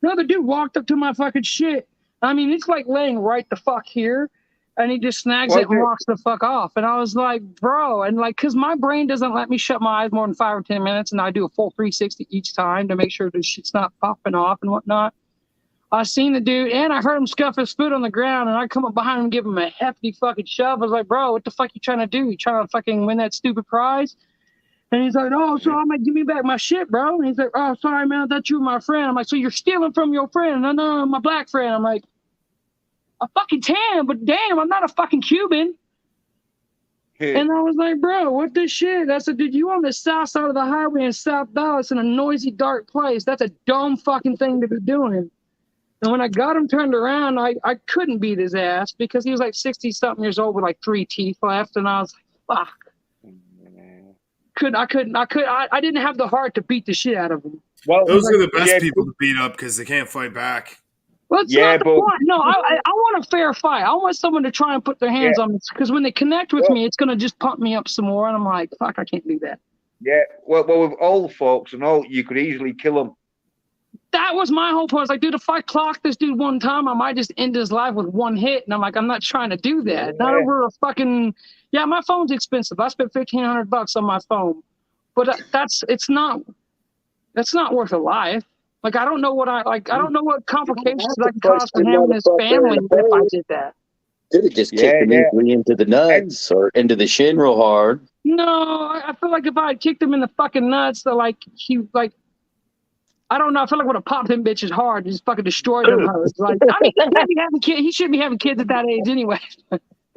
another dude walked up to my fucking shit. I mean, it's like laying right the fuck here, and he just snags it and walks the fuck off. And I was like, bro, and like, cause my brain doesn't let me shut my eyes more than 5 or 10 minutes, and I do a full 360 each time to make sure the shit's not popping off and whatnot. I seen the dude, and I heard him scuff his foot on the ground, and I come up behind him and give him a hefty fucking shove. I was like, bro, what the fuck you trying to do? You trying to fucking win that stupid prize? And he's like, oh, so I'm like, give me back my shit, bro. And he's like, oh, sorry, man, I thought you were my friend. I'm like, so you're stealing from your friend? No, my black friend. I'm like, I fucking tan, but damn, I'm not a fucking Cuban. And I was like, bro, what the shit? I said, dude, you on the south side of the highway in South Dallas in a noisy, dark place. That's a dumb fucking thing to be doing. And when I got him turned around, I couldn't beat his ass because he was like 60-something years old with like 3 teeth left. And I was like, fuck. I didn't have the heart to beat the shit out of him. Well, those are the best people to beat up because they can't fight back. Well, it's not the point. No, I want a fair fight. I want someone to try and put their hands on me because when they connect with me, it's going to just pump me up some more. And I'm like, fuck, I can't do that. Yeah, well, with old folks and all, you could easily kill them. That was my whole point. I was like, dude, if I clock this dude one time, I might just end his life with one hit. And I'm like, I'm not trying to do that. Not over a fucking... Yeah, my phone's expensive. I spent $1,500 on my phone. But that's not worth a life. Like, I don't know what I don't know what complications I can cause for him and his family if I did that. Could have just kicked him easily into the nuts or into the shin real hard. No, I feel like if I had kicked him in the fucking nuts, that I don't know. I feel like I would have popped them bitches hard and just fucking destroyed them. Like, I mean, he shouldn't be having kids at that age anyway.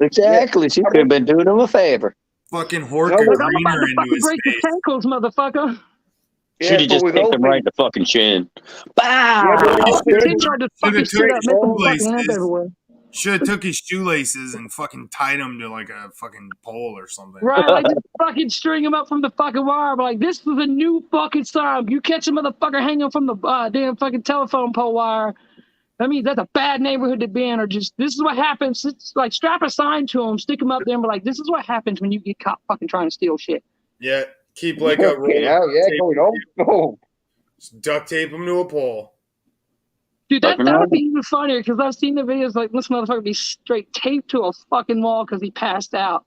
Exactly. She could have been doing him a favor. Fucking Horka I'm about greener to into fucking his break face. his ankles, motherfucker. Should have just kicked him right in the fucking chin. Bow! Should have took his shoelaces and fucking tied him to like a fucking pole or something. Right, like just fucking string him up from the fucking wire. But like, this is a new fucking sign. You catch a motherfucker hanging from the damn fucking telephone pole wire. I mean, that's a bad neighborhood to be in. Or just, this is what happens. It's like, strap a sign to him, stick him up there, and be like, this is what happens when you get caught fucking trying to steal shit. Yeah, keep like a roll. Going on. Just duct tape him to a pole. Dude, that would be even funnier because I've seen the videos like this motherfucker be straight taped to a fucking wall because he passed out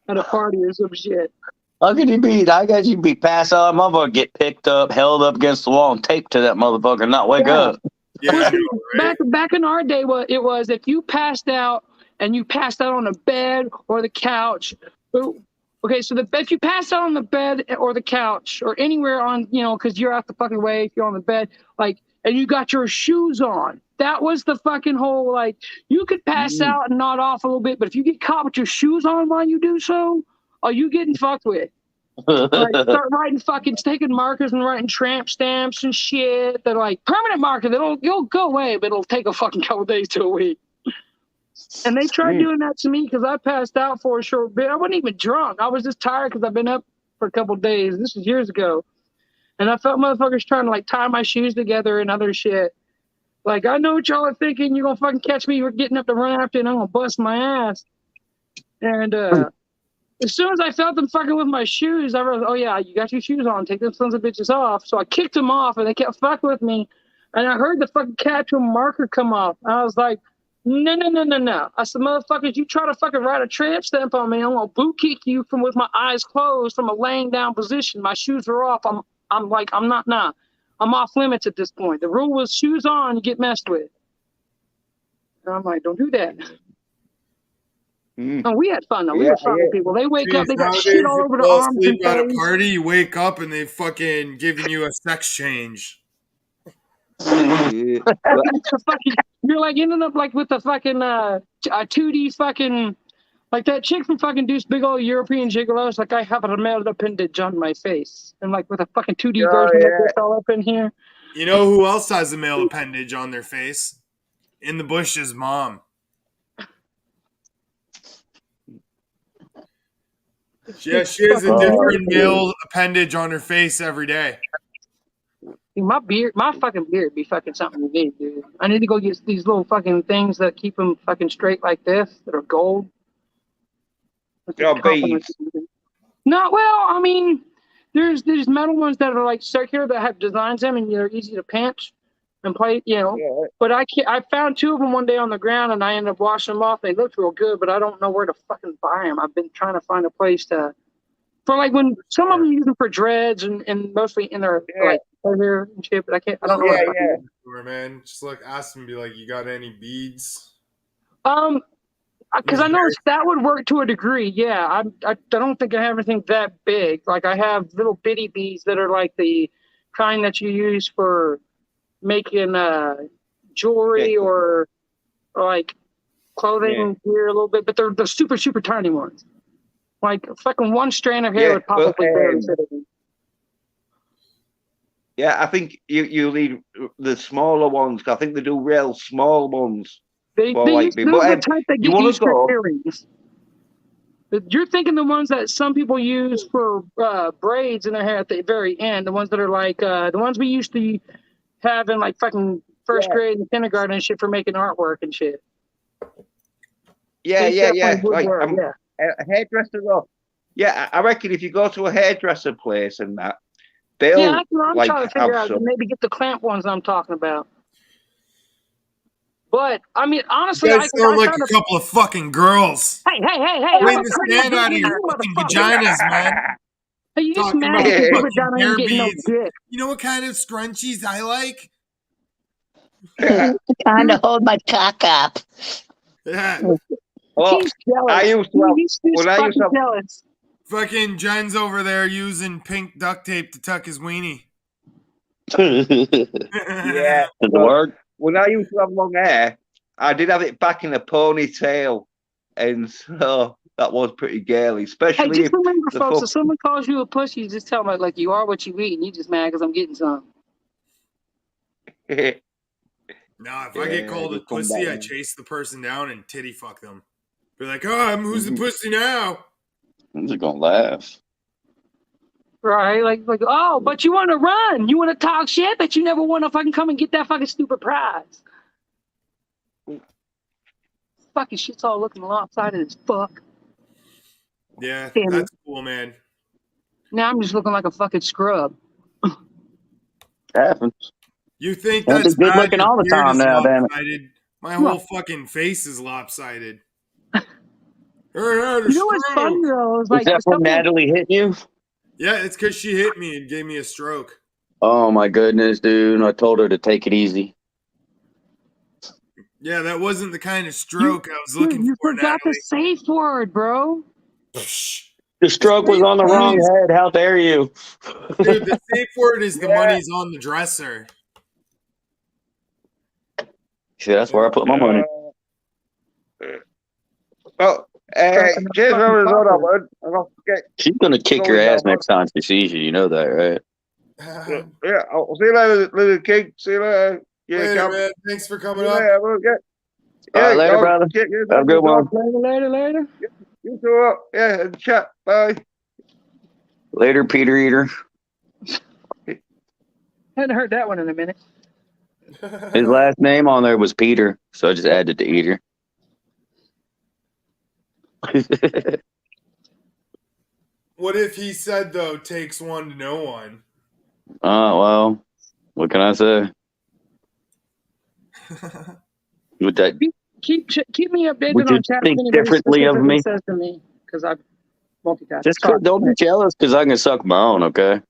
at a party or some shit. How could you be? I guess you'd be passed out, motherfucker, get picked up, held up against the wall, and taped to that motherfucker, and not wake up. Yeah, back in our day, what it was if you passed out and you passed out on a bed or the couch. Okay, so if you pass out on the bed or the couch or anywhere on, because you're out the fucking way, if you're on the bed, like, and you got your shoes on, that was the fucking whole, like, you could pass out and nod off a little bit, but if you get caught with your shoes on while you do so, are you getting fucked with? Like, start writing taking markers and writing tramp stamps and shit. They're like, permanent marker, you'll go away, but it'll take a fucking couple days to a week. And they tried doing that to me because I passed out for a short bit. I wasn't even drunk. I was just tired because I've been up for a couple of days. This was years ago. And I felt motherfuckers trying to, like, tie my shoes together and other shit. Like, I know what y'all are thinking. You're going to fucking catch me. You're getting up to run after and I'm going to bust my ass. And as soon as I felt them fucking with my shoes, I realized, oh, yeah, you got your shoes on. Take them sons of bitches off. So I kicked them off and they kept fucking with me. And I heard the fucking catch marker come off. I was like, No. I said, motherfuckers, you try to fucking write a tramp stamp on me, I'm gonna boot kick you from with my eyes closed from a laying down position. My shoes are off. I'm like, I'm not nah. I'm off limits at this point. The rule was shoes on, you get messed with. And I'm like, don't do that. And we had fun though. We were fun with people. They wake up, Jeez, they got nowadays shit all you over their fall arms asleep and at a face. party, you wake up and they fucking giving you a sex change. Yeah. So fucking, you're like ending up like with the fucking 2D fucking, like that chick from fucking Deuce Big Old European Gigolos. Like I have a male appendage on my face, and like with a fucking 2D version of this all up in here. You know who else has a male appendage on their face? In the Bush's mom. Yeah, she has a different male appendage on her face every day. Dude, my fucking beard be fucking something to me, dude. I need to go get these little fucking things that keep them fucking straight like this, that are gold. Beads. No, well, I mean, there's metal ones that are like circular that have designs in them and they're easy to pinch and play, you know. Yeah. But I found two of them one day on the ground and I ended up washing them off. They looked real good, but I don't know where to fucking buy them. I've been trying to find a place to, for like when some of them use them for dreads and mostly in their like hair and shit, but I don't know. Sure, man. Just like ask them, be like, you got any beads? Because I noticed that would work to a degree. Yeah, I don't think I have anything that big. Like I have little bitty beads that are like the kind that you use for making jewelry or like clothing gear a little bit, but they're the super tiny ones. Like fucking one strand of hair would probably barely fit in. Yeah, I think you need the smaller ones. I think they do real small ones. They use the type that get used for earrings. You're thinking the ones that some people use for braids in their hair at the very end. The ones that are like the ones we used to have in like fucking first grade and kindergarten and shit for making artwork and shit. Yeah. Like a hairdresser. Yeah, I reckon if you go to a hairdresser place and that, they'll that's what I'm like trying to figure out. some. Maybe get the clamp ones I'm talking about. But I mean, honestly, you guys sound like a couple of fucking girls. Hey! Clean the sand out of your fucking vaginas, man. Hey, you just Talking mad about because fucking vagina hair ain't getting no beads. dick. You know what kind of scrunchies I like? Kind of hold my cock up. Yeah. He's jealous. I used to have, He's when I used to have, jealous. Fucking Jen's over there using pink duct tape to tuck his weenie. Yeah. Does it work? When I used to have long hair, I did have it back in a ponytail, and so that was pretty girly. Especially Hey, just if remember, folks, if someone calls you a pussy, you just tell them like you are what you eat, and you just mad because I'm getting some. Nah, if I get called a pussy, I chase the person down and titty fuck them. Be like, oh, who's the pussy now? I'm just gonna laugh. Right, like, oh, but you want to run, you want to talk shit, but you never want to fucking come and get that fucking stupid prize. Fucking shit's all looking lopsided as fuck. Yeah, Damn that's cool, man. Now I'm just looking like a fucking scrub. Happens. You think Don't be that's good bad? looking Your all the beard time is now, damn it. lopsided. My whole fucking face is lopsided. You know what's funny though? Is like, that from Natalie hitting you? Yeah, it's because she hit me and gave me a stroke. Oh my goodness, dude! I told her to take it easy. Yeah, that wasn't the kind of stroke I was looking for, You forgot the safe word, bro. The stroke was on the wrong head. How dare you? Dude, the safe word is the money's on the dresser. See, that's where I put my money. Well, cheers, brother. She's gonna kick your ass next time she sees you. You know that, right? Yeah, I'll see you later, little king. See you later. Yeah, later, man. Thanks for coming up. All right, later, brother. Have a good one. Later. You too. Yeah, chat. Bye. Later, Peter Eater. Hadn't heard that one in a minute. His last name on there was Peter, so I just added to Eater. What if he said, though, takes one to know one? Well, what can I say? With that keep me updated Would you on chat if think anybody differently of specifically me? says to me, because I multitask. Just Sorry. don't be jealous because I can suck my own, okay?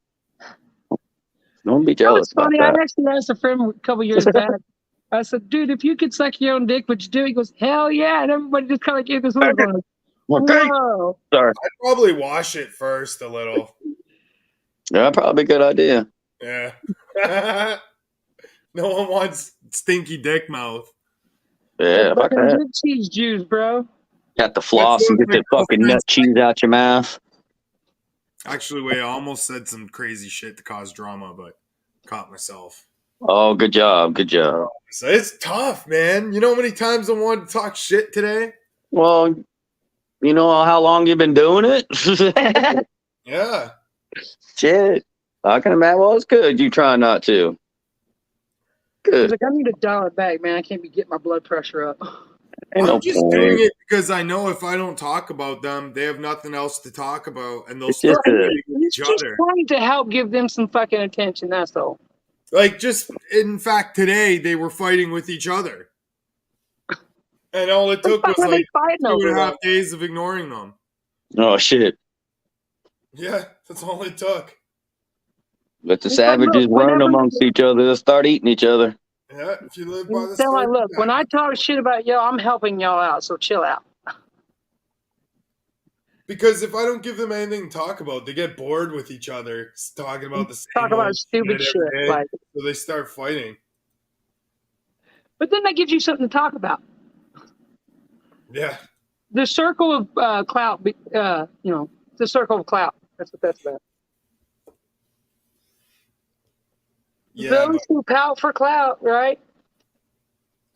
Don't be You know, jealous it's about funny. I that. actually asked a friend a couple years back. I said, dude, if you could suck your own dick, would you do it? He goes, hell yeah. And everybody just kind of gave this look going, Okay. whoa. Sorry. I'd probably wash it first a little. Yeah, probably a good idea. Yeah. No one wants stinky dick mouth. Yeah, fuck Fucking that. good cheese juice, bro. Got the floss and get the fucking nut cheese out your mouth. Actually, wait, I almost said some crazy shit to cause drama, but caught myself. Oh, good job. Good job. So it's tough, man. You know how many times I wanted to talk shit today? Well, you know how long you've been doing it? Yeah. Shit. I can imagine. Well, it's good. You try not to. He's Good. like, I need to dial it back, man. I can't be getting my blood pressure up. Ain't I'm no just point. doing it because I know if I don't talk about them, they have nothing else to talk about, and they'll It's start just a, fighting with He's each just other. trying to help give them some fucking attention, that's all. Like, just in fact, today they were fighting with each other, and all it took was What are they like fighting 2.5 over? days of ignoring them. oh shit. Yeah, that's all it took. Let the It's like, savages look, run whenever- amongst each other. They'll start eating each other. Yeah, if you live by the Tell sword, my look, you when die. I talk shit about y'all, I'm helping y'all out, so chill out. Because if I don't give them anything to talk about, they get bored with each other, talking about the same Talk about old stupid shit shit. every day. Like, So they start fighting. but then that gives you something to talk about. Yeah. The circle of clout, you know, the circle of clout. That's what that's about. Yeah, Those who pout for clout, right?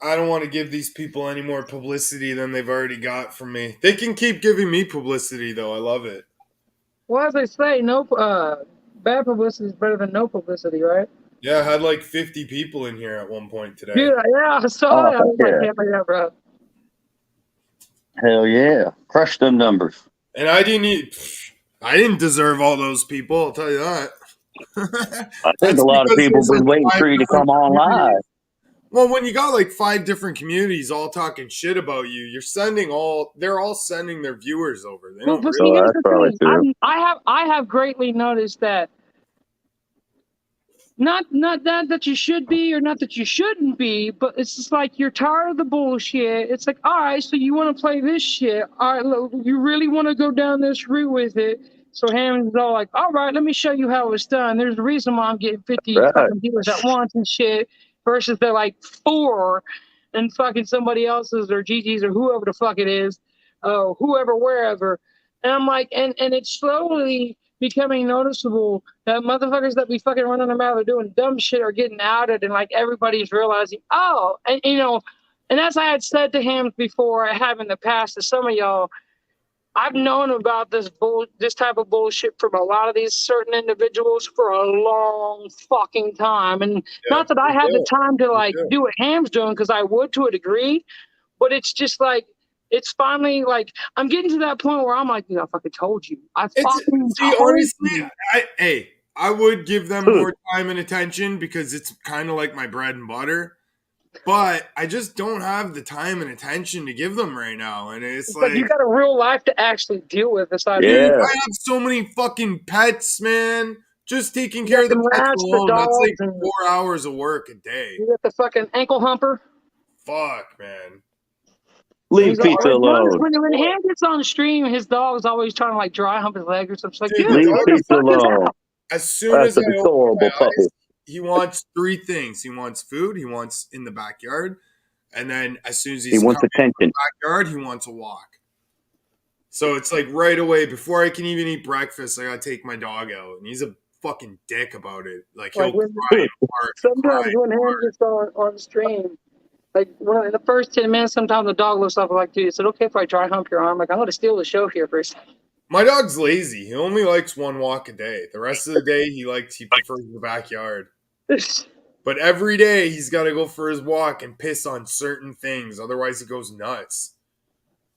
I don't want to give these people any more publicity than they've already got from me. They can keep giving me publicity, though. I love it. Well, as they say, no bad publicity is better than no publicity, right? Yeah, I had like 50 people in here at one point today. Dude, yeah, I saw it. I was like, yeah, bro. Hell yeah. Crush them numbers. And I didn't deserve all those people, I'll tell you that. I think a lot of people been waiting for you to come on live. Well, when you got like 5 different communities all talking shit about you, they're all sending their viewers over. They don't But see, really. here's that's the probably thing. true. I have greatly noticed that not that you should be or not that you shouldn't be, but it's just like you're tired of the bullshit. It's like, all right, so you want to play this shit. All right, look, you really want to go down this route with it. So Hammond's all like, all right, let me show you how it's done. There's a reason why I'm getting 50 Right. fucking viewers at once and shit versus they're like 4 and fucking somebody else's or Gigi's or whoever the fuck it is, whoever, wherever. And I'm like, and it's slowly becoming noticeable that motherfuckers that be fucking running them out or doing dumb shit are getting outed, and like everybody's realizing, oh, and you know, and as I had said to him before, I have in the past to some of y'all, I've known about this type of bullshit from a lot of these certain individuals for a long fucking time, and not that I had the time to like do what Ham's doing because I would to a degree, but it's just like. It's finally like I'm getting to that point where I'm like, I fucking told you. Honestly, I would give them more time and attention because it's kind of like my bread and butter. But I just don't have the time and attention to give them right now, and it's like you got a real life to actually deal with. Aside dude, I have so many fucking pets, man. Just taking care of the pets rats, alone, that's like the dogs, 4 hours of work a day. You got the fucking ankle humper. Fuck, man. Leave pizza alone. When Ham gets on stream, his dog is always trying to like dry hump his leg or something. Like, Dude, dude, leave pizza alone. As soon as I open adorable my puppy. eyes, he wants 3 things. He wants food, he wants in the backyard, and then as soon as He wants attention. in the backyard, he wants a walk. So it's like right away, before I can even eat breakfast, I gotta take my dog out. And he's a fucking dick about it. Like he'll cry and bark. Sometimes when Ham gets on stream, like in the first 10 minutes, sometimes the dog looks up like, dude, is it okay if I dry hump your arm? Like, I'm going to steal the show here for a second. My dog's lazy. He only likes 1 walk a day. The rest of the day, he prefers the backyard. But every day, he's got to go for his walk and piss on certain things. Otherwise, he goes nuts.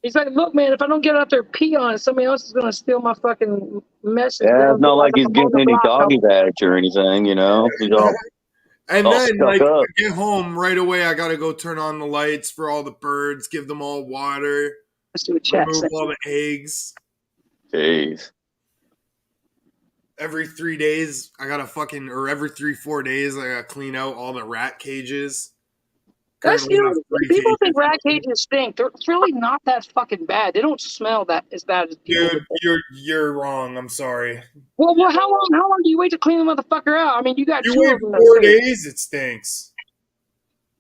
He's like, look, man, if I don't get out there and pee on it, somebody else is going to steal my fucking message. Yeah, it's not like he's getting any doggy bags or anything, you know. He's all And All then, stuck like, up. I get home right away. I gotta go turn on the lights for all the birds, give them all water, Let's do a chat remove section. all the eggs. Jeez. Every 3 days, I gotta fucking, or every 3-4 days, I gotta clean out all the rat cages. That's Currently have 3 people think cages. rat cages stink. It's really not that fucking bad. They don't smell that as bad as people. Dude, would. you're wrong. I'm sorry. Well, how long do you wait to clean the motherfucker out? I mean, you got You two wait of them. 4 days, it stinks.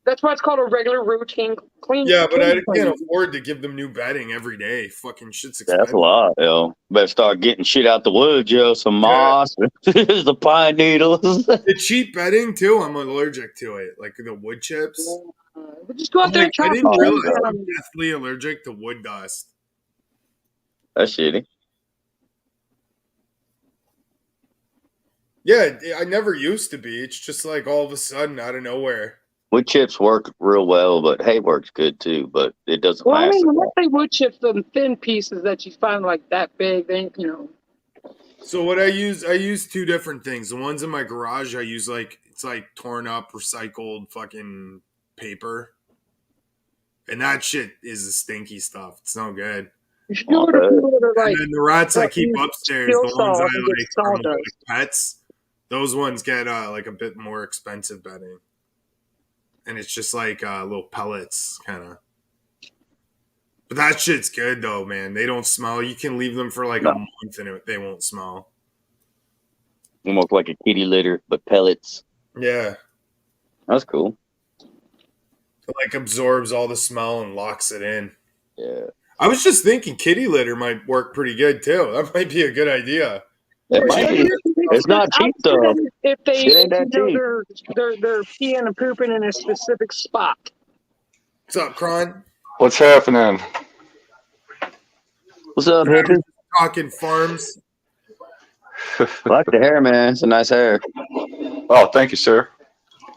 That's why it's called a regular routine clean. Yeah, but I clean. can't afford to give them new bedding every day. Fucking shit's That's expensive. a lot, yo. Better start getting shit out the woods, yo. Some moss, the pine needles. The cheap bedding too, I'm allergic to it. Like the wood chips. But just go out I'm there like, and chop I didn't some realize trees I'm down. deathly allergic to wood dust. That's shitty. Yeah, I never used to be. It's just like all of a sudden out of nowhere. Wood chips work real well, but hay works good too. But it doesn't Well, I last. mean, unless they wood chips, the thin pieces that you find like that big, then you know. So what I use two different things. The ones in my garage I use like it's like torn up recycled fucking paper. And that shit is the stinky stuff. It's no good. You should go to people that are like. And then the rats I keep use upstairs, steel the ones saws I and get like from like sawdust. pets, those ones get like a bit more expensive bedding. And it's just like little pellets, kind of. But that shit's good though, man. They don't smell. You can leave them for like a month and they won't smell. Almost like a kitty litter, but pellets. Yeah. That's cool. It like absorbs all the smell and locks it in. Yeah. I was just thinking kitty litter might work pretty good too. That might be a good idea. It might be. It's not cheap though. If they, It ain't that you know, cheap. they're peeing and pooping in a specific spot. What's up, Cron? What's happening? What's up, hippie? Talking farms. I like the hair, man. It's a nice hair. Oh, thank you, sir.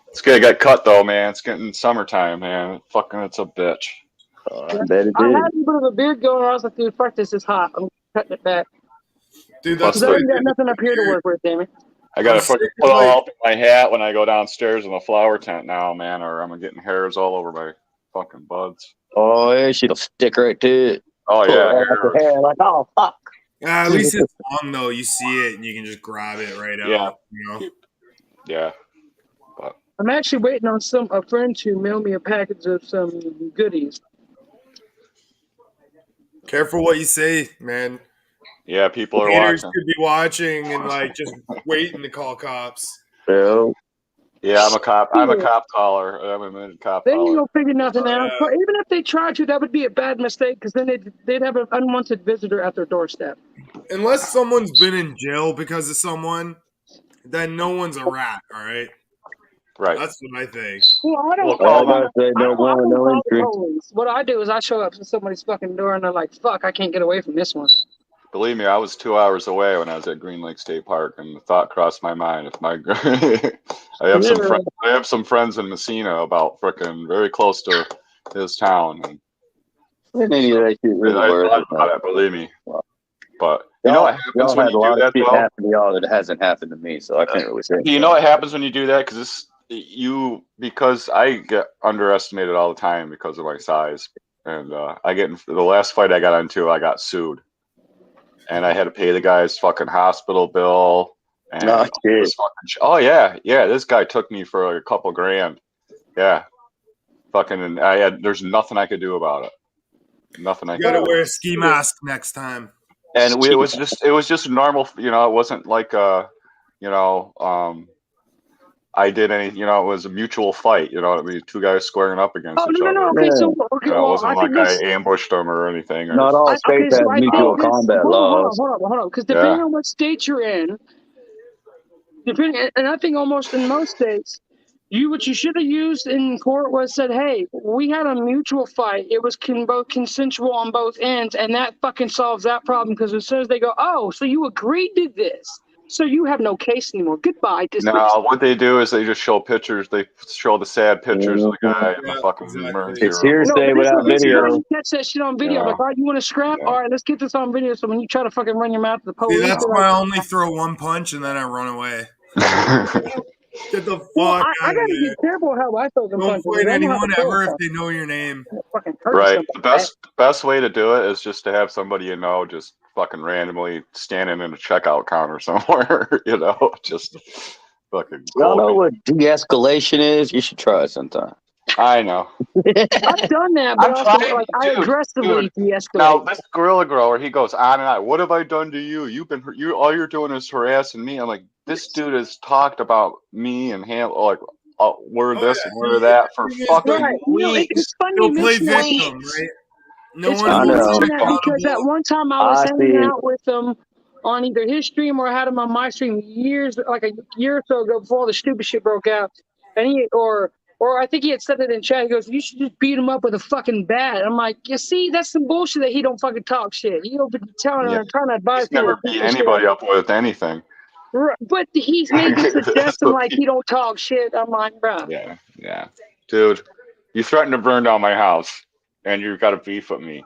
It's good. I got cut though, man. It's getting summertime, man. Fucking, it's a bitch. I bet it I did. had a bit of a beard going. I was like, dude, fuck this is hot. I'm cutting it back. Dude, Plus that's I what I ain't got did. nothing up here to work with, damn it. I gotta I'm fucking sick put of, all like- up in my hat when I go downstairs in the flower tent now, man, or I'm getting hairs all over my fucking buds. Oh yeah, she'll stick right to it. Oh Pull yeah, it out the hair, like, oh fuck. At least it's long though. You see it and you can just grab it right out. Yeah. You know? yeah. I'm actually waiting on a friend to mail me a package of some goodies. Careful what you say, man. Yeah, people are Haters watching. could be watching and like just waiting to call cops. So, Yeah, I'm a cop. I'm a cop caller. I'm a cop They ain't caller. gonna figure nothing Oh, out. yeah. But even if they tried to, that would be a bad mistake because then they'd have an unwanted visitor at their doorstep. Unless someone's been in jail because of someone, then no one's a rat. All right, Right. that's what I think. Well, I don't. Well, all I I gotta don't, say, I no don't, I warrant, don't no call the entry. police. What I do is I show up to somebody's fucking door and they're like, "Fuck, I can't get away from this one." Believe me, I was 2 hours away when I was at Green Lake State Park, and the thought crossed my mind: if my I have some friends in Messina, about frickin' very close to his town, and Ain't any of that shit really I worth thought it. about it, believe me. But you know what happens Y'all when had a you lot do of that, shit though? happen to y'all that hasn't happened to me, so I can't really say. You know what happens when you do that? Because I get underestimated all the time because of my size, and I get in the last fight I got into, I got sued, and I had to pay the guy's fucking hospital bill. And Oh, shit. oh yeah, this guy took me for like a couple grand. Yeah, fucking, and there's nothing I could do about it. Nothing I You could gotta do. wear a ski mask next time. And it was just normal, you know. It wasn't like I did any, you know, it was a mutual fight, you know what I mean? Two guys squaring up against each other. Okay, so okay, You know, it well, wasn't I like think this. I ambushed them or anything. Not all states have mutual combat laws. Hold on, because depending on what state you're in, and I think almost in most states, what you should have used in court was said, "Hey, we had a mutual fight. It was both consensual on both ends, and that fucking solves that problem." Because as soon as they go, "Oh, so you agreed to this, so you have no case anymore. Goodbye." No, what they do is they just show pictures. They show the sad pictures of the guy in the fucking emergency It's room. hearsay without video. You catch that shit on video. Yeah. Like, all right, you want to scrap? All right, let's get this on video. So when you try to fucking run your mouth to the See, police, that's they're why like, I only throw one punch and then I run away. Get the fuck Well, out I of gotta there. be careful how I throw them Don't punches. fight I know how to anyone throw ever if them. they know your name. Fucking hurt Right. somebody. The best way to do it is just to have somebody you know just fucking randomly standing in a checkout counter somewhere, you know, just fucking. Y'all know what de-escalation is? You should try it sometime. I know. I've done that, but I'm also trying, like I aggressively dude. de-escalate. Now this gorilla grower, he goes on and on. What have I done to you? All you're doing is harassing me. I'm like, this dude has talked about me and him like we're this and we're that for fucking Right. You know, weeks. it's funny He'll you play mention that. victim, right? No It's one funny I you holds know. him mention that because that accountable. one time I was hanging out with him on either his stream or I had him on my stream years, like a year or so ago before all the stupid shit broke out. And he, or I think he had said it in chat. He goes, "You should just beat him up with a fucking bat." I'm like, you see, that's some bullshit that he don't fucking talk shit. He'll be telling Yeah. and trying to advise He's people. never beat anybody up with anything. Right. But he's made this suggestion like he don't talk shit. I'm like, bro. Yeah. Dude, you threatened to burn down my house and you've got a beef with me.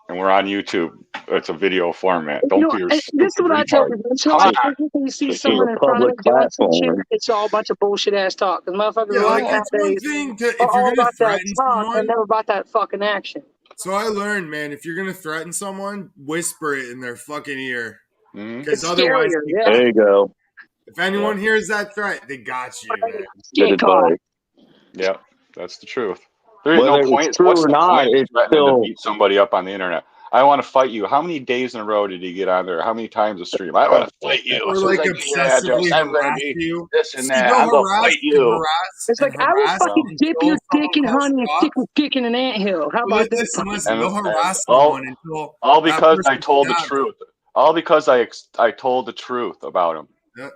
And we're on YouTube. It's a video format. You Don't know, be your and this is what I stupid tell retard. people. So Come like, on. when you see This is someone a in front of public them doing some shit, platform. it's all a bunch of bullshit ass talk. Because motherfuckers Yeah, are like like it's one nowadays thing to are if you're all gonna about that threaten talk and someone. never about that fucking action. So I learned, man, if you're gonna threaten someone, whisper it in their fucking ear. Mm-hmm. Because It's otherwise, scarier, they yeah. got There you go. if anyone hears that threat, they got you, man. Good advice. Yep, that's the truth. There ain't no Whether it's point. true What's or the not, point in it's threatening to still beat somebody up on the internet? I want to fight you. How many days in a row did he get on there? How many times a stream? I want to fight you. Or As soon as like I get your address, obsessively I'm going to harass be you. this and See, that. they'll I'm going to harass fight and you. harass It's and like I would harass fucking dip until your someone dick in calls honey and you stick off. your dick in an anthill. How about that? Listen, And they'll and harass all someone until all that because I person told the stabs them. truth. All because I told the truth about him. Yeah.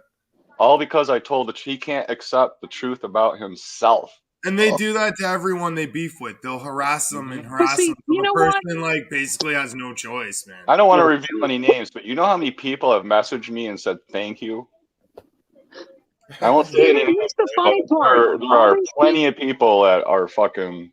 All because I told that he can't accept the truth about himself. And they do that to everyone they beef with. They'll harass them and But harass see, them till you the know what? person like basically has no choice, man. I don't want to reveal any names, but you know how many people have messaged me and said thank you? I won't say any names, Here's the but funny part. there All are these plenty of people that are fucking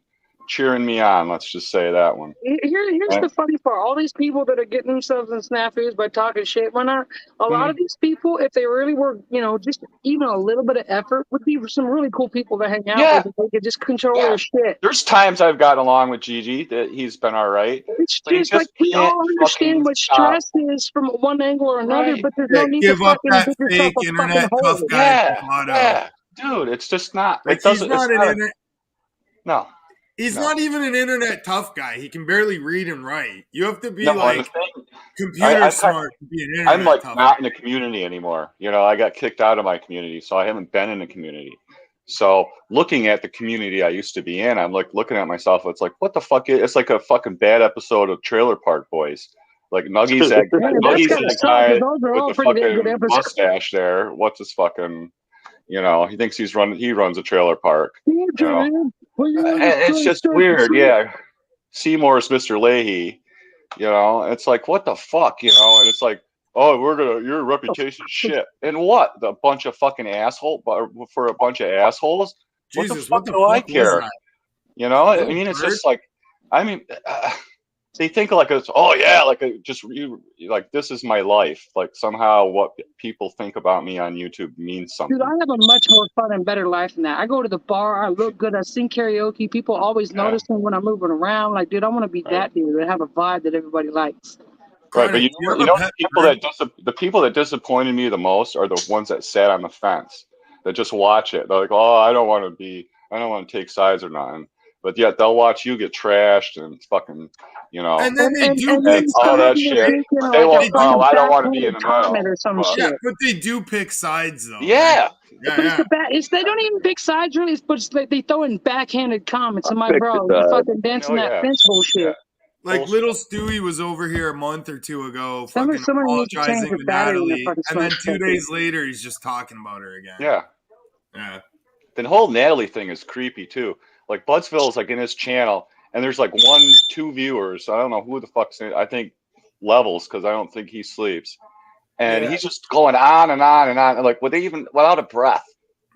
cheering me on. Let's just say that one. Here's And- the funny part. All these people that are getting themselves in snafus by talking shit, why not? A lot of these people, if they really were, you know, just even a little bit of effort, would be some really cool people to hang out Yeah. with. If they could just control Yeah. their shit. There's times I've gotten along with Gigi that he's been all right. It's But he just like just we can't all understand fucking what stop. stress is from one angle or another, Right. but there's Yeah, no need to give up fucking that dig yourself fake a fucking internet tough hole. guy Yeah. bravado. Yeah. Dude, it's just not. Like It doesn't. he's It's not an not. internet. No. He's No. not even an internet tough guy. He can barely read and write. You have to be No, and the like thing, computer I'm smart to be an I'm internet like tough not guy. in the community anymore. You know, I got kicked out of my community, so I haven't been in the community. So looking at the community I used to be in, I'm like looking at myself. It's like, what the fuck? It's like a fucking bad episode of Trailer Park Boys. Like Nuggy's that Man, that's Nuggy's gotta that suck, guy 'cause those are with all the pretty damn good fucking episodes. mustache there. What's his fucking? You know, he thinks he runs a trailer park. You know, and it's just weird. Yeah, Seymour's Mr. Leahy. You know, it's like what the fuck, you know, and it's like, oh, your reputation shit, and what? The bunch of fucking asshole, for a bunch of assholes. Jesus, what the fuck do I care? You know, I mean, it's just like, I mean, they think like it's, oh yeah, like like this is my life. Like somehow what people think about me on YouTube means something. Dude, I have a much more fun and better life than that. I go to the bar, I look good, I sing karaoke. People always notice me when I'm moving around. Like, dude, I want to be that dude and have a vibe that everybody likes. Right, but you know the people that disappointed me the most are the ones that sat on the fence, that just watch it. They're like, oh, I don't want to take sides or nothing. But yet they'll watch you get trashed and fucking, you know, and then they do and pick all that sides, shit. right? But they won't. Oh, I don't want to be in the comment middle. or some But, shit. But they do pick sides though. Yeah. Right? But it's the they don't even pick sides really. But it's like they throw in backhanded comments. And my picked bro, a you side. fucking dancing that fence bullshit. Like little Stewie was over here a month or two ago, Someone fucking needs to change apologizing the to battery in their Natalie, fucking and then phone. 2 days later he's just talking about her again. Yeah. Yeah. The whole Natalie thing is creepy too. Like Buttsville's like in his channel, and there's like 1-2 viewers. I don't know who the fuck's in. I think Levels, because I don't think he sleeps, and he's just going on and on and on, and like without a breath.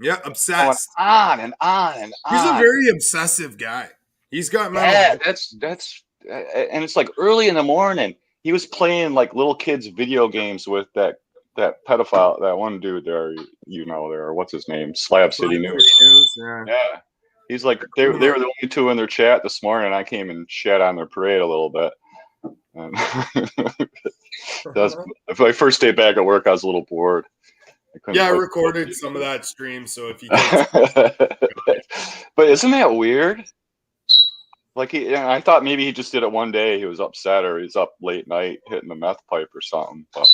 Yeah, obsessed. Going on and on and on. He's a very obsessive guy. He's got mental. Yeah, that's and it's like early in the morning. He was playing like little kids' video games with that that pedophile, that one dude there, there, what's his name? Slab City News. Yeah. Yeah. He's like, they were the only two in their chat this morning, and I came and shat on their parade a little bit. And my first day back at work, I was a little bored. I recorded some of that stream, so if you But isn't that weird? Like I thought maybe he just did it one day. He was upset, or he's up late night hitting the meth pipe or something. But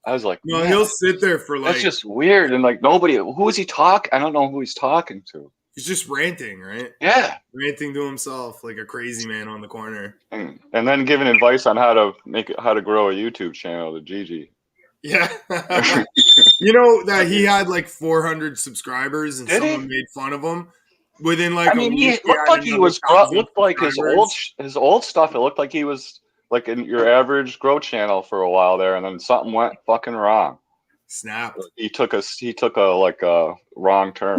I was like, no, man, he'll sit there for like. That's just weird. And like nobody, who is he talking? I don't know who he's talking to. He's just ranting, right? Yeah, ranting to himself like a crazy man on the corner. And then giving advice on how to grow a YouTube channel to Gigi. Yeah. You know that he had like 400 subscribers and someone made fun of him within like he looked like he was looked like his old stuff. It looked like he was like in your average grow channel for a while there, and then something went fucking wrong. Snap. He took a wrong turn.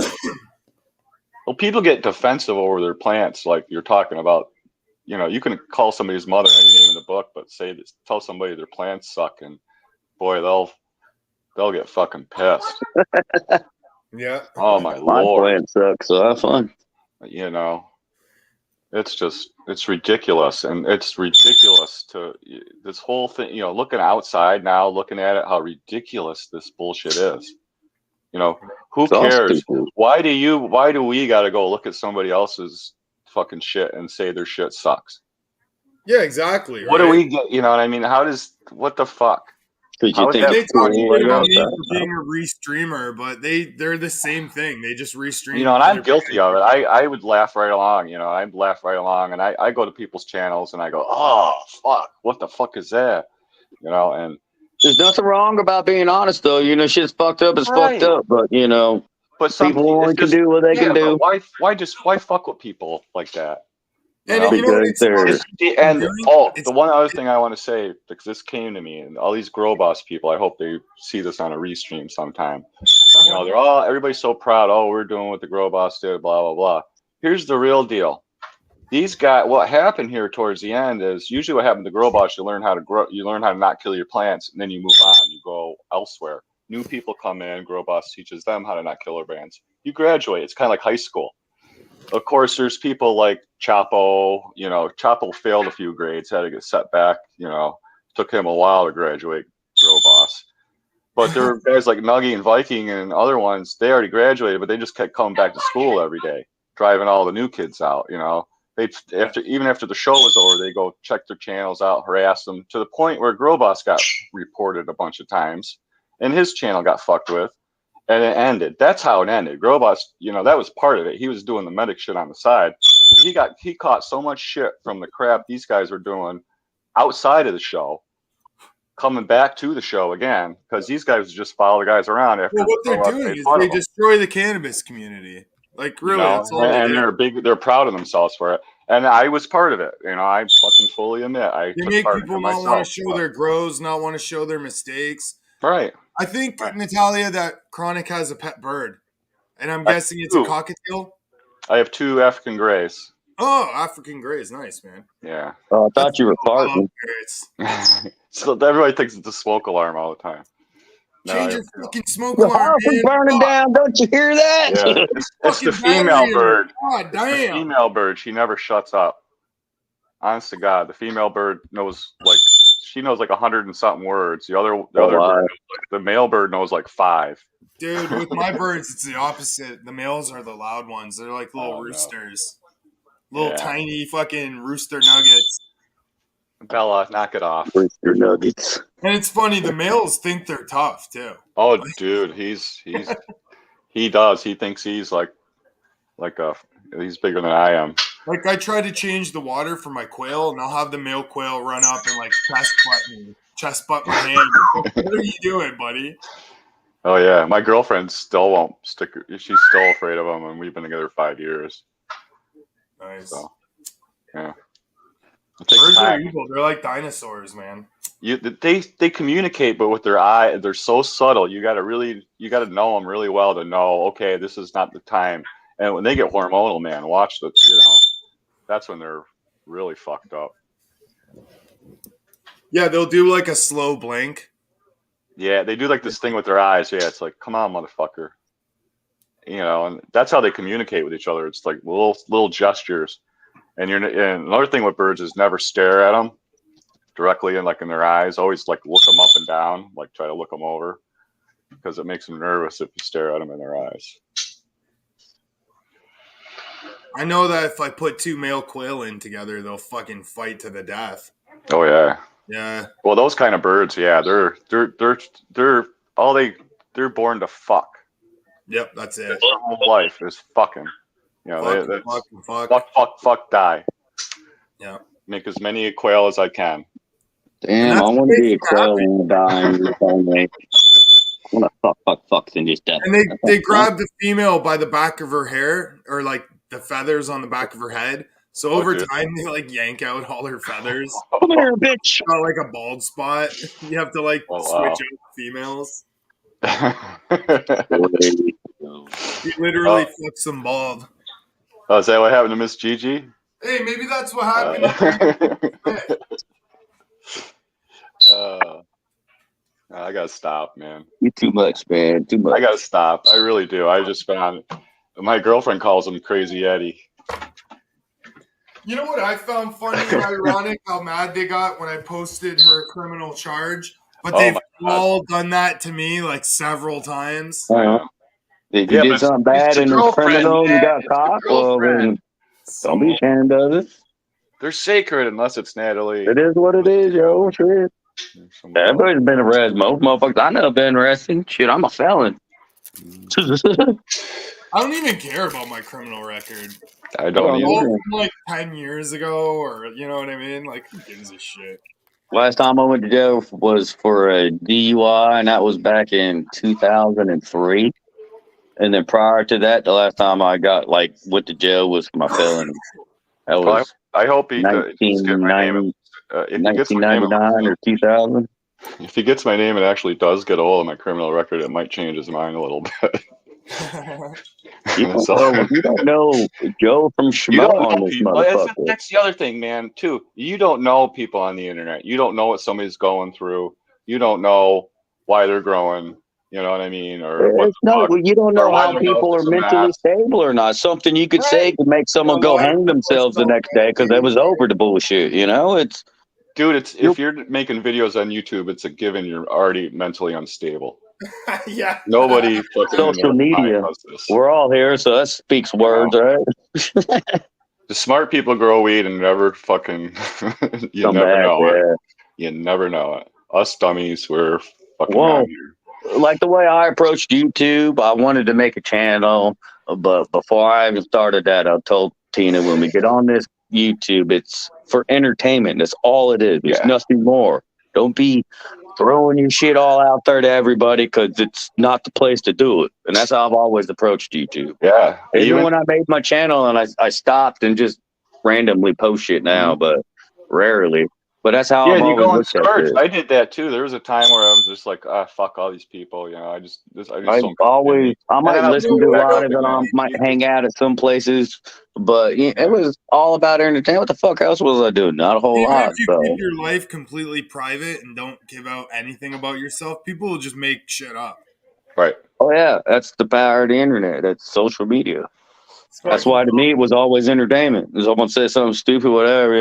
Well, people get defensive over their plants, like you're talking about. You can call somebody's mother any name in the book, but tell somebody their plants suck, and boy, they'll get fucking pissed. Yeah. Oh my lord. My plant sucks, so have fun. It's ridiculous, and it's ridiculous to this whole thing. Looking outside now, looking at it, how ridiculous this bullshit is. Who cares? Why do we got to go look at somebody else's fucking shit and say their shit sucks? Yeah, exactly. What do we get? You know what I mean? What the fuck? They talk about me for being a restreamer, but they're the same thing. They just restream. And I'm guilty of it. I would laugh right along. I'd laugh right along, and I go to people's channels and I go, oh fuck, what the fuck is that? And there's nothing wrong about being honest, though. Shit's fucked up. It's fucked up, but some people only can do what they can do. Why fuck with people like that? And the one other thing I want to say, because this came to me, and all these Grow Boss people, I hope they see this on a restream sometime. Everybody's so proud. Oh, we're doing what the Grow Boss did, blah blah blah. Here's the real deal. These guys, what happened here towards the end is usually what happened to Grow Boss. You learn how to grow. You learn how to not kill your plants, and then you move on. You go elsewhere. New people come in. Grow Boss teaches them how to not kill their plants. You graduate. It's kind of like high school. Of course, there's people like Chapo. Chapo failed a few grades, had to get set back. Took him a while to graduate Grow Boss. But there are guys like Nuggy and Viking and other ones. They already graduated, but they just kept coming back to school every day, driving all the new kids out. Even after the show was over, they go check their channels out, harass them, to the point where Grow Boss got reported a bunch of times, and his channel got fucked with. And it ended. That's how it ended. Grow Boss, that was part of it. He was doing the medic shit on the side. He caught so much shit from the crap these guys were doing outside of the show, coming back to the show again, because these guys just follow the guys around. What they're doing is they destroy the cannabis community. Like really, that's all and they're big. They're proud of themselves for it. And I was part of it. I fucking fully admit. They make people not want to show their grows, not want to show their mistakes. Right. I think, Natalia, that Chronic has a pet bird. And I'm guessing it's a cockatiel? I have 2 African Greys. Oh, African Greys. Nice, man. Yeah. Oh, I thought you were farting. So everybody thinks it's a smoke alarm all the time. Change your fucking smoke alarm, man. Burning down. Don't you hear that? Yeah. It's the female bird. God damn. It's the female bird. She never shuts up. Honest to God, the female bird knows she knows like 100 and something words. The other bird, the male bird knows like 5. Dude, with my birds, it's the opposite. The males are the loud ones. They're like little roosters, little tiny fucking rooster nuggets. Bella, knock it off. Rooster nuggets. And it's funny, the males think they're tough too. Oh, dude, he does. He thinks he's he's bigger than I am. Like I try to change the water for my quail, and I'll have the male quail run up and like chest butt my hand. What are you doing, buddy? Oh yeah, my girlfriend still won't stick. She's still afraid of them, and we've been together 5 years. Nice. So, yeah. Birds are evil. They're like dinosaurs, man. They communicate, but with their eye, they're so subtle. You got to know them really well to know. Okay, this is not the time. And when they get hormonal, man, watch the. That's when they're really fucked up. Yeah, they'll do like a slow blink. Yeah, they do like this thing with their eyes. Yeah, it's like, come on, motherfucker. You know, and that's how they communicate with each other. It's like little gestures. And and another thing with birds is never stare at them directly in their eyes. Always like look them up and down, like try to look them over, because it makes them nervous if you stare at them in their eyes. I know that if I put two male quail in together, they'll fucking fight to the death. Oh yeah. Yeah. Well, those kind of birds, yeah, they're born to fuck. Yep, that's it. Their whole life is fucking. You know, fuck, die. Yeah. Make as many quail as I can. Damn, I want to be a quail and die. I want to fuck in this death. And they grab the female by the back of her hair, or like the feathers on the back of her head. So over time, they like yank out all her feathers. Come here, bitch. Got like a bald spot. You have to like switch out females. He literally flips them bald. Oh, is that what happened to Miss Gigi? Hey, maybe that's what happened. I gotta stop, man. You too much, man. Too much. I gotta stop. I really do. I just found my girlfriend calls him Crazy Eddie. You know what I found funny and ironic? How mad they got when I posted her criminal charge, but they've all done that to me like several times. If you did something bad and it's criminal, you got caught. Well, then don't be ashamed of it. They're sacred unless it's Natalie. It is what it is, yo. Shit. Everybody's been arrested. Most motherfuckers I know have been arrested. Shit, I'm a felon. I don't even care about my criminal record. I don't either. From like 10 years ago, or you know what I mean? Like, who gives a shit? Last time I went to jail was for a DUI, and that was back in 2003. And then prior to that, the last time I got went to jail was for my felony. That was I hope he does get my name. 1999 or 2000. If he gets my name and actually does get a hold of my criminal record, it might change his mind a little bit. You don't know Joe from Shmo on this motherfucker. That's the other thing, man, too. You don't know people on the internet. You don't know what somebody's going through. You don't know why they're growing. You know what I mean? Or you don't know how people are mentally stable or not. Something you could say could make someone go hang themselves the next day because they was over the bullshit. You know, if you're making videos on YouTube, it's a given you're already mentally unstable. Yeah. Nobody fucking social media. We're all here, so that speaks words, right? The smart people grow weed and never fucking you never know it. You never know it. Us dummies, we're fucking out here. Like the way I approached YouTube, I wanted to make a channel, but before I even started that, I told Tina, when we get on this YouTube, it's for entertainment. That's all it is. There's nothing more. Don't be throwing your shit all out there to everybody because it's not the place to do it. And that's how I've always approached YouTube. Yeah. Even when I made my channel and I stopped and just randomly post shit now, but rarely. But that's how I've always looked at it. I did that too. There was a time where I was just like, fuck all these people. You know, I might listen to a lot of it. I might hang out at some places, but it was all about entertainment. What the fuck else was I doing? Not a whole lot. If you keep your life completely private and don't give out anything about yourself, people will just make shit up. Right. Oh yeah, that's the power of the internet. That's social media. That's why to me it was always entertainment. If someone said something stupid, whatever,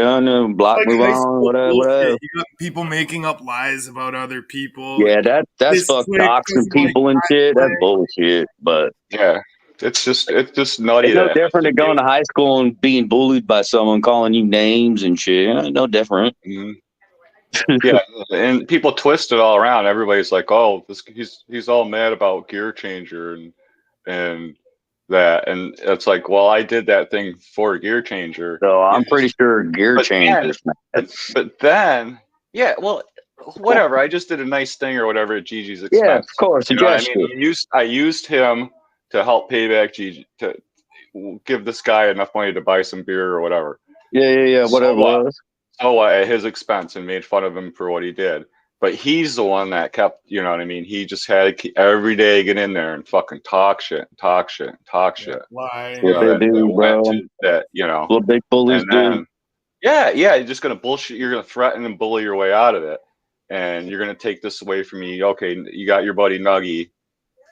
block, move on, whatever. You got people making up lies about other people. Yeah, that's fuck doxing people and shit. That's bullshit. But yeah, it's just nutty. It's no different than going to high school and being bullied by someone calling you names and shit. No different. Mm-hmm. Yeah, and people twist it all around. Everybody's like, "Oh, he's all mad about Gear Changer and that," and it's like, well, I did that thing for Gear Changer. So I'm pretty sure Gear Changer. But then, yeah, well, whatever. I just did a nice thing or whatever at Gigi's expense. Yeah, of course. You know what I mean? I used him to help pay back Gigi, to give this guy enough money to buy some beer or whatever. Yeah, whatever it was. So at his expense, and made fun of him for what he did. But he's the one that kept, you know what I mean? He just had to every day get in there and fucking talk shit. Lie. You know, Little big bullies do. Yeah, you're just going to bullshit. You're going to threaten and bully your way out of it. and you're gonna take this away from me. Okay, you got your buddy Nuggy.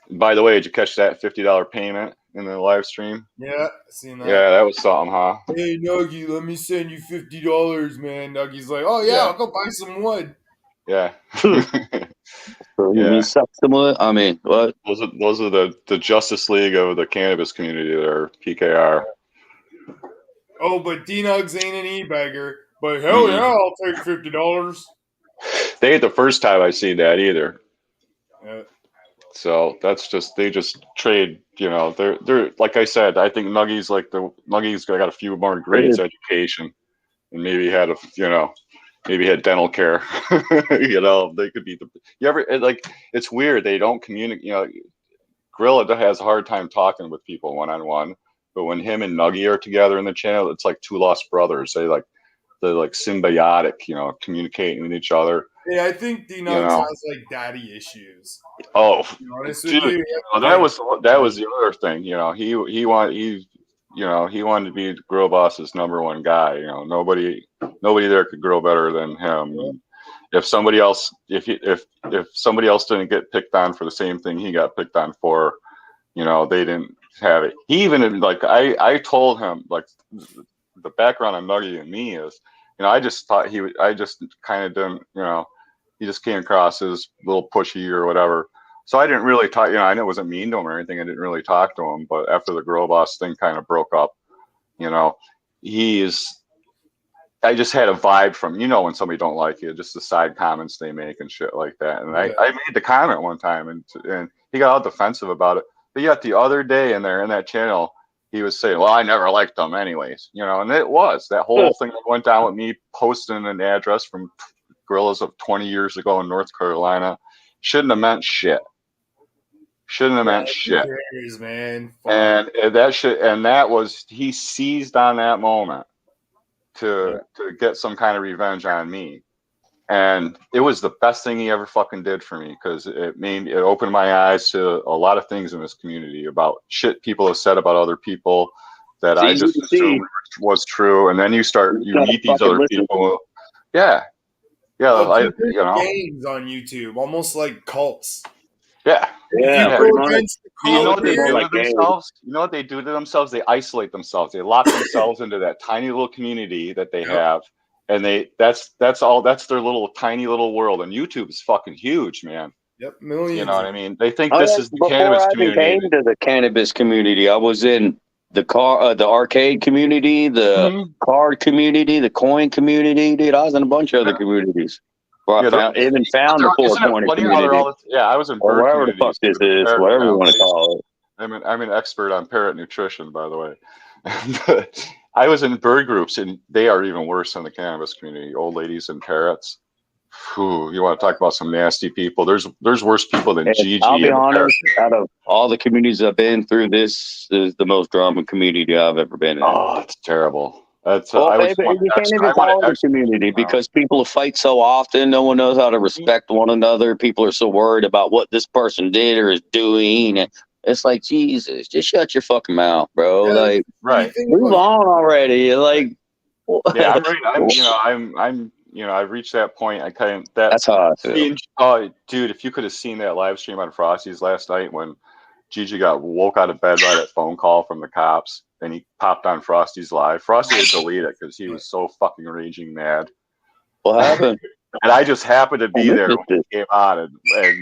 By the way, did you catch that $50 payment in the live stream? Yeah, seen that. Yeah, that was something, huh? Hey Nuggy, let me send you $50, man. Nuggy's like, oh yeah, Yeah. I'll go buy some wood. Yeah. So Yeah. he sucks some wood. I mean, what? Those are the Justice League of the cannabis community there, PKR. Oh, but D-Nugs ain't an e-bagger. But hell yeah, I'll take $50. They ain't the first time I seen that either. Yeah. So that's just they just trade. You know, they're like I said. I think Nuggy's got a few more grades education, and maybe had maybe had dental care. They could be it's weird. They don't communicate. Gorilla has a hard time talking with people one on one, but when him and Nuggy are together in the channel, it's like two lost brothers. They're like symbiotic, communicating with each other. Yeah, I think D-Nugs has like daddy issues. Oh, To be honest dude, with you. that was the other thing. He wanted to be Grill Boss's number one guy. Nobody there could grill better than him. Yeah. If somebody else didn't get picked on for the same thing he got picked on for, they didn't have it. He even I told him the background on Nuggy and me is, I just thought I just kind of didn't, he just came across as a little pushy or whatever. So I didn't really talk, I know it wasn't mean to him or anything. I didn't really talk to him, but after the Girl Boss thing kind of broke up, I just had a vibe from, when somebody don't like you, just the side comments they make and shit like that. And I made the comment one time and he got all defensive about it. But yet the other day in that channel, he was saying, well, I never liked them anyways, and it was that whole thing that went down with me posting an address from gorillas of 20 years ago in North Carolina. Shouldn't have meant shit. Shouldn't have meant shit. Cares, man. And that was, he seized on that moment to get some kind of revenge on me. And it was the best thing he ever fucking did for me, because it opened my eyes to a lot of things in this community about shit people have said about other people that I just assumed was true. And then you meet these other people. Yeah. Yeah. Gangs on YouTube, almost like cults. Yeah. Yeah. You know what they do to themselves? You know what they do to themselves? They isolate themselves. They lock themselves into that tiny little community that they have. And that's their little tiny little world. And YouTube is fucking huge, man. Yep, millions. You know what I mean? They think this is the cannabis community. Before I came to the cannabis community, I was in the arcade community, the card community, the coin community. Dude, I was in a bunch of other communities. Where I even found the 420 community. I was in bird or wherever the fuck this is, whatever you want to call it. I'm an expert on parrot nutrition, by the way. I was in bird groups, and they are even worse than the cannabis community. Old ladies and parrots. Whew, you want to talk about some nasty people? There's worse people than Gigi. I'll be honest. Out of all the communities I've been through, this is the most drama community I've ever been in. Oh, it's terrible. You can't even call it a community because people fight so often. No one knows how to respect one another. People are so worried about what this person did or is doing. And it's like, Jesus, just shut your fucking mouth, bro. Yeah, right. Move on already. Like, yeah, I've reached that point. That's how I feel. Oh, dude, if you could have seen that live stream on Frosty's last night when Gigi got woke out of bed by that phone call from the cops, and he popped on Frosty's live. Frosty had deleted it because he was so fucking raging mad. What happened? And I just happened to be there when it came on, and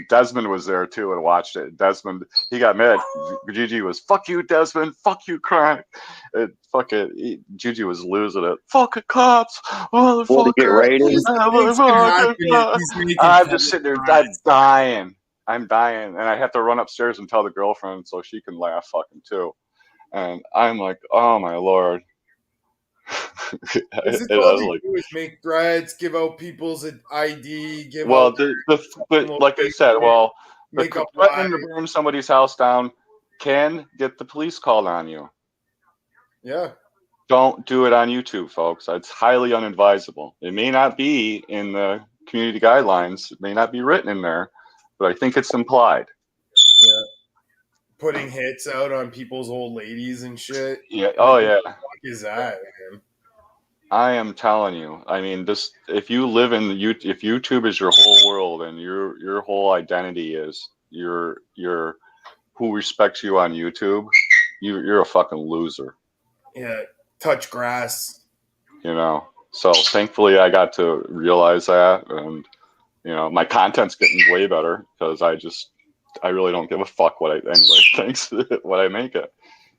Desmond was there too and watched it. Desmond, he got mad. Gigi was, fuck you, Desmond, fuck you, crime. And Gigi was losing it. Fucking cops, motherfucker. Get raided? I'm just sitting there, I'm dying. And I have to run upstairs and tell the girlfriend so she can laugh fucking too. And I'm like, oh my Lord. It's all they do is make threats, give out people's ID, but like I said, threatening to burn somebody's house down can get the police called on you. Yeah. Don't do it on YouTube, folks. It's highly unadvisable. It may not be in the community guidelines. It may not be written in there, but I think it's implied. Yeah. Putting hits out on people's old ladies and shit. Yeah. Oh, yeah. What the fuck is that, man? I am telling you. I mean, this if you live in the if YouTube is your whole world and your whole identity is your who respects you on YouTube, you're a fucking loser. Yeah, touch grass. You know. So thankfully, I got to realize that, and you know, my content's getting way better because I really don't give a fuck what anybody thinks what I make it.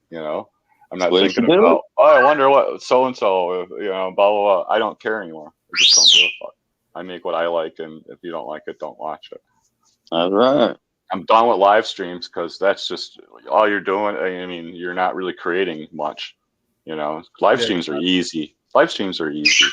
You know, I'm not Way to thinking do it. about, oh, I wonder what so and so, you know, blah blah blah. I don't care anymore. I just don't give a fuck. I make what I like, and if you don't like it, don't watch it. That's right. I'm done with live streams because that's just all you're doing. I mean, you're not really creating much. You know, live streams are easy. Live streams are easy.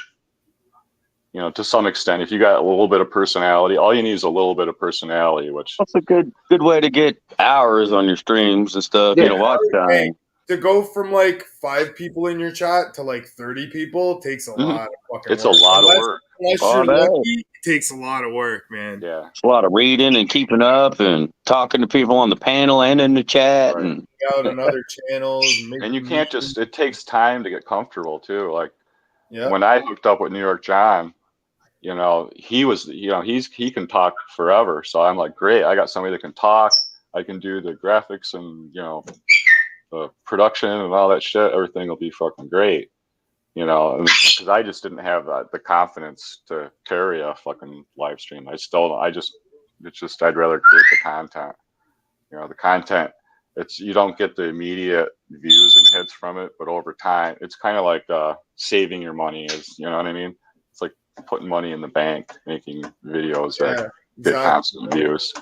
You know, to some extent, if you got a little bit of personality, all you need is a little bit of personality, which That's a good way to get hours on your streams and stuff. Yeah. You know, watch time. To go from like 5 people in your chat to like 30 people takes a lot of fucking it's work. a lot of work. Unless Oh, you're no. lucky, it takes a lot of work, man. Yeah. It's a lot of reading and keeping up and talking to people on the panel and in the chat. Right. And Out on other channels. And you can't just, it takes time to get comfortable too. Like Yeah. when I hooked up with New York John, you know, he was, you know, he can talk forever. So I'm like, great, I got somebody that can talk. I can do the graphics and, you know, the production and all that shit. Everything will be fucking great. You know, because I just didn't have the confidence to carry a fucking live stream. I'd rather create the content. You know, the content, you don't get the immediate views and hits from it, but over time, it's kind of like saving your money is, you know what I mean? It's like putting money in the bank, making videos that get constant views.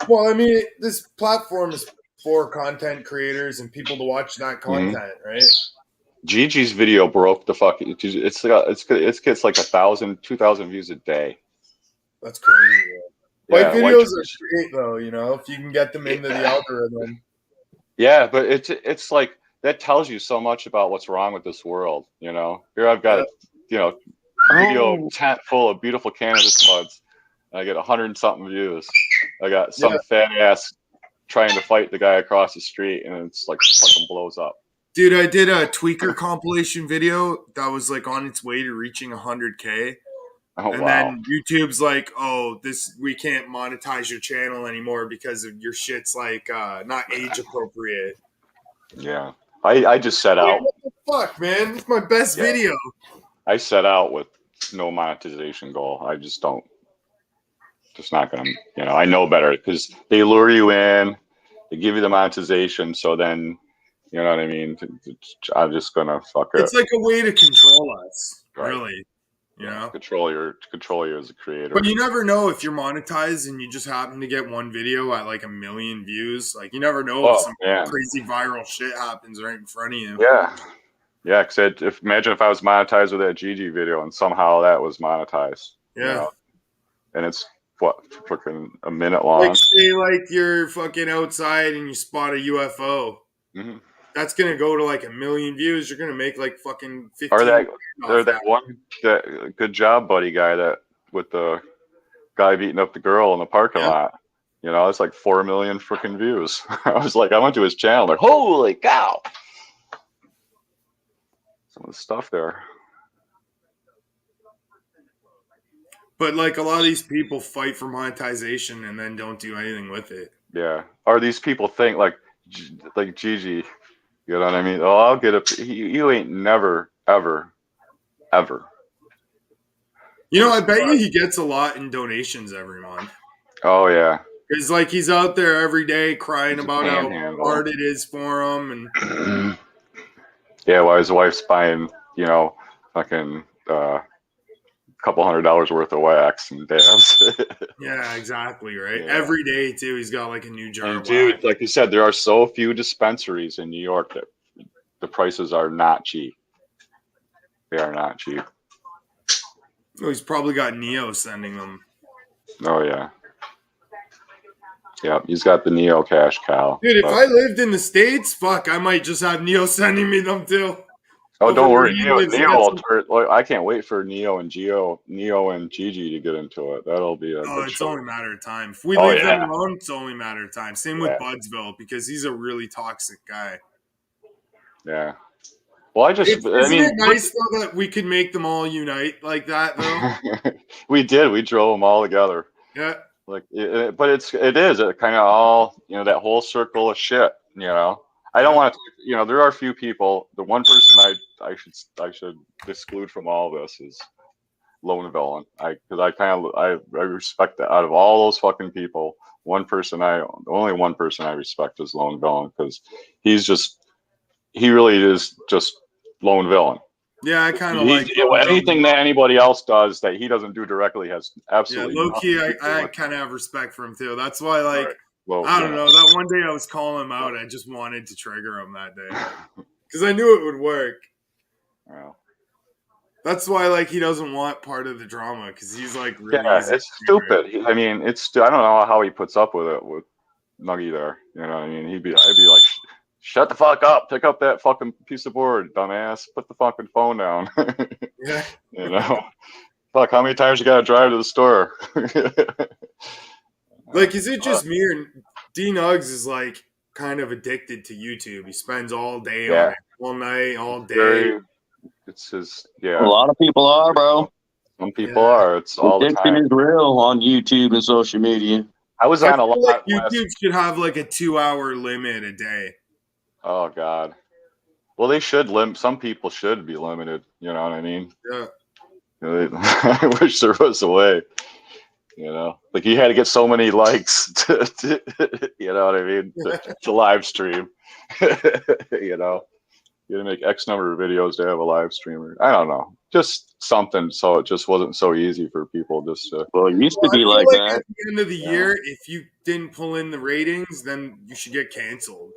Well, I mean, this platform is for content creators and people to watch that content, right? Gigi's video broke the fucking. It gets like 1,000, 2,000 views a day. That's crazy. Yeah, Bike videos are great though, you know, if you can get them into the algorithm. Yeah, but it's like that tells you so much about what's wrong with this world. You know, here I've got you know, video tent full of beautiful cannabis buds. I get 100-something views. I got some fat ass trying to fight the guy across the street, and it's like fucking blows up. Dude, I did a tweaker compilation video that was like on its way to reaching 100K. Oh, and wow. then YouTube's like, oh, we can't monetize your channel anymore because of your shit's like not age appropriate. Yeah. I just set out. What the fuck, man? It's my best video. I set out with no monetization goal. I just don't. Just not going to, you know, I know better because they lure you in, they give you the monetization. So then, you know what I mean? I'm just going to fuck it. It's like a way to control us, really. You know? Control you as a creator. But you never know if you're monetized and you just happen to get one video at like 1 million views. Like, you never know if some crazy viral shit happens right in front of you. Yeah. Yeah, because imagine if I was monetized with that Gigi video and somehow that was monetized. Yeah. You know? And it's, fucking a minute long. Like, say, like, you're fucking outside and you spot a UFO. Mm-hmm. That's going to go to like 1 million views. You're going to make like fucking 15. Or that good job buddy guy that with the guy beating up the girl in the parking lot. You know, it's like 4 million freaking views. I was like, I went to his channel. Like, holy cow! Some of the stuff there. But like a lot of these people fight for monetization and then don't do anything with it. Yeah. Or these people think like Gigi, you know what I mean? Oh, I'll get it. You ain't never, ever, ever. You know, I bet you he gets a lot in donations every month. Oh, yeah. Because like he's out there every day crying about how hard it is for him. And yeah, while his wife's buying, you know, fucking couple $100 worth of wax and dabs. Yeah, exactly, right? Yeah. Every day, too, he's got like a new jar and of dude, wax. like you said, there are so few dispensaries in New York that the prices are not cheap. They are not cheap. Oh, he's probably got Neo sending them. Oh, yeah. Yeah, he's got the Neo cash cow. Dude, if I lived in the States, fuck, I might just have Neo sending me them, too. Oh, don't worry. I can't wait for Neo and Gigi to get into it. That'll be a good it's show. only a matter of time. If we leave them alone, it's only a matter of time. Same with Budsville, because he's a really toxic guy. Yeah. Well, I mean, it nice though that we could make them all unite like that though? we did. We drove them all together. Yeah. Like, but it is kind of all, that whole circle of shit. I don't want to. There are a few people. The one person I should exclude from all this is Lone Villain. Because I respect that out of all those fucking people. Only one person I respect is Lone Villain, because he really is just Lone Villain. Yeah, I kind of like anything that anybody else does that he doesn't do directly has absolutely low key. I kind of have respect for him too. That's why, like, I don't know. That one day I was calling him out. I just wanted to trigger him that day because I knew it would work. Well, that's why, like, he doesn't want part of the drama because he's like really easy. It's stupid. I mean, I don't know how he puts up with it with Nuggy there. You know what I mean? I'd be like, shut the fuck up. Pick up that fucking piece of board, dumbass. Put the fucking phone down. Yeah. Fuck, how many times you gotta drive to the store? Like, is it just me or D-Nugs is like kind of addicted to YouTube? He spends all day on it, all night, all day. It's his, A lot of people are, bro. Some people are. It's all the time. Addiction is real on YouTube and social media. I was on a lot. Like YouTube should have like a 2-hour limit a day. Oh God. Well, they should limit. Some people should be limited. You know what I mean? Yeah. I wish there was a way. Like you had to get so many likes to you know what I mean, to live stream. You had to make X number of videos to have a live streamer. I don't know, just something so it just wasn't so easy for people just to. Well, it used to be like that. At the end of the year, if you didn't pull in the ratings, then you should get canceled.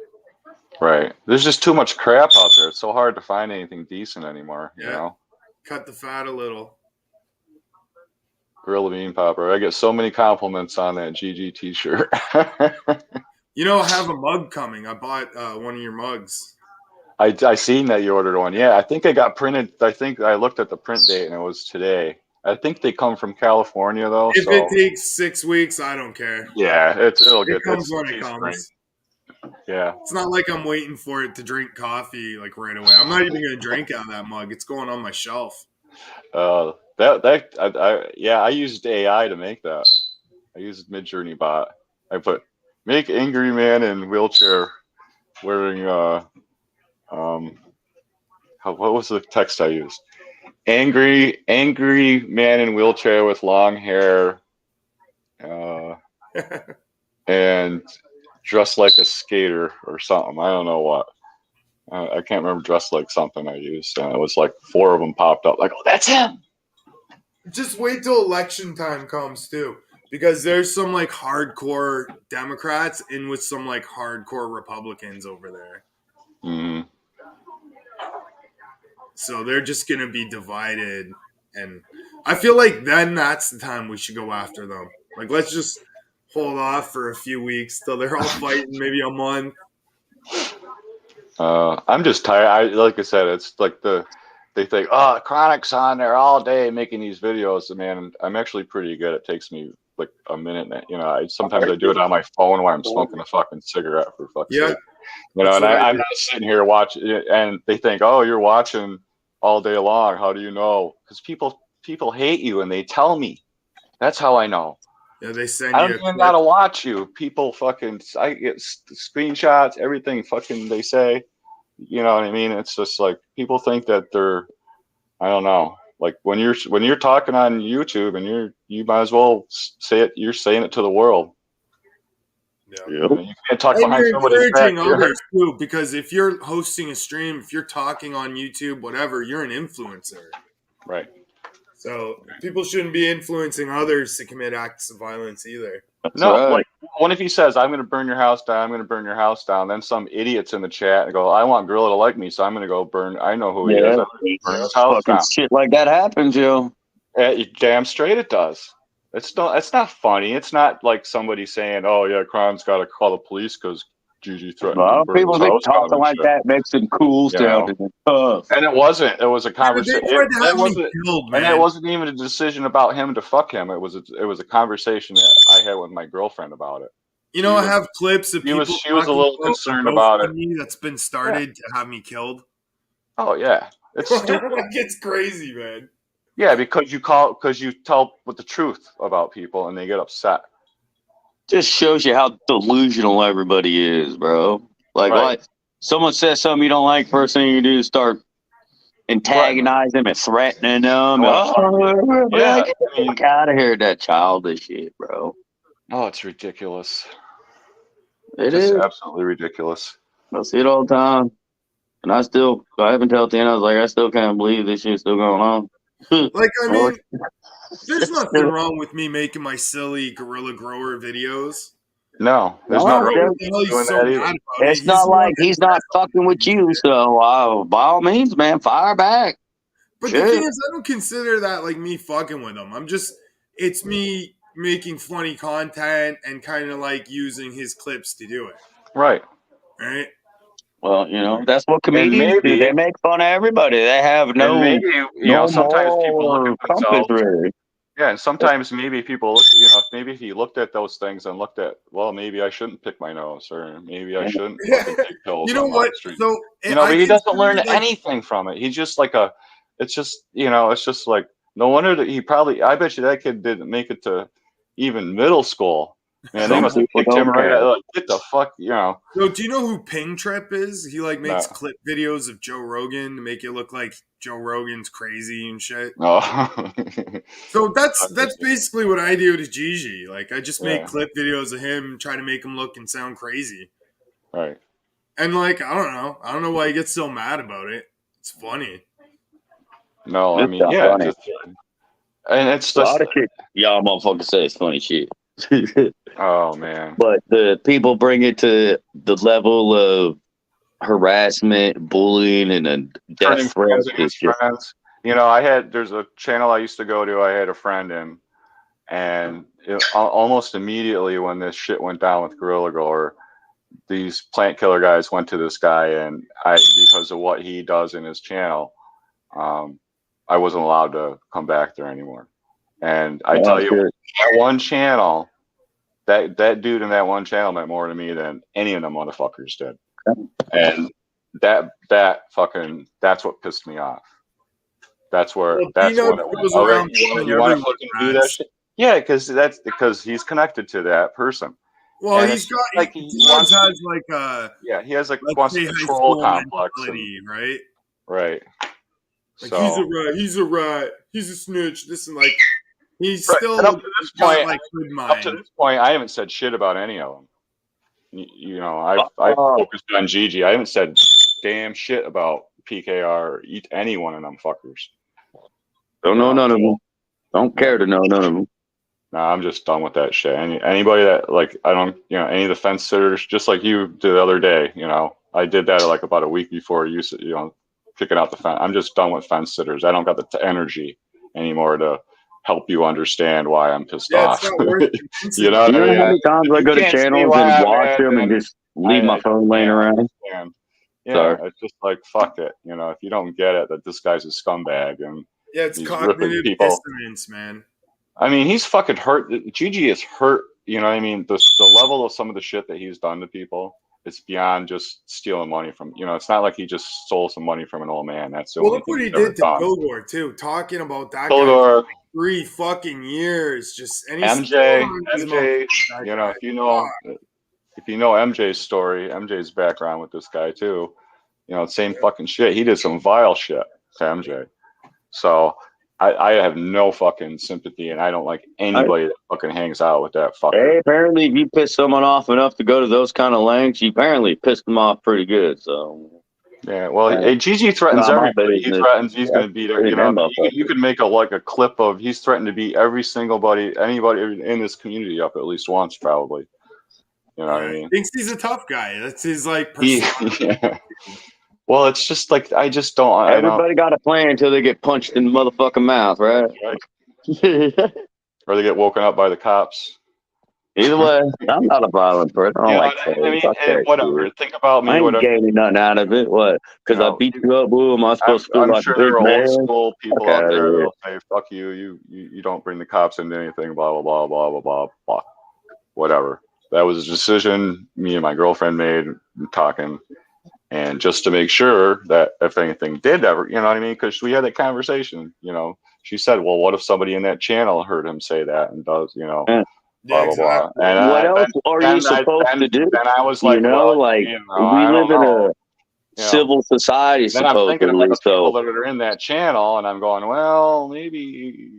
Right. There's just too much crap out there. It's so hard to find anything decent anymore. Yeah. Cut the fat a little. Gorilla Bean Popper. I get so many compliments on that GG t-shirt. I have a mug coming. I bought one of your mugs. I seen that you ordered one. Yeah, I think it got printed. I think I looked at the print date and it was today. I think they come from California though. If it takes 6 weeks, I don't care. Yeah, it'll get. It comes when it comes. Yeah. It's not like I'm waiting for it to drink coffee like right away. I'm not even gonna drink out of that mug. It's going on my shelf. I used AI to make that. I used Midjourney bot. I put make angry man in wheelchair wearing what was the text I used? Angry man in wheelchair with long hair and dressed like a skater or something. I don't know what. I can't remember. Dressed like something I used, and it was like 4 of them popped up. Like, oh, that's him. Just wait till election time comes too, because there's some like hardcore Democrats in with some like hardcore Republicans over there. Mm-hmm. So they're just gonna be divided, and I feel like then that's the time we should go after them. Like, let's just hold off for a few weeks till they're all fighting, maybe a month. I'm just tired. Like I said, it's like they think, oh, Chronic's on there all day making these videos. Man, I'm actually pretty good. It takes me like a minute. Sometimes I do it on my phone while I'm smoking a fucking cigarette, for fuck's sake. And I'm not sitting here watching. And they think, oh, you're watching all day long. How do you know? Because people hate you and they tell me. That's how I know. Yeah, they send I don't even gotta watch you. People I get screenshots, everything fucking they say. You know what I mean? It's just like people think that they're, I don't know. Like when you're talking on YouTube and you might as well say it. You're saying it to the world. Yeah. You can't talk behind somebody's back. Others too, because if you're hosting a stream, if you're talking on YouTube, whatever, you're an influencer. Right. So people shouldn't be influencing others to commit acts of violence either. Like what if he says, I'm going to burn your house down, I'm going to burn your house down, then some idiot's in the chat and go, I want Gorilla to like me, so I'm going to go burn, I know who he is, I'm going to burn his house down. Shit like that happens, yo. Damn straight it does. It's not funny. It's not like somebody saying, oh yeah, Crime's got to call the police because Gigi threatened to burn people his think house talking down like that makes it cool stuff. And it wasn't. It was a conversation. It wasn't even a decision about him to fuck him. It was a conversation that I had with my girlfriend about it. I have clips of people. She was a little concerned about it. That's been started to have me killed. Oh yeah, it's stupid. Like, it's crazy, man. Yeah, because you tell with the truth about people and they get upset. Just shows you how delusional everybody is, bro. Like someone says something you don't like, first thing you do is start antagonizing them and threatening them. Oh, Yeah, like, I mean, get out of here, that childish shit, bro. oh, it's ridiculous. It Just is. absolutely ridiculous. I see it all the time. And I haven't told Tina, I was like, I still can't believe this shit's still going on. Like, I Oh, mean, there's nothing wrong with me making my silly gorilla grower videos. No, there's no, no What reason the hell he's doing so that mad either. about it? it's He's not the one like that he's not fucking with you, so by all means, man, fire back. But the thing is, I don't consider that like me fucking with him. It's me making funny content and kind of like using his clips to do it. Right. Right. Well, that's what And comedians do. They maybe, make fun of everybody. They have and no maybe, sometimes people look moral at compass, themselves. really. Yeah, and sometimes maybe people look, maybe if he looked at those things and looked at, well, maybe I shouldn't pick my nose, or maybe I shouldn't fucking take pills You know on what? the street. So But he doesn't learn like, anything from it. He's just like it's just like, no wonder that I bet you that kid didn't make it to even middle school. Man, they Some must have people kicked him don't right care. out. Like, get the fuck, So do you know who Ping Trip is? He like makes No. clip videos of Joe Rogan to make it look like Joe Rogan's crazy and shit. Oh. So that's basically what I do to Gigi. Like, I just make Yeah. clip videos of him, try to make him look and sound crazy. Right. And like, I don't know why he gets so mad about it. It's funny. No, I It's mean, not yeah, funny. and it's A just, lot of shit y'all motherfuckers say it's funny shit. oh man. But the people bring it to the level of harassment, bullying, and then Turning death threats. friends against friends. There's a channel I used to go to. I had a friend in, and almost immediately when this shit went down with Gorilla Grower, these plant killer guys went to this guy, and because of what he does in his channel, I wasn't allowed to come back there anymore. And I tell you, that one channel, that dude in that one channel meant more to me than any of them motherfuckers did. And that's what pissed me off. That's where Well, that's Peanut when it went. goes All right, around killing you want to everyone fucking he do that has. shit? Yeah, because he's connected to that person. Well, And he's it's got like he he wants. has like a, Yeah, he has like let's wants a say, high control school complex, and mentality, right? right. Like, So he's a rat, he's a snitch. This and like, he's right. still And up to this got point, like good mind. I haven't said shit about any of them. I've focused on Gigi. I haven't said damn shit about PKR or any one of them fuckers. Don't know none of them. Don't care to know none of them. Nah, I'm just done with that shit. Anybody that like, I don't, any of the fence sitters, just like you did the other day. I did that like about a week before you kicking out the fence. I'm just done with fence sitters. I don't got the energy anymore to help you understand why I'm pissed off. It's not worth You know what I mean? How many times I go to channels and watch them and just leave my phone laying around? Yeah, Sorry. it's just like, fuck it. If you don't get it that this guy's a scumbag and it's he's cognitive ripping people. dissonance, man. I mean, he's fucking hurt. Gigi is hurt. You know what I mean? The level of some of the shit that he's done to people, it's beyond just stealing money from. It's not like he just stole some money from an old man. That's the only Look thing what he he's ever did to done. Kilgore too. Talking about that Kilgore, guy for like 3 fucking years, and he's MJ. If you know MJ's story, MJ's background with this guy too. Same fucking shit. He did some vile shit to MJ. So I have no fucking sympathy, and I don't like anybody that fucking hangs out with that fucker. Hey, apparently, if you piss someone off enough to go to those kind of lengths, you apparently pissed them off pretty good. So yeah, well, Gigi threatens everybody. He threatens he's going to beat her. You could make a clip of he's threatened to beat anybody in this community up at least once, probably. You know what I mean? Thinks he's a tough guy. That's his like persona. Yeah. Well, it's just like I just don't. Everybody got a plan until they get punched in the motherfucking mouth, right? Or they get woken up by the cops. Either way, I'm not a violent person. I don't like that. Whatever. Shit. Think about me. I ain't whatever. gaining nothing out of it. What? Because I beat you up, boo. Am I supposed to feel I'm like sure a big there are man? old school people out there that'll say, "Fuck you. You don't bring the cops into anything." Blah blah blah blah blah blah blah. Whatever. That was a decision me and my girlfriend made talking, And just to make sure that if anything did ever, you know what I mean? Because we had that conversation, you know, she said, well, what if somebody in that channel heard him say that and does, you know, Yeah. blah, blah, blah. exactly. And What else are you supposed to do? then I was You like, know, well, like you know, we I don't live in know. a You know, civil society, then I'm thinking about supposedly. the people So that are in that channel, and I'm going, well, maybe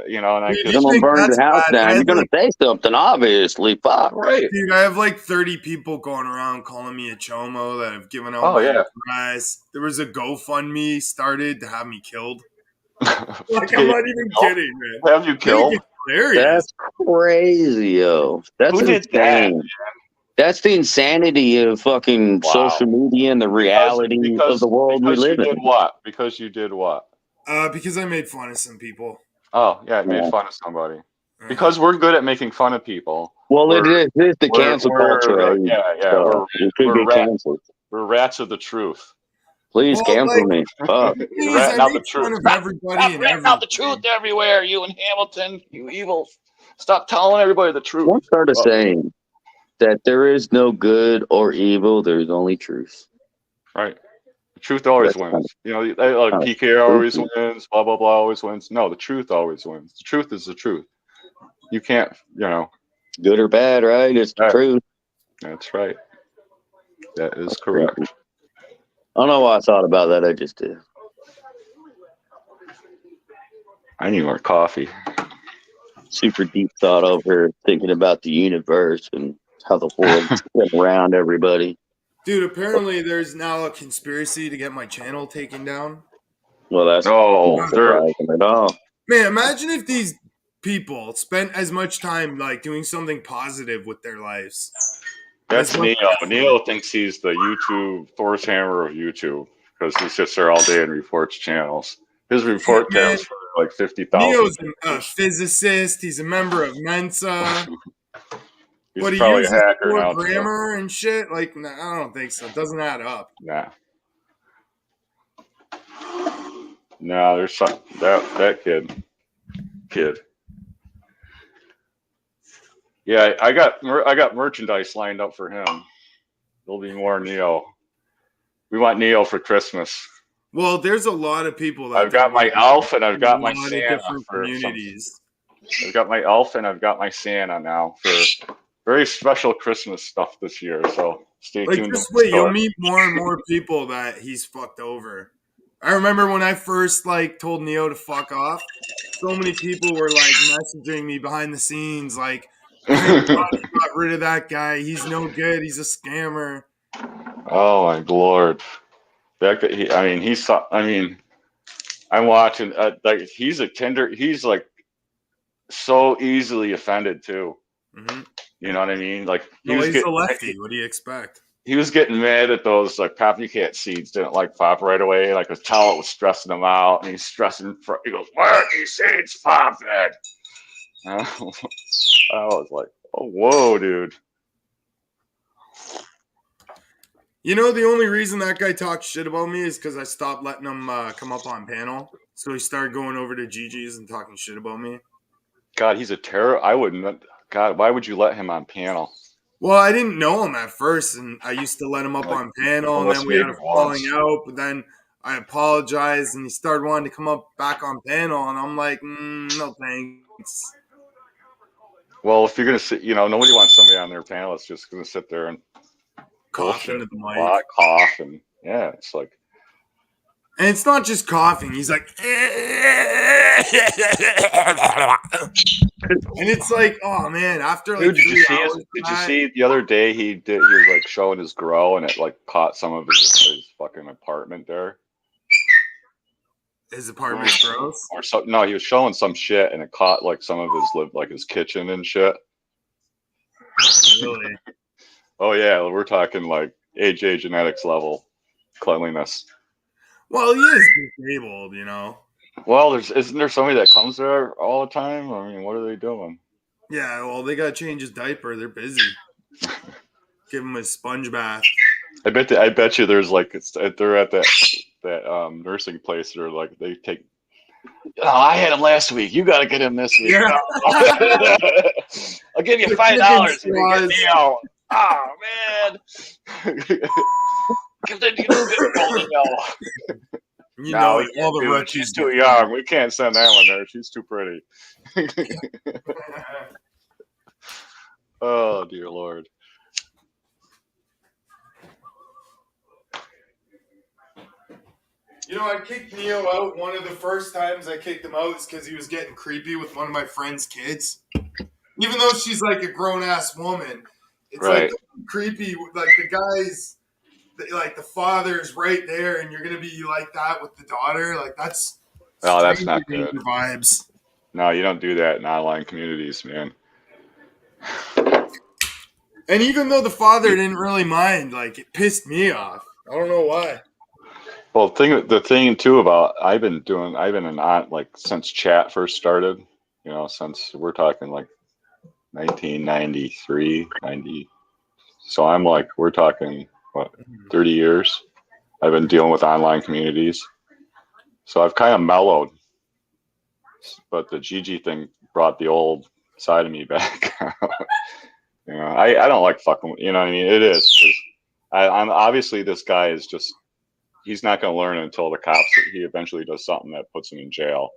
you know, and I Dude, just you someone think burned that's your house bad? down, you're gonna say something, obviously. Fuck. right. Dude, I have like 30 people going around calling me a chomo that have given out Oh my yeah. address. There was a GoFundMe started to have me killed. Like, I'm Okay, not even kidding, man. have you I think killed? it's hilarious. That's crazy, yo. That's Who did that? insane. That's the insanity of fucking Wow. social media and the reality of the world we live you in. did what? Because you did what? Because I made fun of some people. Oh yeah, I made Yeah. fun of somebody. Because we're good at making fun of people. Well, it We're- is the cancel culture age. yeah. So you could we're get canceled. We're rats of the truth. Please Well, cancel like, me. Fuck. Please, Ratting I out the make fun truth. of everybody and Ratting out the everything. truth everywhere, you in Hamilton, you evil. Stop telling everybody the truth. One started saying that there is no good or evil, there's only truth. Right. The truth always That's wins. You know, like kind of PK always spooky. wins, blah, blah, blah always wins. No, the truth always wins. The truth is the truth. You can't, you know. Good or bad, right? It's the truth. That's right. That is correct. I don't know why I thought about that. I just did. I need more coffee. Super deep thought over thinking about the universe and how the world's around everybody. Dude, apparently there's now a conspiracy to get my channel taken down. Well, that's not surprising at all. Man, imagine if these people spent as much time like doing something positive with their lives. That's Neo. Neo thinks he's the YouTube Thor's hammer of YouTube because he sits there all day and reports channels. His report counts for like 50,000. Neo's a physicist. He's a member of Mensa. He's But he probably uses a hacker poor now. grammar and shit. Like, nah, I don't think so. It doesn't add up. Nah. No, there's some that kid. Yeah, I got merchandise lined up for him. There'll be more Neo. We want Neo for Christmas. Well, there's a lot of people that I've got my elf and I've got my a lot of Santa different for communities. I've got my elf and I've got my Santa now for very special Christmas stuff this year. So stay Like, tuned. just wait, you'll meet more and more people that he's fucked over. I remember when I first like told Neo to fuck off. So many people were like messaging me behind the scenes, like, "Thank God you got rid of that guy. He's no good. He's a scammer." Oh my lord! I'm watching. Like he's a tender. He's like so easily offended too. Mm-hmm. You know what I mean? Like He's a lefty. What do you expect? He was getting mad at those like copycat seeds didn't like pop right away. Like his talent was stressing him out, and he's stressing. He goes, "Why aren't these seeds popping?" I was like, "Oh, whoa, dude." You know, the only reason that guy talked shit about me is because I stopped letting him come up on panel. So he started going over to Gigi's and talking shit about me. God, he's a terror. I wouldn't. God, why would you let him on panel? Well, I didn't know him at first, and I used to let him up on panel, and then we had a falling out. But then I apologized, and he started wanting to come up back on panel, and I'm like, no thanks. Well, if you're gonna sit, nobody wants somebody on their panel that's just gonna sit there and cough into the mic, cough, and yeah, it's like. And it's not just coughing. He's like, and it's like, oh man, after like Dude, did you hours, see the other day he was like showing his grow and it like caught some of his fucking apartment there. His apartment's gross? Or so, no, he was showing some shit and it caught like some of his kitchen and shit. Really? Oh yeah, we're talking like AJ genetics level cleanliness. Well, he is disabled, Well, isn't there somebody that comes there all the time? I mean, what are they doing? Yeah, well, they gotta change his diaper. They're busy. Give him a sponge bath. I bet you there's like they're at that nursing place. They're like they take. Oh, I had him last week. You got to get him this week. Yeah. I'll give you $5 if you get me out. Oh man. Because then you do get golden yellow. You know it. All the Dude, rookies she's too get young. We can't send that one there. She's too pretty. Oh, dear Lord. You know, I kicked Neo out. One of the first times I kicked him out is because he was getting creepy with one of my friend's kids. Even though she's like a grown ass woman, it's Right. like creepy. Like the guys, like the father's right there, and you're gonna be like that with the daughter. Like that's No, that's not Stranger good. Danger vibes. No, you don't do that in online communities, man. And even though the father didn't really mind, like it pissed me off. I don't know why. Well, the thing too about I've been in on like since chat first started. You know, since we're talking like 1993, 90. So I'm like, we're talking what 30 years. I've been dealing with online communities. So I've kind of mellowed, but the GG thing brought the old side of me back. You know, I don't like fucking. You know what I mean? It is. 'Cause I'm obviously this guy is just. He's not going to learn until the cops. He eventually does something that puts him in jail.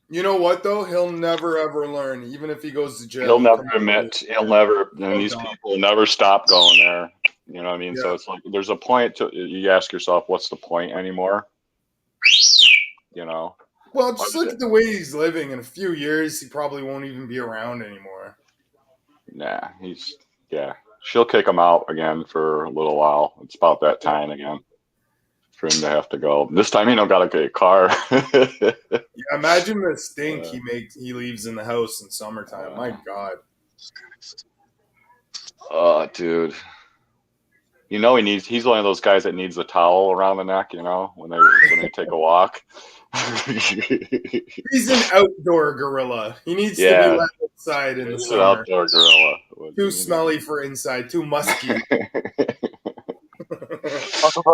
You know what though? He'll never ever learn, even if he goes to jail. He'll never admit. He'll never. And these people never stop going there. You know what I mean? Yeah. So it's like there's a point to you ask yourself, what's the point anymore? You know. Well, just look at the way he's living. In a few years, he probably won't even be around anymore. Nah, she'll kick him out again for a little while. It's about that time again for him to have to go. This time he don't got to get a car. Yeah, imagine the stink he leaves in the house in summertime. My God. Oh, dude. You know he's one of those guys that needs a towel around the neck, you know, when they take a walk. He's an outdoor gorilla. He needs to be left outside in the He's summer. an outdoor gorilla. Too smelly for inside, too musky.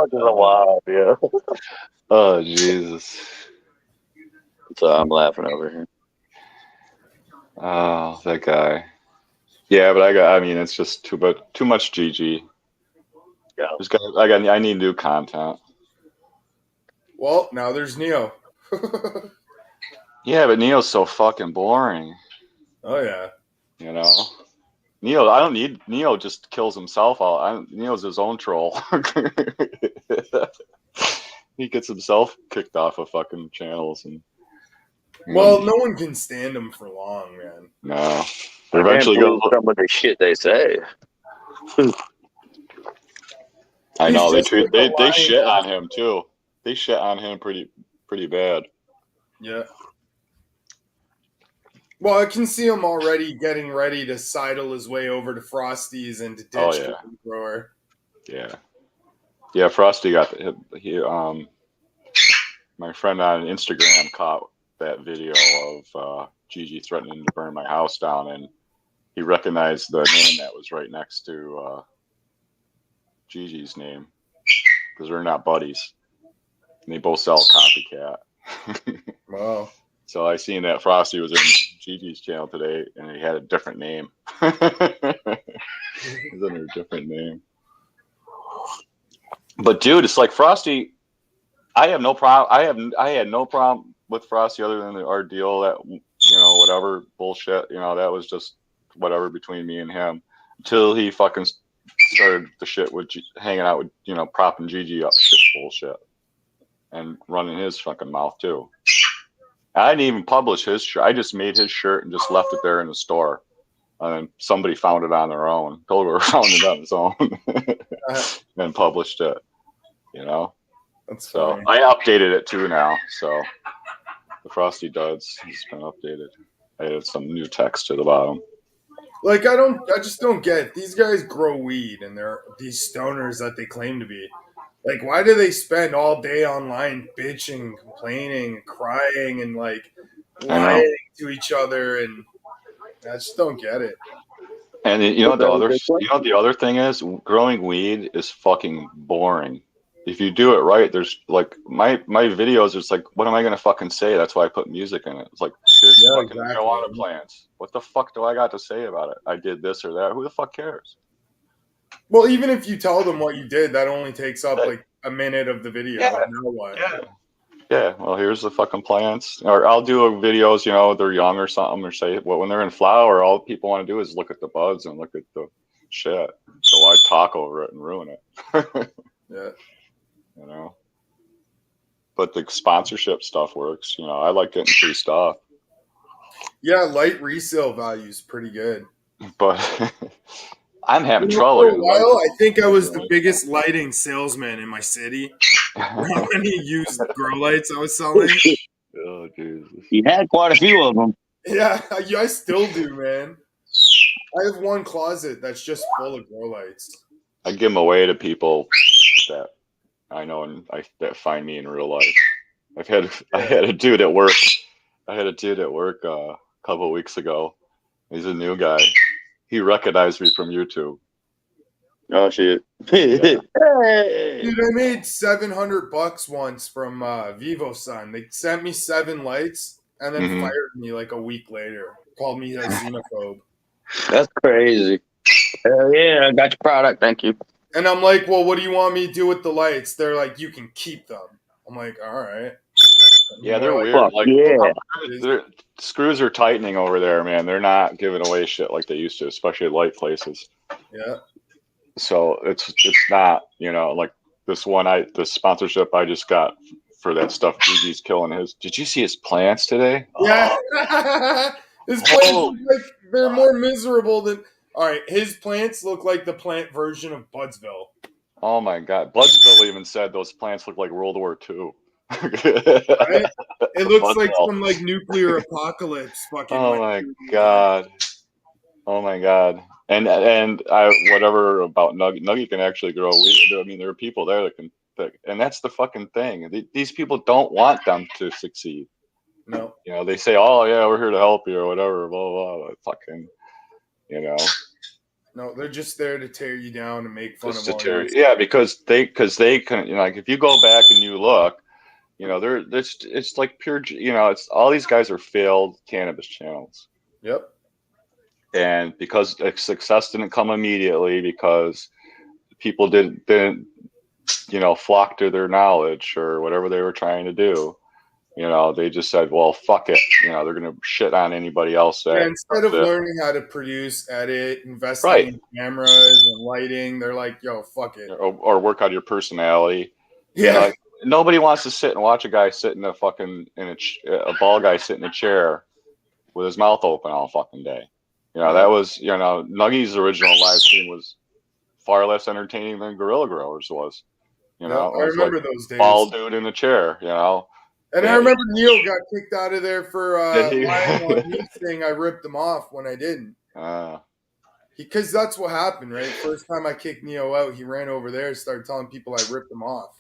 Wow, yeah. Oh, Jesus. So I'm laughing over here. Oh, that guy. Yeah, but I mean, it's just too much GG. Yeah. I need new content. Well, now there's Neo. Yeah, but Neo's so fucking boring. Oh yeah. You know, Neo. I don't need Neo. Just kills himself. Neo's his own troll. He gets himself kicked off of fucking channels and. Well, no one can stand him for long, man. No, they're eventually going to some of the shit they say. I know they shit on him too. They shit on him pretty bad. Yeah. Well, I can see him already getting ready to sidle his way over to Frosty's and to ditch the grower. Yeah. Yeah, Frosty got my friend on Instagram caught that video of Gigi threatening to burn my house down, and he recognized the name that was right next to Gigi's name because they're not buddies, and they both sell Copycat. Wow. So I seen that Frosty was in Gigi's channel today, and he had a different name. He's under a different name. But dude, it's like Frosty. I have no problem. I had no problem with Frosty other than our deal that whatever bullshit. That was just whatever between me and him until he fucking started the shit with hanging out with propping Gigi up shit bullshit and running his fucking mouth too. I didn't even publish his shirt. I just made his shirt and just left it there in the store. And somebody found it on their own. Told her found it on his own, and published it. That's so funny. I updated it too now. So the Frosty Duds has been updated. I added some new text to the bottom. Like I just don't get it. These guys grow weed and they're these stoners that they claim to be. Like, why do they spend all day online bitching, complaining, crying, and like lying to each other? And I just don't get it. And the other thing is, growing weed is fucking boring. If you do it right, there's like my videos. It's like, what am I gonna fucking say? That's why I put music in it. It's like, here's fucking marijuana plants. What the fuck do I got to say about it? I did this or that. Who the fuck cares? Well, even if you tell them what you did, that only takes up like a minute of the video. Yeah. Now what? Yeah, well, here's the fucking plants. Or I'll do videos, they're young or something, or say, well, when they're in flower, all people want to do is look at the buds and look at the shit. So I talk over it and ruin it. Yeah. But the sponsorship stuff works. I like getting free stuff. Yeah, light resale value is pretty good. But I'm having For trouble. a while, I think I was the biggest lighting salesman in my city. How many used grow lights I was selling? Oh, Jesus. You had quite a few of them. Yeah, I still do, man. I have one closet that's just full of grow lights. I give them away to people that I know and that find me in real life. I had a dude at work. A couple of weeks ago. He's a new guy. He recognized me from YouTube. Oh shit! Yeah. Dude, I made $700 once from VivoSun. They sent me 7 lights and then fired me like a week later. Called me a xenophobe. That's crazy. Hell yeah, I got your product. Thank you. And I'm like, well, what do you want me to do with the lights? They're like, you can keep them. I'm like, all right. Yeah, they're weird. Fuck Like, yeah. Screws are tightening over there, man. They're not giving away shit like they used to, especially at light places. Yeah. So it's not, like the sponsorship I just got for that stuff. Gigi's killing his. Did you see his plants today? Yeah. His plants look like they're more miserable than. All right, his plants look like the plant version of Budsville. Oh my God, Budsville even said those plants look like World War II. Right? It looks like Budsville. some like nuclear apocalypse. Fucking. Oh my God. Oh my God. And I whatever about Nugget. Nugget can actually grow wheat. I mean, there are people there that can. And that's the fucking thing. These people don't want them to succeed. No. They say, "Oh yeah, we're here to help you" or whatever. Blah blah. Blah. Fucking. No, they're just there to tear you down and make fun of all you. Yeah, because they can. Like if you go back and you look, it's like pure. It's all these guys are failed cannabis channels. Yep. And because success didn't come immediately, because people didn't flock to their knowledge or whatever they were trying to do, they just said, well, fuck it. They're going to shit on anybody else. Instead of learning how to produce, edit, investing in cameras and lighting, they're like, yo, fuck it. Or work on your personality. Yeah. Nobody wants to sit and watch a guy sit in a fucking, a bald guy sit in a chair with his mouth open all fucking day. That was, Nuggy's original live stream was far less entertaining than Gorilla Growers was. I remember those days. Bald dude in a chair, And I remember Neil got kicked out of there for lying on me saying I ripped him off when I didn't. Because that's what happened, right? First time I kicked Neo out, he ran over there and started telling people I ripped him off.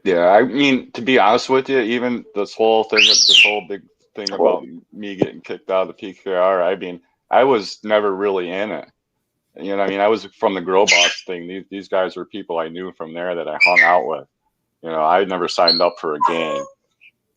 Yeah, I mean, to be honest with you, even this whole big thing about me getting kicked out of the PKR, I mean, I was never really in it. I was from the Grow Boss thing. These guys were people I knew from there that I hung out with. I had never signed up for a game.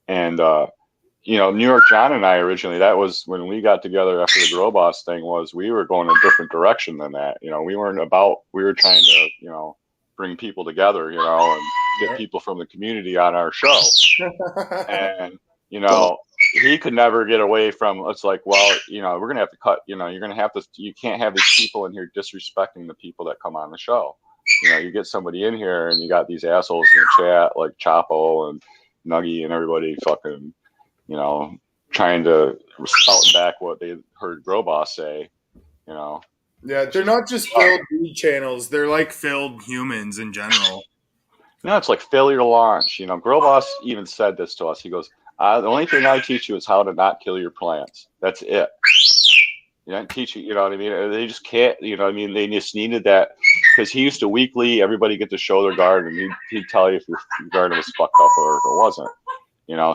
And, New York John and I originally, that was when we got together after the Grow Boss thing, was we were going a different direction than that. We were trying to, bring people together, and get people from the community on our show. And, he could never get away from, it's like, well, we're going to have to cut, you can't have these people in here disrespecting the people that come on the show. You get somebody in here and you got these assholes in the chat like Chapo and Nuggy and everybody fucking, trying to spout back what they heard Grow Boss say, Yeah, they're not just filled weed channels. They're like filled humans in general. No, it's like failure to launch. Grow Boss even said this to us. He goes, the only thing I teach you is how to not kill your plants. That's it. You don't teach you, what I mean? They just can't, they just needed that. Because he used to weekly, everybody get to show their garden. He'd tell you if your garden was fucked up or if it wasn't.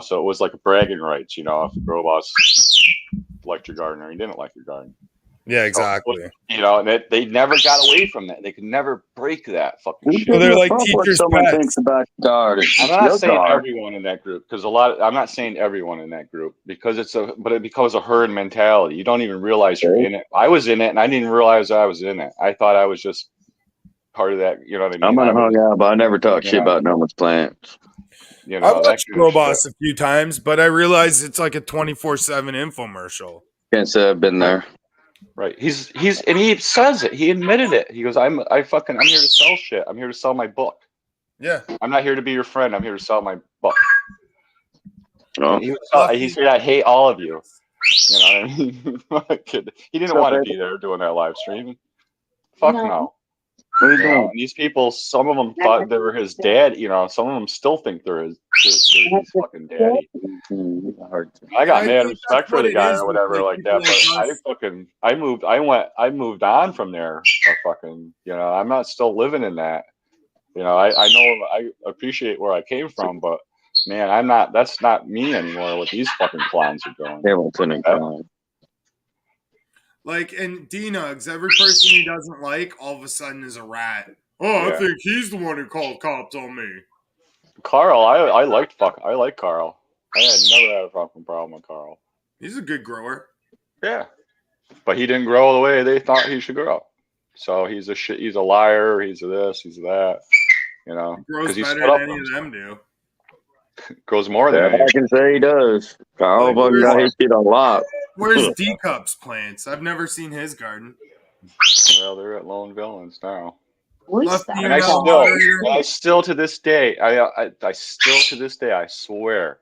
So it was like a bragging rights, if Grow Boss liked your garden or he didn't like your garden. Yeah, exactly. And they never got away from that. They could never break that fucking shit. Well, they're like teachers' someone pets. thinks about garden. I'm not saying everyone in that group, because I'm not saying everyone in that group, because it becomes a herd mentality. You don't even realize you're in it. I was in it and I didn't realize I was in it. I thought I was just part of that. You know what I mean? I'm gonna I hung was, out, but I never talk you shit know, about no one's plants. you I know that watched kind Girl of shit. Boss a few times, but I realized it's like a 24/7 infomercial. Can't say I've been there. Right. He's and he says it. He admitted it. He goes, I'm here to sell shit. I'm here to sell my book. Yeah. I'm not here to be your friend. I'm here to sell my book. Oh, He said, I hate all of you. You know what I mean? He didn't want to be there doing that live stream. Fuck no. What are you You know, doing? and these people, some of them thought they were his dad. You know, some of them still think they're his fucking daddy. I got mad respect for the guy or whatever like that, but I moved on from there. You know, I'm not still living in that. You know, I know I appreciate where I came from, but man, that's not me anymore. What these fucking clowns are doing. Hamilton and Clown. Like, and D-Nugs, every person he doesn't like, all of a sudden is a rat. Oh, Yeah. I think he's the one who called cops on me. Carl, I like Carl. I had never had a fucking problem with Carl. He's a good grower. Yeah, but he didn't grow the way they thought he should grow. So he's a liar. He's a this. He's that. You know, He grows he better stood up than for any of himself. them do. Grows more than That any. I can say he does. Carl Like, fucking got his shit a lot. Where's D-Cup's plants? I've never seen his garden. Well, they're at Lone Villains now. Lefty, And you're I now a moderator. still to this day, I swear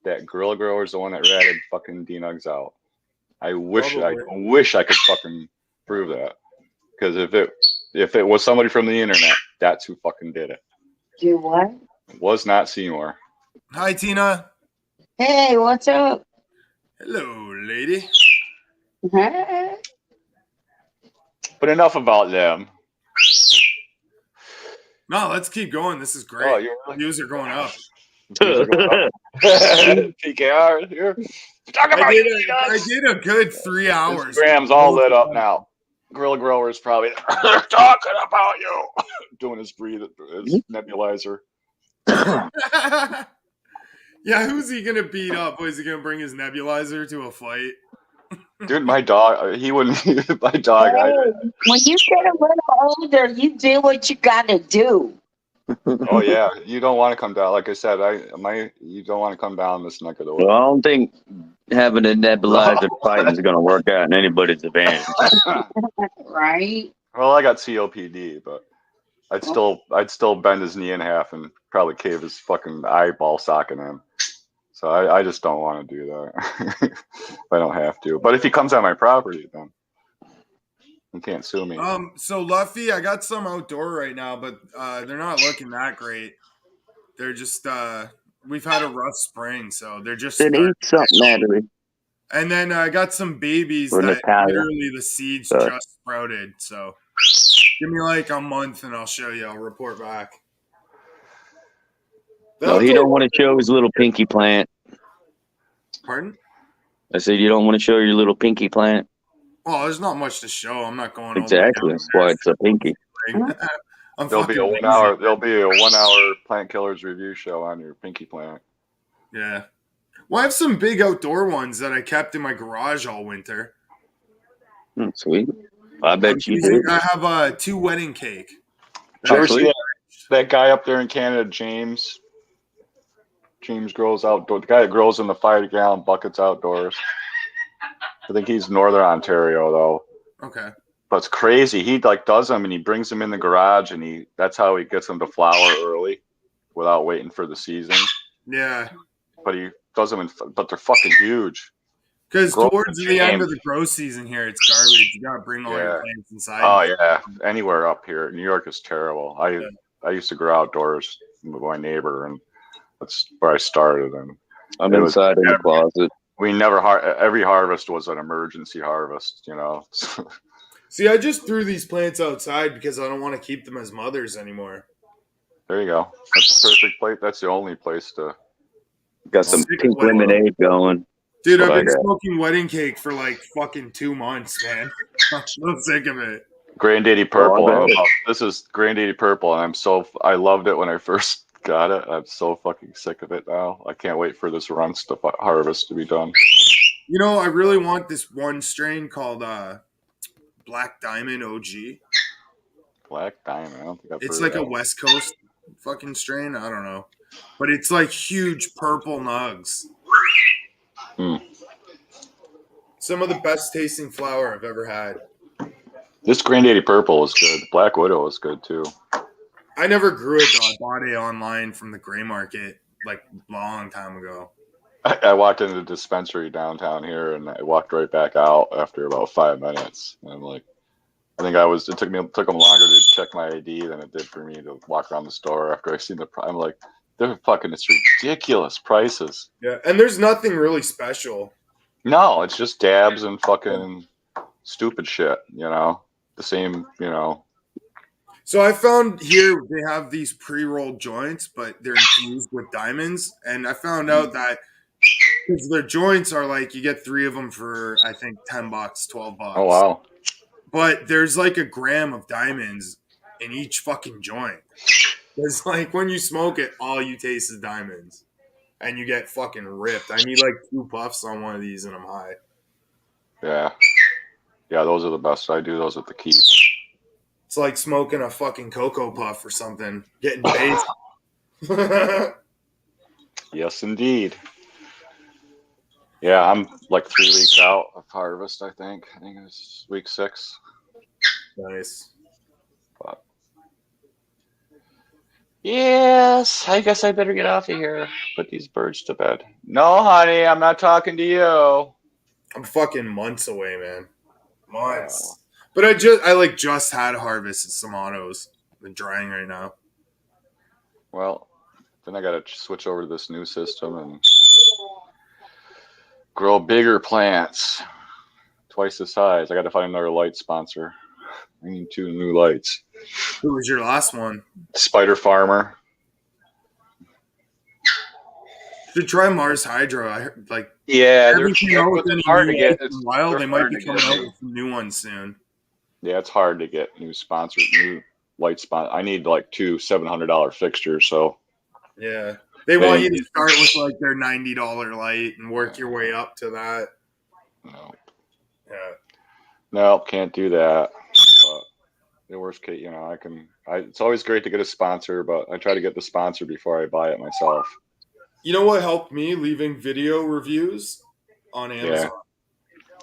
that Gorilla Grower's the one that ratted fucking D-Nugs out. I wish I could fucking prove that. Because if it was somebody from the internet, that's who fucking did it. Do what? It was not Seymour. Hi, Tina. Hey, what's up? Hello, lady. Hey. But enough about them. No, let's keep going. This is great. Oh, you're really? Views are going up. PKR here. Talk about I did a good 3 hours. Instagram's all lit up now. Gorilla Grower's probably they're talking about you. Doing his nebulizer. Yeah, who's he gonna beat up? Is he gonna bring his nebulizer to a fight? Dude, my dog, he wouldn't. My dog. Hey, when you get a little older, you do what you gotta do. Oh yeah, you don't want to come down. Like I said, you don't want to come down this neck of the woods. Well, I don't think having a nebulizer fighting is going to work out in anybody's advantage. Right? Well, I got COPD, but I'd still bend his knee in half and probably cave his fucking eyeball socket in. So I just don't want to do that. If I don't have to. But if he comes on my property, then he can't sue me. So Luffy, I got some outdoor right now, but they're not looking that great. They're just we've had a rough spring, so they're just Then eat something, Natalie. And then I got some babies Or that Natalia. literally the seeds just sprouted. So give me like a month and I'll show you. I'll report back. No, he don't want to show his little pinky plant. Pardon? I said you don't want to show your little pinky plant. Well, there's not much to show. I'm not going Exactly. That's why it's a pinky. There'll be a 1 hour. There'll be a 1 hour Plant Killers review show on your pinky plant. Yeah. Well, I have some big outdoor ones that I kept in my garage all winter. Sweet. I bet you did. I have 2 wedding cake. Did you ever see that guy up there in Canada, James? James grows outdoor. The guy that grows in the 5-gallon buckets outdoors. I think he's Northern Ontario though. Okay. But it's crazy. He does them and he brings them in the garage and that's how he gets them to flower early, without waiting for the season. Yeah. But he does them but they're fucking huge. Because towards the end of the grow season here, it's garbage. You gotta bring all your plants inside. Oh yeah, anywhere up here. New York is terrible. I used to grow outdoors with my neighbor, and that's where I started. And I'm inside in the closet. We never every harvest was an emergency harvest, you know. See, I just threw these plants outside because I don't want to keep them as mothers anymore. There you go. That's the perfect place. That's the only place to. Got some pink lemonade going. Dude, I've been smoking wedding cake for like fucking 2 months, man. I'm so sick of it. Granddaddy Purple. This is Granddaddy Purple, and I loved it when I first got it. I'm so fucking sick of it now. I can't wait for this runts to harvest to be done. You know, I really want this one strain called Black Diamond OG. Black Diamond. I don't think I've It's heard of like a that one. West Coast fucking strain. I don't know, but it's like huge purple nugs. Hmm. Some of the best tasting flower I've ever had. This Granddaddy Purple is good. Black Widow is good too. I never grew it though. I bought it online from the gray market like long time ago. I walked into the dispensary downtown here, and I walked right back out after about 5 minutes. And I'm like, I think it took them longer to check my ID than it did for me to walk around the store after I seen I'm like, they're fucking, it's ridiculous prices. Yeah, and there's nothing really special. No, it's just dabs and fucking stupid shit, the same, So I found here they have these pre-rolled joints, but they're infused with diamonds, and I found out that because their joints are like you get 3 of them for I think $10, $12. Oh wow. But there's like a gram of diamonds in each fucking joint. It's like when you smoke it, all you taste is diamonds, and you get fucking ripped. I need like 2 puffs on one of these, and I'm high. Yeah, those are the best. I do those at the Keys. It's like smoking a fucking Cocoa Puff or something, getting based. Yes, indeed. Yeah, I'm like 3 weeks out of harvest, I think. I think it's week 6. Nice. But yes, I guess I better get off of here. Put these birds to bed. No, honey, I'm not talking to you. I'm fucking months away, man. Months. But I just had a harvest of some autos. They're drying right now. Well, then I gotta switch over to this new system and grow bigger plants, twice the size. I gotta find another light sponsor. I need 2 new lights. Who was your last one? Spider Farmer. Should try Mars Hydro. I heard, like, Yeah, it's hard to get. While they might be coming out with some new ones soon. Yeah, it's hard to get new light spot. I need like 2 $700 fixtures. So yeah, they want you to start with like their $90 light and work your way up to that. No. Yeah. No, can't do that. But the worst case, it's always great to get a sponsor, but I try to get the sponsor before I buy it myself. You know what helped me? Leaving video reviews on Amazon.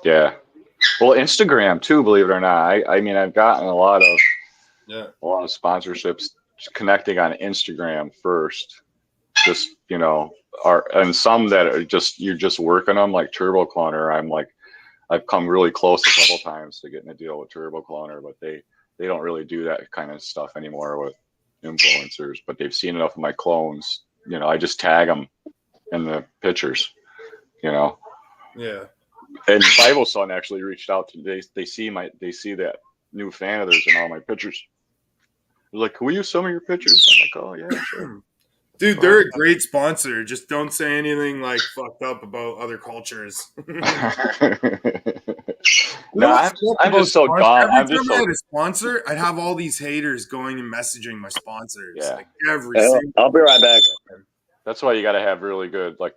Yeah. Well, Instagram too, believe it or not. I mean, I've gotten a lot of sponsorships connecting on Instagram first. Just, and some that are you're just working on, like Turbo Cloner. I've come really close a couple times to getting a deal with Turbo Cloner, but they don't really do that kind of stuff anymore with influencers. But they've seen enough of my clones. I just tag them in the pictures. Yeah. And Bible Son actually reached out to they see that new fan of theirs in all my pictures. They're like, "Can we use some of your pictures?" I'm like, "Oh yeah, sure." Dude, they're a great sponsor. Just don't say anything like fucked up about other cultures. No, I'm just so dumb. Every time I had a sponsor, I'd have all these haters going and messaging my sponsors. Yeah. Like every single. I'll be right back. That's why you got to have really good, like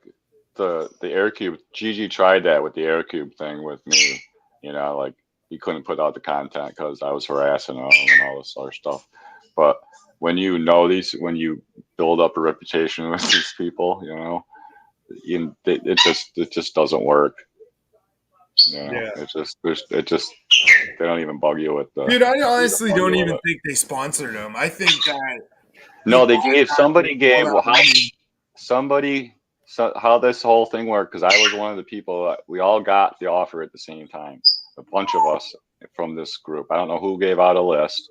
the AirCube. Gigi tried that with the AirCube thing with me. Like he couldn't put out the content because I was harassing him and all this other stuff. But when when you build up a reputation with these people, it just doesn't work. It just they don't even bug you with the. Dude, I honestly don't even think they sponsored them. I think that. No, how this whole thing worked, because I was one of the people that we all got the offer at the same time. A bunch of us from this group. I don't know who gave out a list,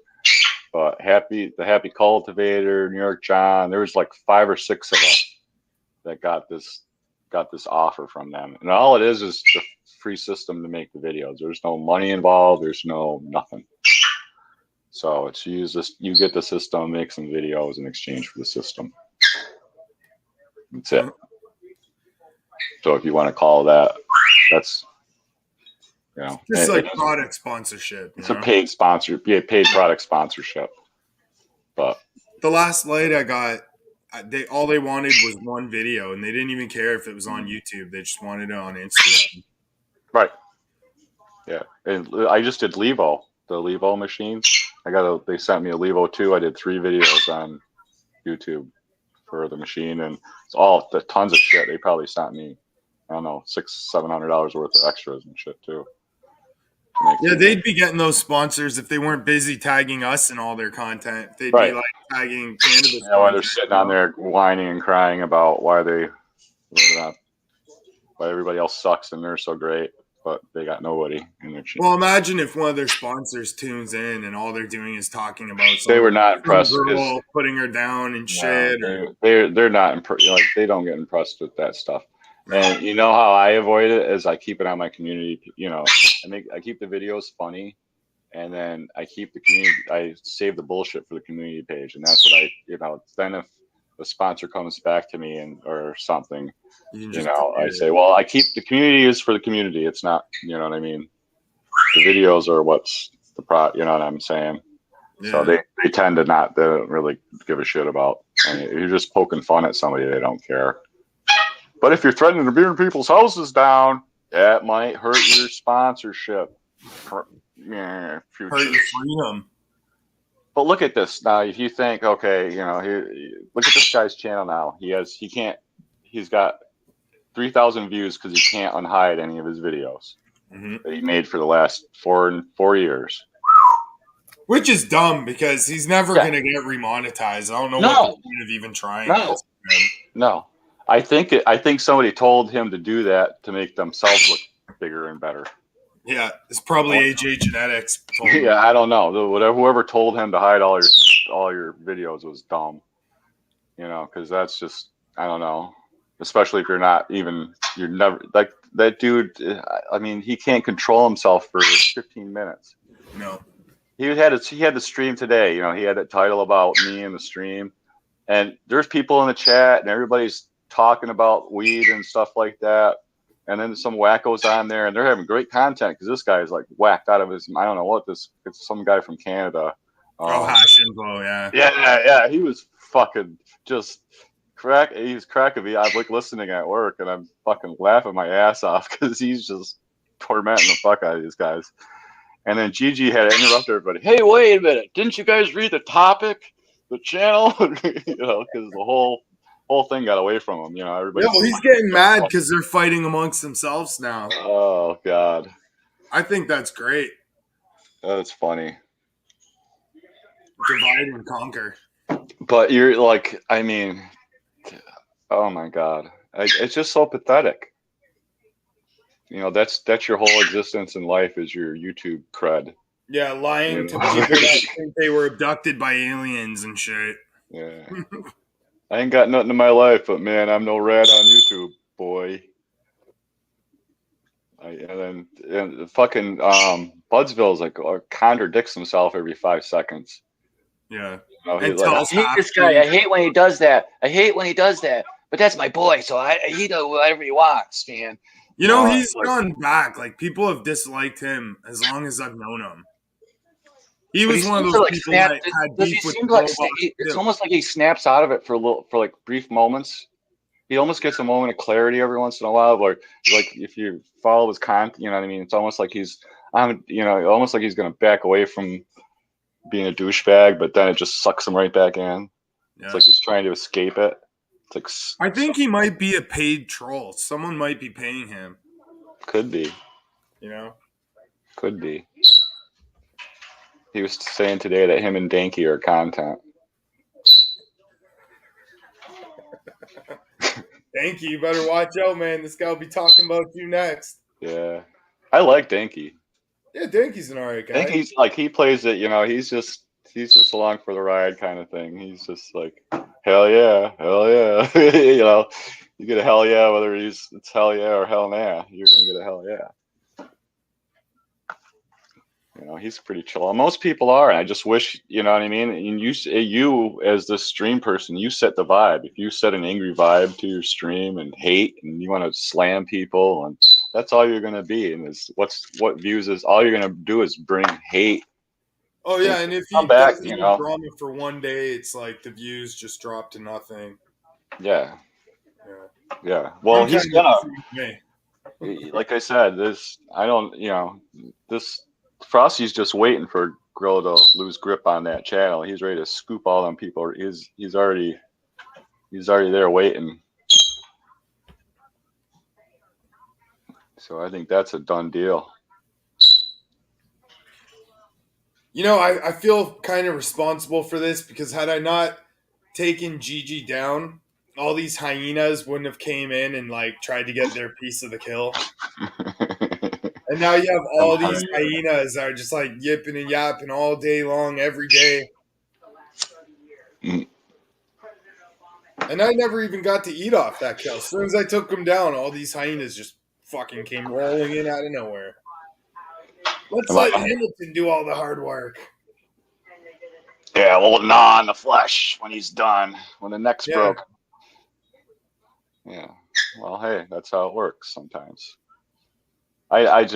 but the Happy Cultivator, New York John, there was like 5 or 6 of us that got this offer from them. And all it is the free system to make the videos. There's no money involved, there's no nothing. So it's you get the system, make some videos in exchange for the system. That's it. So if you want to call that's just like product sponsorship. It's a paid paid product sponsorship. But the last light I got, all they wanted was one video, and they didn't even care if it was on YouTube. They just wanted it on Instagram. Right. Yeah, and I just did Levo. the Levo machine. They sent me a Levo 2. I did 3 videos on YouTube for the machine, and it's all the tons of shit. They probably sent me, I don't know, $600-700 worth of extras and shit too. Yeah, they'd be getting those sponsors if they weren't busy tagging us in all their content. They'd Right. be like tagging cannabis. Yeah, while they're sitting on there whining and crying about why everybody else sucks and they're so great, but they got nobody in their channel. Well, imagine if one of their sponsors tunes in and all they're doing is talking about They were not impressed girl putting her down and shit. They're not like they don't get impressed with that stuff. And you know how I avoid it is I keep it on my community. You know, I keep the videos funny, and then I keep the community. I save the bullshit for the community page, and that's what then if the sponsor comes back to me or something, I say, well, I keep the community is for the community. It's not, you know what I mean. The videos are what's the you know what I'm saying. Yeah. So they tend to they don't really give a shit about. If you're just poking fun at somebody, they don't care. But if you're threatening to burn people's houses down, that might hurt your sponsorship. Hurt your freedom. But look at this now. If you think, okay, look at this guy's channel now. He's got 3,000 views because he can't unhide any of his videos that he made for the last 4 years. Which is dumb because he's never going to get remonetized. I don't know what the point of even trying is. No. I think somebody told him to do that to make themselves look bigger and better. Yeah, it's probably AJ Genetics. Yeah, I don't know. Whoever told him to hide all your videos was dumb. Because that's just, I don't know. Especially if you're never like that dude. I mean, he can't control himself for 15 minutes. No. He had the stream today. He had that title about me in the stream, and there's people in the chat, and everybody's talking about weed and stuff like that. And then some wacko's on there, and they're having great content because this guy is like whacked out of his. I don't know what this. It's some guy from Canada. Hash Info, yeah. Yeah. He was fucking just crack. He's cracking me. I'm like listening at work, and I'm fucking laughing my ass off because he's just tormenting the fuck out of these guys. And then Gigi had to interrupt everybody. Hey, wait a minute! Didn't you guys read the topic, the channel? Because the whole thing got away from him. Everybody. Yeah, well, he's getting mad because they're fighting amongst themselves now. Oh God! I think that's great. That's funny. Divide and conquer. But you're like, I mean, oh my God! It's just so pathetic. That's your whole existence in life is your YouTube cred. Yeah, lying to people that think they were abducted by aliens and shit. Yeah. I ain't got nothing in my life, but man, I'm no rat on YouTube, boy. And fucking Budsville's like contradicts himself every 5 seconds. Yeah. I hate this guy. I hate when he does that. But that's my boy, so he does whatever he wants, man. He's gone back. Like, people have disliked him as long as I've known him. He was one of those people that had beef with it's almost like he snaps out of it for like brief moments. He almost gets a moment of clarity every once in a while. Like if you follow his content, you know what I mean? It's almost like almost like he's going to back away from being a douchebag, but then it just sucks him right back in. Yeah. It's like he's trying to escape it. It's like I think he might be a paid troll. Someone might be paying him. Could be. Could be. He was saying today that him and Danky are content. Danky, you better watch out, man. This guy will be talking about you next. Yeah. I like Danky. Yeah, Danky's an alright guy. Danky's like, he plays it, he's just along for the ride kind of thing. He's just like, hell yeah. You get a hell yeah, whether it's hell yeah or hell nah, you're gonna get a hell yeah. He's pretty chill. Most people are, and I just wish, you know what I mean? And you as the stream person, you set the vibe. If you set an angry vibe to your stream and hate, and you want to slam people, and that's all you're gonna be. And what views is all you're gonna do is bring hate. Oh yeah, and if he does drama for one day, it's like the views just drop to nothing. Yeah. Well, he's gonna. Like I said, this Frosty's just waiting for Grill to lose grip on that channel. He's ready to scoop all them people. He's already there waiting. So I think that's a done deal. You know, I feel kind of responsible for this because had I not taken Gigi down, all these hyenas wouldn't have came in and like tried to get their piece of the kill. And now you have all these hyenas that are just like yipping and yapping all day long, every day. Mm. And I never even got to eat off that kill. As soon as I took them down, all these hyenas just fucking came rolling in out of nowhere. Let's let Hamilton do all the hard work. Yeah, we'll gnaw on the flesh when he's done, when the neck's broke. Yeah. Well, hey, that's how it works sometimes. I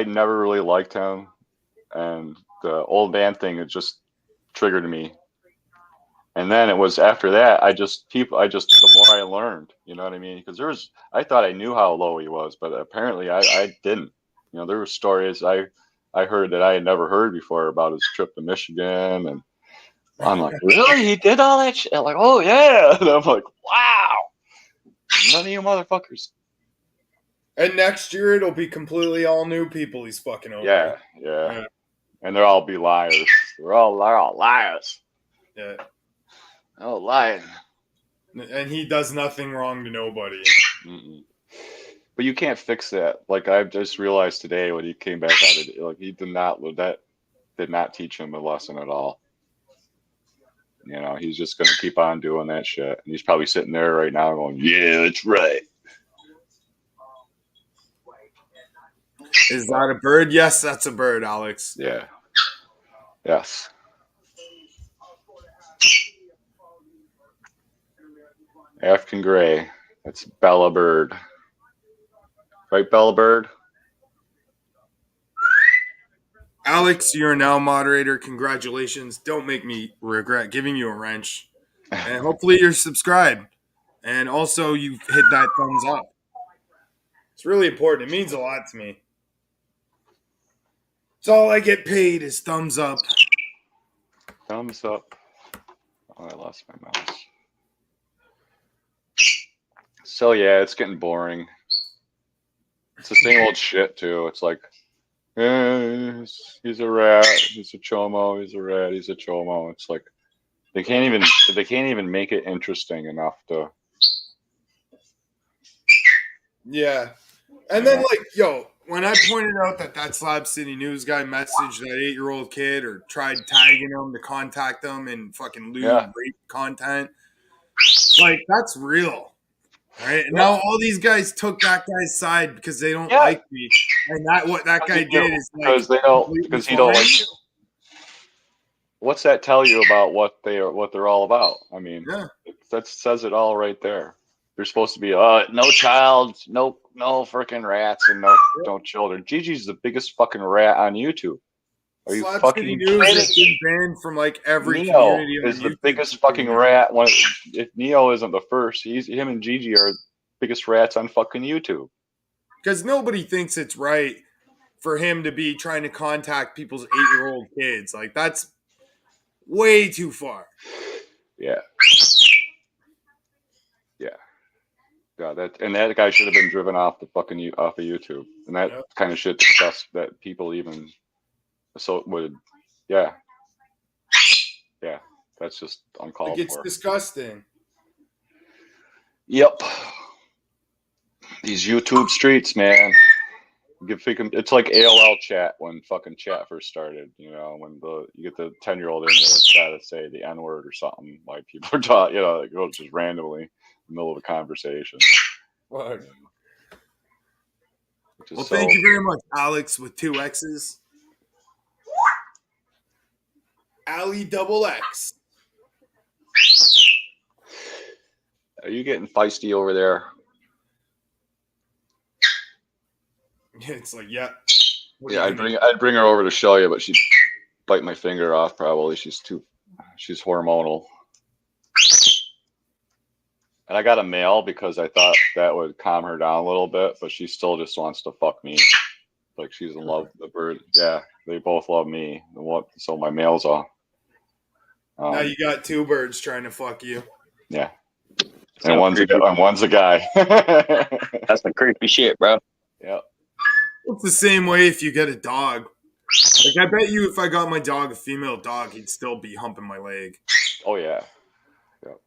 never really liked him, and the old man thing, it just triggered me. And then it was after that, the more I learned, you know what I mean? Because I thought I knew how low he was, but apparently I didn't. You know, there were stories I heard that I had never heard before about his trip to Michigan, and I'm like, really? He did all that shit? Like, oh yeah. And I'm like, wow. None of you motherfuckers. And next year it'll be completely all new people he's fucking over. Yeah. And they'll all be liars. They're all liars. Yeah. Oh, lying. And he does nothing wrong to nobody. Mm-mm. But you can't fix that. Like I've just realized today when he came back out of it, like he did not teach him a lesson at all. You know, he's just gonna keep on doing that shit. And he's probably sitting there right now going, yeah, that's right. Is that a bird? Yes, that's a bird, Alex. Yeah. Yes. African gray. That's Bella Bird. Right, Bella Bird? Alex, you're now moderator. Congratulations. Don't make me regret giving you a wrench. And hopefully you're subscribed. And also you hit that thumbs up. It's really important. It means a lot to me. It's all I get paid is thumbs up. Thumbs up. Oh, I lost my mouse. So yeah, it's getting boring. It's the same old shit too. It's like, he's a rat, he's a chomo, he's a rat, he's a chomo. It's like they can't even make it interesting enough to. Yeah. And then when I pointed out that Slab City News guy messaged that 8-year-old kid or tried tagging him to contact them and fucking lewd rape content, like that's real. Right? And now all these guys took that guy's side because they don't like me. And what that guy did is like because he don't like you. What's that tell you about what they're all about? I mean, that says it all right there. They're supposed to be no child, no freaking rats, and no children. Gigi's the biggest fucking rat on YouTube. Are you Slab fucking City News kidding? has been banned from like every Neo community on is the YouTube biggest fucking rat. If Neo isn't the first, him and Gigi are the biggest rats on fucking YouTube. Because nobody thinks it's right for him to be trying to contact people's 8-year-old kids. Like that's way too far. Yeah. That guy should have been driven off of YouTube, and that kind of shit disgust that people even would. Yeah. That's just uncalled for. It's disgusting. Yep. These YouTube streets, man. It's like AOL chat when fucking chat first started. You know, when you get the 10-year-old in there that's got to say the N-word or something, like people are taught. You know, it goes just randomly in the middle of a conversation. Well, thank you very much, Alex with 2 X's. Ali double X. Are you getting feisty over there? It's like, yeah. I'd bring her over to show you, but she'd bite my finger off probably. She's hormonal. And I got a male because I thought that would calm her down a little bit, but she still just wants to fuck me. Like she's in love with the bird. Yeah, they both love me. So my males are. Now you got two birds trying to fuck you. Yeah. So And one's a guy. That's some creepy shit, bro. Yeah. It's the same way if you get a dog. Like I bet you if I got my dog a female dog, he'd still be humping my leg. Oh yeah. Yep.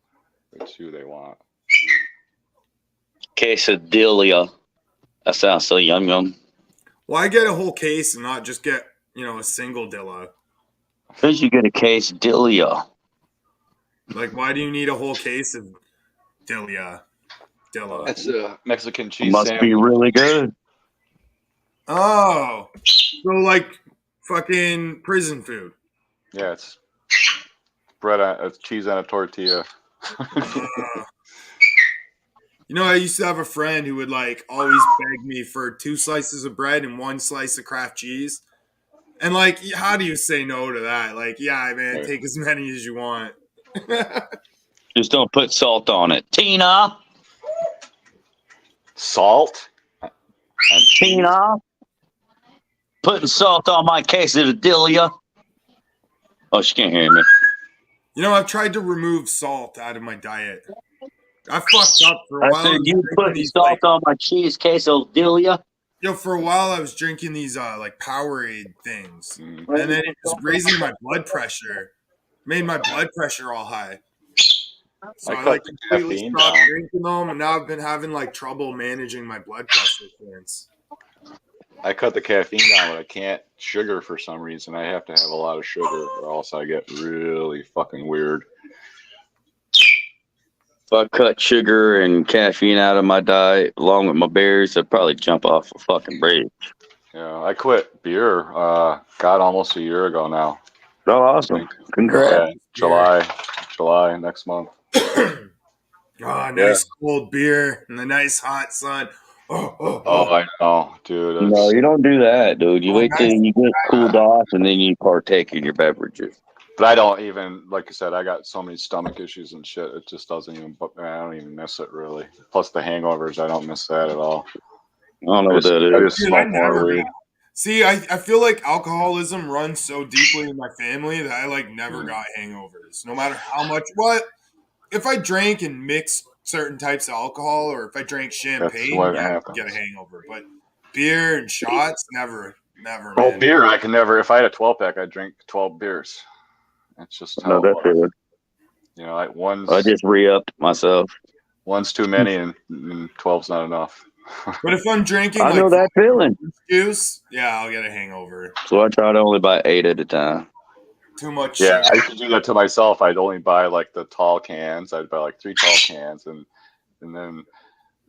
That's who they want. Quesadilla. That sounds so yum. Why get a whole case and not just get, a single Dilla? Because you get a quesadilla. Like, why do you need a whole case of Dilla? That's a Mexican cheese Must sandwich. be really good. Oh. So, like, fucking prison food. Yeah, it's it's cheese on a tortilla. I used to have a friend who would, like, always beg me for 2 slices of bread and 1 slice of Kraft cheese. And, like, how do you say no to that? Like, yeah, man, take as many as you want. Just don't put salt on it. Tina! Salt? Tina! Putting salt on my quesadilla. Oh, she can't hear me. I've tried to remove salt out of my diet. I fucked up for a while. I said you putting salt on my cheese quesadilla. For a while I was drinking these like Powerade things, and then it was raising my blood pressure, made my blood pressure all high. So I like completely stopped drinking them, and now I've been having like trouble managing my blood pressure since. I cut the caffeine down, but I can't sugar for some reason. I have to have a lot of sugar, or else I get really fucking weird. If I cut sugar and caffeine out of my diet along with my beers, I'd probably jump off a fucking bridge. Yeah, I quit beer. Almost a year ago now. Oh, awesome! Congrats. Yeah, July next month. Nice cold beer in the nice hot sun. Oh, I know, dude. No, you don't do that, dude. You wait till you get cooled off and then you partake in your beverages. But I don't even, like I said, I got so many stomach issues and shit. It just doesn't even, I don't even miss it really. Plus the hangovers, I don't miss that at all. I don't know what that is. I just smoke more weed. See, I feel like alcoholism runs so deeply in my family that I like never got hangovers. No matter how much, if I drank and mixed certain types of alcohol, or if I drank champagne, I get a hangover. But beer and shots, never. Oh, beer, I can never. If I had a 12-pack, I'd drink 12 beers. That's just how it was. Like I just re-upped myself. One's too many, and 12's not enough. But if I'm drinking, I know that feeling. Juice, I'll get a hangover. So I try to only buy 8 at a time. Too much. Yeah, I used to do that to myself. I'd only buy like the tall cans. I'd buy like 3 tall cans, and then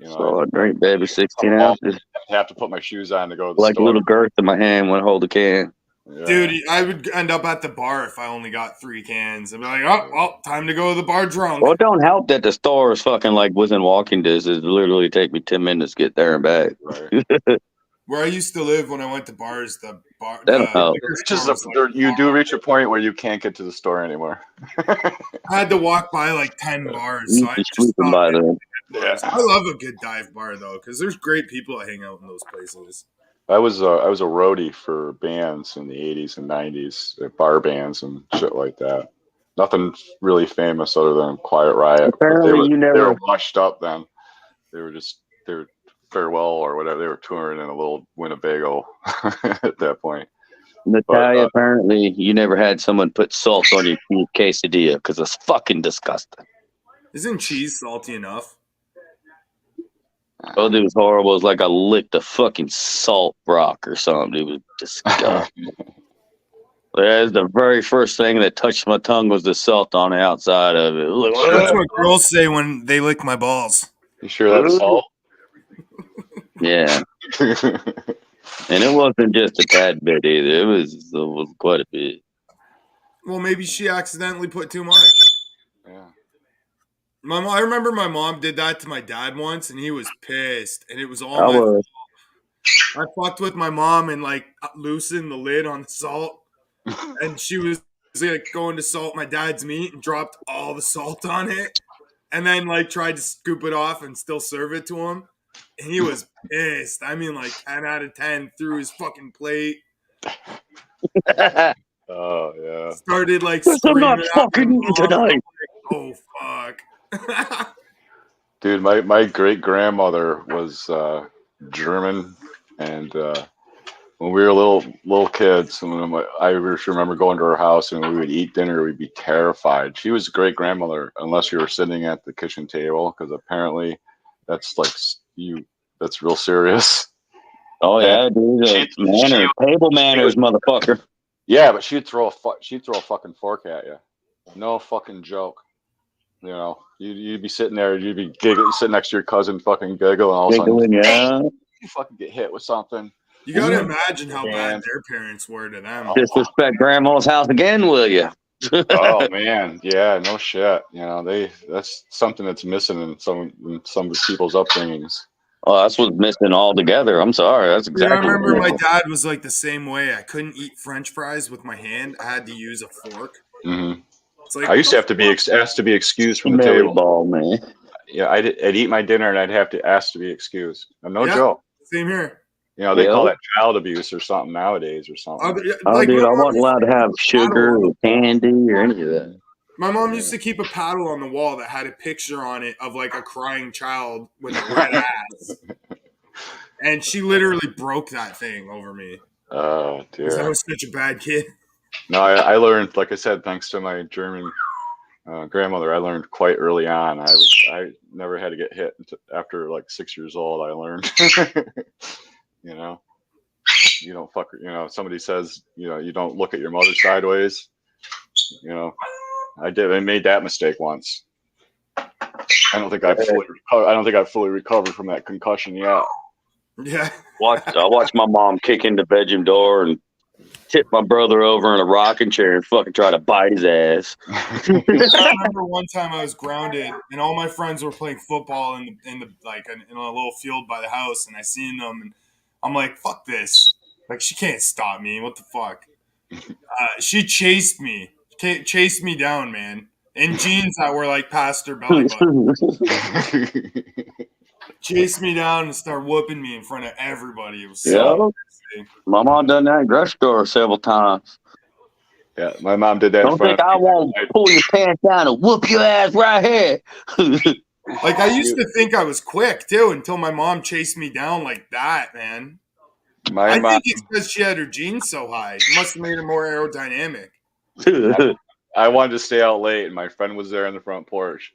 so I drink baby 16 ounces. I'd have to put my shoes on to go to the like store. a little girth in my hand when I hold the can. Yeah. Dude, I would end up at the bar if I only got 3 cans. I'd be like, oh, well, time to go to the bar drunk. Well, it don't help that the store is fucking like within walking distance. It literally take me 10 minutes to get there and back. Right. Where I used to live when I went to bars, the bar. You do reach a point where you can't get to the store anymore. I had to walk by like 10 bars. So I just sleeping by them. Yeah. I love a good dive bar though, because there's great people that hang out in those places. I was a roadie for bands in the 80s and 90s, bar bands and shit like that. Nothing really famous other than Quiet Riot. Apparently, they were washed up then. They were farewell or whatever. They were touring in a little Winnebago at that point. Natalia, apparently you never had someone put salt on your quesadilla because it's fucking disgusting. Isn't cheese salty enough? Oh, it was horrible. It was like I licked a fucking salt rock or something. It was disgusting. That's the very first thing that touched my tongue was the salt on the outside of it. That's what girls say when they lick my balls. You sure that's salt? Yeah. And it wasn't just a tad bit either. It was quite a bit. Well, maybe she accidentally put too much. Yeah. I remember my mom did that to my dad once, and he was pissed. And it was all I fucked with my mom and like loosened the lid on the salt, and she was like going to salt my dad's meat and dropped all the salt on it, and then like tried to scoop it off and still serve it to him. And he was pissed. I mean, like 10 out of 10 threw his fucking plate. Oh yeah. Started like I'm screaming not at my fucking mom. you tonight. Oh fuck. Dude, my great grandmother was German, and when we were little kids, and I just remember going to her house, and when we would eat dinner, we'd be terrified. She was a great grandmother, unless you were sitting at the kitchen table, because apparently that's like that's real serious. Oh And yeah, dude. Manners, table manners, motherfucker. yeah, but she'd throw a fucking fork at you. No fucking joke. You know, you'd be sitting there, you'd be sitting next to your cousin, fucking giggle, and all of a sudden, Yeah. you fucking get hit with something. You gotta imagine how bad their parents were to them. Disrespect grandma's house again, will you? Oh man, yeah, no shit. You know, that's something that's missing in some people's upbringings. Oh, that's what's missing altogether. I'm sorry. That's Yeah, exactly. I remember what my dad was like the same way. I couldn't eat French fries with my hand. I had to use a fork. Mm-hmm. It's like I used to have to be asked to be excused from the Smelly table. ball, man. Yeah, I'd eat my dinner and I'd have to ask to be excused. No joke. Same here. You know, they call that child abuse or something nowadays or something. Oh, dude, I wasn't allowed to have sugar or candy or any of that. My mom used to keep a paddle on the wall that had a picture on it of like a crying child with a red ass. And she literally broke that thing over me. Oh, dear. Because I was such a bad kid. No, I learned, like I said, thanks to my German grandmother, I learned quite early on. I never had to get hit after like 6 years old. I learned, you know, you don't fuck. You know, somebody says, you know, you don't look at your mother sideways. You know, I made that mistake once. I don't think I've fully recovered from that concussion yet. Yeah. I watched my mom kick in the bedroom door and tip my brother over in a rocking chair and fucking try to bite his ass. I remember one time I was grounded and all my friends were playing football in a little field by the house, and I seen them and I'm like, fuck this. Like, she can't stop me. What the fuck? She chased me down, man, in jeans that were like past her belly button. Chased me down and started whooping me in front of everybody. It was so Yeah. My mom done that in grocery store several times. Yeah, my mom did that. Don't think I won't pull your pants down and whoop your ass right here. Like, I used to think I was quick too until my mom chased me down like that, man. I think it's because she had her jeans so high. It must have made her more aerodynamic. I wanted to stay out late, and my friend was there on the front porch,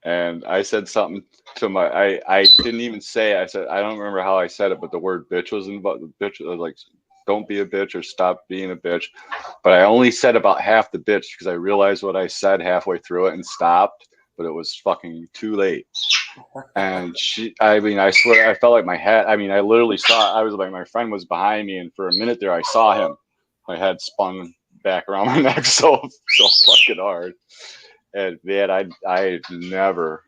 and I said something to I didn't even say it. I said, I don't remember how I said it, but the word bitch was involved. The bitch was like, don't be a bitch or stop being a bitch. But I only said about half the bitch because I realized what I said halfway through it and stopped, but it was fucking too late. And I swear, I felt like my head, I literally saw, I was like, my friend was behind me, and for a minute there, I saw him. My head spun back around my neck so fucking hard. And man, I never,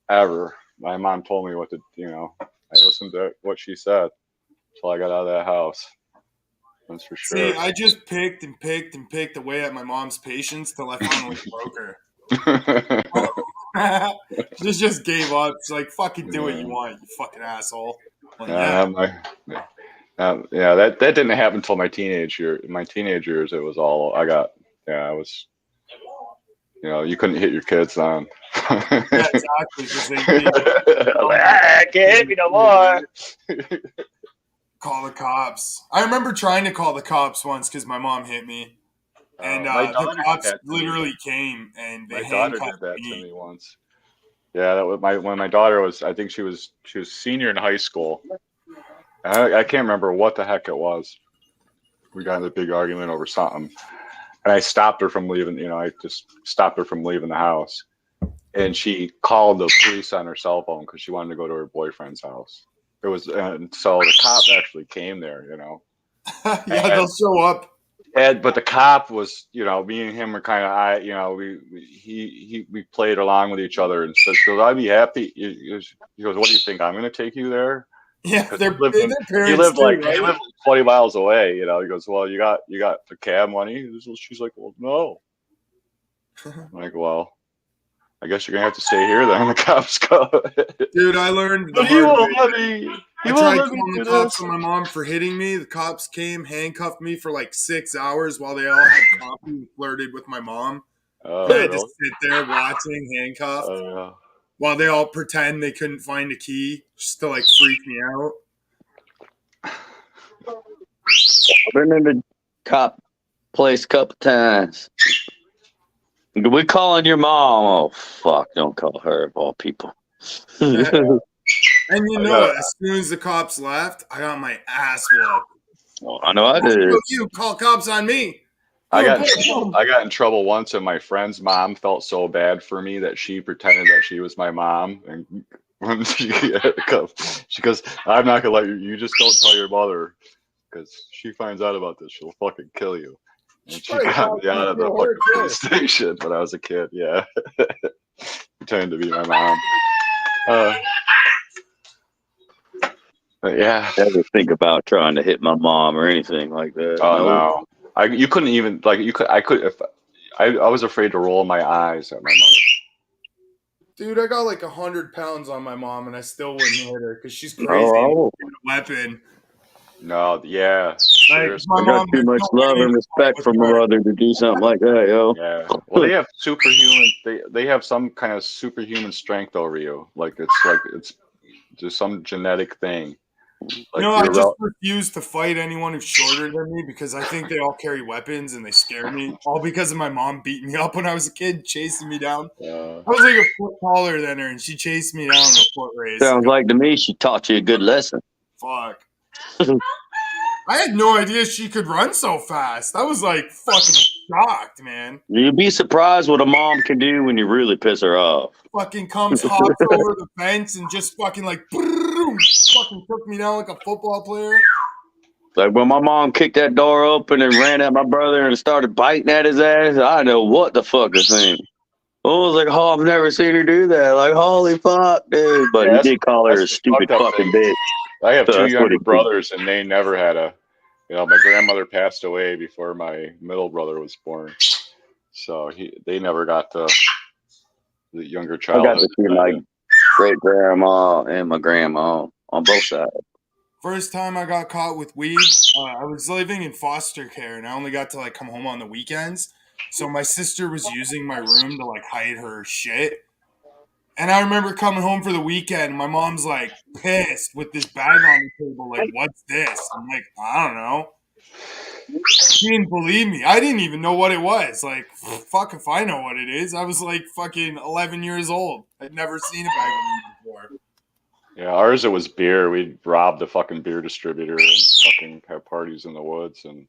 ever, my mom told me what to, you know, I listened to what she said until I got out of that house. That's for sure. See, I just picked and picked and picked away at my mom's patience till I finally broke her. She just gave up. She's like, fucking do what you want, you fucking asshole. Like, yeah, that didn't happen until my teenage years. It was all I was, you know, you couldn't hit your kids on. Yeah, exactly. I can't hit me no more. Call the cops. I remember trying to call the cops once because my mom hit me, and the cops literally came and they handcuffed did that to me once. Yeah, that was when my daughter was. I think she was senior in high school. I can't remember what the heck it was. We got in a big argument over something, and I stopped her from leaving. You know, I just stopped her from leaving the house, and she called the police on her cell phone because she wanted to go to her boyfriend's house. It was, and so the cop actually came there. You know, yeah, they'll show up. But the cop was, you know, me and him were kind of, we played along with each other and said, "Should I be happy?" He goes, "What do you think? I'm going to take you there?" Yeah, he lived like 20 miles away. You know, he goes, "Well, you got the cab money?" She's like, "Well, no." I'm like, "Well, I guess you're gonna have to stay here then. The cops go. Dude, I learned the But he hard won't way. let me. He I won't tried let me calling do the cops this. on my mom for hitting me. The cops came, handcuffed me for like 6 hours while they all had coffee and flirted with my mom. Oh, And I had to really? sit there watching handcuffed Oh, while they all pretend they couldn't find a key just to like freak me out. I've been in the cop place a couple times. We calling your mom? Oh fuck! Don't call her of all people. And Oh, you I know got. it, as soon as the cops left, I got my ass whooped. well, I know I Fuck did. you call cops on me. I Boom, got. boom, boom. I got in trouble once, and my friend's mom felt so bad for me that she pretended that she was my mom, and when she goes, "I'm not gonna let you. You just don't tell your mother, because she finds out about this, she'll fucking kill you." And she Probably got thought me out you of the killed her fucking too. police station when I was a kid. Yeah, pretending to be my mom. But yeah. Never think about trying to hit my mom or anything like that. Oh No. no. You couldn't even like you could. I could if I was afraid to roll my eyes at my mother. Dude, I got like 100 pounds on my mom and I still wouldn't hit her because she's crazy and Oh, she's a weapon. No, yeah, Like my I seriously. got mom, too there's much no love way and to fight respect with for my her. brother to do something like that, yo. Yeah. Well, they have superhuman. They have some kind of superhuman strength over you. Like it's just some genetic thing. Like No, I you're just rel- refuse to fight anyone who's shorter than me because I think they all carry weapons and they scare me. All because of my mom beating me up when I was a kid, chasing me down. I was like a foot taller than her and she chased me down in a foot race. And Sounds like to me she taught you a good lesson. fuck. I had no idea she could run so fast. I was like fucking shocked, man. You'd be surprised what a mom can do when you really piss her off. Fucking comes, hops over the fence, and just fucking like, boom, fucking took me down like a football player. Like when my mom kicked that door open and ran at my brother and started biting at his ass, I know what the fuck to think. I was like, oh, I've never seen her do that. Like, holy fuck, dude. But yeah, he did call her that's a the stupid fucked up fucking thing. bitch. I have So two that's what younger he did. brothers, and they never had a. My grandmother passed away before my middle brother was born, so they never got the younger I got childhood. to see my great grandma and my grandma on both sides. First time I got caught with weed, I was living in foster care, and I only got to like come home on the weekends. So my sister was using my room to like hide her shit. And I remember coming home for the weekend, and my mom's like pissed with this bag on the table, like, what's this? I'm like, I don't know. She didn't believe me. I didn't even know what it was. Like, fuck if I know what it is. I was like fucking 11 years old. I'd never seen a bag of weed before. Yeah, ours it was beer. We'd rob the fucking beer distributor and fucking have parties in the woods. And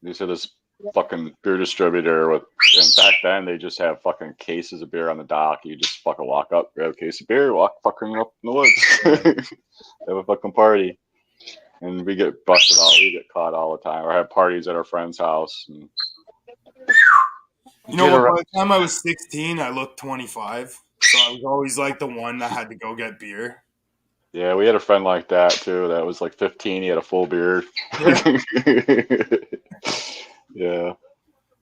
they said this fucking beer distributor and back then they just have fucking cases of beer on the dock. You just fucking walk up, grab a case of beer, walk fucking up in the woods, have a fucking party. And we get busted out. We get caught all the time. Or have parties at our friend's house. And You know what? By the time I was 16, I looked 25. So I was always like the one that had to go get beer. Yeah, we had a friend like that too. That was like 15. He had a full beard. Yeah. Yeah.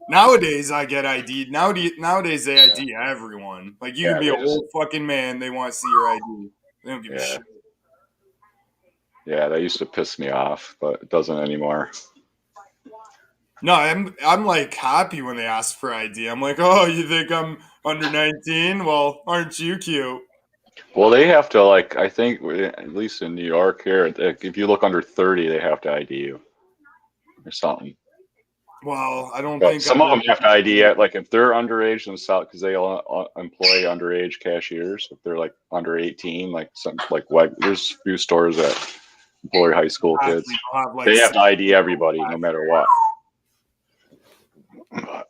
Nowadays, I get ID'd. Nowadays, they ID everyone. Like, you Yeah, can be they an old fucking man. They want to see your ID. They don't give a shit. Yeah, that used to piss me off, but it doesn't anymore. No, I'm like happy when they ask for ID. I'm like, oh, you think I'm under 19? Well, aren't you cute? Well, they have to I think at least in New York here, if you look under 30, they have to ID you or something. Well, I don't But think some of them have to ID it, like if they're underage themselves, because they employ underage cashiers. If they're like under 18, there's a few stores that employ high school kids. They have to ID everybody, no matter what. But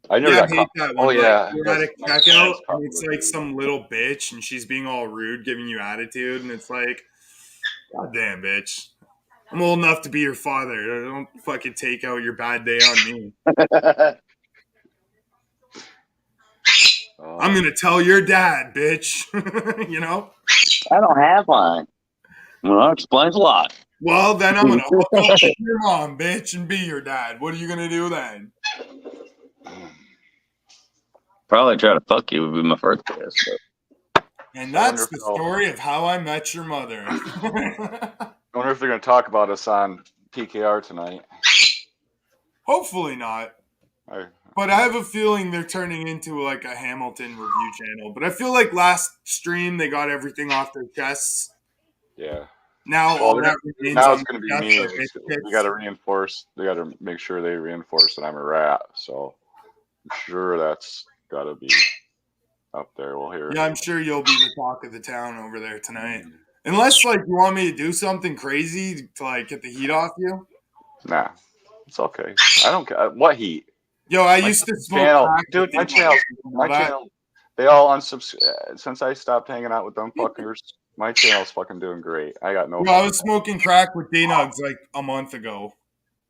I never got I hate caught. that one. Oh yeah, You're at a checkout and it's like some little bitch and she's being all rude, giving you attitude, and it's like, God damn, bitch. I'm old enough to be your father. Don't fucking take out your bad day on me. I'm gonna tell your dad, bitch. You know? I don't have one. Well, that explains a lot. Well, then I'm gonna hook up with your mom, bitch, and be your dad. What are you gonna do then? Probably try to fuck you would be my first guess. But And I wonder that's if the they'll- story of how I met your mother. I wonder if they're going to talk about us on PKR tonight. Hopefully not. But I have a feeling they're turning into like a Hamilton review channel. But I feel like last stream they got everything off their chests. Yeah. Now Well, all that remains now on it's going to be the me. chest are We biscuits. got to reinforce. They got to make sure they reinforce that I'm a rat. So I'm sure that's got to be up there. We'll hear. Yeah, I'm sure you'll be the talk of the town over there tonight. Unless like you want me to do something crazy to like get the heat off you. Nah, it's okay. I don't care what heat. Yo, I My used to smoke channel, crack. dude. My with people. channel. You know My that? channel. They all unsubscribe since I stopped hanging out with them fuckers. My channel's fucking doing great. I got no. Yo, I was smoking crack with D-Nugs like a month ago.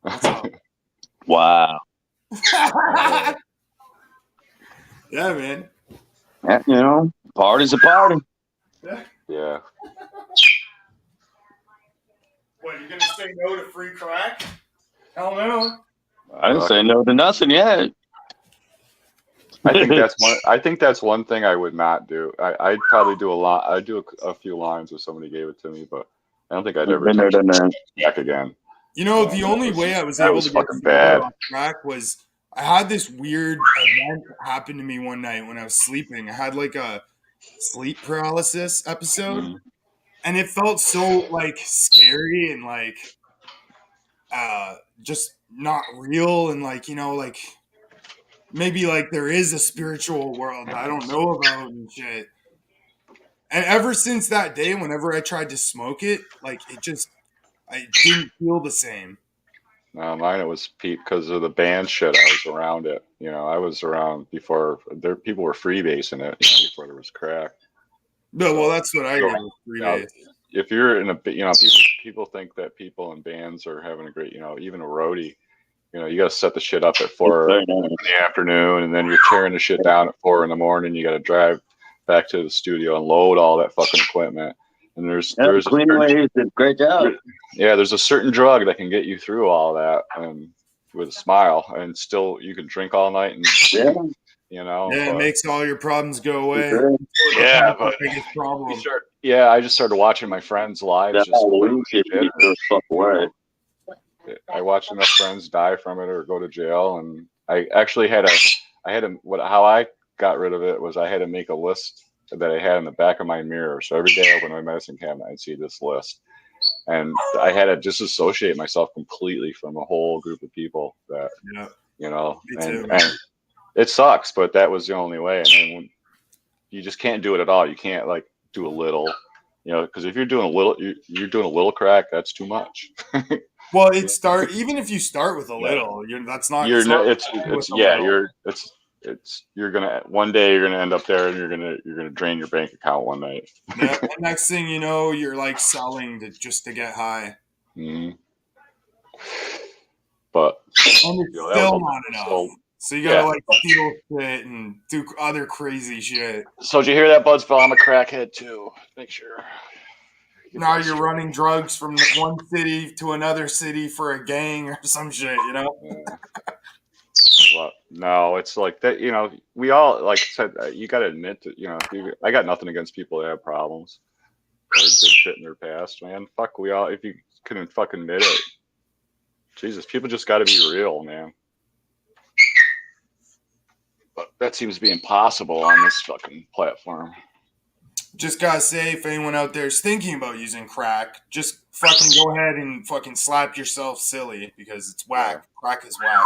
What's up? Wow. Yeah, man. Yeah, you know, party's a party. Yeah. What, you gonna say no to free crack? Hell no. I didn't say no to nothing yet. I think that's one. I think that's one thing I would not do. I'd probably do a lot. I'd do a few lines if somebody gave it to me, but I don't think I'd ever Been there, touch done that. crack again. You know, the only way I was able to get fucking sober bad. off crack was I had this weird event happen to me one night when I was sleeping. I had like a sleep paralysis episode, and it felt so like scary and like just not real, and like, you know, like maybe like there is a spiritual world that I don't know about and shit. And ever since that day, whenever I tried to smoke it, like it just I didn't feel the same. Mine it was Pete because of the band shit. I was around it. You know, I was around before there. People were freebasing it. You know, before there was crack. No, well, that's what I did with freebase. If you're in a, you know, people think that people in bands are having a great, you know, even a roadie. You know, you got to set the shit up at 4 in the afternoon, and then you're tearing the shit down at 4 in the morning. You got to drive back to the studio and load all that fucking equipment. And there's great job. Yeah, there's a certain drug that can get you through all that and with a smile, and still you can drink all night and you know. Yeah, it makes all your problems go away. Yeah, but biggest problem. I just started watching my friends' lives. I watched enough friends die from it or go to jail, and I actually how I got rid of it was I had to make a list that I had in the back of my mirror. So every day I opened my medicine cabinet, I'd see this list. And I had to disassociate myself completely from a whole group of people that, you know, and it sucks, but that was the only way. And then when you just can't do it at all. You can't like do a little, you know, because if you're doing a little, you're doing a little crack, that's too much. Well, even if you start with a little, you're gonna one day you're gonna end up there and you're gonna drain your bank account one night. Yeah, the next thing you know, you're like selling just to get high. Mm-hmm. But and it's still not enough. So you gotta like steal shit and do other crazy shit. So did you hear that, Budsville? I'm a crackhead too. Make sure. Now you're running drugs from one city to another city for a gang or some shit, you know? Well, no, it's like that. You know, we all, like I said, you got to admit that. You know, I got nothing against people that have problems or did shit in their past, man. Fuck, we all. If you couldn't fucking admit it, Jesus, people just got to be real, man. But that seems to be impossible on this fucking platform. Just gotta say, if anyone out there is thinking about using crack, just fucking go ahead and fucking slap yourself silly because it's whack. Yeah. Crack is whack.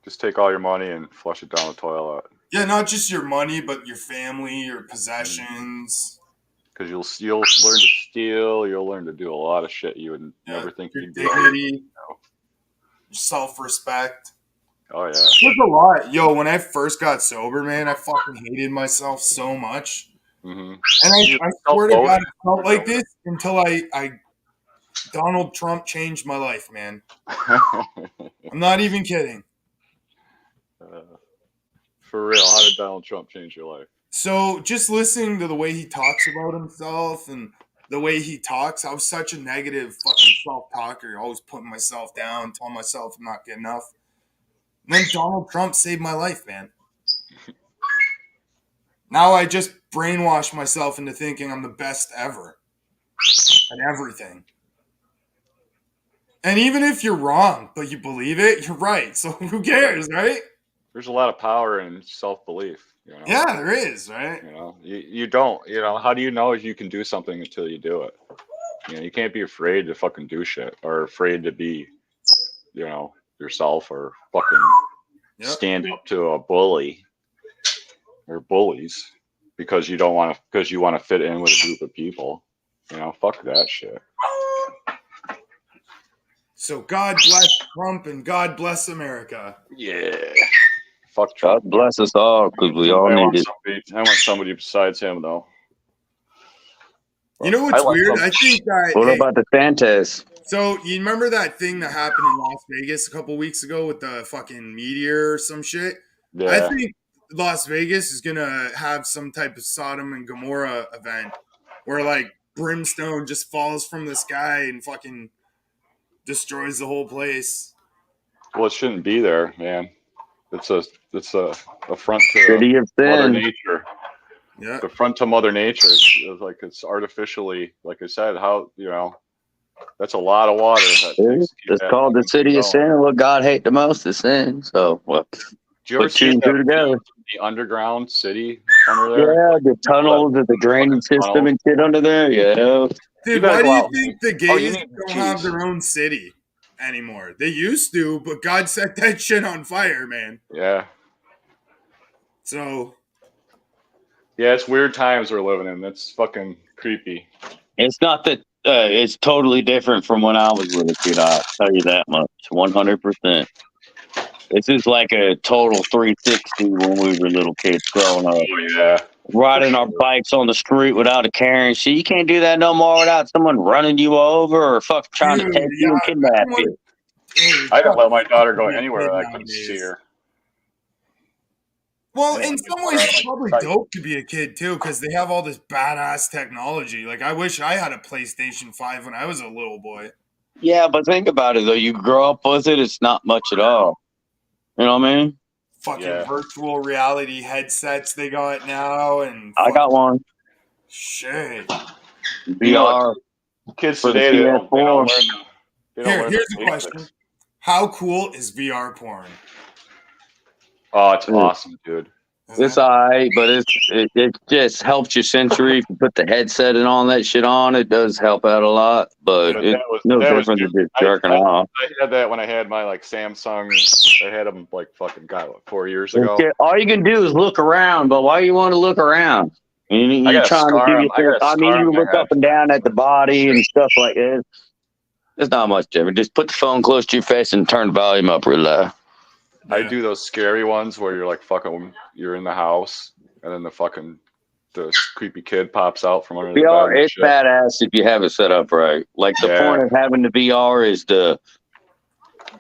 Just take all your money and flush it down the toilet. Yeah, not just your money, but your family, your possessions. Because you'll learn to steal. You'll learn to do a lot of shit you would never think you'd do. Dignity, your self-respect. Oh yeah. There's a lot. Yo, when I first got sober, man, I fucking hated myself so much. Mm-hmm. And I swear to God, it felt like this until I Donald Trump changed my life, man. I'm not even kidding. For real, how did Donald Trump change your life? So just listening to the way he talks about himself and the way he talks, I was such a negative fucking self-talker, always putting myself down, telling myself I'm not good enough. And then Donald Trump saved my life, man. Now I just brainwash myself into thinking I'm the best ever at everything. And even if you're wrong, but you believe it, you're right. So who cares, right? There's a lot of power in self-belief. You know? Yeah, there is, right? You know, you don't. You know, how do you know if you can do something until you do it? You know, you can't be afraid to fucking do shit or afraid to be, you know, yourself or fucking stand up to a bully or bullies because you don't want to, because you want to fit in with a group of people. You know, fuck that shit. So God bless Trump and God bless America. Yeah. Fuck Trump. God bless us all because we all need it. I want somebody besides him, though. You know what's weird? I think that. What about the Santas? So you remember that thing that happened in Las Vegas a couple weeks ago with the fucking meteor or some shit? Yeah. I think Las Vegas is gonna have some type of Sodom and Gomorrah event where like brimstone just falls from the sky and fucking destroys the whole place. Well, it shouldn't be there, man. It's a affront to City of Mother Sin. Nature. Yeah. The front to Mother Nature. It's like it's artificially, like I said, how, you know, that's a lot of water. It's called the City of Sin, and what God hate the most is sin. So, well, Did you ever put see two and two together. the underground city under there? Yeah, the tunnels and the drainage system and shit under there. Yeah. Dude, gotta why go do you out. think the Oh, you gays need don't have cheese. their own city anymore? They used to, but God set that shit on fire, man. Yeah. So Yeah, it's weird times we're living in. That's fucking creepy. It's not that it's totally different from when I was a little kid. I'll tell you that much, 100%. This is like a total 360 when we were little kids growing up. Oh, yeah. Riding our bikes on the street without a care and shit. You can't do that no more without someone running you over or fuck trying to take you and kidnap you. I didn't let my daughter go anywhere I couldn't see her. Well, in some ways, it's probably dope to be a kid too, because they have all this badass technology. Like, I wish I had a PlayStation 5 when I was a little boy. Yeah, but think about it though. You grow up with it, it's not much at all. You know what I mean? Fucking virtual reality headsets they got now, and I got one. Shit. VR. Kids for the today, they don't PS4. learn Here's the the question: how cool is VR porn? Oh, it's awesome, dude. It's alright, but it just helps your sensory. If you put the headset and all that shit on, it does help out a lot. But it's no different than just jerking off. I had that when I had my like Samsung. I had them like fucking 4 years ago. All you can do is look around. But why you want to look around? You're trying to do your thing. I mean, you look up and down at the body and stuff like that. There's not much different. Just put the phone close to your face and turn the volume up real loud. I do those scary ones where you're like fucking, you're in the house and then the creepy kid pops out from under the bed. VR, it's badass if you have it set up right. Like the point of having the VR is to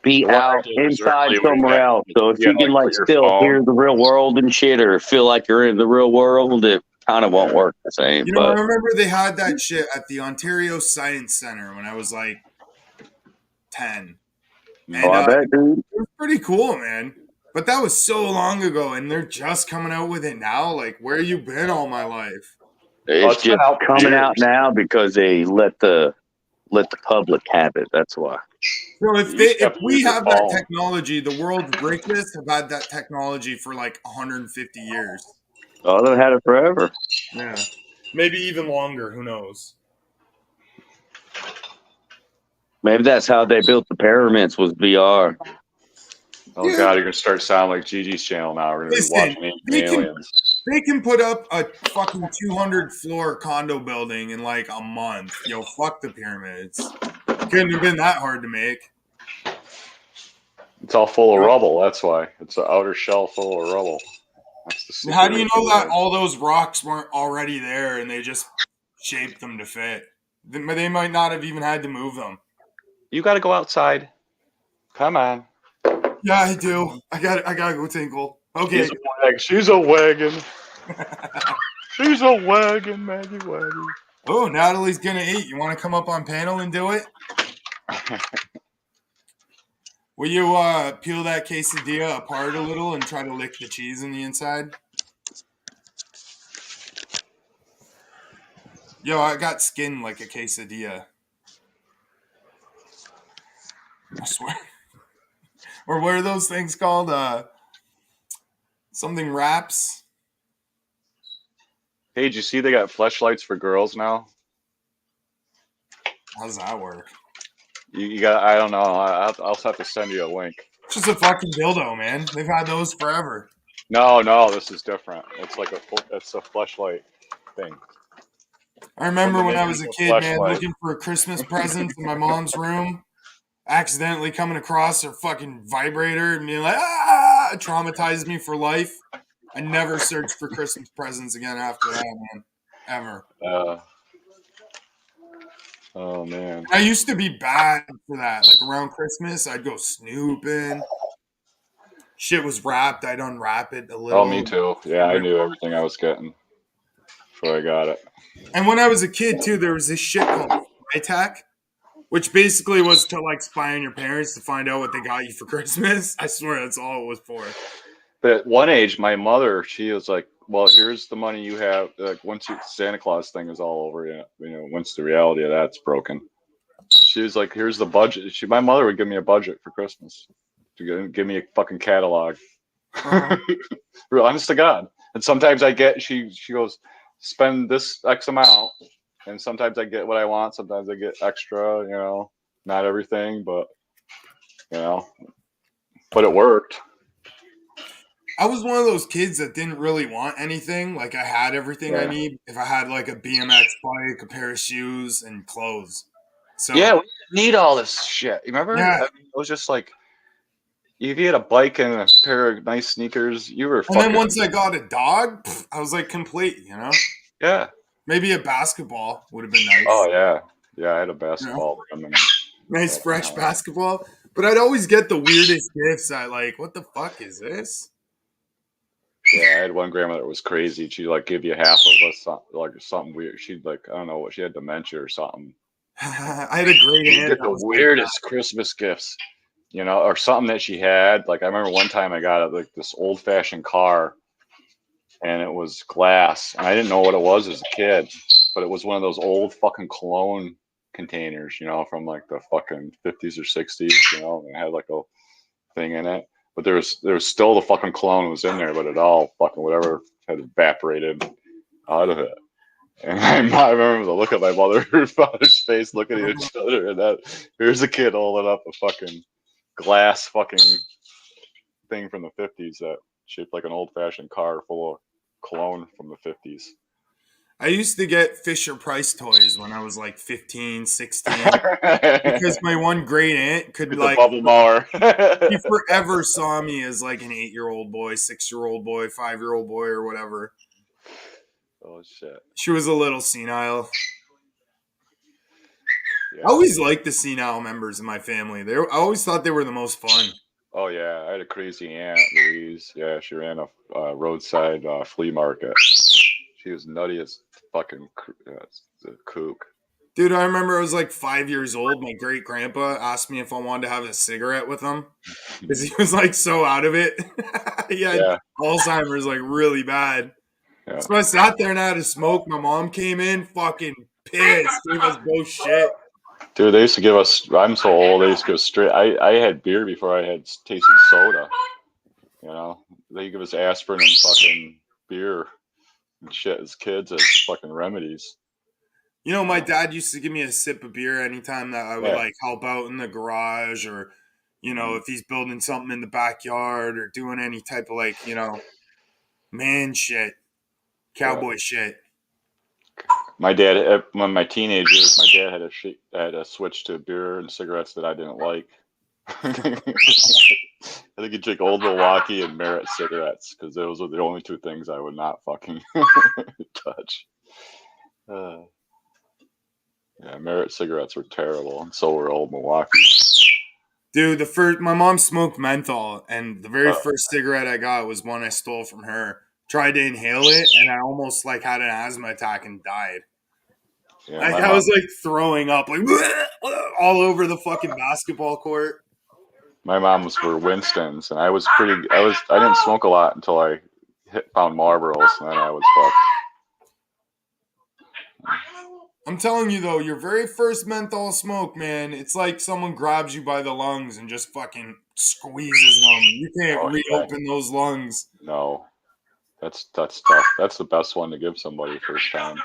be out inside somewhere else. So if you can like still hear the real world and shit, or feel like you're in the real world, it kind of won't work the same. You know, I remember they had that shit at the Ontario Science Center when I was like 10. And, I bet, dude. It was pretty cool, man. But that was so long ago, and they're just coming out with it now. Like, where you been all my life? It's just coming out now because they let the public have it. That's why. So if we have that technology, the world's richest have had that technology for like 150 years. Oh, they've had it forever. Yeah, maybe even longer. Who knows? Maybe that's how they built the pyramids was VR. Oh God, you're gonna start sounding like Gigi's channel now. We're gonna be watching aliens. They can put up a fucking 200-floor condo building in like a month. Yo, fuck the pyramids. Couldn't have been that hard to make. It's all full of rubble. That's why it's an outer shell full of rubble. That's the How do you know that all those rocks weren't already there and they just shaped them to fit? They might not have even had to move them. You got to go outside. Come on. Yeah, I do. I gotta go tinkle. Okay. She's a wagon. She's a wagon, Maggie wagon. Oh, Natalie's gonna eat. You want to come up on panel and do it? Will you peel that quesadilla apart a little and try to lick the cheese on the inside? Yo, I got skin like a quesadilla. I swear. Or what are those things called? Something wraps? Hey, did you see they got fleshlights for girls now? How does that work? You got, I don't know. I'll have to send you a link. It's just a fucking dildo, man. They've had those forever. No, this is different. It's like it's a fleshlight thing. I remember Women when I make was a a kid, man, fleshlight. looking for Christmas presents in my mom's room, accidentally coming across her fucking vibrator and being like, ah, it traumatized me for life. I never searched for Christmas presents again after that, man. Ever. Oh man. I used to be bad for that. Like around Christmas, I'd go snooping. Shit was wrapped. I'd unwrap it a little. Oh, me too. Yeah, I knew everything I was getting before I got it. And when I was a kid too, there was this shit called Spy which basically was to like spy on your parents to find out what they got you for Christmas. I swear that's all it was for. But at one age, my mother, she was like, "Well, here's the money you have. Like once Santa Claus thing is all over, once the reality of that's broken." She was like, "Here's the budget." My mother would give me a budget for Christmas. To give me a fucking catalog. Real honest to God. And sometimes she goes, spend this X amount, and sometimes I get what I want. Sometimes I get extra. Not everything, but but it worked. I was one of those kids that didn't really want anything. Like I had everything I Yeah. need. If I had like a BMX bike, a pair of shoes, and clothes. So Yeah, we didn't need all this shit. You remember? Yeah. I mean, it was just like if you had a bike and a pair of nice sneakers, you were And fucking. then once I got a dog, I was like complete, Yeah. Maybe a basketball would have been nice. Oh yeah. I had a basketball. Nice fresh basketball. But I'd always get the weirdest gifts. I like, what the fuck is this? Yeah, I had one grandma that was crazy. She'd like give you half of something weird. She'd like, I don't know what, she had dementia or something. I had a great You aunt. get the weirdest Christmas gifts, or something that she had. Like I remember one time I got like this old fashioned car, and it was glass, and I didn't know what it was as a kid, but it was one of those old fucking cologne containers, from like the fucking 50s or 60s. And it had like a thing in it. But there was still the fucking cologne was in there, but it all fucking whatever had evaporated out of it. And I remember the look of my mother and father's face looking at each other, and here's a kid holding up a fucking glass fucking thing from the 50s that shaped like an old fashioned car full of cologne from the 50s. I used to get Fisher Price toys when I was like 15, 16. Because my one great aunt could like bubble mower. She forever saw me as like an 8-year-old boy, 6-year-old boy, 5-year-old boy, or whatever. Oh shit. She was a little senile. Yeah. I always liked the senile members of my family. I always thought they were the most fun. Oh yeah, I had a crazy aunt, Louise. Yeah, she ran a roadside flea market. She was nutty as fucking kook. Dude, I remember I was like 5 years old. My great grandpa asked me if I wanted to have a cigarette with him because he was like so out of it. He had Alzheimer's like really bad. Yeah. So I sat there and I had to smoke. My mom came in fucking pissed. Gave us both shit. Dude, they used to give us, I'm so old, they used to go straight. I had beer before I had tasted soda. They give us aspirin and fucking beer and shit as kids as fucking remedies. My dad used to give me a sip of beer anytime that I would like help out in the garage or, if he's building something in the backyard or doing any type of like, man shit, cowboy shit. My dad, when my teenagers, my dad had a switch to beer and cigarettes that I didn't like. I think he'd drink Old Milwaukee and Merit cigarettes because those were the only two things I would not fucking touch. Yeah, Merit cigarettes were terrible, and so were Old Milwaukee. Dude, my mom smoked menthol, and the very first cigarette I got was one I stole from her. Tried to inhale it, and I almost like had an asthma attack and died. Yeah, I was like throwing up, like all over the fucking basketball court. My mom was for Winston's, and I didn't smoke a lot until I found Marlboros, and then I was fucked. I'm telling you though, your very first menthol smoke, man, it's like someone grabs you by the lungs and just fucking squeezes them. You can't Oh, yeah. reopen those lungs. No, that's tough. That's the best one to give somebody first time.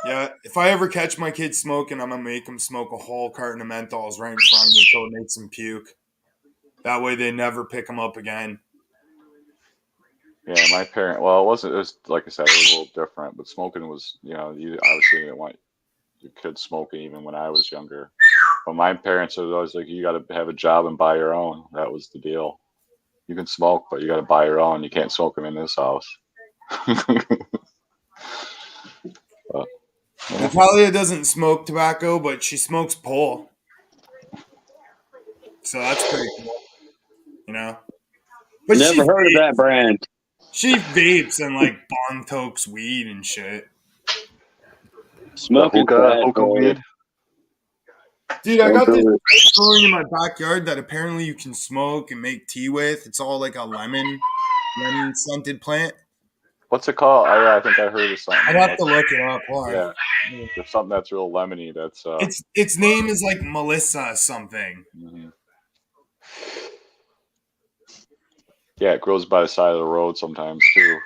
Yeah, if I ever catch my kid smoking, I'm gonna make him smoke a whole carton of menthols right in front of me until it makes him puke. That way, they never pick him up again. Yeah, my parent. Well, it wasn't. It was like I said, it was a little different. But smoking was, you obviously didn't want your kids smoking even when I was younger. But my parents was always like, you got to have a job and buy your own. That was the deal. You can smoke, but you got to buy your own. You can't smoke them in this house. But, yeah. Natalia doesn't smoke tobacco, but she smokes pole. So that's pretty cool, But Never heard of that brand. She vapes and like bong tokes weed and shit. Smoking hookah weed. Dude, I got this growing in my backyard that apparently you can smoke and make tea with. It's all like a lemon scented plant. What's it called? I think I heard of something. I'd have to look it up. Yeah, there's something that's real lemony. That's its name is like Melissa something. Mm-hmm. Yeah, it grows by the side of the road sometimes too.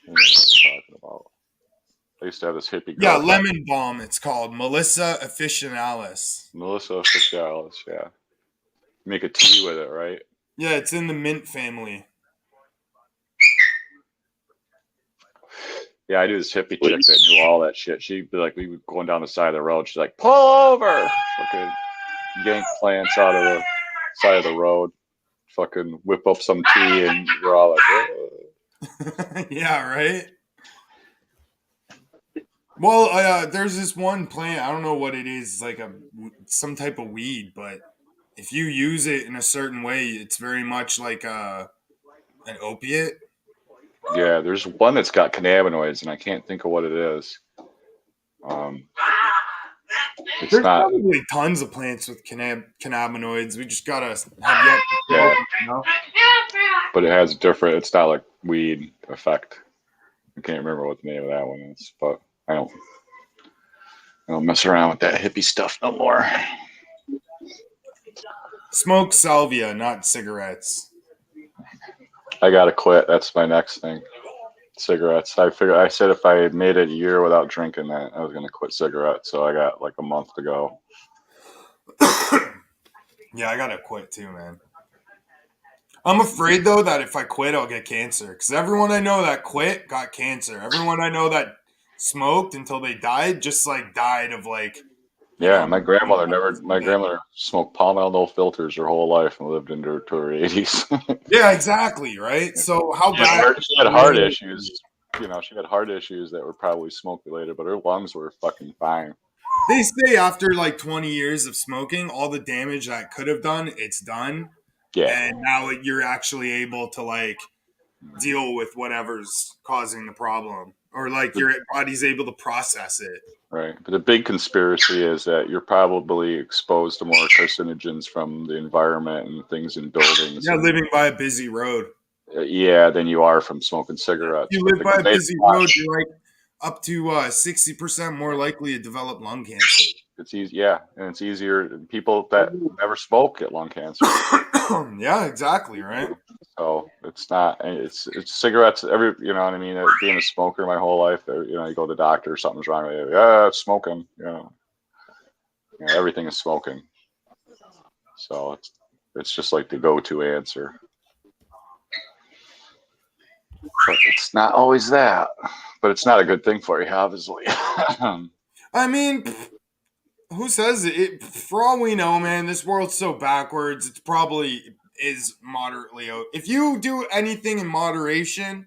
I don't know what you're talking about. I used to have this hippie girl. Yeah, lemon balm. It's called Melissa officinalis. Melissa officinalis. Yeah, make a tea with it, right? Yeah, it's in the mint family. Yeah, I knew this hippie chick that knew all that shit. She'd be like, we were going down the side of the road. She's like, pull over! Fucking yank plants out of the side of the road. Fucking whip up some tea, and we're all like, yeah, right? Well, there's this one plant. I don't know what it is. It's like some type of weed, but if you use it in a certain way, it's very much like an opiate. Yeah, there's one that's got cannabinoids, and I can't think of what it is. There's probably tons of plants with cannabinoids. We just gotta have yet to smoke, But it has different. It's not like weed effect. I can't remember what the name of that one is, but I don't mess around with that hippie stuff no more. Smoke salvia, not cigarettes. I gotta quit. That's my next thing. Cigarettes. I said if I had made it a year without drinking that, I was gonna quit cigarettes. So I got like a month to go. Yeah, I gotta quit too, man. I'm afraid though that if I quit, I'll get cancer. Because everyone I know that quit got cancer. Everyone I know that smoked until they died just like died of like. Yeah, my grandmother smoked Palmel no filters her whole life and lived into her 80s. Yeah, exactly, right? So how bad? She had heart issues. She had heart issues that were probably smoke related, but her lungs were fucking fine. They say after like 20 years of smoking, all the damage that could have done, it's done. Yeah. And now you're actually able to like deal with whatever's causing the problem, or like your body's able to process it. Right. But the big conspiracy is that you're probably exposed to more carcinogens from the environment and things in buildings. Yeah, living by a busy road. Yeah, than you are from smoking cigarettes. If you live by a busy road, you're like up to 60% more likely to develop lung cancer. It's easy, yeah, and it's easier. People that never smoke get lung cancer. Yeah, exactly, right. So it's not. It's cigarettes. You know what I mean. Being a smoker my whole life, you go to the doctor, something's wrong with you. Yeah, it's smoking. Everything is smoking. So it's just like the go-to answer. But it's not always that. But it's not a good thing for you, obviously. I mean, who says it? For all we know, man, this world's so backwards. It's probably is moderately. If you do anything in moderation,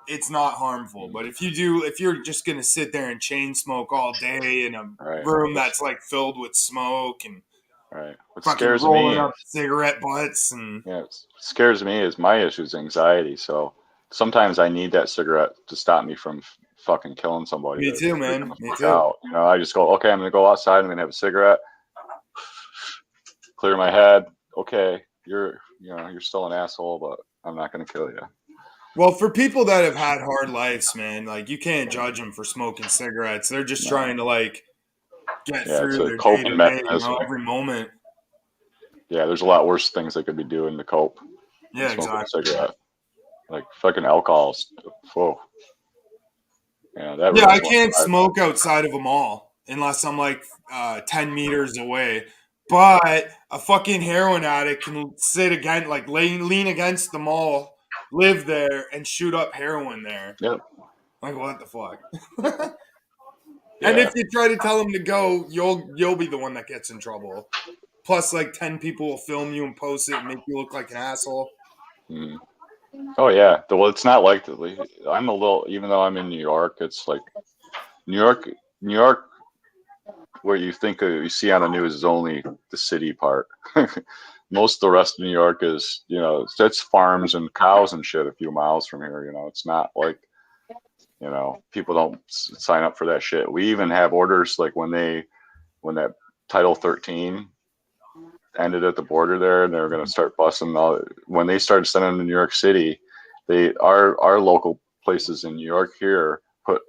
it's not harmful. But if you're just gonna sit there and chain smoke all day in a room that's like filled with smoke and what fucking scares rolling me up cigarette butts and what scares me is my issue is anxiety. So sometimes I need that cigarette to stop me from fucking killing somebody. Me too, man. Me too. Out. I just go, okay, I'm gonna go outside. I'm gonna have a cigarette. clear my head. Okay, you're still an asshole, but I'm not going to kill you. Well, for people that have had hard lives, man, like you can't judge them for smoking cigarettes. They're just No. trying to like get Yeah, it's through a their day to coping day, mechanism. every moment. Yeah, there's a lot worse things they could be doing to cope than Yeah, smoking exactly. a cigarette. Like fucking alcohol. Whoa. Yeah, that Yeah, I ruins one's can't life. smoke outside of a mall unless I'm like 10 meters away. But a fucking heroin addict can sit again, like lean against the mall, live there, and shoot up heroin there. Yep. Like what the fuck? Yeah. And if you try to tell him to go, you'll be the one that gets in trouble. Plus, like 10 people will film you and post it and make you look like an asshole. Mm. Oh yeah. Well, it's not like I'm a little. Even though I'm in New York, it's like New York. What you think you see on the news is only the city part. Most of the rest of New York is, it's farms and cows and shit a few miles from here. It's not like, people don't sign up for that shit. We even have orders like when that Title 13 ended at the border there, and they were going to start busing when they started sending them to New York City, our local places in New York here put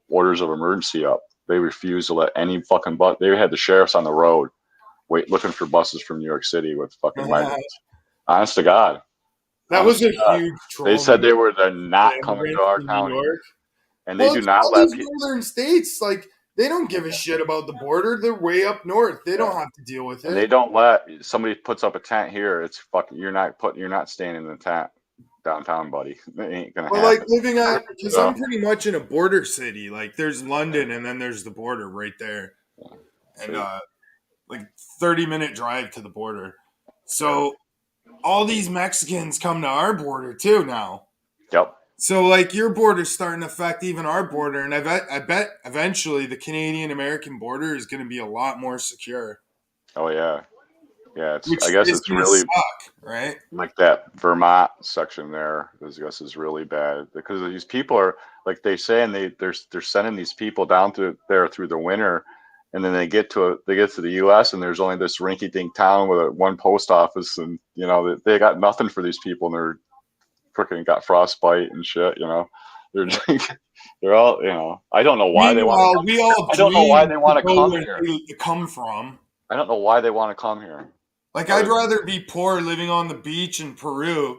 orders of emergency up. They refused to let any fucking bus. They had the sheriffs on the road, looking for buses from New York City with fucking migrants. Honest to God. That was a huge They troll. said they're not The coming to immigrants our in New county, York. and Well, they do it's not all let these people. northern states. Like they don't give a shit about the border. They're way up north. They don't have to deal with And it. they don't let somebody puts up a tent here. It's fucking. You're not staying in the tent downtown, buddy. It ain't gonna But like happen. living at, because So, I'm pretty much in a border city. Like there's London, and then there's the border right there, and like 30-minute drive to the border. So all these Mexicans come to our border too now. Yep. So like your border's starting to affect even our border, and I bet eventually the Canadian American border is going to be a lot more secure. Oh yeah. Yeah. Which I guess is it's going to really suck, right? like that Vermont section there. I guess is really bad because these people are like they say, and they're sending these people down through the winter, and then they get to the U.S. and there's only this rinky-dink town with one post office, and they got nothing for these people, and they're freaking got frostbite and shit. They're they're all. I don't know why they want. Meanwhile, we all I don't know why dream they to want to go come where here. they come from. I don't know why they want to come here. Like I'd rather be poor living on the beach in Peru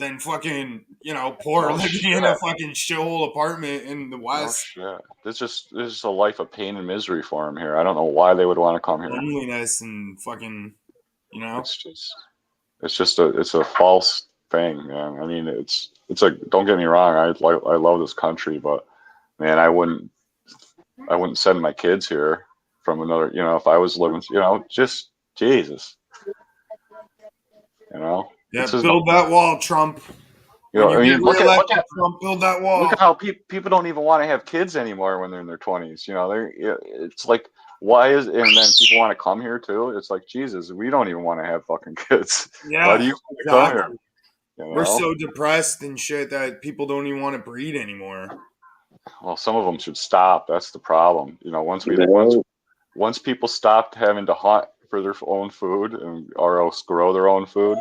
than fucking, poor No living in a fucking shithole apartment in the No West. shit. This is a life of pain and misery for them here. I don't know why they would want to come here. Loneliness and fucking, It's a false thing, man. I mean, it's a. Don't get me wrong. I love this country, but man, I wouldn't send my kids here from another. If I was living, just Jesus. Yeah, It's just, build that wall, Trump. When you I get mean, reelected, Trump, build that wall. look at how people don't even want to have kids anymore when they're in their 20s. It's like, why is, and then people want to come here too. It's like, Jesus, we don't even want to have fucking kids. Yeah, Why do you want to come here? We're so depressed and shit that people don't even want to breed anymore. Well, some of them should stop. That's the problem. Once people stopped having to hunt for their own food or else grow their own food,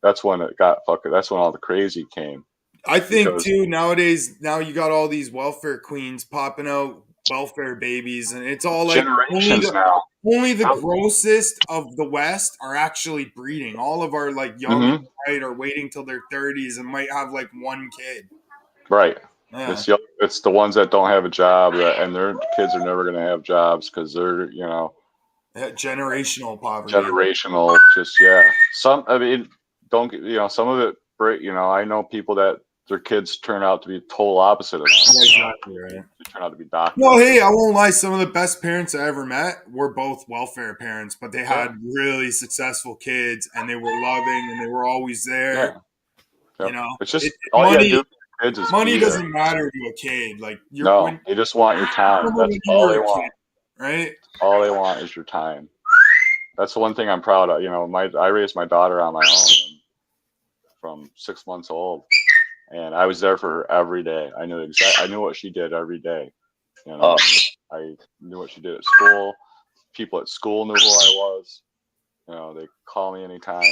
that's when that's when all the crazy came. I think too nowadays. Now you got all these welfare queens popping out welfare babies, and it's all like generations now. Only the grossest of the West are actually breeding. All of our like young right are waiting till their 30s and might have like one kid. Right. Yeah. It's the ones that don't have a job and their kids are never going to have jobs because they're generational poverty. Generational, some. I mean, don't some of it. I know people that their kids turn out to be total opposite of them. Exactly right. They turn out to be doctors. Well, hey, I won't lie. Some of the best parents I ever met were both welfare parents, but they had really successful kids, and they were loving, and they were always there. Yeah. It's just money. You kids is money doesn't matter to a kid. Like they just want your time. That's all they want, right? All they want is your time. That's the one thing I'm proud of. I raised my daughter on my own from 6 months old. And I was there for her every day. I knew what she did every day. I knew what she did at school. People at school knew who I was. You know, they call me anytime.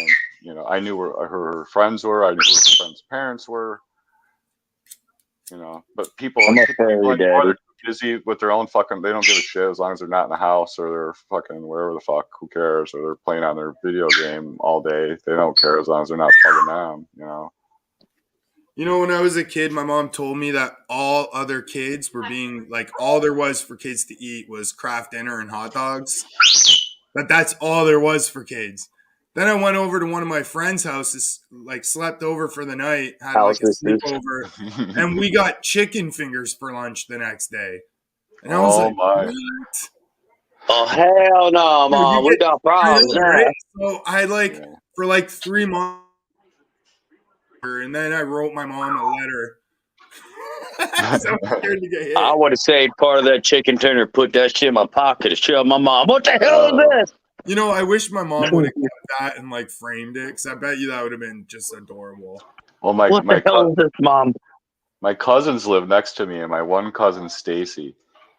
You know, I knew where her friends were. I knew where her friends' parents were. You know, but people I'm a anymore, fairy daddy. they're busy with their own fucking. They don't give a shit as long as they're not in the house or they're fucking wherever the fuck. Who cares? Or they're playing on their video game all day. They don't care as long as they're not plugging on. You know. You know, when I was a kid, my mom told me that all other kids were being like, all there was for kids to eat was Kraft dinner and hot dogs. But that's all there was for kids. Then I went over to one of my friends' houses, like slept over for the night, had like a sleepover, and we got chicken fingers for lunch the next day. And I was Oh like, my! what? Oh hell no, Dude, Mom. We got I problems know, now. right? So I had like Yeah. for like 3 months, and then I wrote my mom a letter because I was scared to get hit. I would have saved part of that chicken tender, put that shit in my pocket, and showed my mom. What the hell is this? You know, I wish my mom would have kept that and like framed it, because I bet you that would have been just adorable. Well, What the hell is this, Mom? my cousins live next to me, and my one cousin Stacy,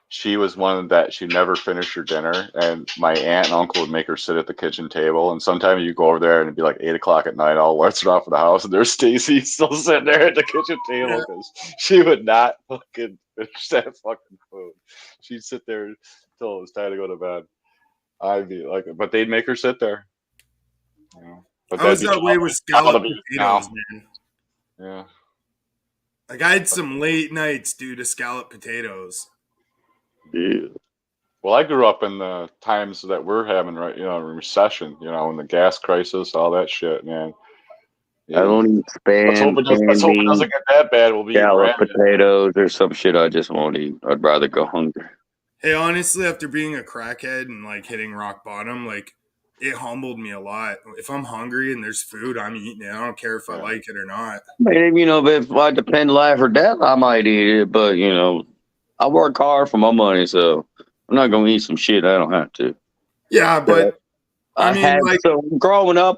she was one that she never finished her dinner, and my aunt and uncle would make her sit at the kitchen table. And sometimes you go over there and it'd be like 8 o'clock at night, all lights are off in the house, and there's Stacy still sitting there at the kitchen table because she would not fucking finish that fucking food. She'd sit there until it was time to go to bed. I'd be like, but they'd make her sit there. You know? But I was that'd that be way with all scalloped the beef potatoes, now. man. Yeah. Like I had some late nights due to scalloped potatoes. Yeah. Well, I grew up in the times that we're having right, you know, recession, you know, and the gas crisis, all that shit, man. I don't eat Let's hope spam, let's hope it candy, doesn't get that bad. We'll be eating scalloped ramen. potatoes, or some shit I just won't eat. I'd rather go hungry. Hey, honestly, after being a crackhead and like hitting rock bottom, like it humbled me a lot. If I'm hungry and there's food, I'm eating it. I don't care if I like it or not. Maybe, you know, if I depend life or death, I might eat it. But, you know, I work hard for my money, so I'm not going to eat some shit I don't have to. Yeah, but I mean, like, so growing up,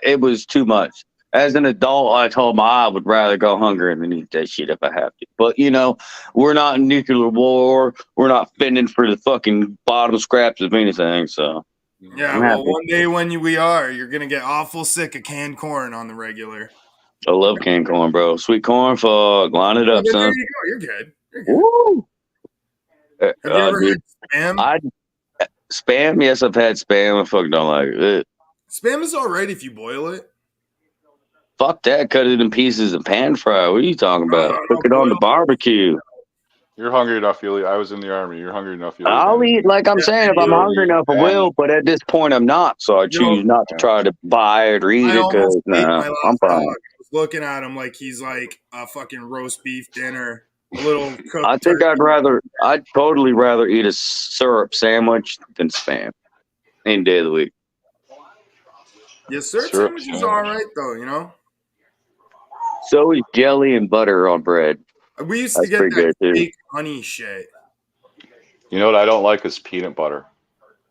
it was too much. As an adult, I told I would rather go hungry than eat that shit if I have to. But, you know, we're not in nuclear war. We're not fending for the fucking bottom scraps of anything, so. yeah, well, one day when we are, you're gonna get awful sick of canned corn on the regular. I love canned corn, bro. Sweet corn, fuck. Line it up, There son. you go. You're good. You're good. Woo! Have you ever dude, had spam? Spam? Yes, I've had spam. I fucking don't like it. Spam is all right if you boil it. Fuck that. Cut it in pieces and pan fry. What are you talking about? Cook it on the barbecue. You're hungry enough, you'll eat. I was in the army. You're hungry enough, you'll eat. I'll eat, like I'm saying, if I'm hungry enough, I will. But at this point, I'm not. So I choose not to try to buy it or eat I it almost because ate my last I'm fine. dog. I was looking at him like he's like a fucking roast beef dinner, a little cooked I think turkey. I'd totally rather eat a syrup sandwich than spam any day of the week. Yeah, syrup sandwich is all right though, you know. So is jelly and butter on bread. We used That's to get pretty that good too. fake honey shit. You know what I don't like is peanut butter.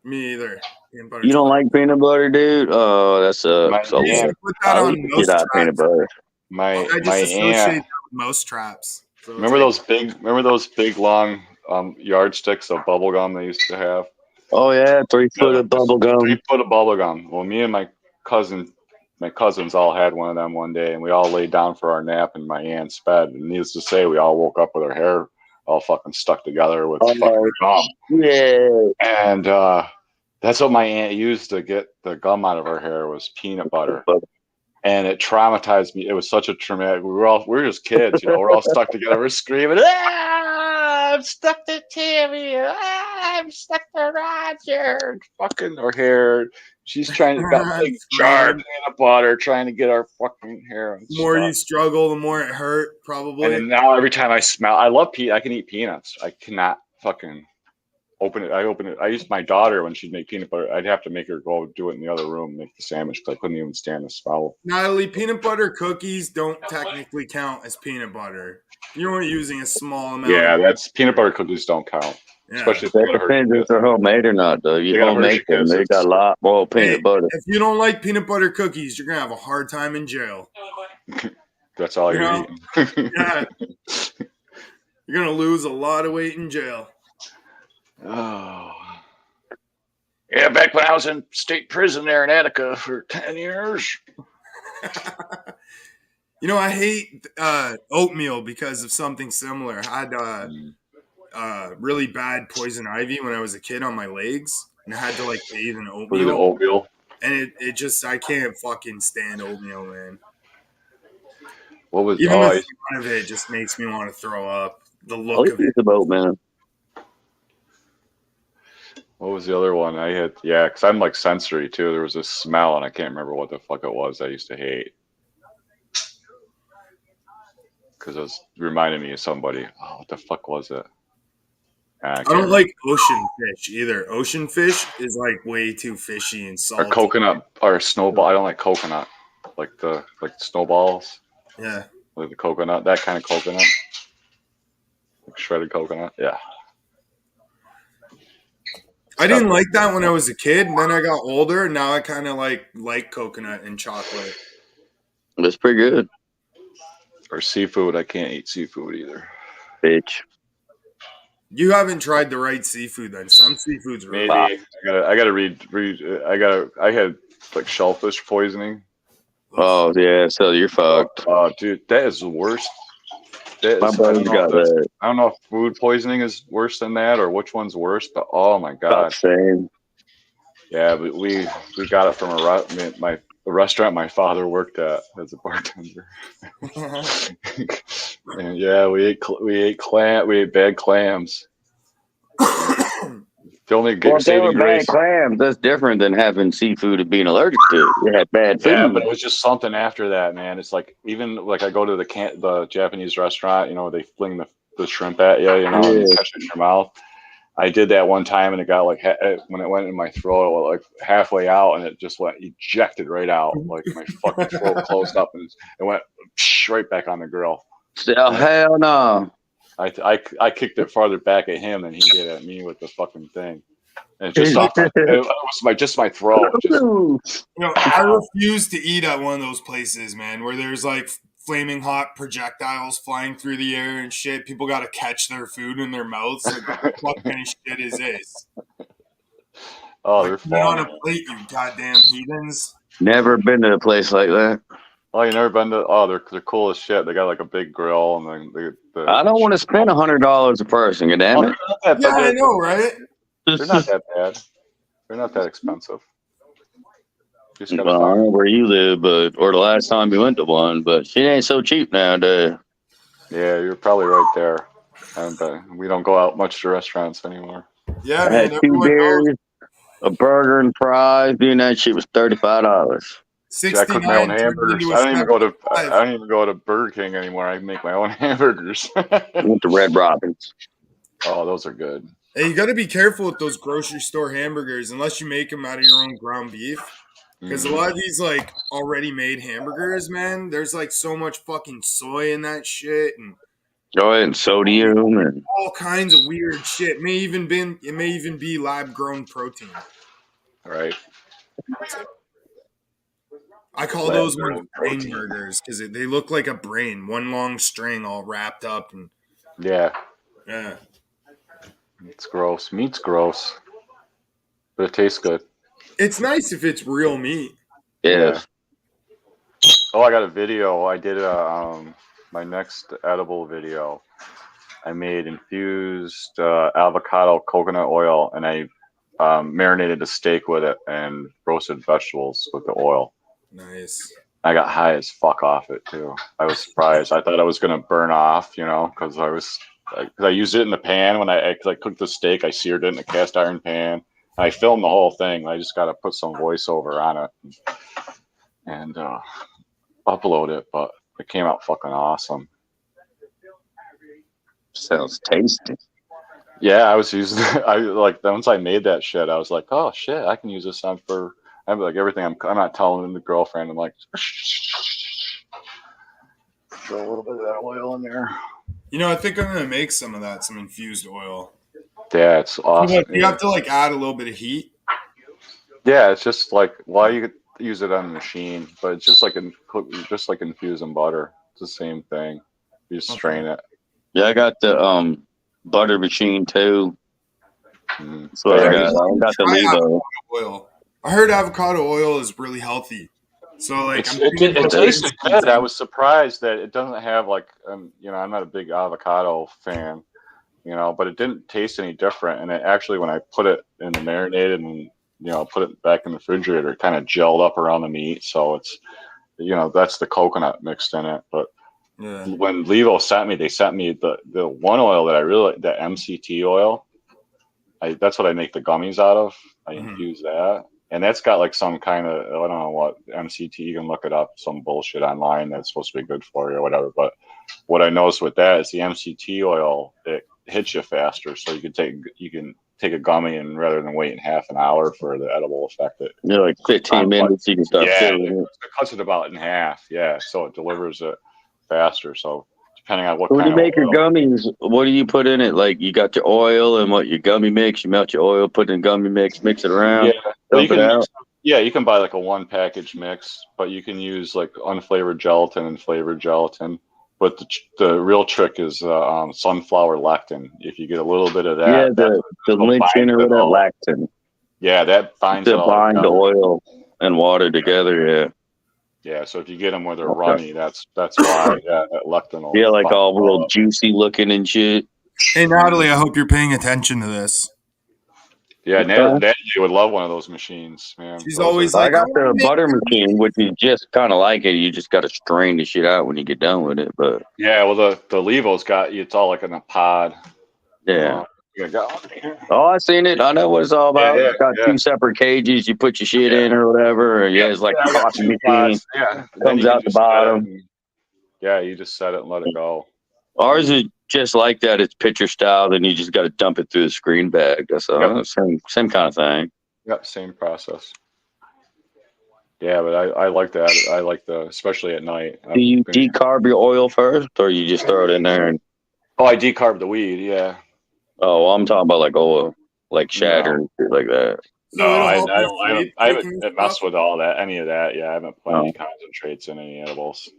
Me either. Peanut butter You don't like peanut butter, dude? Oh, that sucks. You used to put that I'll on eat the shit out of peanut butter. My I just my associate aunt. that with mouse traps. So Remember those big long yardsticks of bubble gum they used to have? Oh yeah, 3 foot of bubble gum. 3 foot of bubble gum. Well, me and my cousins all had one of them one day, and we all laid down for our nap in my aunt's bed. And needless to say, we all woke up with our hair all fucking stuck together with fucking gum. Yeah. And that's what my aunt used to get the gum out of her hair was peanut butter. And it traumatized me. It was such a traumatic. We were just kids, you know. We're all stuck together. We're screaming, "Ah, I'm stuck to Tammy. Ah, I'm stuck to Roger." Fucking our hair. She's trying to got big jar of peanut butter, trying to get our fucking hair. The more you struggle, the more it hurt, probably. And then now every time I smell, I love I can eat peanuts. I cannot fucking open it. I used my daughter when she'd make peanut butter. I'd have to make her go do it in the other room, make the sandwich because I couldn't even stand the smell. Natalie, peanut butter cookies don't technically count as peanut butter. You're only using a small amount. Yeah, that's peanut butter cookies don't count. Yeah. Especially if that depends if they're homemade or not, though. You don't make them; they got a lot more peanut butter. If you don't like peanut butter cookies, you're gonna have a hard time in jail. That's all you're eating. Yeah. You're gonna lose a lot of weight in jail. Oh. Yeah, back when I was in state prison there in Attica for 10 years. You know, I hate oatmeal because of something similar. I had really bad poison ivy when I was a kid on my legs, and I had to like bathe in Was it oatmeal. oatmeal? And it just, I can't fucking stand oatmeal, man. What was Even the thought of it just makes me want to throw up. The look of it. About man. What was the other one I had? Yeah, because I'm like sensory too. There was this smell, and I can't remember what the fuck it was I used to hate. Because it was reminding me of somebody. Oh, what the fuck was it? I don't like ocean fish either. Ocean fish is like way too fishy and salty. Or coconut or snowball. I don't like coconut. Like snowballs. Yeah. Like the coconut, that kind of coconut. Like shredded coconut. Yeah. I didn't like that when I was a kid, and then I got older, and now I kind of like coconut and chocolate. That's pretty good. Or seafood. I can't eat seafood either. Bitch. You haven't tried the right seafood then. Some seafood's really Maybe I gotta read. I had like shellfish poisoning. Oh yeah, so you're fucked. Oh, dude, that is the worst. My brother's got that. I don't know if food poisoning is worse than that or which one's worse, but oh my god. Same. Yeah, but we got it from a restaurant my father worked at as a bartender. And yeah, we ate bad clams. The only saving grace. Bad clams. That's different than having seafood and being allergic to it. You had bad food. Yeah, but it was just something after that, man. It's like even like I go to the Japanese restaurant, you know, they fling the shrimp at you, you know, and you catch it in your mouth. I did that one time, and it got like when it went in my throat, it went like halfway out, and it just went ejected right out. Like my fucking throat closed up, and it went right back on the grill. Oh, hell no! I kicked it farther back at him than he did at me with the fucking thing. And it just stopped. It was just my throat. You know, I refuse to eat at one of those places, man, where there's like flaming hot projectiles flying through the air and shit. People got to catch their food in their mouths. Like, what kind of shit is this? Oh, they're fun. On a plate, you goddamn heathens. Never been to a place like that. Oh, you never been to? Oh, they're cool as shit. They got like a big grill, and then I don't want to spend $100 a person. God damn it! Yeah, I know, right? They're not that bad. They're not that expensive. Well, I don't know where you live, or the last time we went to one, but she ain't so cheap nowadays. Yeah, you're probably right there. And we don't go out much to restaurants anymore. Yeah, I had 2 beers, a burger, and fries. Doing that shit was $35. I cook my own hamburgers. I don't even go to Burger King anymore. I make my own hamburgers. Went to Red Robin's. Oh, those are good. Hey, you got to be careful with those grocery store hamburgers unless you make them out of your own ground beef. Because a lot of these like already made hamburgers, man, there's like so much fucking soy in that shit and sodium and all kinds of weird shit. It may even be lab grown protein. Right. I call those ones brain burgers because they look like a brain, one long string all wrapped up and yeah. It's gross. Meat's gross, but it tastes good. It's nice if it's real meat. Yeah. Oh, I got a video. I did my next edible video. I made infused avocado coconut oil, and I marinated a steak with it and roasted vegetables with the oil. Nice. I got high as fuck off it too. I was surprised. I thought I was gonna burn off, you know, because I used it in the pan when I cooked the steak. I seared it in a cast iron pan. I filmed the whole thing. I just got to put some voiceover on it and upload it, but it came out fucking awesome. Sounds tasty. Yeah, I was using once I made that shit, I was like, oh shit, I can use this for everything. I'm not telling the girlfriend. I'm like, throw a little bit of that oil in there. You know, I think I'm gonna make some of that, some infused oil. Yeah, it's awesome. You have to add a little bit of heat. Yeah, it's just like you could use it on the machine, but it's just like infusing butter. It's the same thing. You just strain it. Yeah, I got the butter machine too. So I I've got been wanting to the try Levo. avocado oil. I heard avocado oil is really healthy. So like I'm thinking It about tasted getting good. I some. was surprised that it doesn't have like you know, I'm not a big avocado fan, you know, but it didn't taste any different. And it actually, when I put it in the marinated and you know, put it back in the refrigerator, it kind of gelled up around the meat. So it's, you know, that's the coconut mixed in it. But Yeah. when Levo sent me, they sent me the one oil that I really, the MCT oil. That's what I make the gummies out of. I infuse that. And that's got like some kind of, I don't know what, MCT, you can look it up, some bullshit online that's supposed to be good for you or whatever. But what I noticed with that is the MCT oil, it hits you faster. So you can take a gummy and rather than waiting half an hour for the edible effect, it Like 15 minutes, you can start feeling it cuts it about in half. Yeah. So it delivers it faster. So depending on what When kind you of make your oil. gummies, what do you put in it? Like you got your oil and what your gummy mix. You melt your oil, put in gummy mix, mix it around, Yeah, well, you dump it can out. mix. Yeah, you can buy like a one package mix, but you can use like unflavored gelatin and flavored gelatin. But the real trick is sunflower lectin. If you get a little bit of Yeah, that, the it'll lynching bind or it whatever, all. lactin. Yeah, that binds it To all bind the together. oil and water together. Yeah. Yeah, so if you get them where they're Okay. runny, that's why. Yeah, that lectin will Yeah, like bind all it real all up. juicy looking and shit. Hey Natalie, I hope you're paying attention to this. Yeah, Okay. Natalie would love one of those machines, man. She's Those are always I like, I got want the to make butter gummies. machine, which is just kind of like it. You just got to strain the shit out when you get done with it. But yeah. Well, the Levo's got it's all like in a pod. yeah. You got here. Oh, I seen it. I know what it's all Yeah, about. yeah, It's got yeah. two separate cages. You put your shit Yeah. in or whatever. Or, yeah, Yep. it's like Yeah, a I got coffee two machine. pods. Yeah. And then Comes you can out the just set it. bottom. And, yeah, you just set it and let it go. Ours is just like that. It's picture style. Then you just got to dump it through the screen bag. That's all. Yep. Same kind of thing. Yep. Same process. Yeah, but I like that. I like especially at night. Do you decarb your oil first, or you just throw it in there? And I decarb the weed. Yeah. oh, well, I'm talking about like oil, like shatter No. and shit like that. So No, it'll I, help I, with I, vape I haven't taking and messed stuff. with any of that. Yeah, I haven't put Oh. any concentrates in any edibles.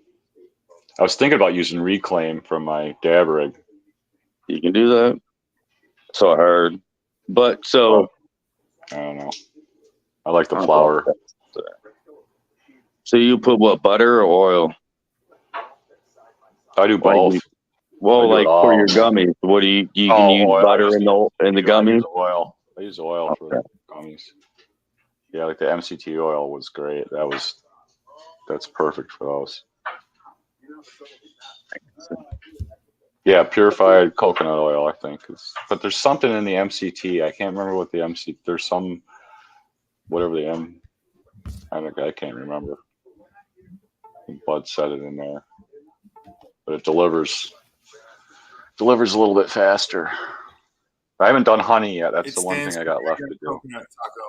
I was thinking about using Reclaim from my dab rig. You can do that. So I heard. But so I don't know. I like the I don't flower. know. So you put what, butter or oil? I do both. Well, I do it like for all. your gummies, what do you can Oh, use oil. butter in the I gummies? use oil. I use oil for the gummies. Yeah, like the MCT oil was great. That's perfect for those. Yeah, purified coconut oil, I think. But there's something in the MCT. I can't remember what the MCT. There's some whatever the M. I can't remember. Bud said it in there, but it delivers a little bit faster. I haven't done honey yet. That's It the one stands thing I for got left to do. coconut taco.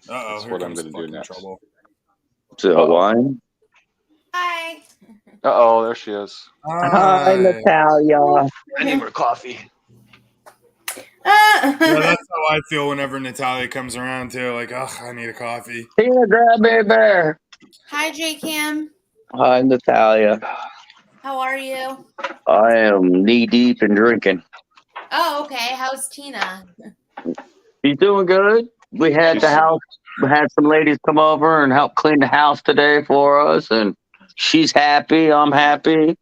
Uh oh, That's here what I'm comes going to do fucking next. trouble. Is it Hawaiian? Hi. Oh, there she is. Hi, Natalia. I need more coffee. Yeah, that's how I feel whenever Natalia comes around too. Like, ugh, I need a coffee. Tina, grab me a bear. Hi, J Cam. Hi, Natalia. How are you? I am knee deep in drinking. Oh, okay. How's Tina? She's doing good. We had we had some ladies come over and help clean the house today for us, and she's happy. I'm happy.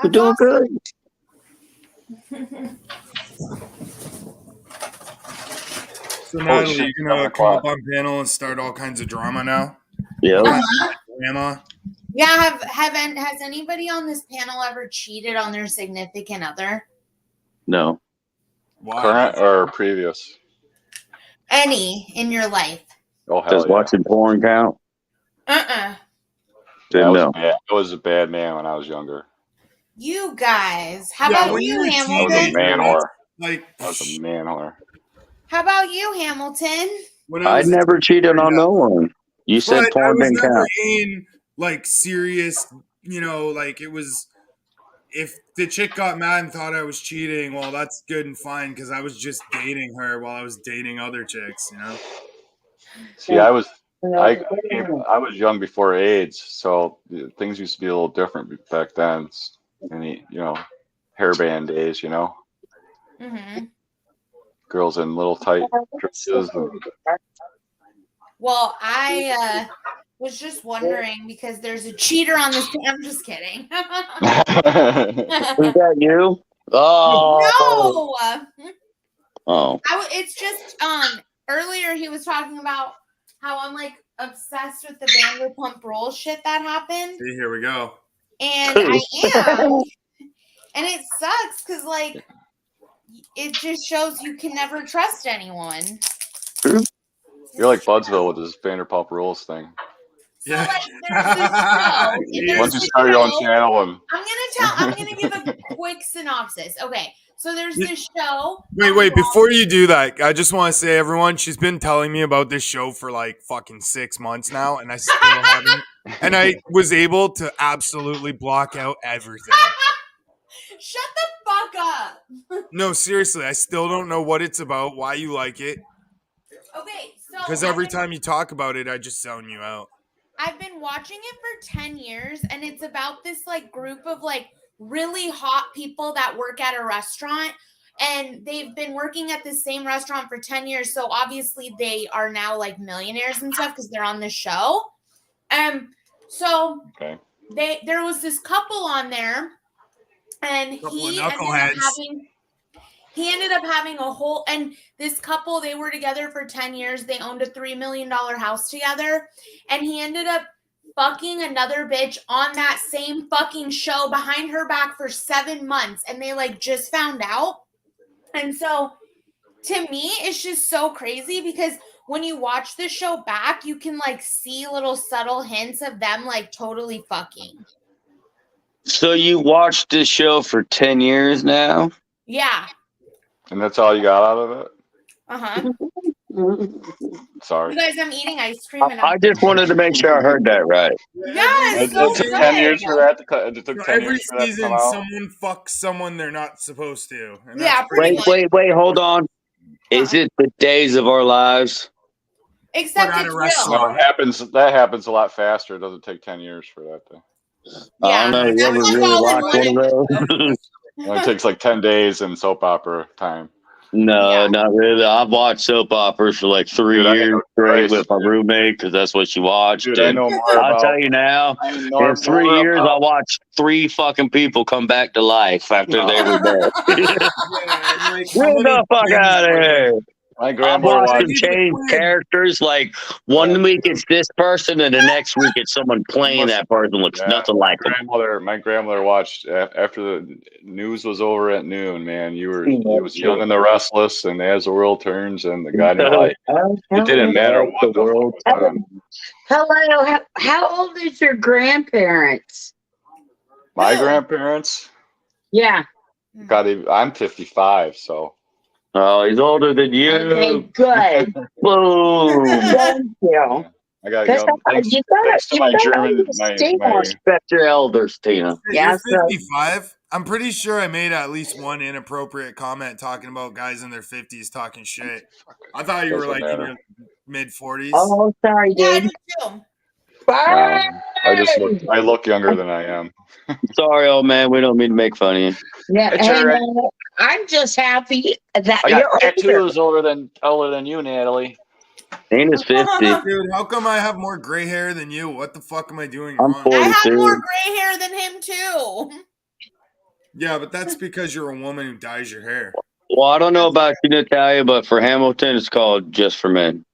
We're That's doing good. So Holy Natalie, shit, you're gonna 7 come o'clock. up on panel and start all kinds of drama now? Yep. Drama. Yeah, has anybody on this panel ever cheated on their significant other? No. Why? Current or previous? Any in your life? Oh, hell Does yeah. watching porn count? Uh-uh. Didn't know. I was a bad man when I was younger. You guys. How Yeah, about when you, you're a I was a Hamilton? man teenager, whore. like I was a man whore. How about you, Hamilton? when I I was a never cheated on no one. You said but I porn was didn't never count. in like serious, like it was. If the chick got mad and thought I was cheating, well, that's good and fine because I was just dating her while I was dating other chicks, See, I was young before AIDS, so things used to be a little different back then. Any hairband days, Mm-hmm. Girls in little tight dresses. Well, I was just wondering because there's a cheater on this. I'm just kidding. Is that you? Oh. No. Oh. It's just earlier he was talking about how I'm like obsessed with the Vanderpump Rules shit that happened. See, here we go. And I am. And it sucks because like it just shows you can never trust anyone. You're like Budsville with his Vanderpump Rules thing. So like there's this show. Once you start your own channel, and I'm gonna give a quick synopsis. Okay. So there's this show. Wait, before you do that, I just want to say, everyone, she's been telling me about this show for like fucking 6 months now, and I still haven't. And I was able to absolutely block out everything. Shut the fuck up. No, seriously, I still don't know what it's about, why you like it. Okay, so because every time you talk about it, I just zone you out. I've been watching it for 10 years, and it's about this like group of like really hot people that work at a restaurant, and they've been working at the same restaurant for 10 years. So obviously they are now like millionaires and stuff because they're on the show. So okay. There was this couple on there, and he ended up having a whole, and this couple, they were together for 10 years. They owned a $3 million house together. And he ended up fucking another bitch on that same fucking show behind her back for 7 months. And they like just found out. And so to me, it's just so crazy because when you watch the show back, you can like see little subtle hints of them like totally fucking. So you watched this show for 10 years now? Yeah. And that's all you got out of it? Uh-huh. Sorry. You guys, I'm eating ice cream. And I just wanted to make sure I heard that right. Yes, It took 10 years for that to cut. It took 10 every years for that to season, come out. someone fucks someone they're not supposed to. And yeah, Wait, hold on. Is it the Days of Our Lives? Except it's real. No, that happens a lot faster. It doesn't take 10 years for that to. I don't know. You ever really watched one of those? It only takes like 10 days in soap opera time. No, not really. I've watched soap operas for like 3 years straight with my roommate because that's what she watched. Dude, I know more I'll about, tell you now, in 3 years, I watched 3 fucking people come back to life after they were dead. Get the fuck out of here. My I've grandmother watched them watched. change characters. Like one week it's this person, and the next week it's someone playing that person looks nothing like them. My grandmother watched after the news was over at noon. Man, it was Young and the Restless, and As the World Turns, and The Guiding Light. It didn't matter what the world was on. Hello, how old is your grandparents? My grandparents. Yeah. God, I'm 55, so. Oh, he's older than you. Okay, good. Boom. Thank you. I got Thanks to my German. Respect your elders, Tina. You're 55. I'm pretty sure I made at least one inappropriate comment talking about guys in their 50s talking shit. I thought you were like in your mid 40s. Oh, sorry, dude. I look younger than I am. Sorry, old man. We don't mean to make fun of you. Yeah, It's all right. I'm just happy that I got you're tattoos older than you, Natalie. Tina's 50. Dude, how come I have more gray hair than you? What the fuck am I doing I'm wrong? 42. I have more gray hair than him too. Yeah, but that's because you're a woman who dyes your hair. Well, I don't know about you, Natalia, but for Hamilton, it's called Just for Men.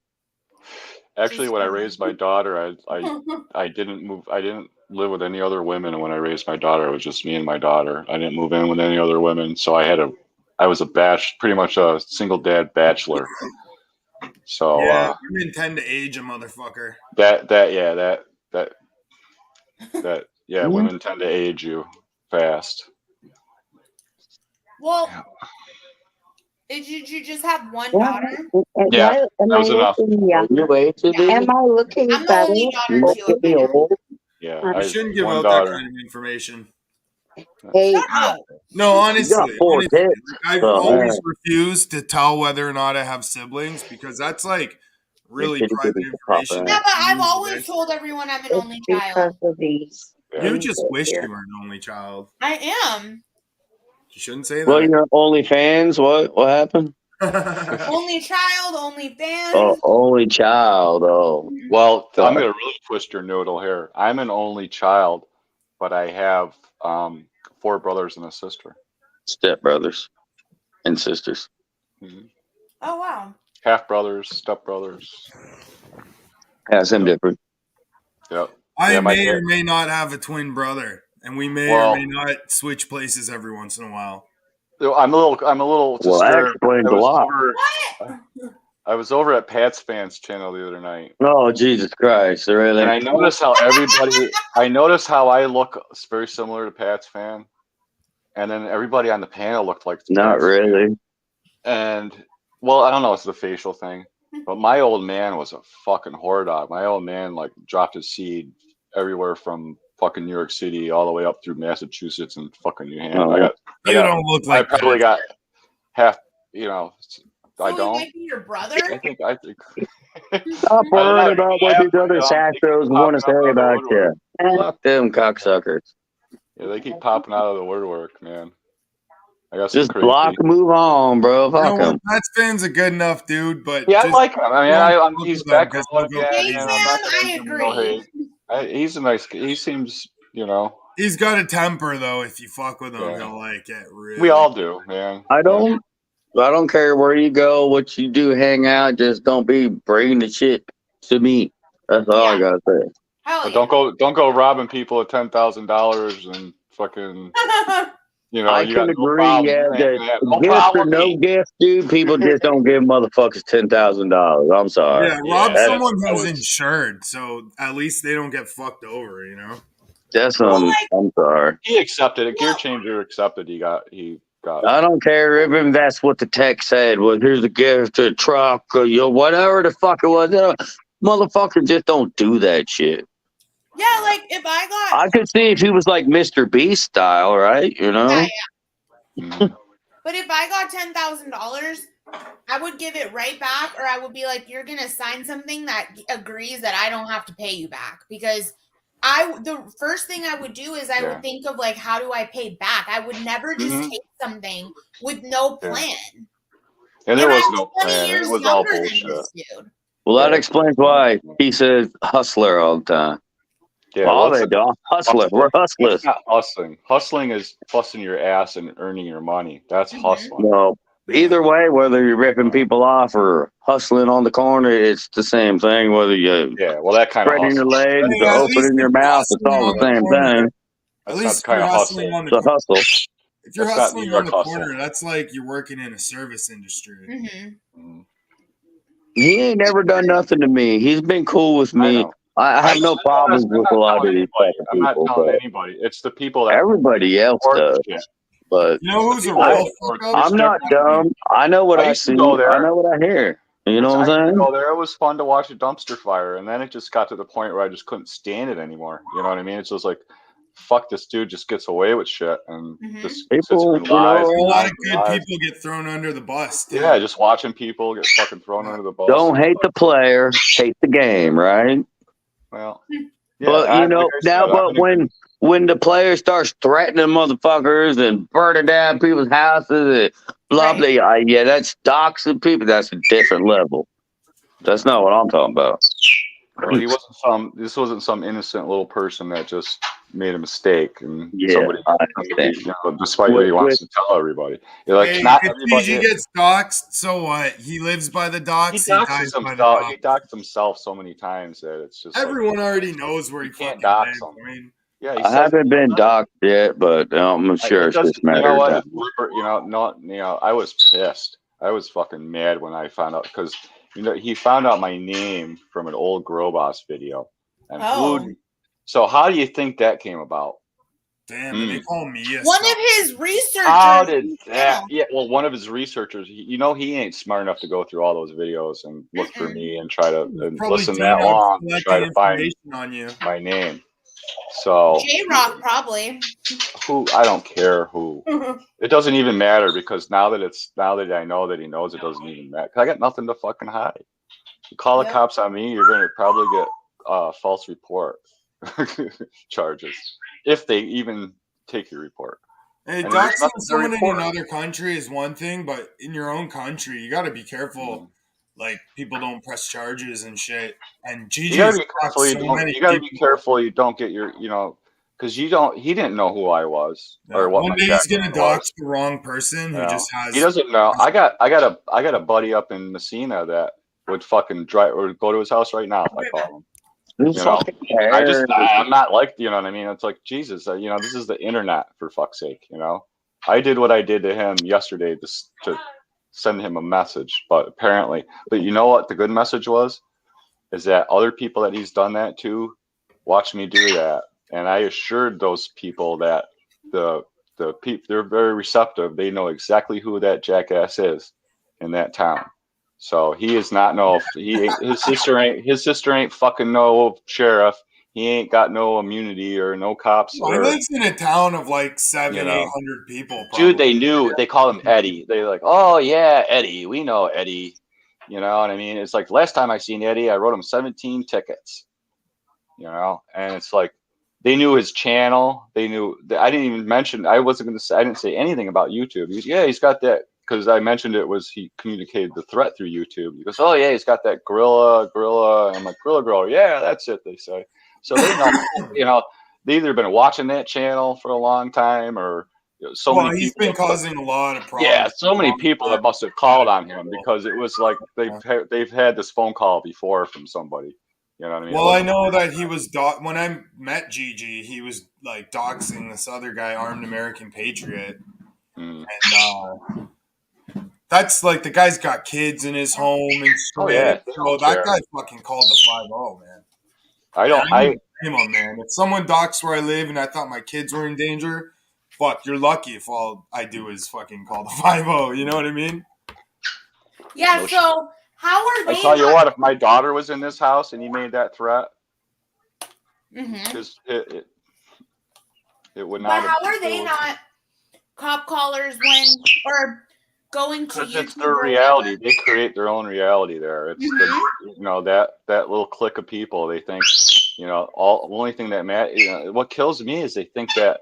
Actually, when I raised my daughter, I didn't move. I didn't live with any other women. When I raised my daughter, it was just me and my daughter. I didn't move in with any other women, so I was pretty much a single dad bachelor. So yeah, women tend to age a motherfucker. Women tend to age you fast. Well, did you just have one daughter? Yeah, that was enough. Am I looking I'm the better? only daughter too. Yeah, I shouldn't give out that kind of information. Hey, No, honestly, kids. I've always refused to tell whether or not I have siblings because that's like really private information. Yeah, but I've always told everyone I'm an only child. because of these. You just wish you were an only child. I am. You shouldn't say Well, that. you're OnlyFans. What happened? Only child, only fans. Oh, only child. Oh, Well, I'm sorry. gonna really twist your noodle here. I'm an only child, but I have 4 brothers and a sister. Stepbrothers and sisters. Mhm. Oh wow. Half brothers, step brothers. Has him different. Yep. I Yeah, my may dad. or may not have a twin brother, and we may or Well, may not switch places every once in a while. I'm a little Well, that disturbed. explains a lot. I was over at Pat's Fans channel the other night, Oh, Jesus Christ! Really? and I noticed how I noticed how I look very similar to Pat's fan, and then everybody on the panel looked like Not Pat's fan. really. And well, I don't know, it's the facial thing, but my old man was a fucking whore dog. My old man like dropped his seed everywhere from fucking New York City all the way up through Massachusetts and fucking New Hampshire. Oh. You don't look like I probably got half. You know, I So he don't. might be your brother? I think. Stop worrying about what these other They keep Astros want to popping up say out of the about you. woodwork. Fuck them cocksuckers. Yeah, they keep popping out of the woodwork, man. I got Just some crazy. block and move on, bro. You know Fuck what? them. Pats fans a good enough dude, but Yeah, I just like him. I mean, don't fuck he's with him back 'cause on he'll go again. Hey, You know, Sam, I'm not gonna I give him no agree. hate. He's a nice. He seems, you know. He's got a temper though. If you fuck with him, Yeah. he'll like it. Really. We all do, man. I don't care where you go, what you do, hang out. Just don't be bringing the shit to me. That's all I gotta say. Hell But don't go robbing people at $10,000 and fucking. You know, I you can got no agree, problem yeah, saying that that. No gift or problem with no me. gift, dude, people just don't give motherfuckers $10,000. I'm sorry. Yeah, rob Yeah, someone that who's was- insured, so at least they don't get fucked over. You know. That's Well, like, I'm sorry. He accepted it. Gear Well- Changer accepted. He got. I don't care if that's what the text said. Well, here's a gift, a truck, or whatever the fuck it was. Motherfucker, just don't do that shit. yeah, like if I got I could see if he was like Mr. Beast style, right? You know? Mhm. but if I got $10,000, I would give it right back, or I would be like, you're gonna sign something that agrees that I don't have to pay you back. Because the first thing I would do is I would think of like, how do I pay back? I would never just Mhm. take something with no Yeah. plan. And there was I'm no 20 plan. years It was all younger than bullshit. this dude. Well, that Yeah. explains why he says hustler all the time. Yeah, All well, they do, hustler. We're That's hustlers. not hustling. Hustling is busting your ass and earning your money. That's hustling. No. Either way, whether you're ripping people off or hustling on the corner, it's the same thing. Whether you Yeah, well, that kind of spreading your hustle. legs Hey, or at least opening your if you're mouth, it's hustling all on the the same corner, thing. at That's least not if the kind you're of hustling hustle. on the It's a corner. hustle. If you're That's not New hustling on York the hustle. corner, that's like you're working in a service industry. Mhm. He ain't never done nothing to me. He's been cool with I me. know. I have no problems with a lot of these type of I'm not people, telling but anybody. It's the people that everybody else work does. shit. But You know who's a People real that work fuck up? I'm not dumb. I know what I I used to see. go there. I know what I hear. You know what I I'm used to saying? go there. It was fun to watch a dumpster fire, and then it just got to the point where I just couldn't stand it anymore. You know what I mean? It's just like, fuck, this dude just gets away with shit and just sits People, here and lies. A And lot lies of and good lies. people get thrown under the bus. Too. Yeah, just watching people get fucking thrown under the bus. don't hate the player, hate the game, right? Well, yeah, But like now, I said, but when the player starts threatening motherfuckers and burning down people's houses and blah blah, yeah, that's doxing people. That's a different level. That's not what I'm talking about. well, he wasn't this wasn't some innocent little person that just made a mistake and Yeah, somebody, I understand. you know, despite what he wants to tell everybody. You're like, Hey, not if everybody. PG gets doxxed, so what? He lives by the He docks. He dies doxes by the himself. docks. He doxed himself so many times that it's just Everyone like, already knows where he can't fucking dox lives. him. I mean, Yeah, he I says haven't been doxxed yet, but I'm sure it it's doesn't. just a You know matter of what? time. I was pissed. I was fucking mad when I found out because he found out my name from an old Grobos video. And so how do you think that came about? damn, and they call me a One of his researchers. How did that? Yeah, well, one of his researchers. He ain't smart enough to go through all those videos and look for me and try to listen that long to try to find information on you. my name. So J-Rock probably. I don't care who. It doesn't even matter because now that I know that he knows, it doesn't even matter. I got nothing to fucking hide. You call the cops on me, you're gonna probably get false report charges if they even take your report. Hey, and there's doxing nothing to someone in report. another country is one thing, but in your own country, you got to be careful. Mm. Like people don't press charges and shit. And You gotta Gigi's be got careful. so many You gotta be people. careful. You don't get your, because you don't. He didn't know who I was Yeah. or what One my day he's background gonna was. dox the wrong person You who know, just he has. doesn't know. I got a buddy up in Messina that would fucking drive or go to his house right now if I call him. Who You know, fucking cares? I'm not like, you know what I mean? It's like, Jesus, this is the internet for fuck's sake, I did what I did to him yesterday to send him a message, but you know what the good message was? Is that other people that he's done that to watch me do that. And I assured those people that the people, they're very receptive. They know exactly who that jackass is in that town. So he is not no his sister ain't fucking no sheriff. He ain't got no immunity or no cops He or lives in a town of like you seven, eight know. hundred people, Dude, probably. they call him Eddie. They like, oh yeah, Eddie. We know Eddie. You know what I mean? It's like last time I seen Eddie, I wrote him 17 tickets. And it's like they knew his channel. They knew that I didn't even mention. I didn't say anything about YouTube. He's got that because I mentioned he communicated the threat through YouTube. He goes, oh yeah, he's got that gorilla. And I'm like, gorilla. Yeah, that's it. They say. So they know. They either been watching that channel for a long time or so many He's people. been causing a lot of Yeah, problems. so many people that must have called on him because it was like they've had this phone call before from somebody. You know what I mean? Well, I know that he was when I met Gigi, he was like doxing this other guy, Armed American Patriot, Mm. and that's like the guy's got kids in his home and shit. Oh yeah, they So don't that care. guy fucking called the 5-0, man. I And don't. I don't blame him, man. If someone docks where I live and I thought my kids were in danger, fuck, you're lucky if all I do is fucking call the 5-0. You know what I mean? Yeah, No so how are I they tell you not? what, if my daughter was in this house and he made that threat, Mm-hmm. because it would But not have. how are they not cop callers or going to Because it's YouTube their or reality. whatever? They create their own reality there. It's Mm-hmm. that little clique of people. They think, all the only thing that what kills me is they think that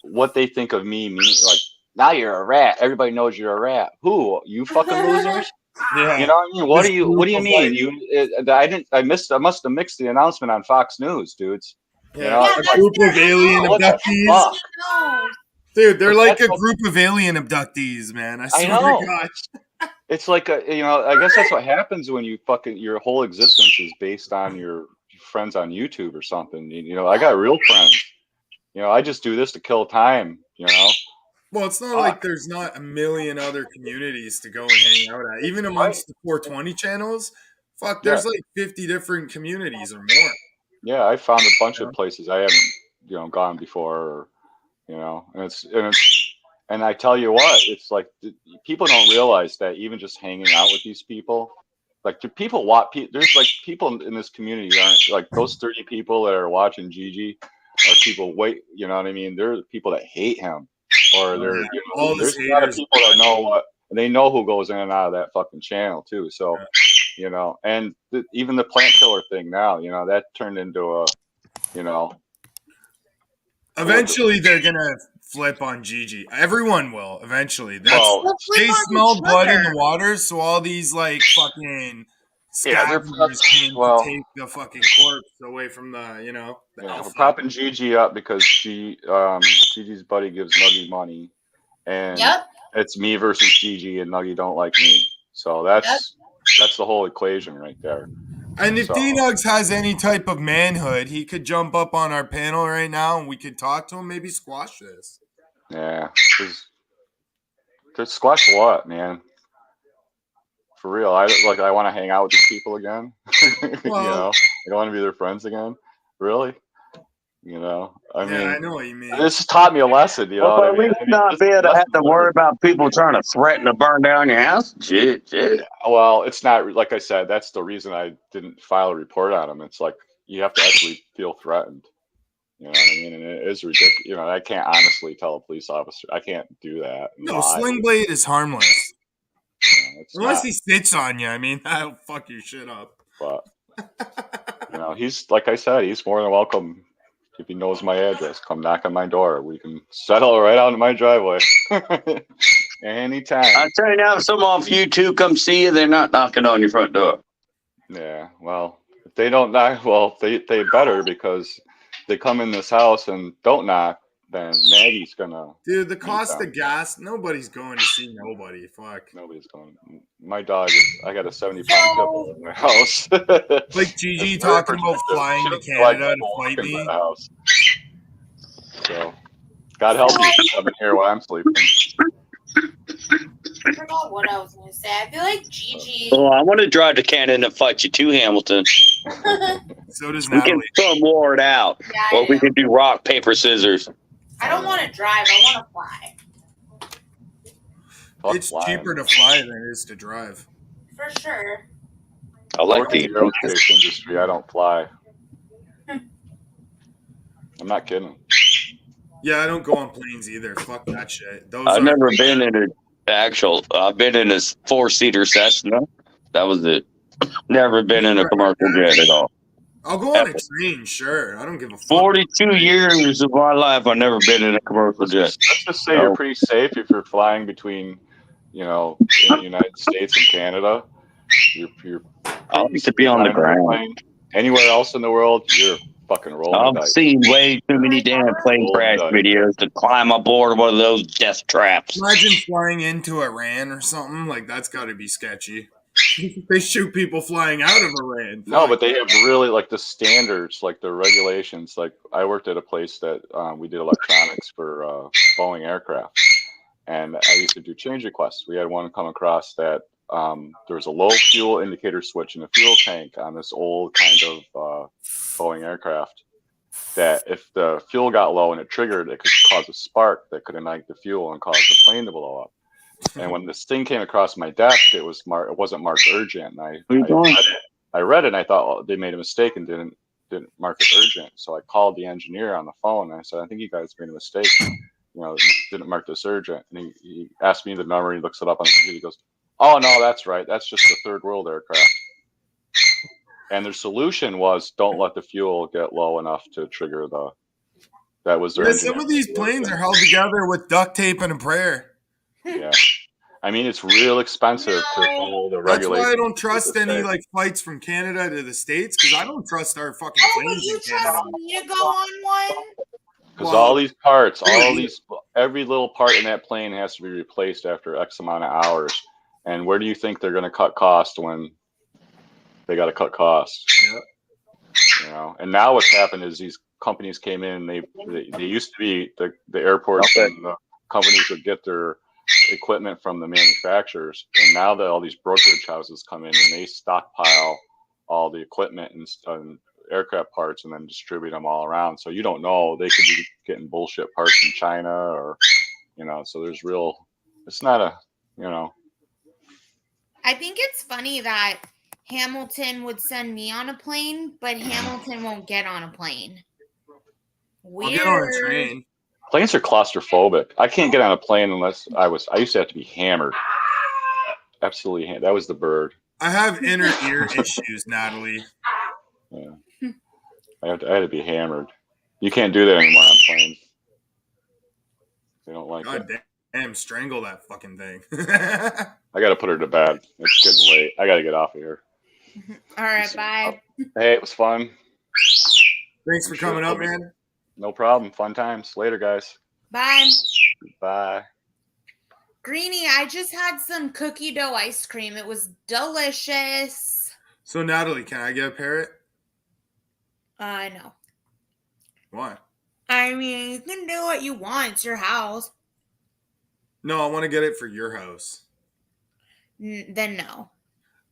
what they think of me means like now you're a rat. Everybody knows you're a rat. Who? You fucking losers? You Yeah. know what I mean? What This do you group of mean? I must have mixed the announcement on Fox News, dudes. Yeah, Yeah, a that's group of their alien MO. What the abductees. fuck? No. Dude, they're But like that's a what group of alien abductees, man. I I swear to know. God. It's like I guess that's what happens when you fucking your whole existence is based on your friends on YouTube or something. I got real friends. I just do this to kill time. Well, it's not like Fuck. there's not a million other communities to go and hang out at. Even Right. amongst the 420 channels, fuck, Yeah. there's like 50 different communities or more. Yeah. I found a bunch You of know? places I haven't gone before. And I tell you what, it's like people don't realize that even just hanging out with these people, like do people there's like people in this community aren't like those 30 people that are watching Gigi are people you know what I mean? They're the people that hate him or Oh, yeah. All there's this a lot of haters. people that they know who goes in and out of that fucking channel too. So, and even the plant killer thing now, that turned into Eventually, they're gonna flip on Gigi. Everyone will eventually. well, They'll flip They on each smelled blood in the other. water, so all these like fucking yeah, scavengers came to well, take the fucking corpse away from the the yeah, we're alpha. propping Gigi up because Gigi's buddy gives Nuggy money, and Yep. it's me versus Gigi, and Nuggy don't like me. So that's the whole equation right there. And if So D-Nugs has any type of manhood, he could jump up on our panel right now and we could talk to him, maybe squash this. yeah, to squash what, man? For real, I want to hang out with these people again. Well, I want to be their friends again. Really, I yeah, mean, I know what you mean. this has taught me a lesson. You know Well, what I at mean? least not This be able to have lesson to worry about people trying to threaten to burn down your house. Shit. Well, it's not like I said. That's the reason I didn't file a report on him. It's like you have to actually feel threatened. You know what I mean? And it is ridiculous. I can't honestly tell a police officer. I can't do that and No, lie. Sling Blade is harmless. It's Unless not. he sits on you. I mean, that'll fuck your shit up. But he's like I said. He's more than welcome if he knows my address, come knock on my door. We can settle right out in my driveway anytime. I tell you now, if someone off YouTube come see you, they're not knocking on your front door. Yeah, well, if they don't knock, well, they better, because they come in this house and don't knock, then Maggie's gonna. Dude, the meet cost them. of gas, nobody's going to see nobody. Fuck. Nobody's going. My dog is. I got a 70-pound pit bull in my house. Like Gigi It's very talking about protective. flying She to doesn't like Canada to people fight walking by me. the house. So, God help you if you come in here while I'm sleeping. I forgot what I was gonna say. I feel like Gigi. Oh, I want to drive to Canada and fight you too, Hamilton. So does We can Natalie. throw war it out, Yeah, or we can do rock paper scissors. I don't want to drive. I want to fly. Fuck It's flying. cheaper to fly than it is to drive. For sure. I I like work in the the aerospace industry. I don't fly. I'm not kidding. Yeah, I don't go on planes either. Fuck that shit. Those I've are never been in an actual. I've been in a 4-seater Cessna. That was it. Never been in a commercial jet at all. I'll go on a train, sure. I don't give a fuck. 42 years of my life, I've never been in a commercial jet. Let's just say you're pretty safe if you're flying between, in the United States and Canada. You're I like to be on the ground. Anywhere else in the world, you're fucking rolling the I've dice. seen way too many damn plane crash videos to climb aboard one of those death traps. Imagine flying into Iran or something. Like, that's got to be sketchy. They shoot people flying out of Iran. No, but they have really, like, the standards, like the regulations. Like, I worked at a place that we did electronics for Boeing aircraft, and I used to do change requests. We had one come across that there was a low fuel indicator switch in the fuel tank on this old kind of Boeing aircraft, that if the fuel got low and it triggered, it could cause a spark that could ignite the fuel and cause the plane to blow up. And when this thing came across my desk, it wasn't marked urgent. And I read it and I thought, well, they made a mistake and didn't mark it urgent. So I called the engineer on the phone and I said, I think you guys made a mistake. Didn't mark this urgent. And he asked me the number. He looks it up on the computer. He goes, oh, no, that's right. That's just a third world aircraft. And their solution was, don't let the fuel get low enough to trigger that was their some of these planes are held together with duct tape and a prayer. Yeah. I mean, it's real expensive to follow the regulations. That's why I don't trust any flights from Canada to the States, because I don't trust our fucking planes in Canada. Me to go on one? Because all these parts, every little part in that plane has to be replaced after X amount of hours. And where do you think they're going to cut cost when they got to cut costs? Yep. And now what's happened is these companies came in. They used to be the airports and the companies would get their equipment from the manufacturers, and now that all these brokerage houses come in and they stockpile all the equipment and aircraft parts and then distribute them all around. So you don't know, they could be getting bullshit parts from China or so it's not I think it's funny that Hamilton would send me on a plane, but Hamilton won't get on a plane. Weird. I'll get on a train. Planes are claustrophobic. I can't get on a plane unless I used to have to be hammered. Absolutely. That was the bird. I have inner ear issues, Natalie. Yeah. I had to be hammered. You can't do that anymore on planes. They don't like it. Damn, strangle that fucking thing. I got to put her to bed. It's getting late. I got to get off of here. All right, bye. Hey, it was fun. Thanks for coming up, man. No problem. Fun times. Later, guys. Bye. Bye. Greenie, I just had some cookie dough ice cream. It was delicious. So, Natalie, can I get a parrot? No. Why? I mean, you can do what you want. It's your house. No, I want to get it for your house. Then no.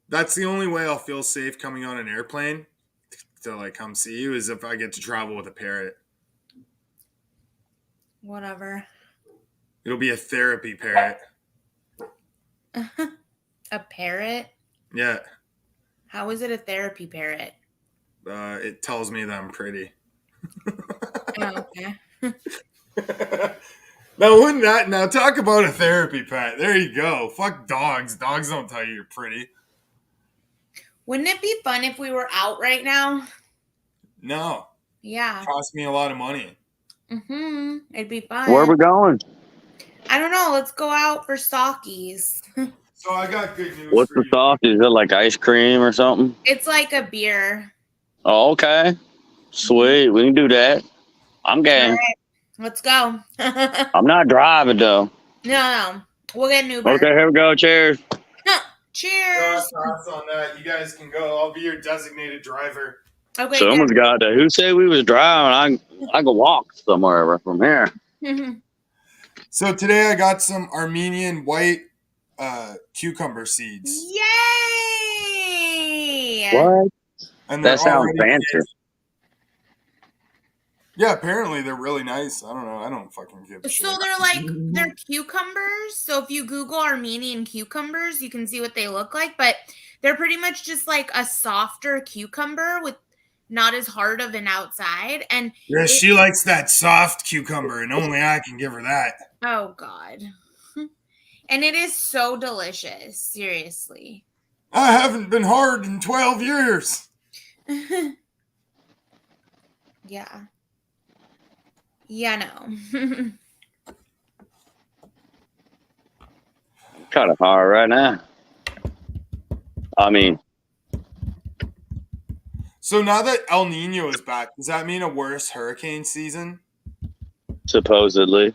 That's the only way I'll feel safe coming on an airplane to come see you is if I get to travel with a parrot. Whatever. It'll be a therapy parrot. A parrot? Yeah. How is it a therapy parrot? It tells me that I'm pretty. Oh, okay. Now talk about a therapy pet. There you go. Fuck dogs. Dogs don't tell you you're pretty. Wouldn't it be fun if we were out right now? No. Yeah. Cost me a lot of money. It'd be Where fun. we going? I don't know. Let's go out for Stockies. So I got good news What's for the you. sauce? Is it like ice cream or something? It's like a beer. Oh, okay. Sweet. We can do that. I'm All game. right. Let's go. No, I'm not driving though. no. We'll get an Uber. Okay, here we go. Cheers. Cheers. Pass on that. You guys can go. I'll be your designated driver. Okay, Someone's got to. Who said we was driving? I can walk somewhere from here. good. So today I got some Armenian white cucumber seeds. Yay! What? And they're That sounds already fancy. Yeah, apparently they're really nice. I don't know. I don't fucking give a shit. So they're cucumbers. So if you Google Armenian cucumbers, you can see what they look like. But they're pretty much just like a softer cucumber with not as hard of an outside. And Yeah, she likes that soft cucumber, and only I can give her that. oh god. And it is so delicious. Seriously. I haven't been hard in 12 years. Yeah. Yeah, no. Kind of hard right now. I mean, So now that El Nino is back, does that mean a worse hurricane season? supposedly.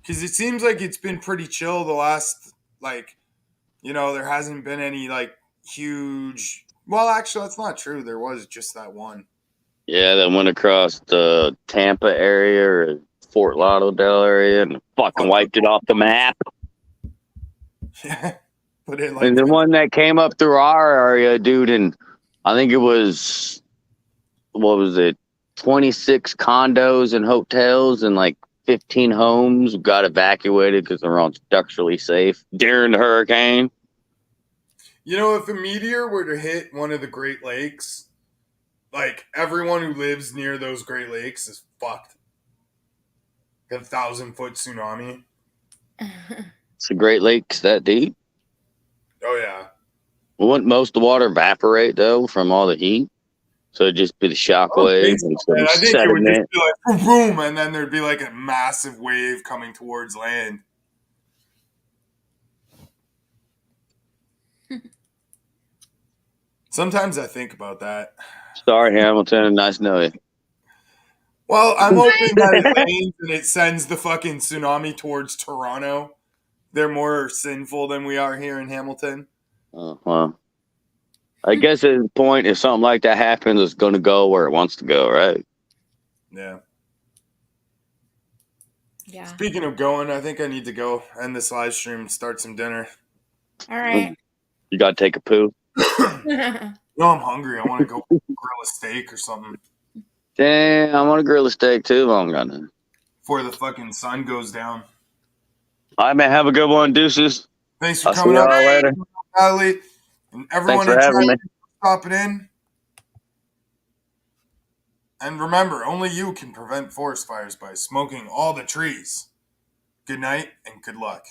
Because it seems like it's been pretty chill the last, there hasn't been any, huge. Well, actually, that's not true. There was just that one. Yeah, that went across the Tampa area or Fort Lauderdale area and fucking wiped it off the map. Yeah. Put it And the one that came up through our area, dude, and I think it was, what was it, 26 condos and hotels and like 15 homes got evacuated because they're all structurally safe during the hurricane. If a meteor were to hit one of the Great Lakes, everyone who lives near those Great Lakes is fucked. A 1,000-foot tsunami. It's the Great Lakes that deep. Oh, yeah. Wouldn't most of the water evaporate, though, from all the heat? So it'd just be the shock waves and some I think it would sediment. just be like boom, boom, and then there'd be like a massive wave coming towards land. Sometimes I think about that. Sorry, Hamilton. Nice to know you. Well, I'm hoping that it lands and it sends the fucking tsunami towards Toronto. They're more sinful than we are here in Hamilton. Well, I guess at the point, if something like that happens, it's going to go where it wants to go, right? Yeah. Yeah. Speaking of going, I think I need to go end this live stream, start some dinner. All right. You got to take a poo. No, I'm hungry. I want to go grill a steak or something Damn, I want to grill a steak too, but I'm gonna. before the fucking sun goes down. All right, man. Have a good one, deuces. Thanks for I'll see coming up, y'all later. Natalie, and everyone Thanks for having me. stopping in. And remember, only you can prevent forest fires by smoking all the trees. Good night and good luck.